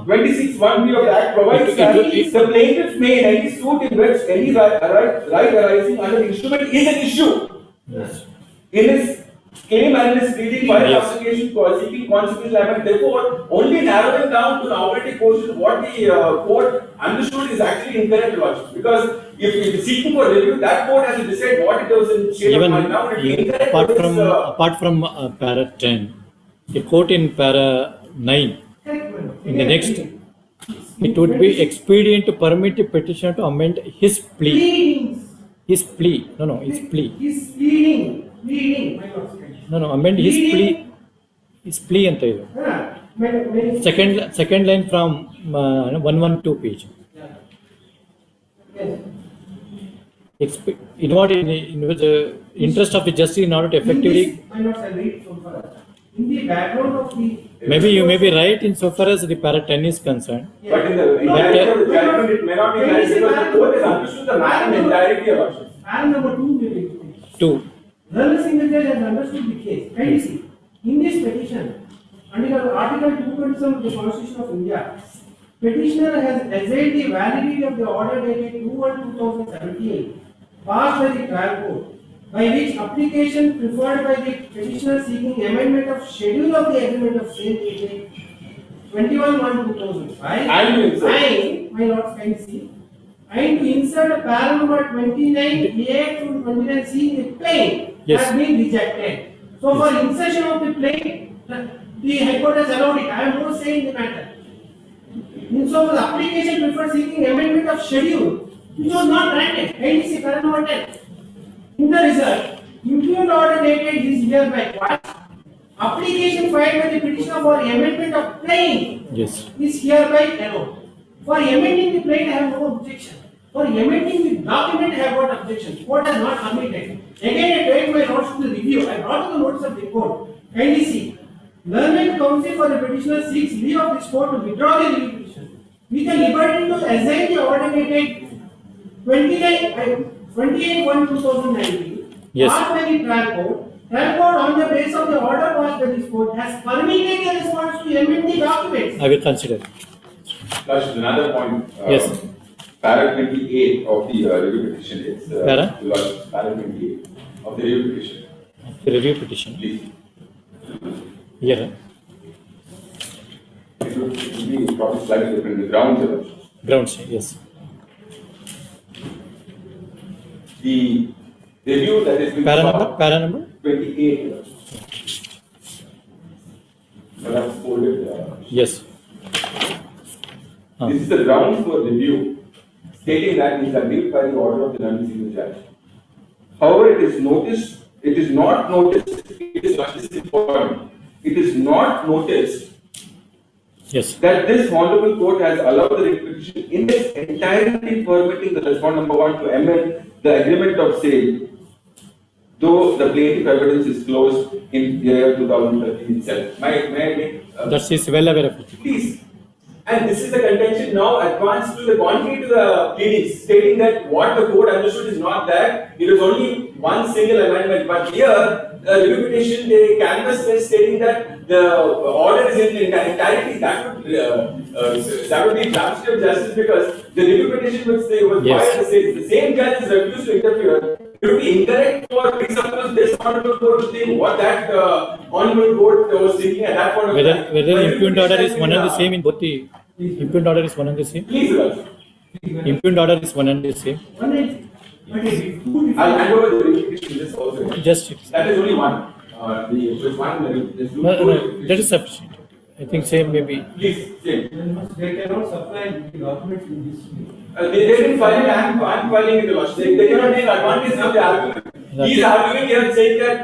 26 1B of the Act provides that the plaintiff may in any suit in which any right arising under the instrument is an issue. Yes. In his claim analyst reading file Yes. application for seeking consequence liability. Therefore, only narrowing down to the operative portion what the court understood is actually incorrect, Lordship. Because if it is seeking for review, that court has to decide what it was in state Even, of mind. Now, it is even incorrect. apart from para 10, the court in para 9, in the next, it would be expedient to permit the petitioner to amend his plea. Pleadings. His plea. No, his plea. His pleading, my lord. No, amend his plea. His plea anta idu. Second line from 112 page. Yes. In the interest of the justice in order to effectively. My lord, I read so far. In the background of the. Maybe you may be right in so far as the para 10 is concerned. But in the judgment, it may not be right because the court has understood the matter entirely, Your Lordship. Item number 2 may be. 2. Learned single judge has understood the case. And see, in this petition, under Article 227 of the Constitution of India, petitioner has asserted the validity of the order dated 2/1/2017 passed by the trial court, by which application preferred by the petitioner seeking amendment of schedule of the agreement of sale dated 21/1/2005. And my lord, can see. And to insert a para number 29A to 29C in the plain has been rejected. So for insertion of the plain, the High Court has allowed it. I have no say in the matter. In so the application preferred seeking amendment of schedule, which was not granted. NDC para number 10. In the result, impugned order dated is hereby quashed. Application filed by the petitioner for amendment of plain is hereby allowed. For amending the plain, I have no objection. For amending the document, I have got objection. Court has not submitted. Again, I take my notes to the review. I brought the notes of the court. NDC. Learned counsel for the petitioner seeks leave of this court to withdraw the review petition with the liberty to assign the order dated 28/1/2019. Passed by the trial court. Trial court, on the basis of the order passed by this court, has permitted the response to amend the documents. I will consider. Plus, another point. Yes. Para 28 of the review petition is Para 28 of the review petition. The review petition. Please. Here. It would be probably slightly different. The grounds. Grounds, yes. The review that is being para number 28. Perhaps folded. Yes. This is the grounds for review, stating that it is agreed by the order of the learned single judge. However, it is not noticed. This is important. It is not noticed. That this honorable court has allowed the petition in its entirety permitting the respondent number 1 to amend the agreement of sale, though the plaintiff evidence is closed in the year 2013 itself. May I make? That is well aware of it. Please. And this is the contention now advanced to the contrary to the pleadings, stating that what the court understood is not that it was only one single amendment. But here, the review petition, they canvass is stating that the order is in entirety. That would be travesty of justice, because the review petition which they was filed, the same judge is refused to interfere. It would be incorrect for suppose this honorable court to think what that honorable court was thinking at that point of time. Whether impugned order is one and the same in both the impugned order is one and the same. Please, impugned order is one and the same. I'll hand over the petition this also. Just that is only one. That is sufficient. I think same maybe. Please, same. They cannot supply the documents in this way. They didn't file it. I am filing it. They cannot take advantage of the argument. He is arguing here saying that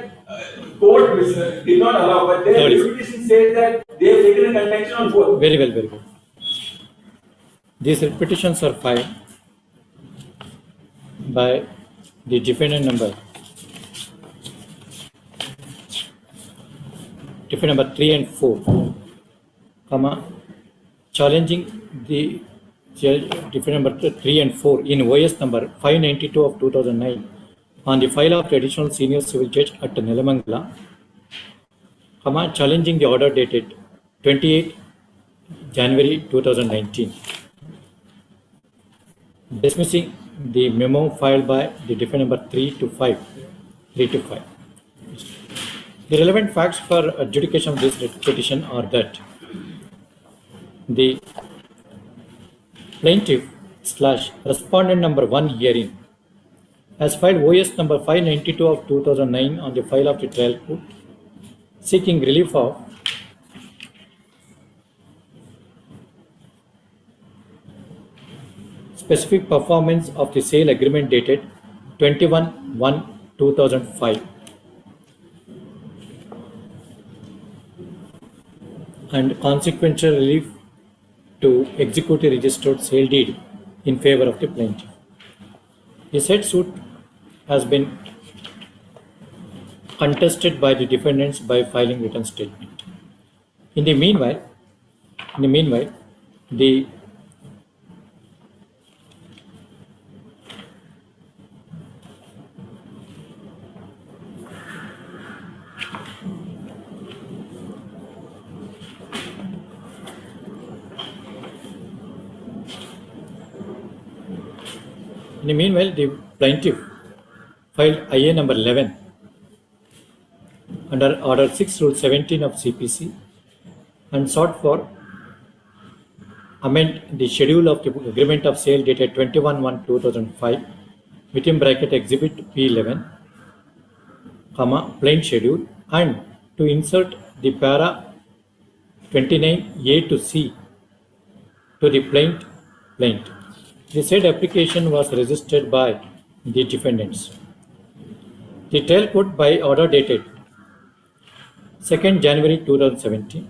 court did not allow, but their petition says that they have taken a contention on both. Very well, very good. These petitions are filed by the defendant number 3 and 4, challenging the defendant number 3 and 4 in OS number 592 of 2009 on the file of traditional senior civil judge at Nelamangala, challenging the order dated 28 January 2019, dismissing the memo filed by the defendant number 3 to 5. The relevant facts for adjudication of this petition are that the plaintiff / respondent number 1 herein has filed OS number 592 of 2009 on the file of the trial court seeking relief of specific performance of the sale agreement dated 21/1/2005 and consequential relief to execute a registered sale deed in favor of the plaintiff. The said suit has been contested by the defendants by filing written statement. In the meanwhile, the plaintiff filed IA number 11 under Order 6 Rule 17 of CPC and sought for amend the schedule of the agreement of sale dated 21/1/2005 within bracket Exhibit P11, plain schedule, and to insert the para 29A to C to the plaint. The said application was resisted by the defendants. The trial court by order dated 2nd January 2017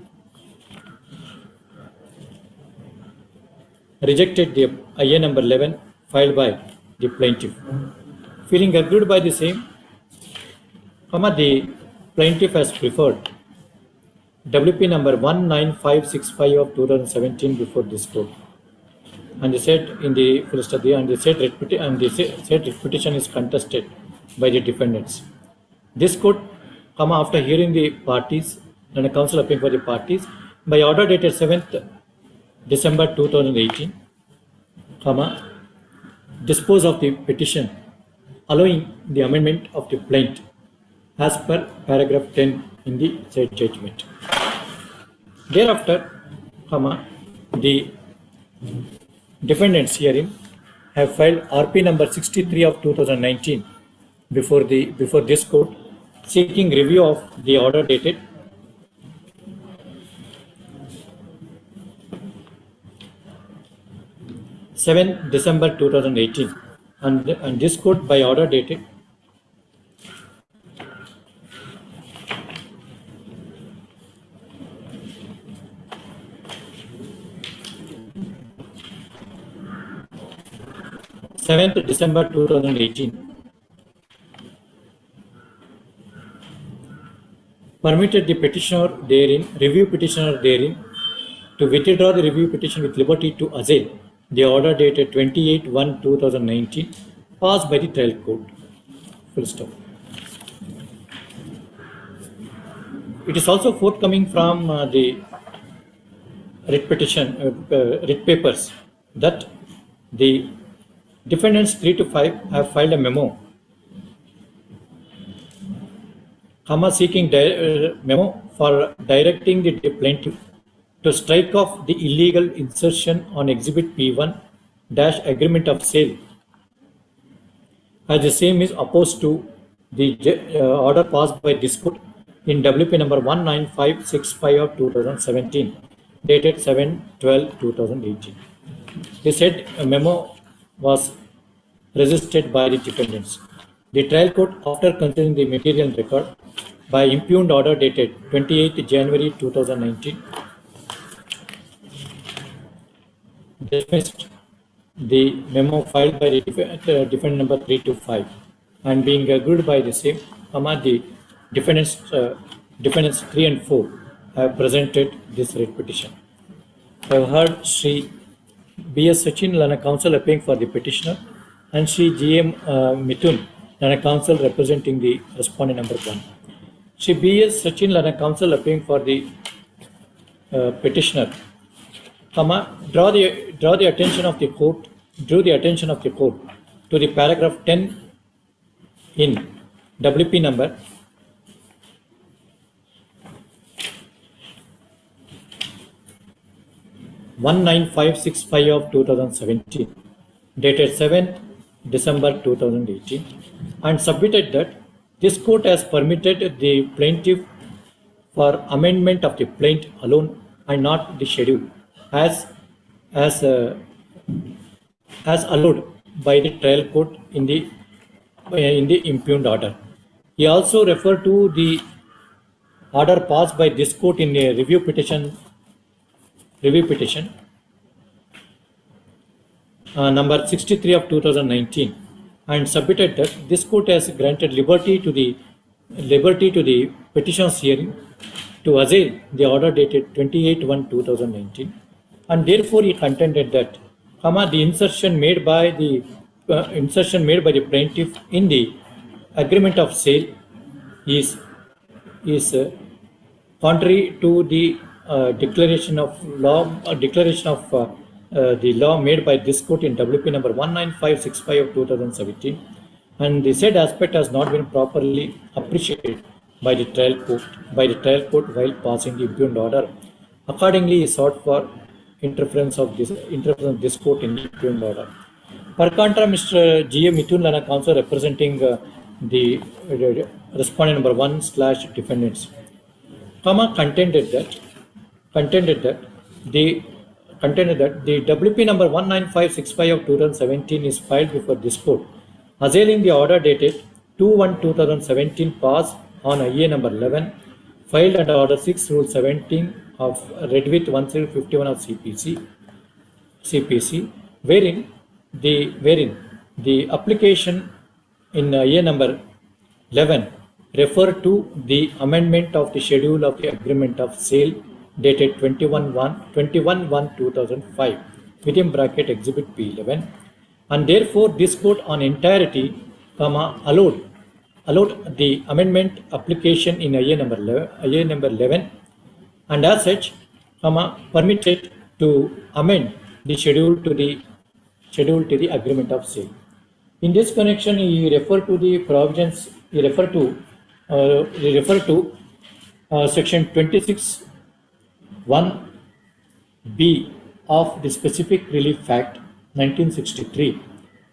rejected the IA number 11 filed by the plaintiff. Feeling aggrieved by the same, the plaintiff has preferred WP number 19565 of 2017 before this court. And they said in the full study, and they said petition is contested by the defendants. This court, after hearing the parties and a counsel appearing for the parties, by order dated 7th December 2018, dispose of the petition, allowing the amendment of the plaint as per paragraph 10 in the said judgment. Thereafter, the defendants herein have filed RP number 63 of 2019 before this court, seeking review of the order dated 7th December 2018, and this court by order dated 7th December 2018 permitted the review petitioner therein to withdraw the review petition with liberty to assail the order dated 28/1/2019 passed by the trial court. Full stop. It is also forthcoming from the writ papers that the defendants 3 to 5 have filed a memo, seeking memo for directing the plaintiff to strike off the illegal insertion on Exhibit P1 - agreement of sale, as the same is opposed to the order passed by this court in WP number 19565 of 2017, dated 7/12/2018. The said memo was resisted by the defendants. The trial court, after considering the material record by impugned order dated 28th January 2019, dismissed the memo filed by the defendant number 3 to 5, and being agreed by the same, the defendants 3 and 4 have presented this writ petition. I have heard Sri B.S. Sachin Lana counsel appearing for the petitioner, and Sri G.M. Mithun Lana counsel representing the respondent number 1. Sri B.S. Sachin Lana counsel appearing for the petitioner, drew the attention of the court to the paragraph 10 in WP number 19565 of 2017, dated 7th December 2018, and submitted that this court has permitted the plaintiff for amendment of the plaint alone and not the schedule as allowed by the trial court in the impugned order. He also referred to the order passed by this court in a review petition number 63 of 2019, and submitted that this court has granted liberty to the petition's hearing to assail the order dated 28/1/2019, and therefore he contended that, the insertion made by the plaintiff in the agreement of sale is contrary to the declaration of the law made by this court in WP number 19565 of 2017, and the said aspect has not been properly appreciated by the trial court while passing the impugned order. Accordingly, he sought for interference of this court in the impugned order. Per contra, Mr. G.A. Mithun Lana, counsel representing the respondent number 1/defendants, contended that the WP number 19565 of 2017 is filed before this court, assailing the order dated 2/1/2017 passed on IA number 11, filed under Order 6, Rule 17 of Red with 1051 of CPC, wherein the application in IA number 11 refer to the amendment of the schedule of the agreement of sale dated 21/1/2005 within bracket Exhibit P11, and therefore this court on entirety, allowed the amendment application in IA number 11, and as such, permitted to amend the schedule to the agreement of sale. In this connection, he referred to the provisions. He referred to section 26(1)(b) of the Specific Relief Act 1963,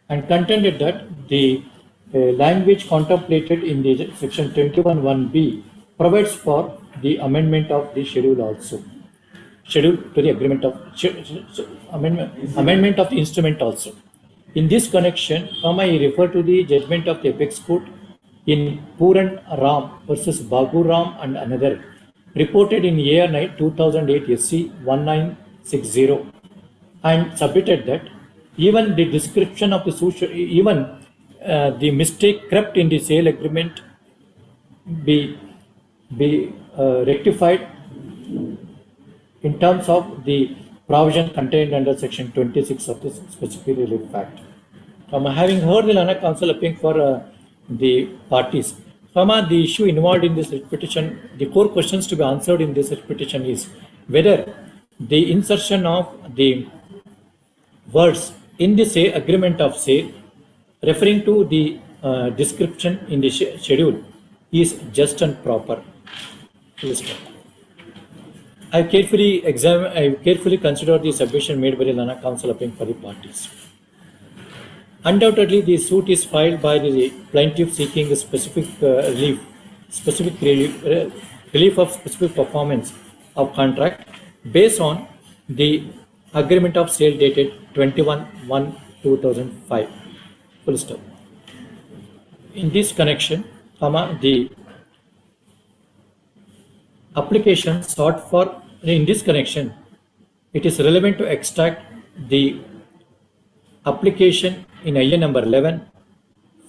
and contended that the language contemplated in the section 21(1)(b) provides for the amendment of the schedule to the agreement of amendment of the instrument also. In this connection, he referred to the judgment of the Apex Court in Puran Ram versus Bagu Ram and another, reported in AR 2008 SC 1960, and submitted that even the description of the the mistake crept in the sale agreement be rectified in terms of the provision contained under section 26 of the Specific Relief Act. Having heard the Lana counsel appearing for the parties, the issue involved in this petition, the core questions to be answered in this petition is whether the insertion of the words in the agreement of sale referring to the description in the schedule is just and proper. I carefully considered the submission made by the Lana counsel appearing for the parties. Undoubtedly, the suit is filed by the plaintiff seeking a specific relief of specific performance of contract based on the agreement of sale dated 21/1/2005. Full stop. In this connection, the application sought for, in this connection, it is relevant to extract the application in IA number 11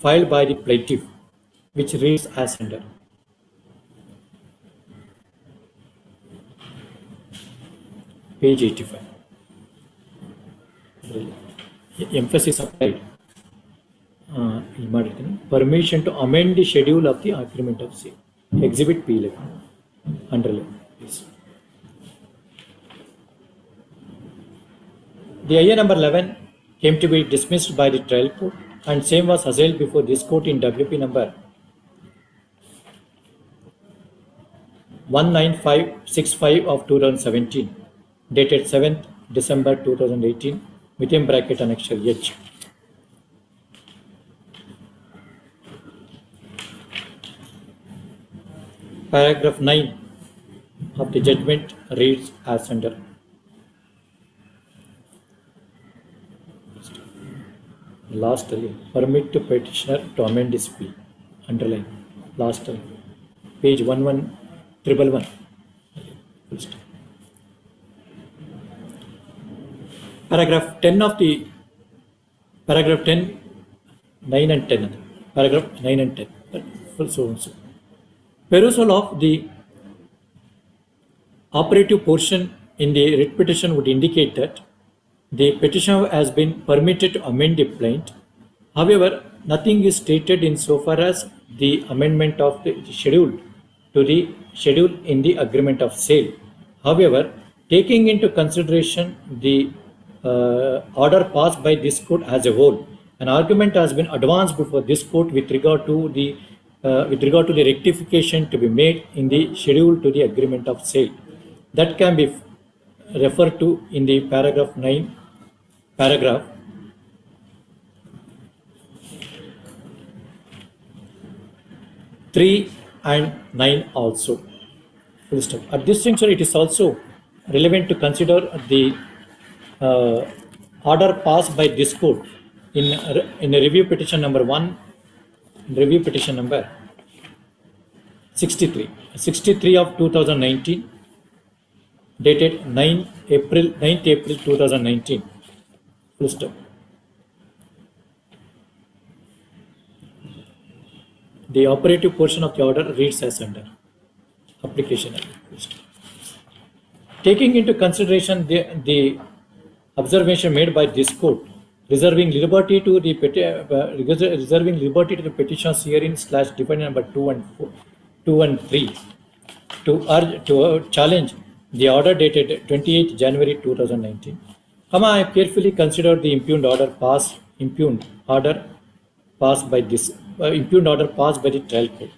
filed by the plaintiff, which reads as under. Page 85. Emphasis applied. Permission to amend the schedule of the agreement of sale. Exhibit P11. Underline, please. The IA number 11 came to be dismissed by the trial court, and same was assailed before this court in WP number 19565 of 2017, dated 7th December 2018, within bracket annexure H. Paragraph 9 of the judgment reads as under. Last line, permit to petitioner to amend his plea. Underline. Last line. Page 11111. Paragraph 10 of the paragraph 10, 9 and 10. Paragraph 9 and 10. So. Perusal of the operative portion in the writ petition would indicate that the petitioner has been permitted to amend the plaint. However, nothing is stated insofar as the amendment of the schedule to the schedule in the agreement of sale. However, taking into consideration the order passed by this court as a whole, an argument has been advanced before this court with regard to the rectification to be made in the schedule to the agreement of sale. That can be referred to in the paragraph 9, paragraph 3 and 9 also. Full stop. At this juncture, it is also relevant to consider the order passed by this court in a review petition number 1, review petition number 63 of 2019, dated 9th April 2019. Full stop. The operative portion of the order reads as under. Application. Taking into consideration the observation made by this court, reserving liberty to the petitioner's hearing / defendant number 2 and 3 to challenge the order dated 28th January 2019. I have carefully considered the impugned order passed by the trial court.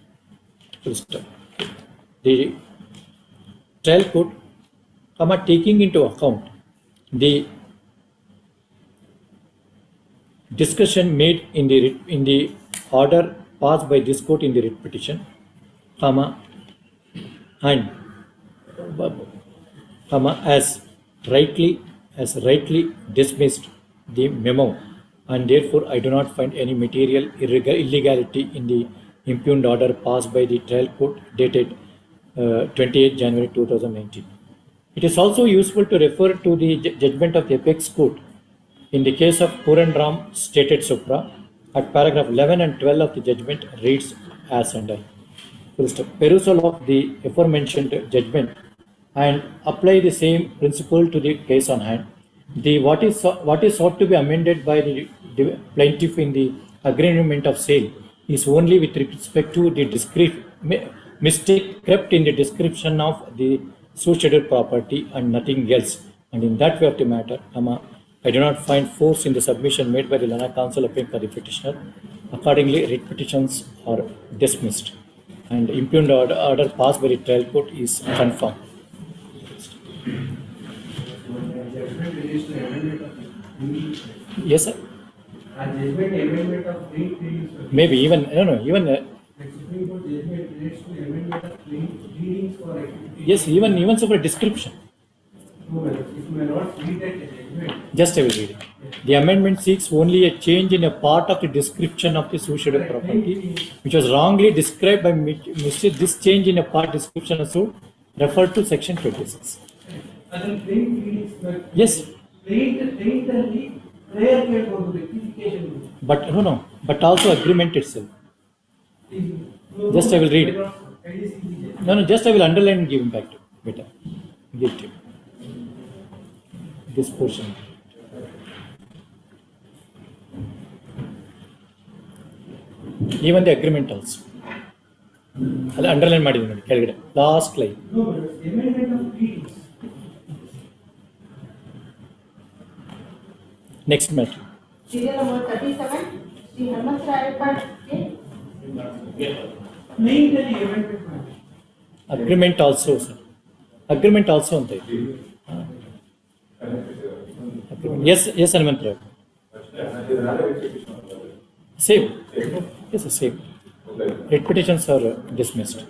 The trial court, taking into account the discussion made in the order passed by this court in the writ petition, and as rightly dismissed the memo, and therefore I do not find any material illegality in the impugned order passed by the trial court dated 28 January 2019. It is also useful to refer to the judgment of the apex court in the case of Purandram stated supra. At paragraph 11 and 12 of the judgment reads as under. Perusal of the aforementioned judgment and apply the same principle to the case on hand. What is sought to be amended by the plaintiff in the agreement of sale is only with respect to the mistake crept in the description of the suicidal property and nothing else. And in that way of the matter, I do not find force in the submission made by the Lana Council appearing for the petitioner. Accordingly, writ petitions are dismissed, and impugned order passed by the trial court is confirmed. Yes, sir. Maybe even yes, even so for description. Just I will read it. The amendment seeks only a change in a part of the description of the suicidal property, which was wrongly described by mistake. This change in a part description also referred to section 26. Yes. But no, but also agreement itself. Just I will read it. No, just I will underline and give him back to better. Give to this portion. Even the agreement also. I'll underline ಮಾಡಿ last line. Next matter. Serial number 37, Sri Hanumantrayappa. Agreement also, sir. Agreement also on that. Yes, yes, Hanumantra. Same. Yes, same. Writ petitions are dismissed.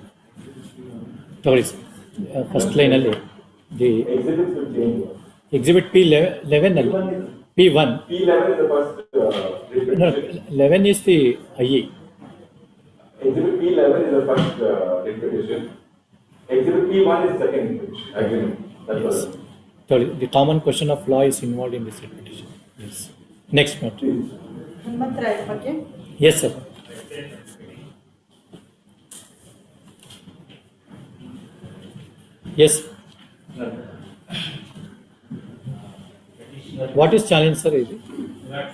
Sorry, first line ಅಲ್ಲಿ the exhibit P11 ಅಲ್ಲಿ P1. P11 is the first No, 11 is the IE. Exhibit P11 is the first petition. Exhibit P1 is second agreement. That's Yes. all. So the common question of law is involved in this writ petition. Yes. Next matter. Hanumantharaya ಬಗ್ಗೆ Yes, sir. Yes. What is challenge, sir? Is it? What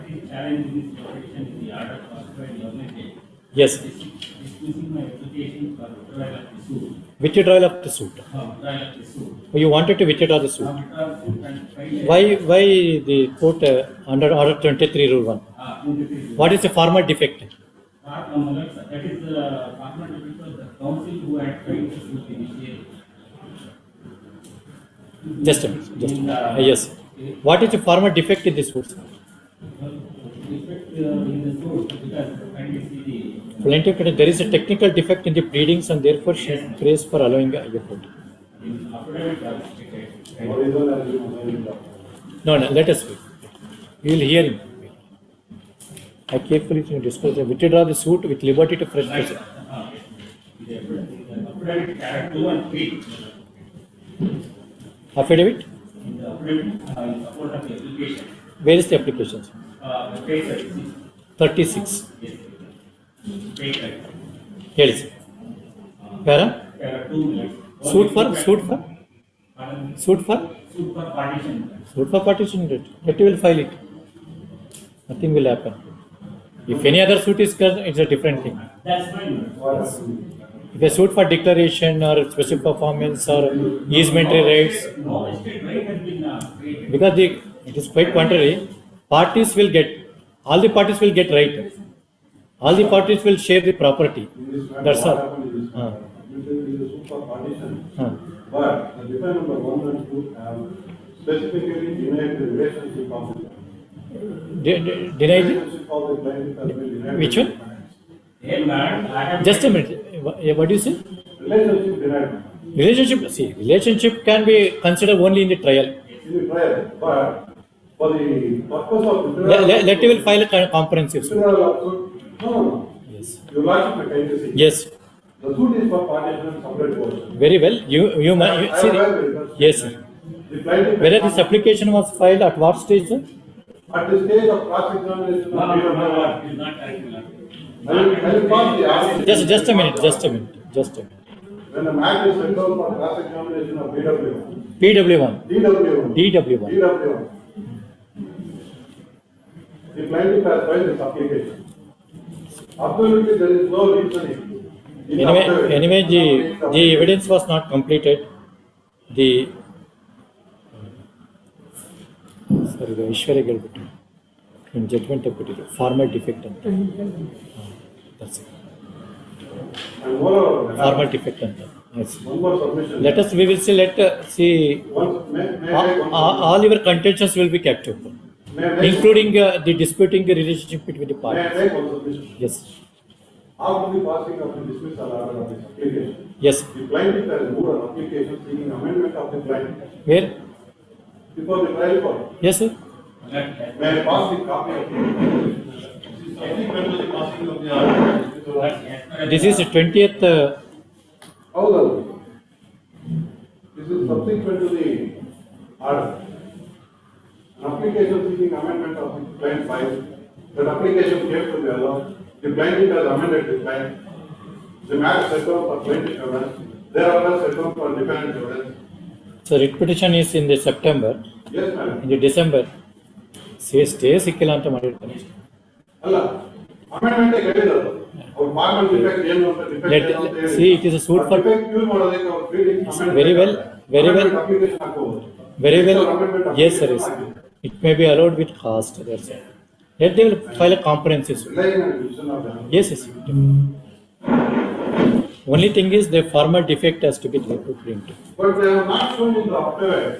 is challenge in this petition is the order passed by the government. Yes. Dismissing my application for withdrawal of the suit. Withdrawal of the suit. Withdrawal of the suit. You wanted to withdraw the suit. Withdraw the suit and file Why the court under order 23 rule 1? 23. What is the formal defect? That is the formal defect of the council who had filed the suit initially. Just a minute. Just a minute. Yes. What is the formal defect in this suit? Defect in the suit because Plaintiff, there is a technical defect in the pleadings and therefore she prays for allowing a court. No, let us wait. We will hear him. I carefully discuss the withdraw the suit with liberty to fresh proceed. Affidavit? Where is the application? 36. Here is. Para? Suit for partition date. Let you will file it. Nothing will happen. If any other suit is done, it's a different thing. That's fine. If a suit for declaration or special performance or easement rights, No state right has been created. because it is quite contrary, parties will get, all the parties will get right. All the parties will share the property. That's all. But the defendant number 1 and 2 have specifically denied the relationship of the Denied? relationship of the plaintiff has been denied. Which one? Just a minute. What do you say? Relationship denied. Relationship. See, relationship can be considered only in the trial. In the trial, but for the purpose of Let you will file a comprehensive suit. No. Yes. Your lordship may kindly see. Yes. The suit is for partition and separate portion. Very well. You see. Yes, sir. The plaintiff Whether this application was filed at what stage, sir? at the stage of cross-examination of freedom of law. It is not correct. I will pass the argument. Just a minute. When the matter is sent out for cross-examination of BW1. PW1. DW1. DW1. DW1. The plaintiff has filed this application. Absolutely, there is no reasoning. Anyway, the evidence was not completed. The Ishwari Galbitu in judgment of formal defect. That's it. And moreover, Formal defect. Yes. one more submission. We will see. See. May All your contentions will be kept open, including the disputing the relationship between the May I parties. make one submission? Yes. After the passing of the dismissal order of this application, Yes. the plaintiff has moved an application seeking amendment of the plaintiff Where? before the trial court. Yes, sir. May I pass the copy of the subsequent to the passing of the order? This is the 20th. Hold on. This is subsequent to the order. An application seeking amendment of the plaintiff file. That application came to the allowed. The plaintiff has amended the plaintiff. The matter set out for plaintiff evidence. Thereafter set out for defendant evidence. So writ petition is in the September. Yes, madam. In the December. Stay ಸಿಕ್ಕಿಲ್ಲ ಅಂತ ಮಾಡಿರ್ತಾರೆ. ಅಲ್ಲ amendment ಹೇಳಿದ್ರು ಅವ್ರ formal defect ಏನು ಅಂತ defect Let ಏನು ಅಂತ ಹೇಳಿ see, it is a suit for defect use ಮಾಡೋದಕ್ಕೆ ಅವ್ರ ಫೀಲಿಂಗ್ very well. ಅಪ್ಲಿಕೇಶನ್ ಹಾಕೋಬಹುದು. Very well. Yes, sir. Yes. It may be allowed with cost. That's it. Let they will file a comprehensive suit. Relying on the decision of the Yes, yes. Only thing is the formal defect has to be put into. But they have not shown in the affidavit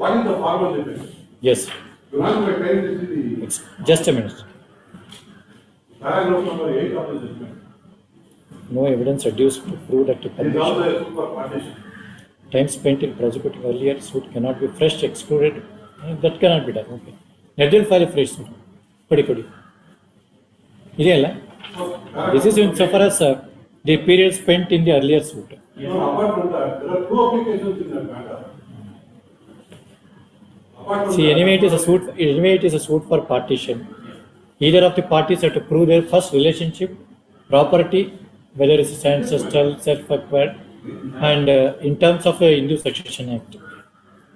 what is the formal defect. Yes. To launch my claim, this is the Just a minute. paragraph number 8 of the judgment. No evidence adduced to prove that the It is also permission a suit for partition. time spent in prosecuting earlier suit cannot be fresh excluded. That cannot be done. Okay. Let them file a fresh suit. Kodi. Ideyalla? This is insofar as the period spent in the earlier suit. No, apart from that, there are two applications in that matter. Apart from See, that, anyway it is a suit for partition. Either of the parties have to prove their first relationship, property, whether it's ancestral, self-acquired, and in terms of the Hindu Succession Act.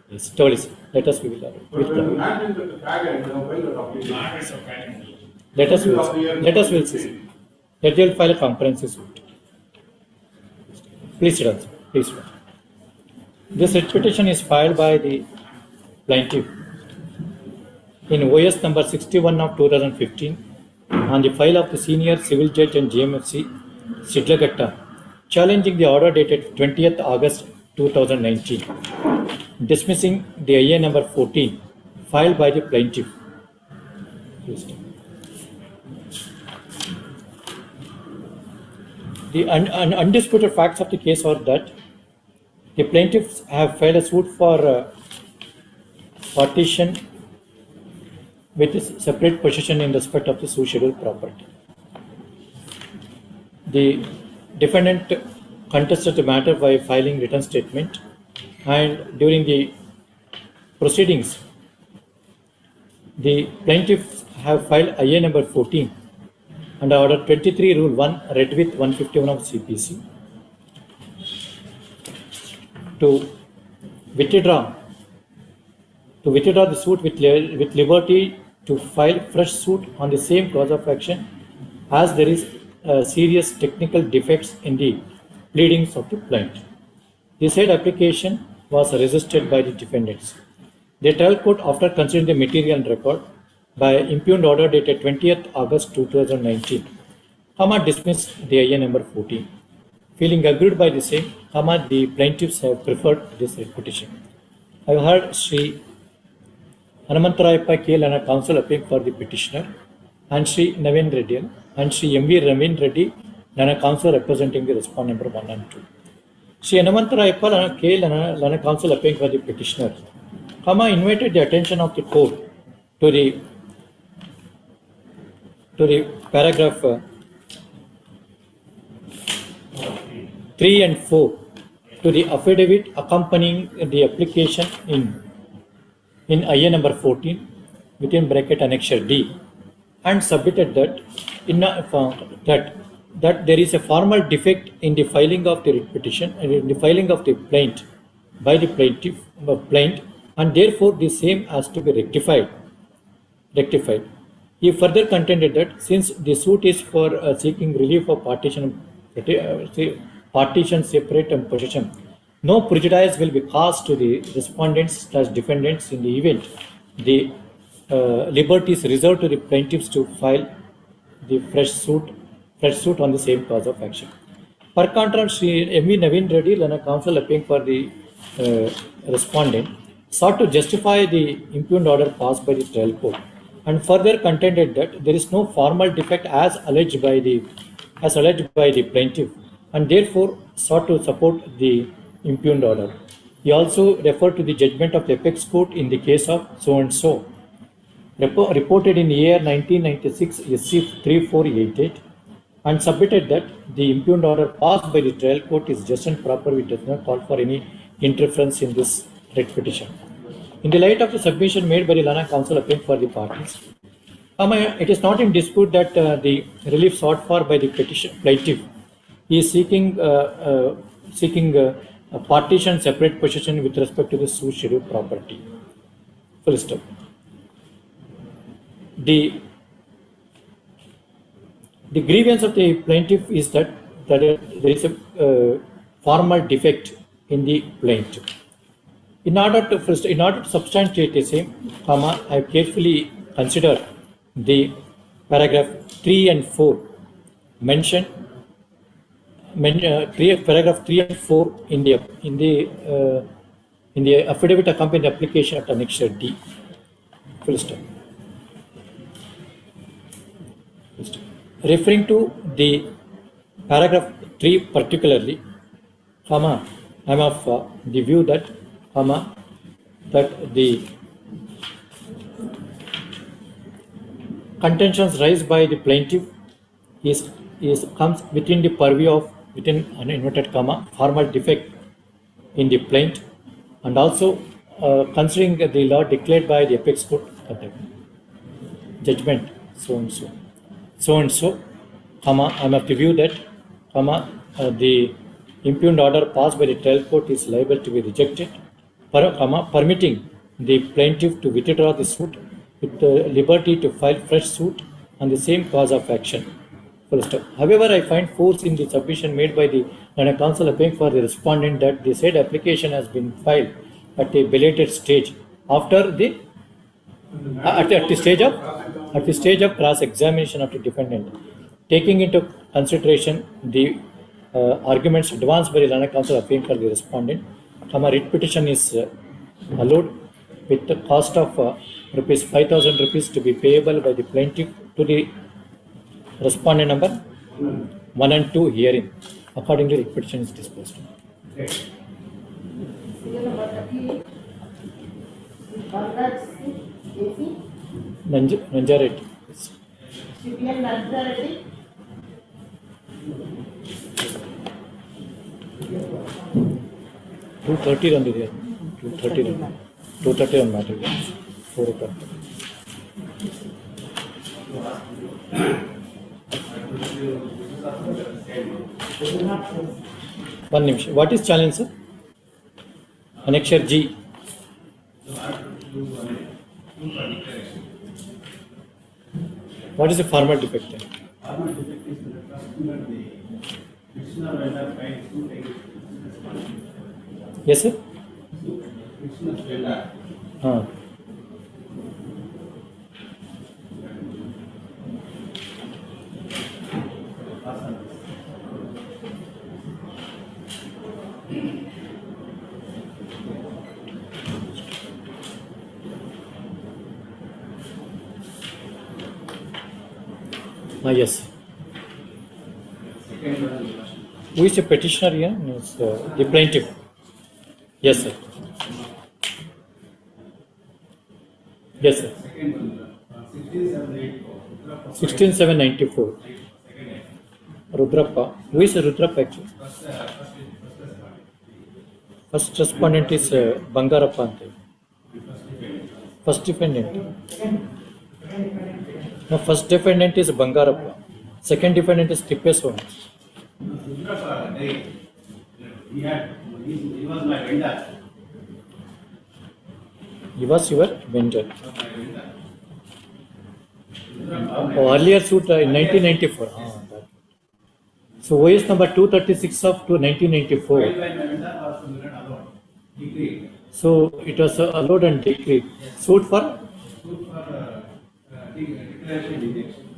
Yes, totally. Let us withdraw. but when the land is at the fag end, they have filed that application. Let us will see. Let them file a comprehensive suit. Please sit down, sir. Please sit down. This writ petition is filed by the plaintiff in OS number 61 of 2015 on the file of the senior civil judge and GMFC Sidlagatta, challenging the order dated 20th August 2019, dismissing the IA number 14 filed by the plaintiff. The undisputed facts of the case are that the plaintiffs have filed a suit for partition with separate possession in respect of the scheduled property. The defendant contested the matter by filing written statement, and during the proceedings, the plaintiffs have filed IA number 14 under Order 23 Rule 1 read with 151 of CPC to withdraw the suit with liberty to file fresh suit on the same cause of action as there is serious technical defects in the pleadings of the plaintiff. The said application was resisted by the defendants. The trial court, after considering the material and record, by impugned order dated 20th August 2019, dismissed the IA number 14. Feeling aggrieved by the same, the plaintiffs have preferred this petition. I have heard Sri Hanumantarayappa K. Lana counsel appearing for the petitioner, and Sri Naveen Reddy and Sri M.V. Ravin Reddy Lana counsel representing the respondent number 1 and 2. Sri Hanumantarayappa Lana K. Lana counsel appearing for the petitioner, invited the attention of the court to the paragraph 3 and 4 to the affidavit accompanying the application in IA number 14 within bracket annexure D, and submitted that that there is a formal defect in the filing of the petition and in the filing of the plaint by the plaint, and therefore the same has to be rectified. He further contended that since the suit is for seeking relief of partition, separate and possession, no prejudice will be caused to the respondents/defendants in the event the liberty is reserved to the plaintiffs to file the fresh suit on the same cause of action. Per contra, Sri M.V. Naveen Reddy, Lana counsel appearing for the respondent, sought to justify the impugned order passed by the trial court, and further contended that there is no formal defect as alleged by the plaintiff, and therefore sought to support the impugned order. He also referred to the judgment of the apex court in the case of so and so, reported in year 1996 SC 3488, and submitted that the impugned order passed by the trial court is just and proper, which does not call for any interference in this writ petition. In the light of the submission made by the Lana counsel appearing for the parties, it is not in dispute that the relief sought for by the plaintiff is seeking a partition separate possession with respect to the suit scheduled property. Full stop. The grievance of the plaintiff is that there is a formal defect in the plaint. In order to substantiate the same, I have carefully considered the paragraph 3 and 4 paragraph 3 and 4 in the affidavit accompanying the application at annexure D. Full stop. Full stop. Referring to the paragraph 3 particularly, comma, I am of the view that, comma, that the contentions raised by the plaintiff is comes within the purview of, within an inverted comma, formal defect in the plaint, and also considering the law declared by the apex court judgment so and so, comma, I am of the view that, comma, the impugned order passed by the trial court is liable to be rejected, comma, permitting the plaintiff to withdraw the suit with the liberty to file fresh suit on the same cause of action. Full stop. However, I find force in the submission made by the Learned Counsel appearing for the respondent that the said application has been filed at a belated stage after the at the stage of cross-examination of the defendant, taking into consideration the arguments advanced by the Learned Counsel appearing for the respondent, writ petition is allowed with the cost of rupees 5,000 rupees to be payable by the plaintiff to the respondent number 1 and 2 herein. Accordingly, writ petition is disposed. Serial number 38. Congrats, AC. Nanjaret. CPN Nanjaret. $230 on the there. $230 on matter. 4 o'clock. One nimsh. What is challenge, sir? Annexure G. What is the formal defect? Formal defect is the customer, the petitioner vendor filed suit against the Yes, sir. petitioner's vendor. Yes. Who is the petitioner here? It's, the plaintiff. Yes, sir. Yes, sir. 16794. Rudrappa. Who is Rudrappa actually? First respondent is Bangarappa. First defendant. No, first defendant is Bangarappa. Second defendant is Tippeswamy. He was my vendor. He was your vendor. Oh, earlier suit in 1994. So OS number 236 of 1994. So it was allowed and decreed. Suit for?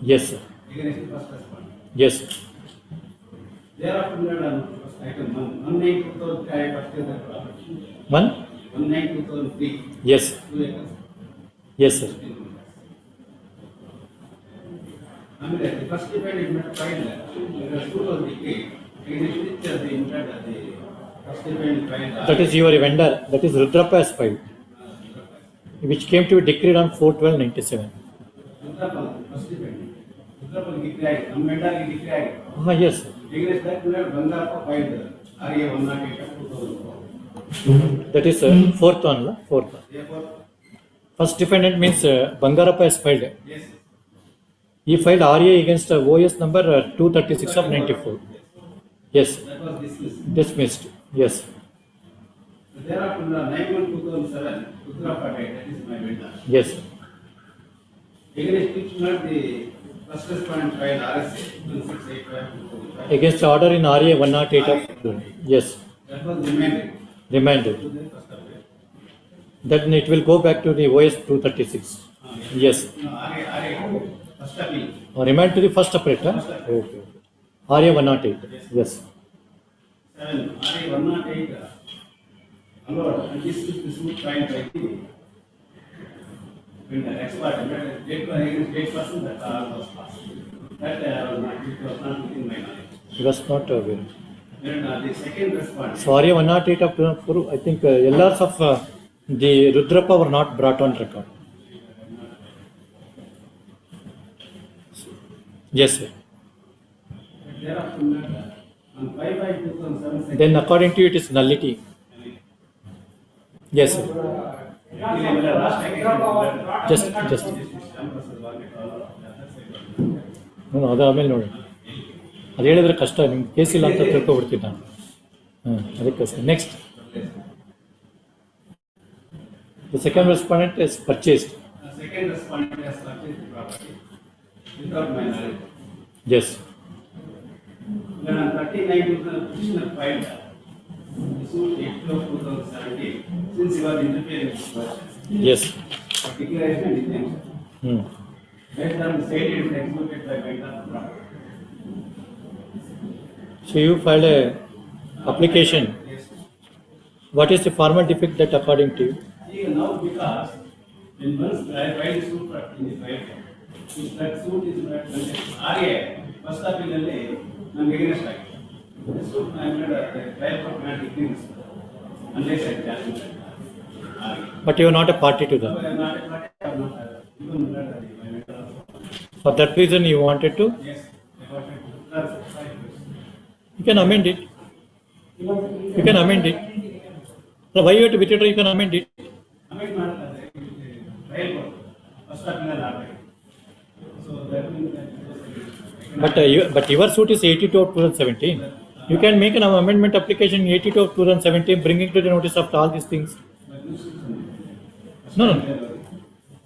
Yes, sir. Yes, sir. Thereafter, item 192,003. 192,003. Yes. Yes, sir. The first defendant filed suit was decreed. That is your vendor. That is Rudrappa has filed, which came to be decreed on 4/12/97. First defendant. Declared. Vendor declared. Yes, sir. Against that, Bangarappa filed RA 108 of 2004. That is fourth one. Fourth one. First defendant means Bangarappa has filed. Yes. He filed RA against OS number 236 of 94. Yes. That was dismissed. Dismissed. Yes. Thereafter, 9/1/2007, Rudra Patel, that is my vendor. Yes. Against petitioner, the first respondent filed RSA 1685. Against order in RA 108 of. Yes. That was remanded. Remanded. Then it will go back to the OS 236. Yes. No, RA, first appeal. Or remand to the first operator. Okay. RA 108. Yes. 7. RA 108. Allowed. And this is the suit filed by the when the expert, state person, that was passed. That it was not within my knowledge. He was not aware. Then the second respondent. Sorry, 108 of 2004, I think LRs of the Rudrappa were not brought on record. Yes, sir. Thereafter, on 5/5/2007. Then according to you, it is nullity. Yes, sir. Just. No, ಅದು ಆಮೇಲೆ ನೋಡಿ. ಅದು ಹೇಳಿದ್ರೆ ಕಷ್ಟ, ನಿಮ್ಗೆ case ಇಲ್ಲ ಅಂತ ತಿಳ್ಕೊಬಿಡ್ತೀನಿ ನಾನು. ಅದಕ್ಕೋಸ್ಕರ next. The second respondent is purchased. The second respondent has purchased the property without my knowledge. Yes. Then on 39, the petitioner filed the suit 8/2017, since he was interfering with the person. Yes. For declaration and injunction. Based on the state, it is executed by right of the property. So you filed a application. What is the formal defect that according to you? Even now, because when once I filed suit for in the file, if that suit is not RA, first appeal alli ನಾನು against ಆಗಿದೆ. The suit I made a trial court not ignorance unless I challenge it. But you are not a party to that. So I am not a party. I am not even not a For that reason you wanted to? Yes, I wanted to. That's 5 years. You can amend it. You can amend it. So why you have to withdraw? You can amend it. Amend ಮಾಡ್ತಾರೆ trial court first appeal ಅಲ್ಲಿ ಆಗಬೇಕು. So that means But your suit is 82 of 2017. You can make an amendment application 82 of 2017, bringing to the notice of all these things. No.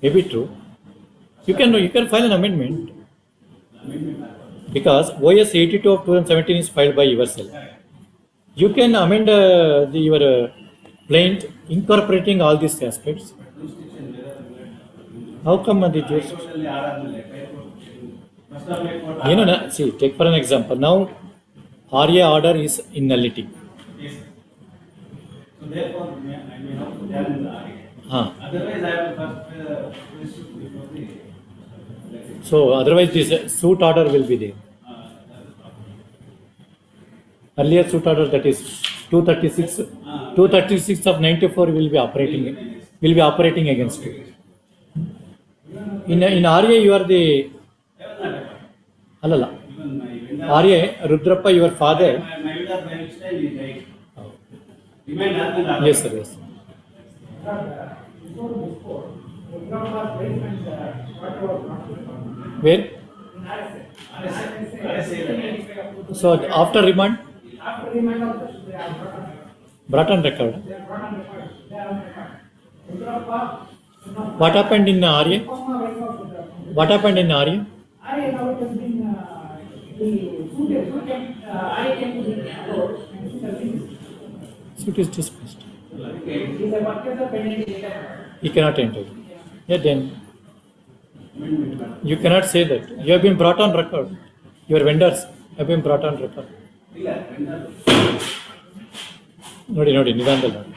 Maybe true. You can file an amendment. Because OS 82 of 2017 is filed by yourself. You can amend your plaint incorporating all these aspects. How come the jurisdiction? See, take for an example. Now, RA order is in nullity. Yes. So therefore, I may have to challenge the RA. Otherwise, I will first before the. So otherwise, this suit order will be there. Earlier suit order, that is 236 of 94 will be operating against you. In RA, you are the. Alala. RA, Rudrappa, your father. My window by which time he died. Remained husband. Yes, sir. Yes. Where? So after remand? Brought on record. What happened in RA? What happened in RA? Suit is dismissed. He cannot enter. Yeah, then you cannot say that. You have been brought on record. Your vendors have been brought on record. ನೋಡಿ ನಿಧಾನದಲ್ಲಿ ನೋಡಿ.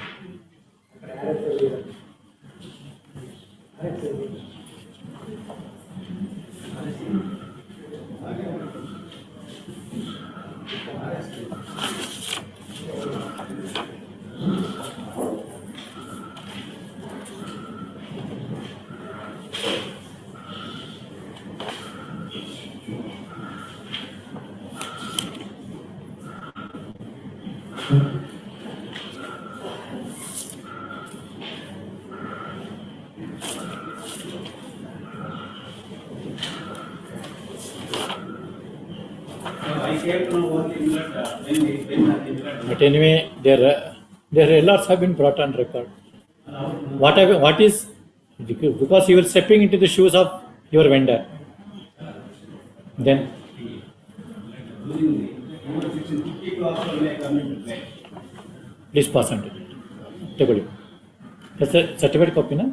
But anyway, their LRs have been brought on record. What is, because you were stepping into the shoes of your vendor. Then please pass on to it. Take it. That's a certificate copy, na?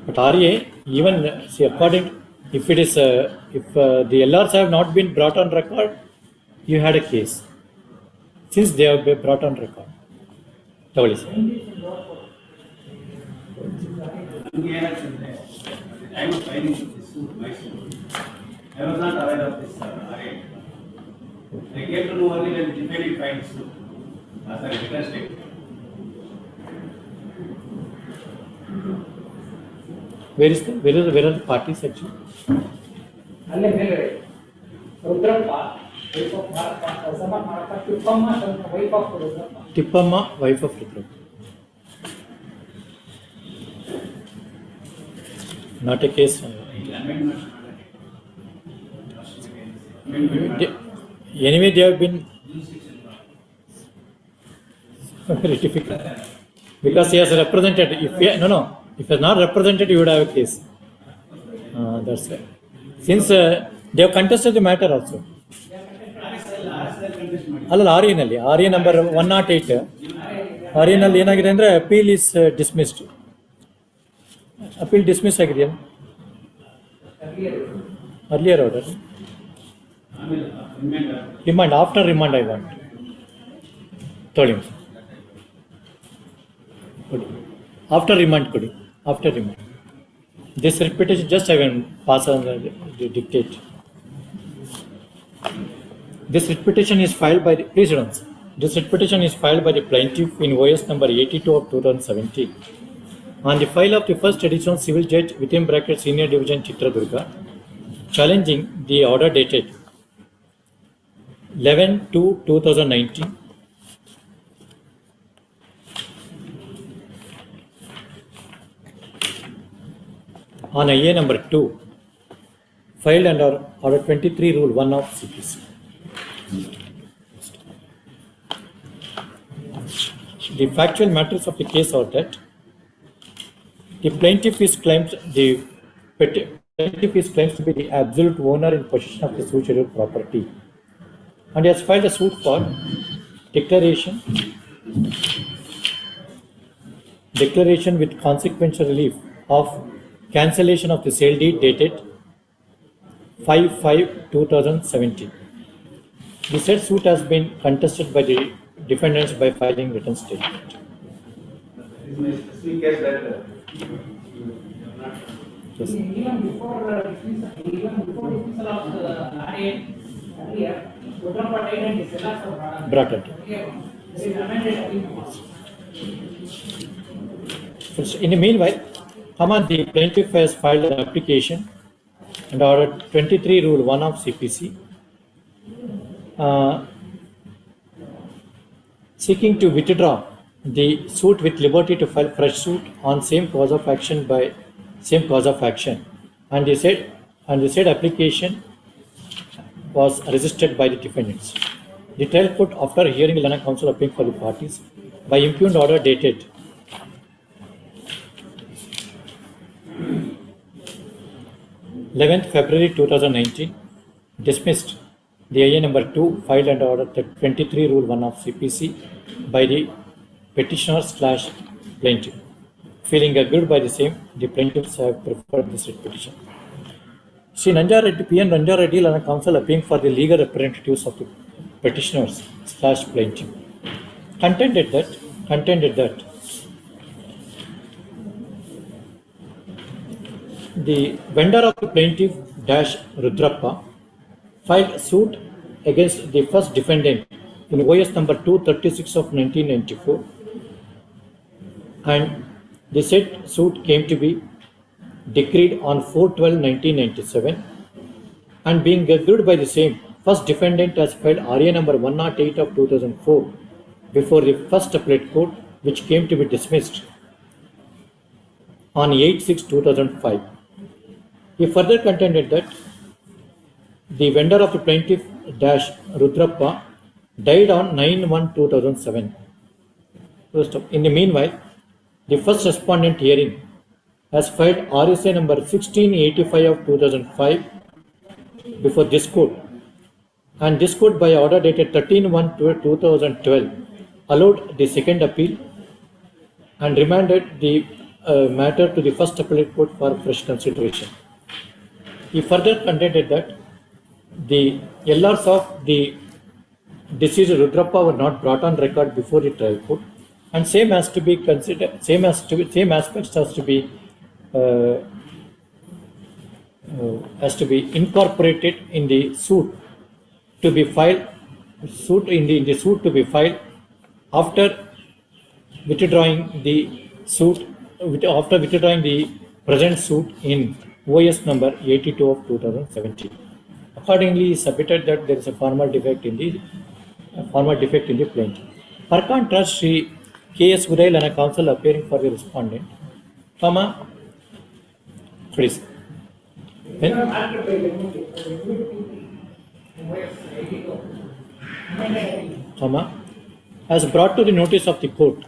But RA, even see, according, if it is if the LRs have not been brought on record, you had a case. Since they have been brought on record, ತಗೊಳ್ಳಿ sir. ನಮ್ಗೆ ಏನಾಗ್ತದೆ time of filing this Mysuru I was not aware of this arrange I came to know only when defining files sorry return state. Where are the parties actually? ಅಲ್ಲೇ ಮೇಲೆ Rudrappa wife of Marappa, cousin of Marappa, Tippamma, wife of Rudrappa. Tippamma, wife of Rudrappa. Not a case. Anyway, they have been very difficult because he has represented. If he has not represented, you would have a case. That's right. Since they have contested the matter also. ಅಲ್ಲ R A number 108 R ಎನಲ್ಲಿ ಏನಾಗಿದೆ ಅಂದರೆ appeal is dismissed. Appeal dismiss ಆಗಿದೆಯಾ? Earlier order remand, after remand I want ತೊಳಿ ಕೊಡಿ, after remand ಕೊಡಿ, after remand. This repetition just I will pass on the dictate. This writ petition is filed by the Presidents. This writ petition is filed by the plaintiff in OS number 82 of 2017 on the file of the first additional civil judge within bracket senior division Chitradurga, challenging the order dated 11/2/2019 on IA number 2 filed under order 23 rule 1 of CPC. The factual matters of the case are that the plaintiff is claimed to be the absolute owner in possession of the suit scheduled property, and he has filed a suit for declaration with consequential relief of cancellation of the sale deed dated 5/5/2017. The said suit has been contested by the defendants by filing written statement. This is my specific case that Yes. even before dismissal of the RA earlier, Rudrappa died and his sellers were Brought it. There is amended agreement. In the meanwhile, Hamad, the plaintiff has filed an application under order 23 rule 1 of CPC, seeking to withdraw the suit with liberty to file fresh suit on same cause of action, and the said application was resisted by the defendants. The trial court, after hearing Lana counsel appealing for the parties, by impugned order dated 11th February 2019, dismissed the IA number 2 filed under order 23 rule 1 of CPC by the petitioner/plaintiff. Feeling aggrieved by the same, the plaintiffs have preferred this writ petition. P. N. Ranjareddy Lana counsel appealing for the legal representatives of the petitioners/plaintiff contended that the vendor of the plaintiff Rudrappa filed suit against the first defendant in OS number 236 of 1994, and the said suit came to be decreed on 4/12/1997, and being aggrieved by the same, first defendant has filed RA number 108 of 2004 before the first appellate court, which came to be dismissed on 8/6/2005. He further contended that the vendor of the plaintiff Rudrappa died on 9/1/2007. In the meanwhile, the first respondent herein has filed RSA number 1685 of 2005 before this court, and this court by order dated 13/1/2012 allowed the second appeal and remanded the matter to the first appellate court for fresh consideration. He further contended that the LRs of the deceased Rudrappa were not brought on record before the trial court, and same has to be considered, same aspects has to be incorporated in the suit to be filed, in the suit to be filed after withdrawing the suit, after withdrawing the present suit in OS number 82 of 2017. Accordingly, he submitted that there is a formal defect in the plaintiff. Per contrast, Sri K.S. Udail and a counsel appearing for the respondent, please. Has brought to the notice of the court,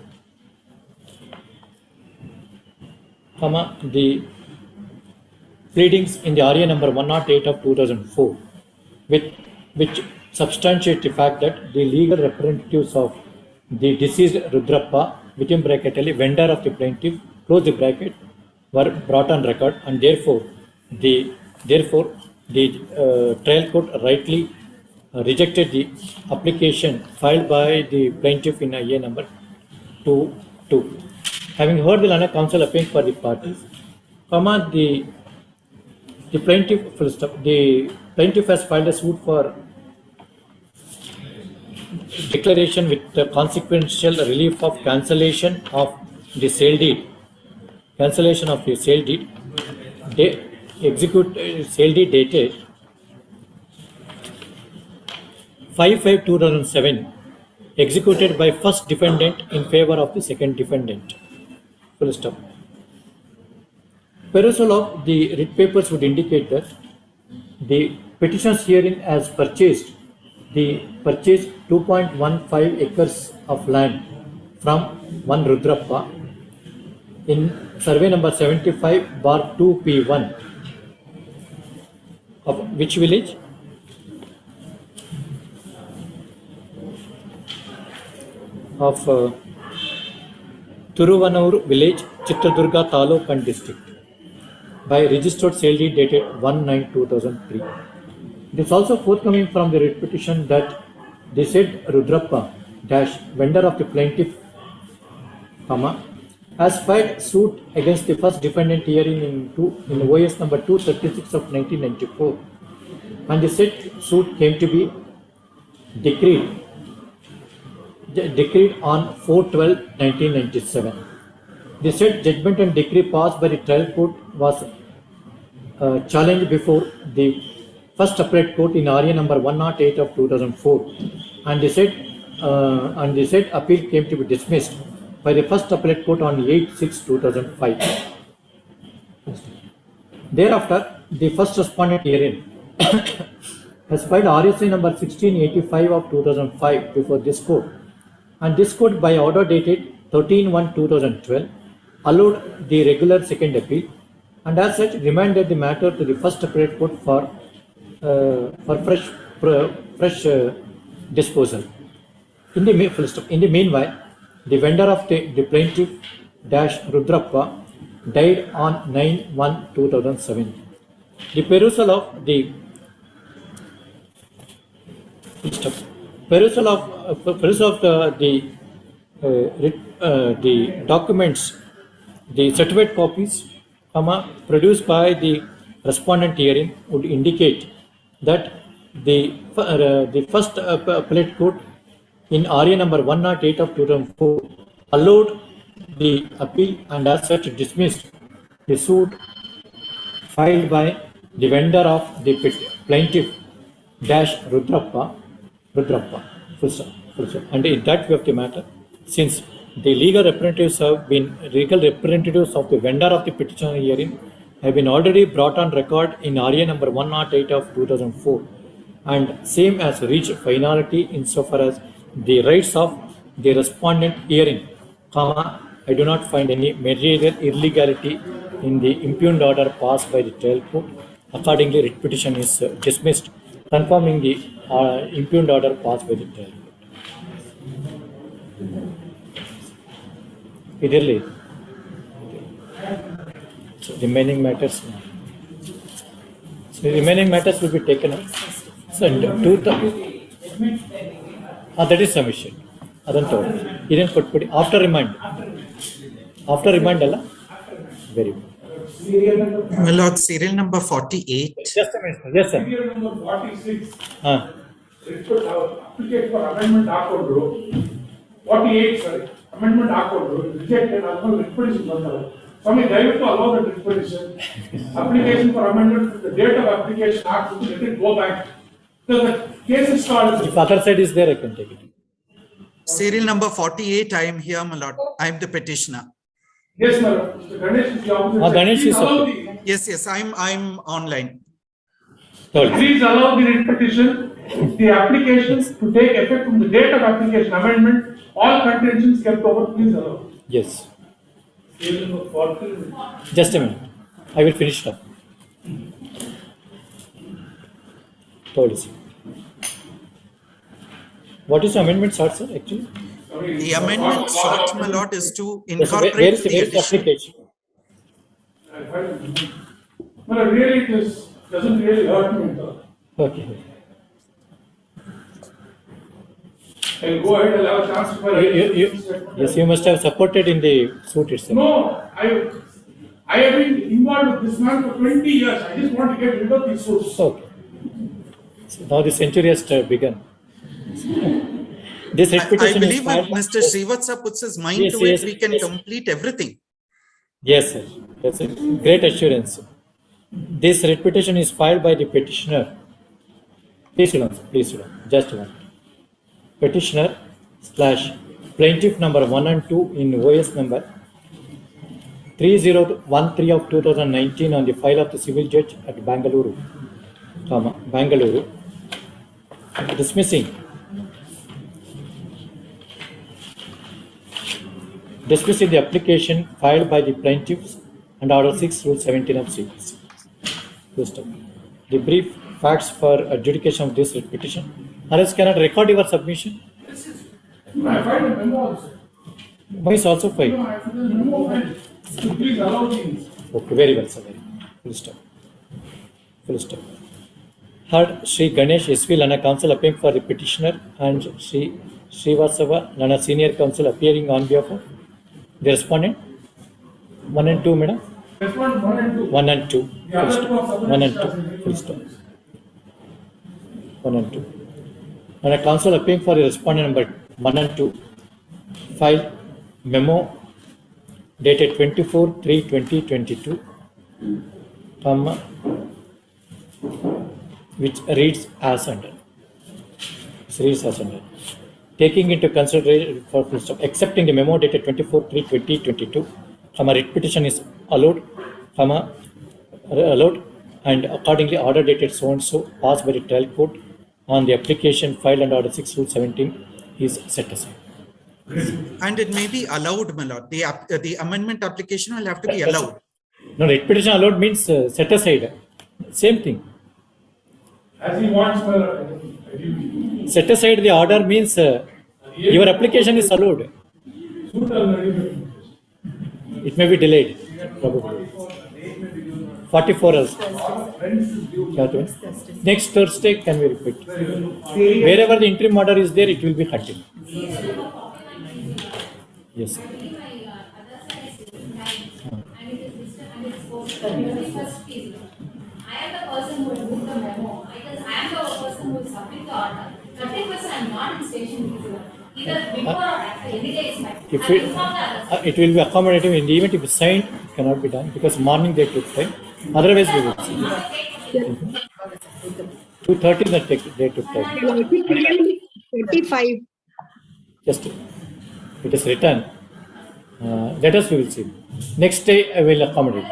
the pleadings in the RA number 108 of 2004, which substantiate the fact that the legal representatives of the deceased Rudrappa, within bracket, vendor of the plaintiff, close the bracket, were brought on record, and therefore the trial court rightly rejected the application filed by the plaintiff in IA number 22. Having heard the learned counsel appearing for the parties, the plaintiff has filed a suit for declaration with the consequential relief of cancellation of the sale deed. Cancellation of the sale deed, sale deed dated 5/5/2007, executed by first defendant in favor of the second defendant. Full stop. Perusal of the writ papers would indicate that the petitioners herein has purchased 2.15 acres of land from one Rudrappa in survey number 75/2P1 of which village? Of Thuruvanur village, Chitradurga Taluk and district, by registered sale deed dated 1/9/2003. It is also forthcoming from the writ petition that the said Rudrappa vendor of the plaintiff, has filed suit against the first defendant herein in OS number 236 of 1994, and the said suit came to be decreed on 4/12/1997. The said judgment and decree passed by the trial court was challenged before the first appellate court in RA number 108 of 2004, and the said appeal came to be dismissed by the first appellate court on 8/6/2005. Thereafter, the first respondent herein has filed RSA number 1685 of 2005 before this court, and this court, by order dated 13/1/2012, allowed the regular second appeal, and as such remanded the matter to the first appellate court for fresh disposal. In the meanwhile, the vendor of the plaintiff Rudrappa died on 9/1/2007. The perusal of the documents, the certificate copies, produced by the respondent herein would indicate that the first appellate court in RA number 108 of 2004 allowed the appeal, and as such dismissed the suit filed by the vendor of the plaintiff Rudrappa. Full stop. And in that view of the matter, since the legal representatives of the vendor of the petitioner herein have been already brought on record in RA number 108 of 2004, and same has reached finality insofar as the rights of the respondent herein, I do not find any material illegality in the impugned order passed by the trial court. Accordingly, writ petition is dismissed, confirming the impugned order passed by the trial court. Ideally, so remaining matters will be taken up. So, that is submission. ಅದಂತ ಇದೇನು ಕೊಟ್ಬಿಡಿ after remind ಅಲ್ಲ very good. My lord, serial number 48. Just a minute. Yes, sir. Serial number 46. Ah. Application for amendment ಹಾಕೊಂಡ್ರು 48 sorry amendment ಹಾಕೊಂಡ್ರು rejected ಅದನ್ನ repetition ಬಂದಲ್ಲ ಸ್ವಾಮಿ ದಯವಿಟ್ಟು allow the repetition application for amendment the date of application ಹಾಕ್ಬಿಟ್ಟು let it go back so the case is started. If other side is there, I can take it. Serial number 48, I am here, my lord. I am the petitioner. Yes, my lord. Mr. Ganesh is the opposite. Ganesh is okay. Yes, I'm online. Please allow the repetition, the applications to take effect from the date of application amendment, all contentions kept over, please allow. Yes. Just a minute. I will finish up. Told you. What is the amendment sought, sir, actually? The amendment sought, my lord, is to Where incorporate is the the addition. application? Well, really, it doesn't really hurt me at all. Okay. I'll go ahead, I'll have a chance to Yes, you must have supported in the suit itself. No, I have been involved with this man for 20 years. I just want to get rid of these suits. Okay. So now the century has begun. This I repetition believe is when filed- Mr. Srivatsa puts his mind Yes, to yes, it, we can yes. complete everything. Yes, sir. That's a great assurance. This repetition is filed by the petitioner. Please sit down, sir. Please sit down. Just one. Petitioner / plaintiff number 1 and 2 in OS number 3013 of 2019 on the file of the civil judge at Bangalore, dismissing the application filed by the plaintiffs and Order 6, Rule 17 of CPC. The brief facts for adjudication of this petition. Others cannot record your submission. I filed a memo also. Why is also filed? No, I filed a memo filed. Please allow these. Okay, very well, sir. Full stop. Full stop. Heard Sri Ganesh SV Lana counsel appearing for the petitioner and Sri Srivasava Lana senior counsel appearing on behalf of the respondent. 1 and 2, madam. Respond 1 and 2. 1 and 2. The other two are submitted 1 and 2. Full stop. 1 and 2. And a counsel appearing for the respondent number 1 and 2 file memo dated 24/3/2022, which reads as under. Taking into consideration for full stop, accepting the memo dated 24/3/2022, writ petition is allowed, and accordingly order dated so and so passed by the trial court on the application filed under Order 6, Rule 17 is set aside. And it may be allowed, my lord. The amendment application will have to be allowed. No, writ petition allowed means set aside. Same thing. As he wants, my lord. Set aside the order means your application is allowed. Suit already. It may be delayed, probably. 44 hours. Next Thursday, can we repeat? Wherever the interim order is there, it will be continued. Yes. Sir. I am the person who will book the memo because I am the person who will submit the order. 30% I am not in station either before or after any day is my. If it will be accommodative in the event if signed, it cannot be done because morning they took time. Otherwise, we will see. 2:30 they took time. 45. Just it is written. Let us we will see. Next day I will accommodate.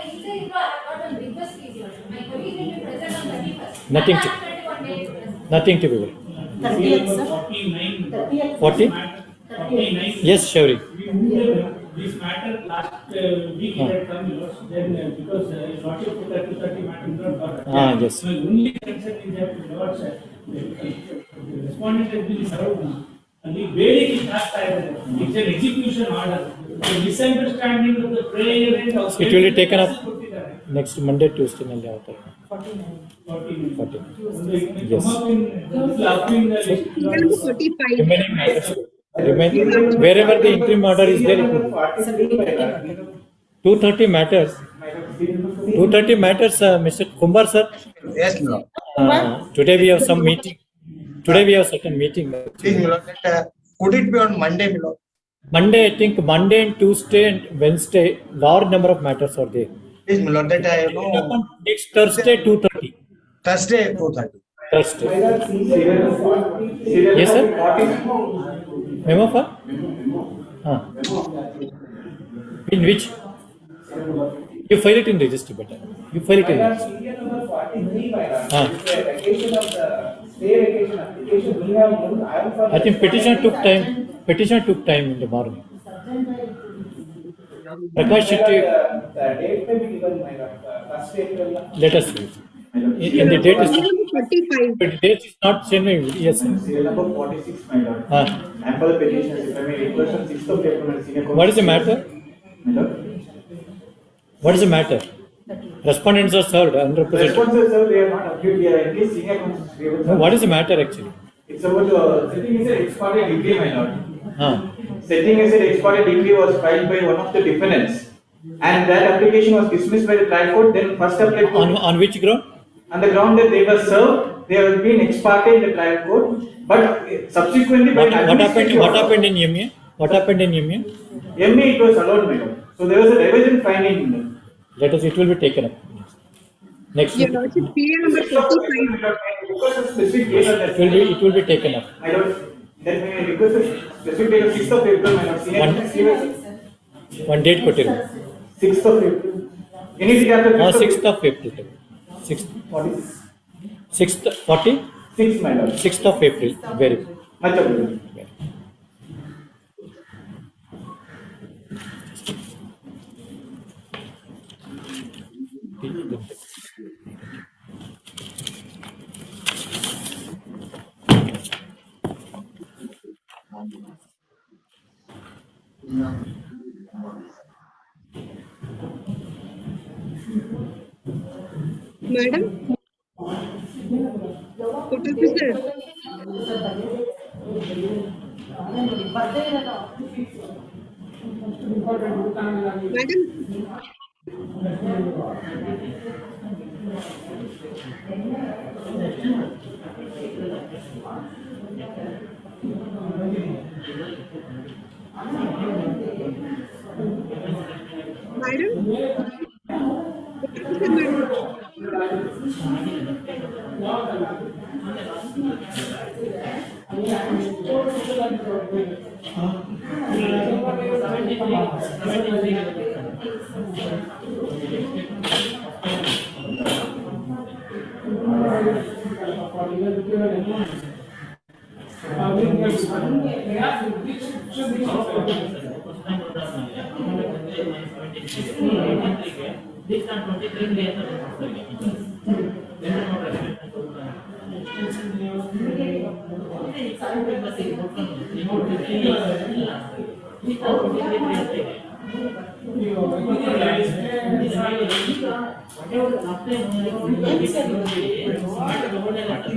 Nothing to be worried. 30th, sir. 40? Yes, Shauri. This matter last week it had come, then because lordship put that 230 matter not covered. Yes. So only concern is that lordship, the respondent has been served now. And the bearing is not tied. It's an execution order. The misunderstanding of the prayer and also. It will be taken up next Monday, Tuesday. 49. Yes. Remaining matters. remain, wherever the interim order is there, it will be. 230 matters. 230 matters, Mr. Kumbar sir. Yes, Lord. Today we have some meeting. Today we have certain meeting. Please, Lord, could it be on Monday, Lord? Monday, I think Monday and Tuesday and Wednesday, large number of matters are there. Please, Lord, that I know. Next Thursday, 2:30. Thursday, 2:30. Thursday. Yes, sir. Memo for? In which? You file it in registry, better. You file it in registry. I think petition took time. Petition took time in the morning. Prakash Shetty. Let us see. In the date is the date is not changing. Yes, sir. Serial number 46, my lord. Ample petitions, if I may request on 6th of April, senior. What is the matter? My lord. What is the matter? Respondents are served, unrepresented. Responses, sir, they are not appeared here. In case senior comes. No, what is the matter actually? It's about setting is an expired degree, my lord. Setting is an expired degree was filed by one of the defendants, and that application was dismissed by the trial court. Then first applied on which ground? On the ground that they were served, they have been ex parte in the trial court, but subsequently by what happened in MA? What happened in MA? MA it was allowed, my lord. So there was a revision finding. Let us. It will be taken up. Next. Your Lordship, PA number 45. It will be taken up. My lord, then may I request a specific date of 6th of April, my lord. One date put in. 6th of April. Anything after 6th of April. 6th 40? 6, my lord. 6th of April. Very good. Much obliged. Madam? Court officer? Madam?